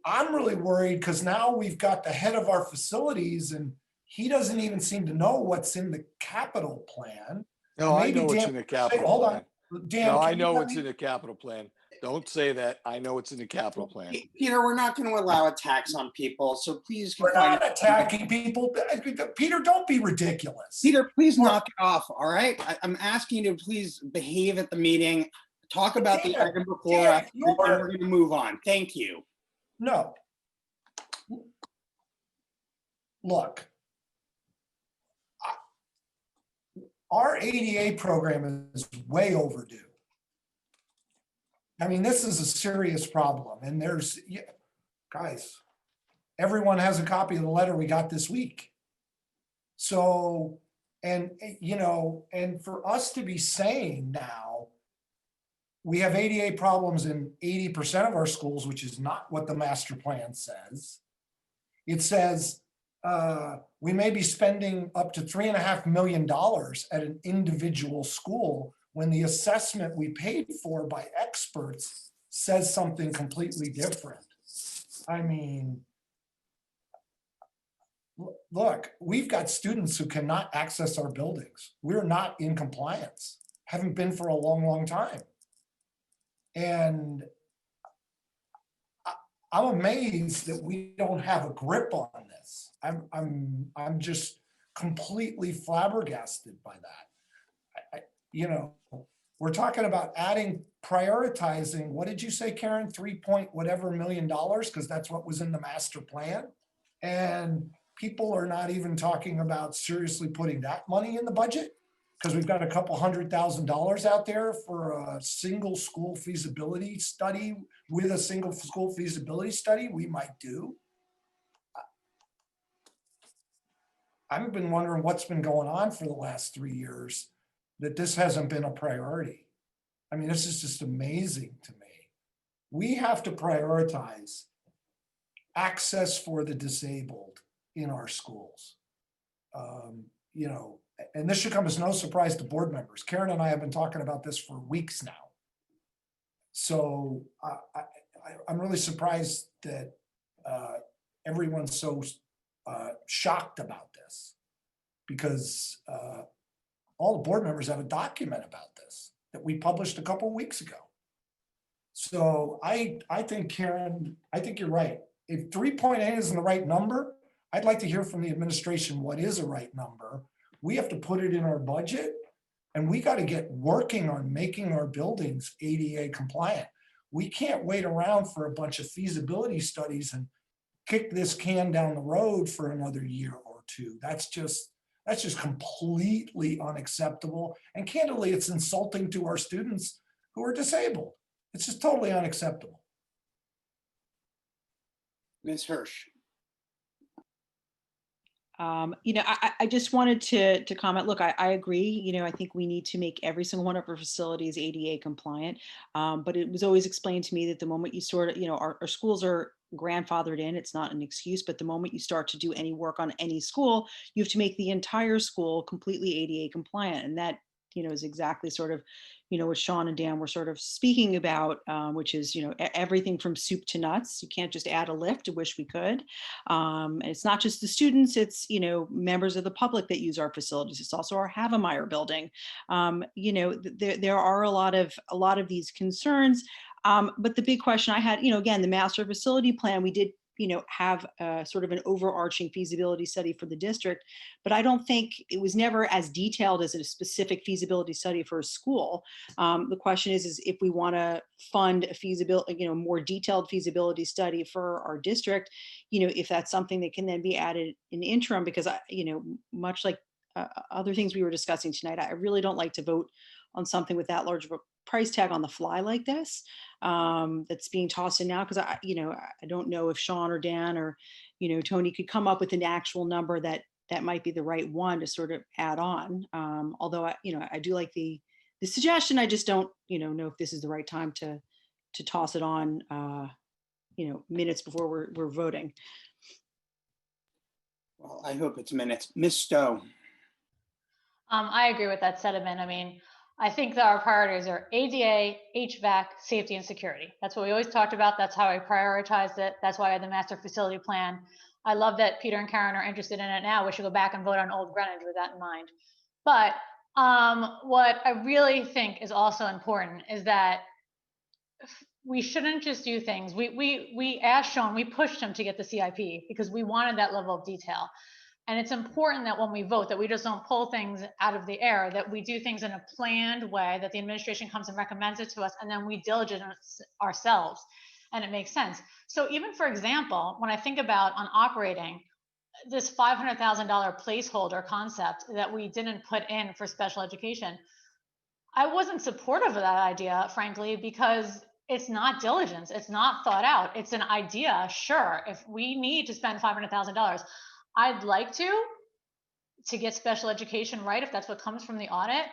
I'm really worried because now we've got the head of our facilities and he doesn't even seem to know what's in the capital plan. No, Maybe I know what's Dan, in the capital hold plan. on. Dan, No, I can you know let what's me- in the capital plan. Don't say that. I know what's in the capital plan. Peter, we're not going to allow attacks on people, so please. We're not attacking people. Peter, don't be ridiculous. Peter, please knock it off, all right? I'm asking you to please behave at the meeting. Talk about the item before us, and then we're going to move on. Thank you. No. Look, our ADA program is way overdue. I mean, this is a serious problem, and there's, guys, everyone has a copy of the letter we got this week. So, and for us to be saying now, we have ADA problems in 80% of our schools, which is not what the master plan says. It says we may be spending up to $3.5 million at an individual school when the assessment we paid for by experts says something completely different. I mean, look, we've got students who cannot access our buildings. We're not in compliance, haven't been for a long, long time. And I'm amazed that we don't have a grip on this. I'm just completely flabbergasted by that. We're talking about prioritizing, what did you say, Karen, 3 whatever million dollars, because that's what was in the master plan. And people are not even talking about seriously putting that money in the budget, because we've got a couple $100,000 out there for a single school feasibility study. With a single school feasibility study, we might do. I've been wondering what's been going on for the last 3 years that this hasn't been a priority. I mean, this is just amazing to me. We have to prioritize access for the disabled in our schools. And this should come as no surprise to board members. Karen and I have been talking about this for weeks now. So I'm really surprised that everyone's so shocked about this, because all the board members have a document about this that we published a couple of weeks ago. So I think, Karen, I think you're right. If 3.8 isn't the right number, I'd like to hear from the administration what is a right number. We have to put it in our budget, and we got to get working on making our buildings ADA compliant. We can't wait around for a bunch of feasibility studies and kick this can down the road for another year or two. That's just completely unacceptable. And candidly, it's insulting to our students who are disabled. It's just totally unacceptable. Ms. Hirsch. I just wanted to comment. Look, I agree. I think we need to make every single one of our facilities ADA compliant. But it was always explained to me that the moment you our schools are grandfathered in, it's not an excuse, but the moment you start to do any work on any school, you have to make the entire school completely ADA compliant. And that, is exactly sort of, what Sean and Dan were sort of speaking about, which is, everything from soup to nuts. You can't just add a lift. I wish we could. And it's not just the students, it's, members of the public that use our facilities. It's also our Havemeyer building. There are a lot of these concerns. But the big question I had, again, the master facility plan, we did, have sort of an overarching feasibility study for the district, but I don't think it was never as detailed as a specific feasibility study for a school. The question is if we want to fund a feasibility, more detailed feasibility study for our district, if that's something that can then be added in the interim, because much like other things we were discussing tonight, I really don't like to vote on something with that large of a price tag on the fly like this, that's being tossed in now, because I don't know if Sean or Dan or Tony could come up with an actual number that might be the right one to sort of add on. Although I do like the suggestion. I just don't know if this is the right time to toss it on minutes before we're voting. Well, I hope it's minutes. Ms. Stowe. I agree with that sentiment. I mean, I think that our priorities are ADA, HVAC, safety, and security. That's what we always talked about. That's how I prioritized it. That's why I had the master facility plan. I love that Peter and Karen are interested in it now. We should go back and vote on Old Greenwich with that in mind. But what I really think is also important is that we shouldn't just do things. We asked Sean, we pushed him to get the CIP because we wanted that level of detail. And it's important that when we vote, that we just don't pull things out of the air, that we do things in a planned way, that the administration comes and recommends it to us, and then we diligence ourselves, and it makes sense. So even, for example, when I think about on operating, this $500,000 placeholder concept that we didn't put in for special education, I wasn't supportive of that idea, frankly, because it's not diligence. It's not thought out. It's an idea. Sure, if we need to spend $500,000, I'd like to get special education right, if that's what comes from the audit,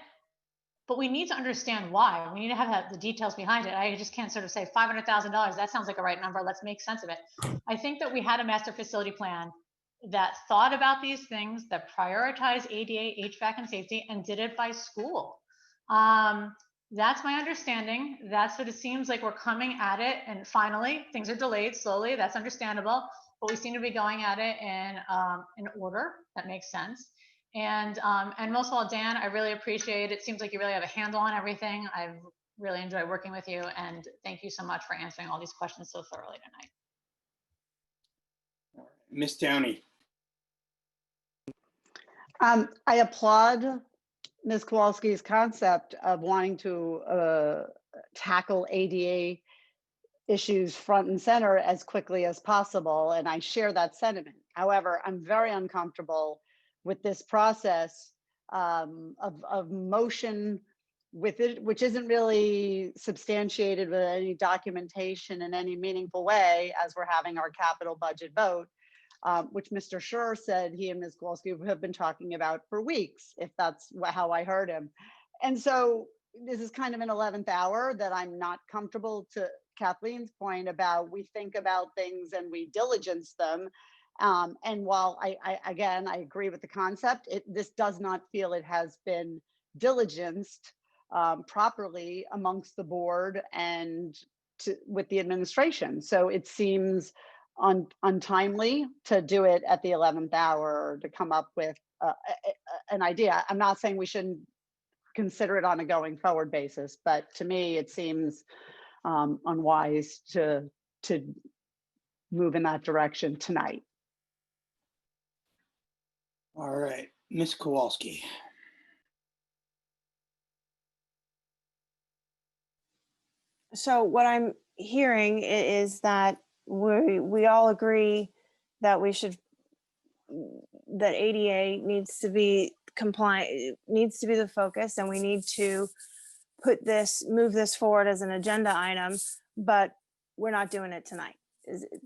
but we need to understand why. We need to have the details behind it. I just can't sort of say $500,000, that sounds like a right number, let's make sense of it. I think that we had a master facility plan that thought about these things, that prioritized ADA, HVAC, and safety, and did it by school. That's my understanding. That's what it seems like we're coming at it. And finally, things are delayed slowly. That's understandable, but we seem to be going at it in order. That makes sense. And most of all, Dan, I really appreciate it. It seems like you really have a handle on everything. I've really enjoyed working with you, and thank you so much for answering all these questions so thoroughly tonight. Ms. Downey. I applaud Ms. Kowalski's concept of wanting to tackle ADA issues front and center as quickly as possible, and I share that sentiment. However, I'm very uncomfortable with this process of motion with it, which isn't really substantiated with any documentation in any meaningful way, as we're having our capital budget vote, which Mr. Schur said he and Ms. Kowalski have been talking about for weeks, if that's how I heard him. And so this is kind of an 11th hour that I'm not comfortable, to Kathleen's point about we think about things and we diligence them. And while I agree with the concept, this does not feel it has been diligenced properly amongst the board and with the administration. So it seems untimely to do it at the 11th hour, to come up with an idea. I'm not saying we shouldn't consider it on a going forward basis, but to me, it seems unwise to move in that direction tonight. All right, Ms. Kowalski. So what I'm hearing is that we all agree that that ADA needs to be compliant, needs to be the focus, and we need to move this forward as an agenda item, but we're not doing it tonight.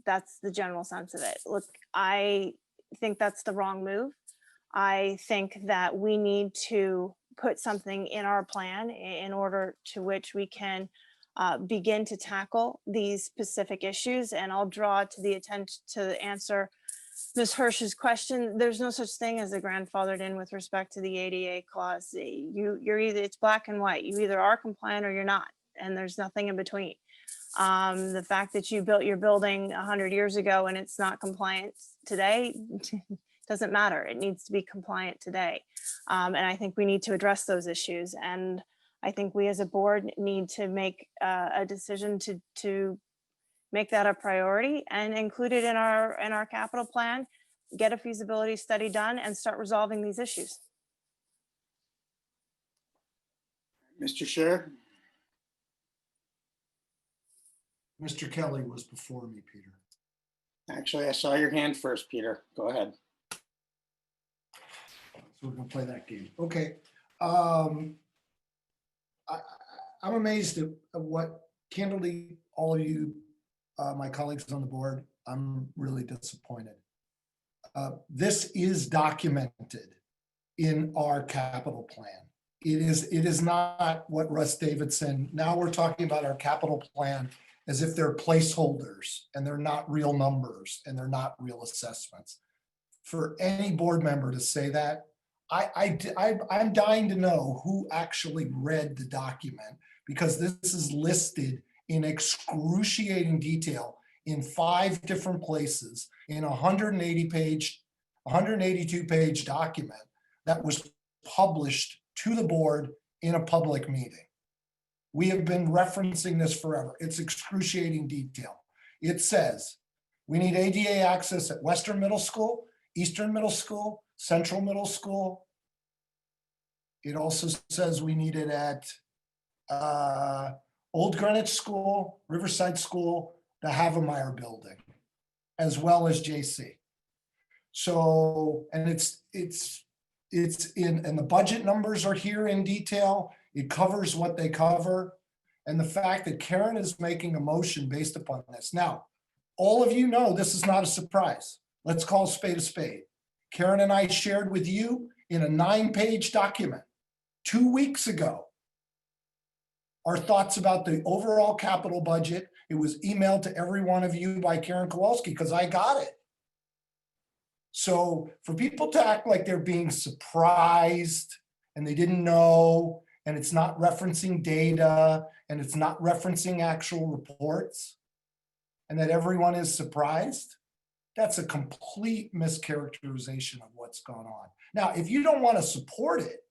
That's the general sense of it. Look, I think that's the wrong move. I think that we need to put something in our plan in order to which we can begin to tackle these specific issues. And I'll draw to the attention to answer Ms. Hirsch's question. There's no such thing as a grandfathered in with respect to the ADA clause. You're either, it's black and white. You either are compliant or you're not, and there's nothing in between. The fact that you built your building 100 years ago and it's not compliant today doesn't matter. It needs to be compliant today. And I think we need to address those issues. And I think we as a board need to make a decision to make that a priority and include it in our capital plan, get a feasibility study done, and start resolving these issues. Mr. Scherer? Mr. Kelly was before me, Peter. Actually, I saw your hand first, Peter. Go ahead. So we're gonna play that game. Okay. I'm amazed at what, candidly, all of you, my colleagues on the board, I'm really disappointed. This is documented in our capital plan. It is not what Russ Davidson, now we're talking about our capital plan as if they're placeholders and they're not real numbers and they're not real assessments. For any board member to say that, I'm dying to know who actually read the document, because this is listed in excruciating detail in 5 different places in a 182-page document that was published to the board in a public meeting. We have been referencing this forever. It's excruciating detail. It says we need ADA access at Western Middle School, Eastern Middle School, Central Middle School. It also says we need it at Old Greenwich School, Riverside School, the Havemeyer Building, as well as JC. So, and it's in, and the budget numbers are here in detail. It covers what they cover. And the fact that Karen is making a motion based upon this. Now, all of you know this is not a surprise. Let's call a spade a spade. Karen and I shared with you in a 9-page document 2 weeks ago our thoughts about the overall capital budget. It was emailed to every one of you by Karen Kowalski because I got it. So for people to act like they're being surprised and they didn't know, and it's not referencing data and it's not referencing actual reports, and that everyone is surprised, that's a complete mischaracterization of what's gone on. Now, if you don't want to support it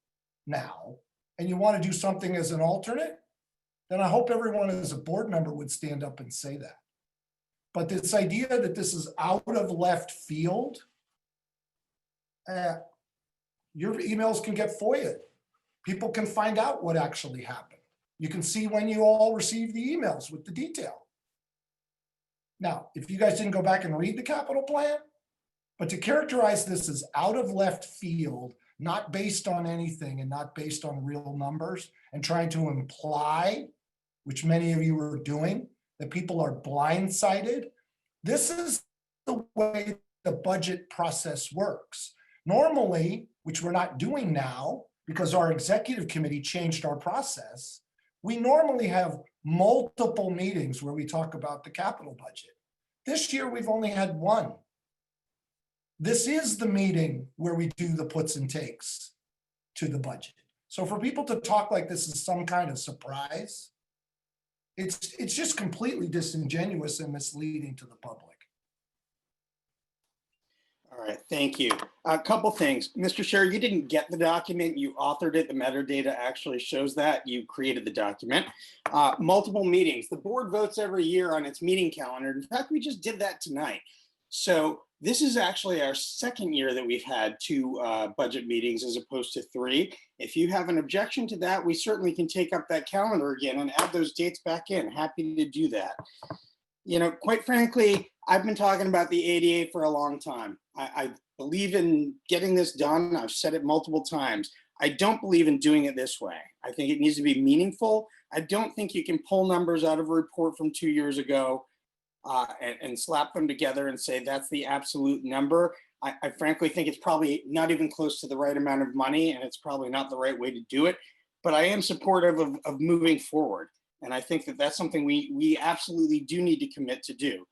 now and you want to do something as an alternate, then I hope everyone as a board member would stand up and say that. But this idea that this is out of left field, your emails can get FOIA'd. People can find out what actually happened. You can see when you all received the emails with the detail. Now, if you guys didn't go back and read the capital plan, but to characterize this as out of left field, not based on anything and not based on real numbers, and trying to imply, which many of you are doing, that people are blindsided, this is the way the budget process works. Normally, which we're not doing now because our executive committee changed our process, we normally have multiple meetings where we talk about the capital budget. This year, we've only had one. This is the meeting where we do the puts and takes to the budget. So for people to talk like this is some kind of surprise, it's just completely disingenuous and misleading to the public. All right, thank you. A couple things. Mr. Chair, you didn't get the document. You authored it. The metadata actually shows that. You created the document. Multiple meetings. The board votes every year on its meeting calendar. In fact, we just did that tonight. So this is actually our second year that we've had 2 budget meetings as opposed to 3. If you have an objection to that, we certainly can take up that calendar again and add those dates back in. Happy to do that. You know, quite frankly, I've been talking about the ADA for a long time. I believe in getting this done. I've said it multiple times. I don't believe in doing it this way. I think it needs to be meaningful. I don't think you can pull numbers out of a report from 2 years ago and slap them together and say that's the absolute number. I frankly think it's probably not even close to the right amount of money, and it's probably not the right way to do it. But I am supportive of moving forward. And I think that that's something we absolutely do need to commit to do.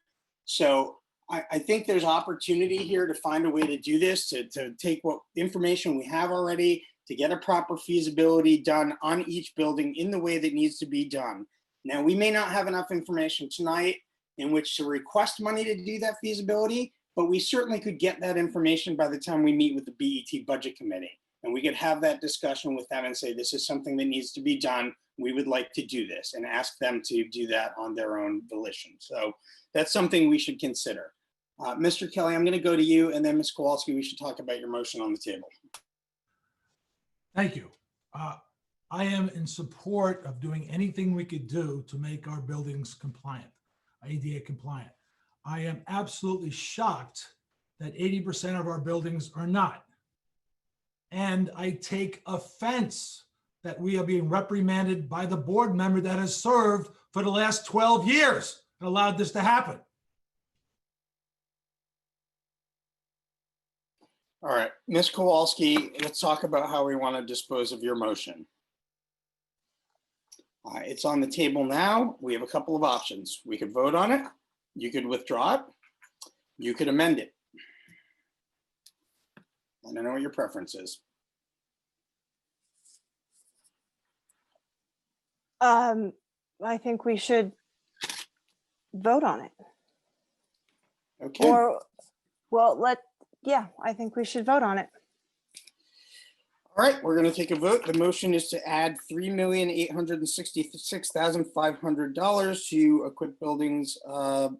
So I think there's opportunity here to find a way to do this, to take what information we have already, to get a proper feasibility done on each building in the way that needs to be done. Now, we may not have enough information tonight in which to request money to do that feasibility, but we certainly could get that information by the time we meet with the BET Budget Committee. And we could have that discussion with them and say, this is something that needs to be done. We would like to do this, and ask them to do that on their own volition. So that's something we should consider. Mr. Kelly, I'm going to go to you, and then Ms. Kowalski, we should talk about your motion on the table. Thank you. I am in support of doing anything we could do to make our buildings compliant, ADA compliant. I am absolutely shocked that 80% of our buildings are not. And I take offense that we are being reprimanded by the board member that has served for the last 12 years and allowed this to happen. All right, Ms. Kowalski, let's talk about how we want to dispose of your motion. It's on the table now. We have a couple of options. We could vote on it. You could withdraw it. You could amend it. I don't know what your preference is. I think we should vote on it. Okay. Or, well, yeah, I think we should vote on it. All right, we're going to take a vote. The motion is to add $3,866,500 to equip buildings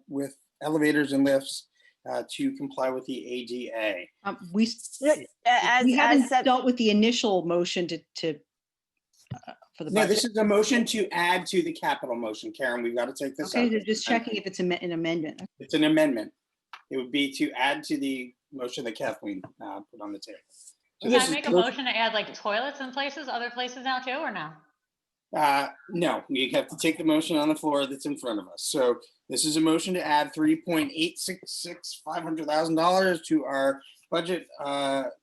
with elevators and lifts to comply with the ADA. We haven't dealt with the initial motion for the No, budget. this is a motion to add to the capital motion, Karen. We've got to take this Okay, out. they're just checking if it's an amendment. It's an amendment. It would be to add to the motion that Kathleen put on the table. So Can I make a motion to add like toilets in places, other places now too, or no? No, we have to take the motion on the floor that's in front of us. So this is a motion to add $3,866,500,000 to our budget,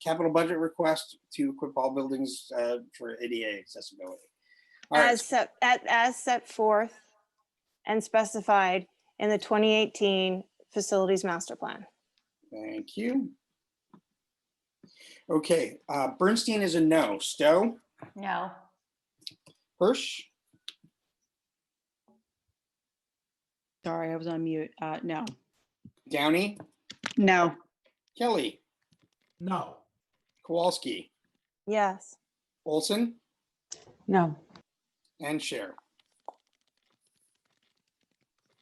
capital budget request to equip all buildings for ADA accessibility. All right. As set forth and specified in the 2018 Facilities Master Plan. Thank you. Okay, Bernstein is a no. Stowe? No. Hirsch? Sorry, I was on mute. No. Downey? No. Kelly? No. Kowalski? Yes. Olson? No. And Cher?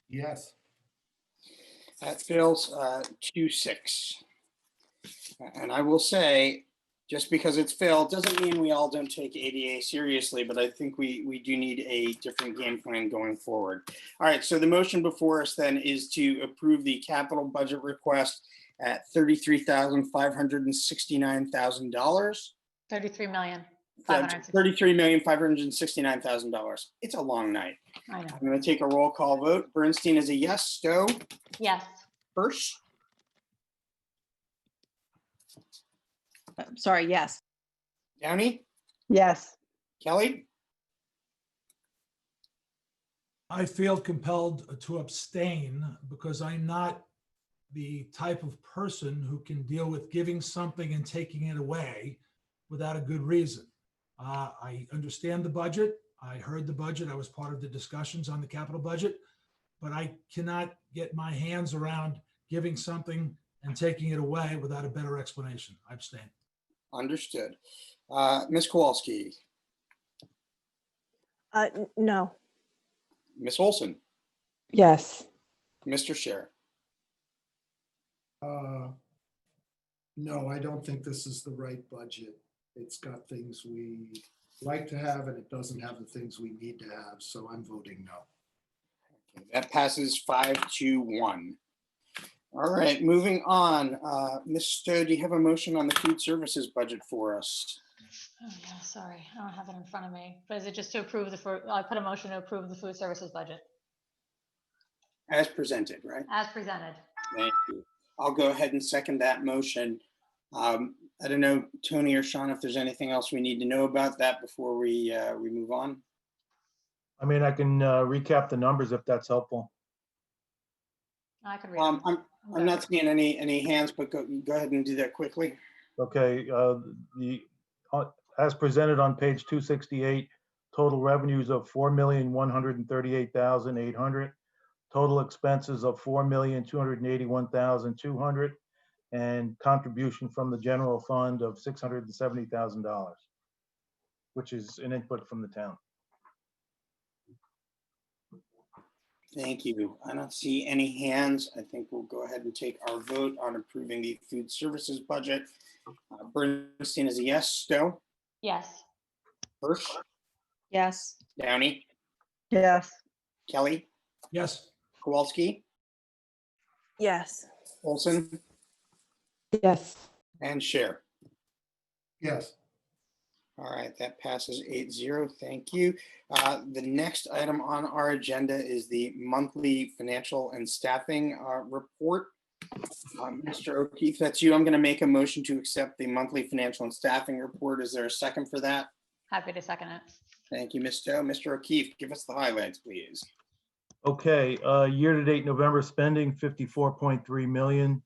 Yes. That fails 2-6. And I will say, just because it's failed doesn't mean we all don't take ADA seriously, but I think we do need a different game plan going forward. All right, so the motion before us then is to approve the capital budget request at $33,569,000. 33 million. $33,569,000. It's a long night. I know. I'm going to take a roll call vote. Bernstein is a yes. Stowe? Yes. Hirsch? Sorry, yes. Downey? Yes. Kelly? I feel compelled to abstain because I'm not the type of person who can deal with giving something and taking it away without a good reason. I understand the budget. I heard the budget. I was part of the discussions on the capital budget, but I cannot get my hands around giving something and taking it away without a better explanation. I abstain. Understood. Ms. Kowalski? No. Ms. Olson? Yes. Mr. Cher? No, I don't think this is the right budget. It's got things we like to have and it doesn't have the things we need to have, so I'm voting no. Okay, that passes 5-1. All right, moving on. Ms. Stowe, do you have a motion on the food services budget for us? Oh yeah, sorry, I don't have it in front of me. But is it just to approve I put a motion to approve the food services budget As presented, right? as presented. Thank you. I'll go ahead and second that motion. I don't know, Tony or Sean, if there's anything else we need to know about that before we move on. I mean, I can recap the numbers if that's helpful. I could read. Them. I'm not seeing any hands, but go ahead and do that quickly. Okay, as presented on page 268, total revenues of $4,138,800, total expenses of $4,281,200, and contribution from the general fund of $670,000, which is an input from the town. Thank you. I don't see any hands. I think we'll go ahead and take our vote on approving the food services budget. Bernstein is a yes. Stowe? Yes. Hirsch? Yes. Downey? Yes. Kelly? Yes. Kowalski? Yes. Olson? Yes. And Cher? Yes. All right, that passes 8-0. Thank you. The next item on our agenda is the monthly financial and staffing report. Mr. O'Keefe, that's you. I'm going to make a motion to accept the monthly financial and staffing report. Is there a second for that? Happy to second it. Thank you, Ms. Stowe. Mr. O'Keefe, give us the highlights, please. Okay, year-to-date November spending, 54.3 million,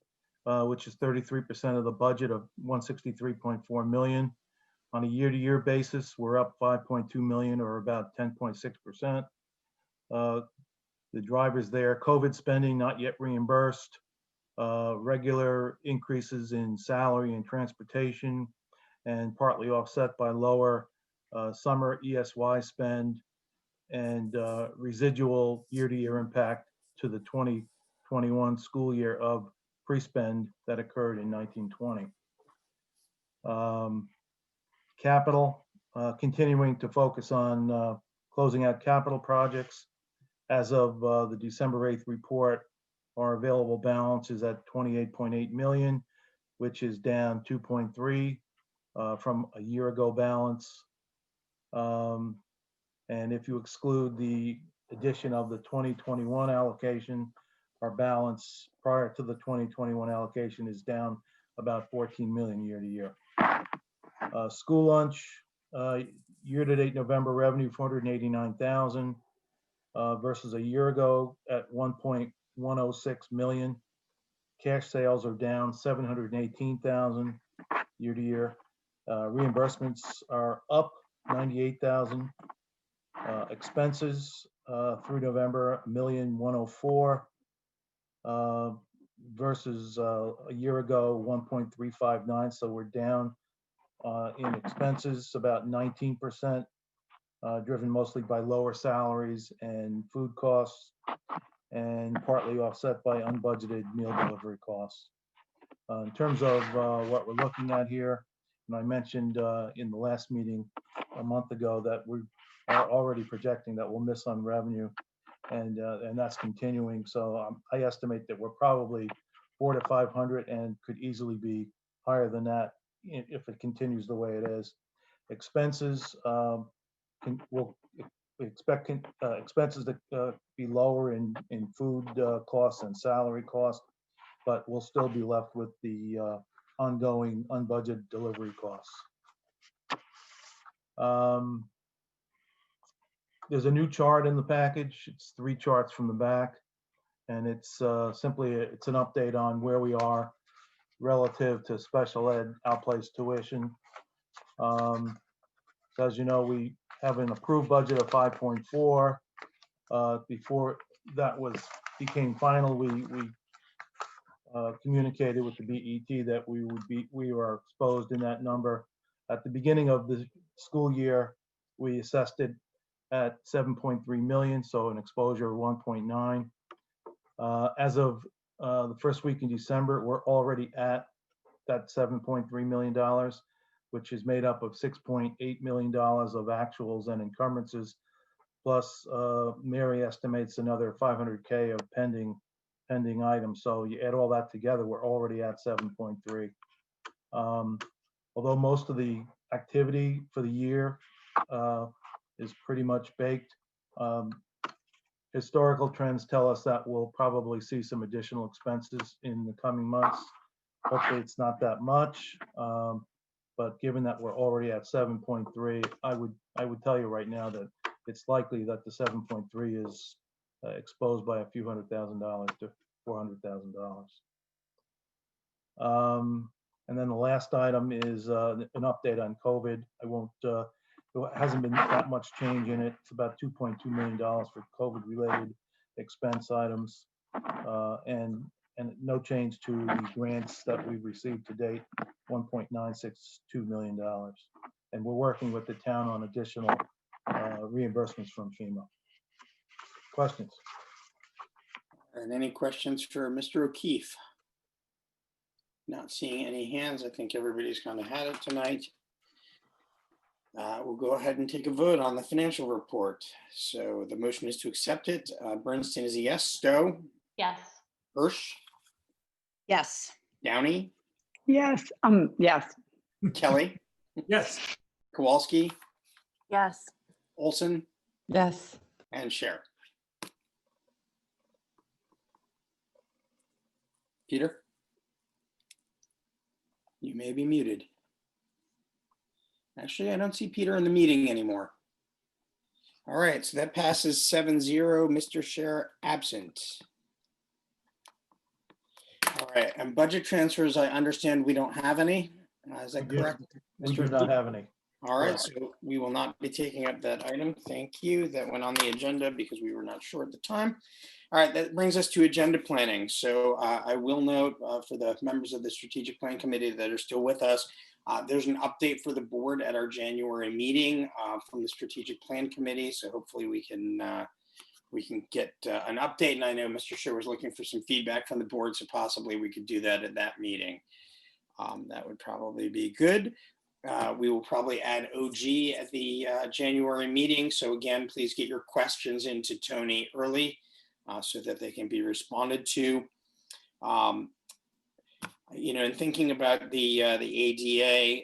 which is 33% of the budget of 163.4 million. On a year-to-year basis, we're up 5.2 million, or about 10.6%. The drivers there: COVID spending not yet reimbursed, regular increases in salary and transportation, and partly offset by lower summer ESY spend and residual year-to-year impact to the 2021 school year of pre-spend that occurred in 1920. Capital, continuing to focus on closing out capital projects. As of the December 8th report, our available balance is at 28.8 million, which is down 2.3 from a year ago balance. And if you exclude the addition of the 2021 allocation, our balance prior to the 2021 allocation is down about 14 million year to year. School lunch, year-to-date November revenue, 489,000 versus a year ago at 1.106 million. Cash sales are down 718,000 year to year. Reimbursements are up 98,000. Expenses through November, 1,104,000 versus a year ago, 1.359. So we're down in expenses about 19%, driven mostly by lower salaries and food costs, and partly offset by unbudgeted meal delivery costs. In terms of what we're looking at here, and I mentioned in the last meeting a month ago that we are already projecting that we'll miss on revenue, and that's continuing. So I estimate that we're probably 400 to 500 and could easily be higher than that if it continues the way it is. Expenses, we'll expect expenses to be lower in food costs and salary costs, but we'll still be left with the ongoing unbudgeted delivery costs. There's a new chart in the package. It's 3 charts from the back, and it's simply it's an update on where we are relative to special ed outplaced tuition. So as you know, we have an approved budget of 5.4. Before that became final, we communicated with the BET that we were exposed in that number. At the beginning of the school year, we assessed it at 7.3 million, so an exposure of 1.9. As of the first week in December, we're already at that $7.3 million, which is made up of $6.8 million of actuals and encumbrances, plus Mary estimates another 500K of pending items. So you add all that together, we're already at 7.3. Although most of the activity for the year is pretty much baked, historical trends tell us that we'll probably see some additional expenses in the coming months. Hopefully it's not that much, but given that we're already at 7.3, I would tell you right now that it's likely that the 7.3 is exposed by a few $100,000 to $400,000. And then the last item is an update on COVID. There hasn't been that much change in it. It's about $2.2 million for COVID-related expense items, and no change to the grants that we've received to date, $1.962 million. And we're working with the town on additional reimbursements from FEMA. Questions? And any questions for Mr. O'Keefe? Not seeing any hands. I think everybody's kind of had it tonight. We'll go ahead and take a vote on the financial report. So the motion is to accept it. Bernstein is a yes. Stowe? Yes. Hirsch? Yes. Downey? Yes. Yes. Kelly? Yes. Kowalski? Yes. Olson? Yes. And Scher. Peter? You may be muted. Actually, I don't see Peter in the meeting anymore. All right, so that passes 7-0. Mr. Scher absent. All right, and budget transfers, I understand we don't have any. Is that correct? We do not have any. All right, so we will not be taking up that item. Thank you. That went on the agenda because we were not sure at the time. All right, that brings us to agenda planning. So I will note for the members of the Strategic Plan Committee that are still with us, there's an update for the board at our January meeting from the Strategic Plan Committee. So hopefully we can we can get an update. And I know Mr. Scher was looking for some feedback from the board, so possibly we could do that at that meeting. That would probably be good. We will probably add OG at the January meeting. So again, please get your questions into Tony early so that they can be responded to. And thinking about the ADA,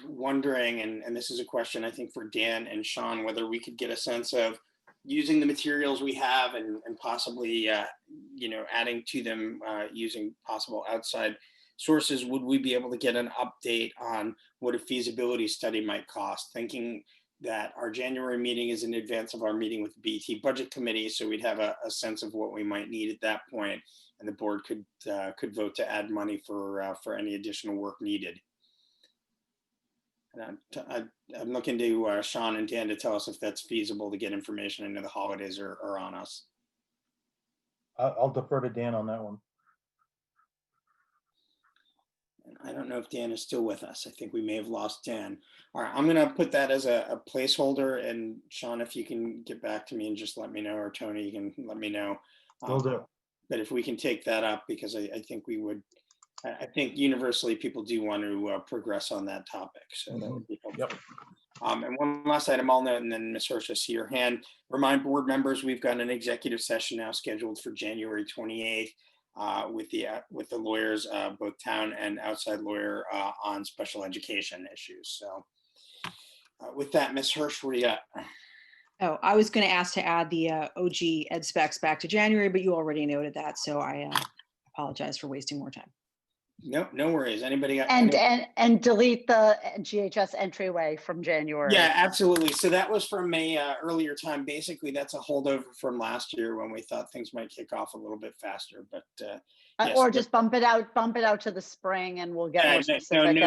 wondering, and this is a question I think for Dan and Sean, whether we could get a sense of using the materials we have and possibly, adding to them using possible outside sources. Would we be able to get an update on what a feasibility study might cost? Thinking that our January meeting is in advance of our meeting with the BT Budget Committee, so we'd have a sense of what we might need at that point, and the board could vote to add money for any additional work needed. And I'm looking to Sean and Dan to tell us if that's feasible to get information. I know the holidays are on us. I'll defer to Dan on that one. I don't know if Dan is still with us. I think we may have lost Dan. All right, I'm going to put that as a placeholder. And Sean, if you can get back to me and just let me know, or Tony, you can let me know. Will do. But if we can take that up, because I think we would, I think universally people do want to progress on that topic. So that would be helpful. Yep. And one last item I'll note, and then Ms. Hirsch, I see your hand. Remind board members, we've got an executive session now scheduled for January 28th. With the lawyers, both town and outside lawyer, on special education issues. So with that, Ms. Hirsch, what do you got? Oh, I was going to ask to add the OG ed specs back to January, but you already noted that. So I apologize for wasting more time. No worries. Anybody got? And delete the GHS entryway from January. Yeah, absolutely. So that was from a earlier time. Basically, that's a holdover from last year when we thought things might kick off a little bit faster. But yes, or just bump it out to the spring, and we'll get more specific.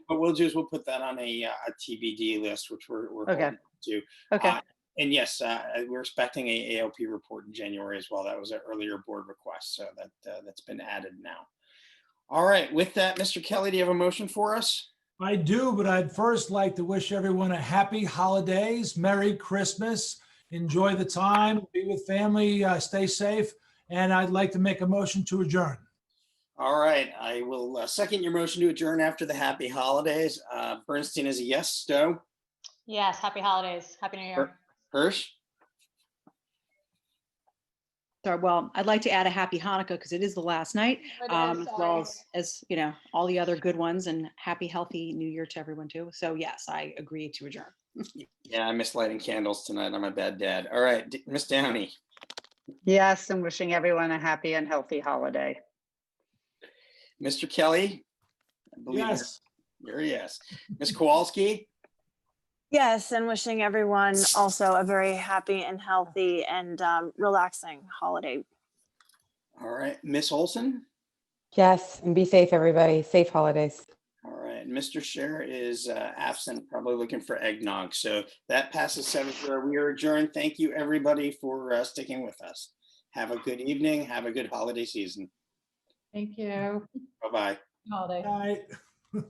What we'll do is we'll put that on a TBD list, which we're okay. going to. Okay. And yes, we're expecting a ALP report in January as well. That was an earlier board request, so that's been added now. All right, with that, Mr. Kelly, do you have a motion for us? I do, but I'd first like to wish everyone a happy holidays, Merry Christmas, enjoy the time, be with family, stay safe, and I'd like to make a motion to adjourn. All right, I will second your motion to adjourn after the happy holidays. Bernstein is a yes. Stowe? Yes, happy holidays. Happy New Year. Hirsch? Sorry, well, I'd like to add a happy Hanukkah because it is the last night, as well as all the other good ones, and happy, healthy New Year to everyone too. So yes, I agree to adjourn. Yeah, I miss lighting candles tonight. I'm a bad dad. All right, Miss Downey. Yes, and wishing everyone a happy and healthy holiday. Mr. Kelly? I believe yes. You're a yes. Ms. Kowalski? Yes, and wishing everyone also a very happy and healthy and relaxing holiday. All right, Miss Olson? Yes, and be safe, everybody. Safe holidays. All right, Mr. Scher is absent, probably looking for eggnog. So that passes 7-0. We are adjourned. Thank you, everybody, for sticking with us. Have a good evening. Have a good holiday season. Thank you. Bye-bye. Holiday. Bye.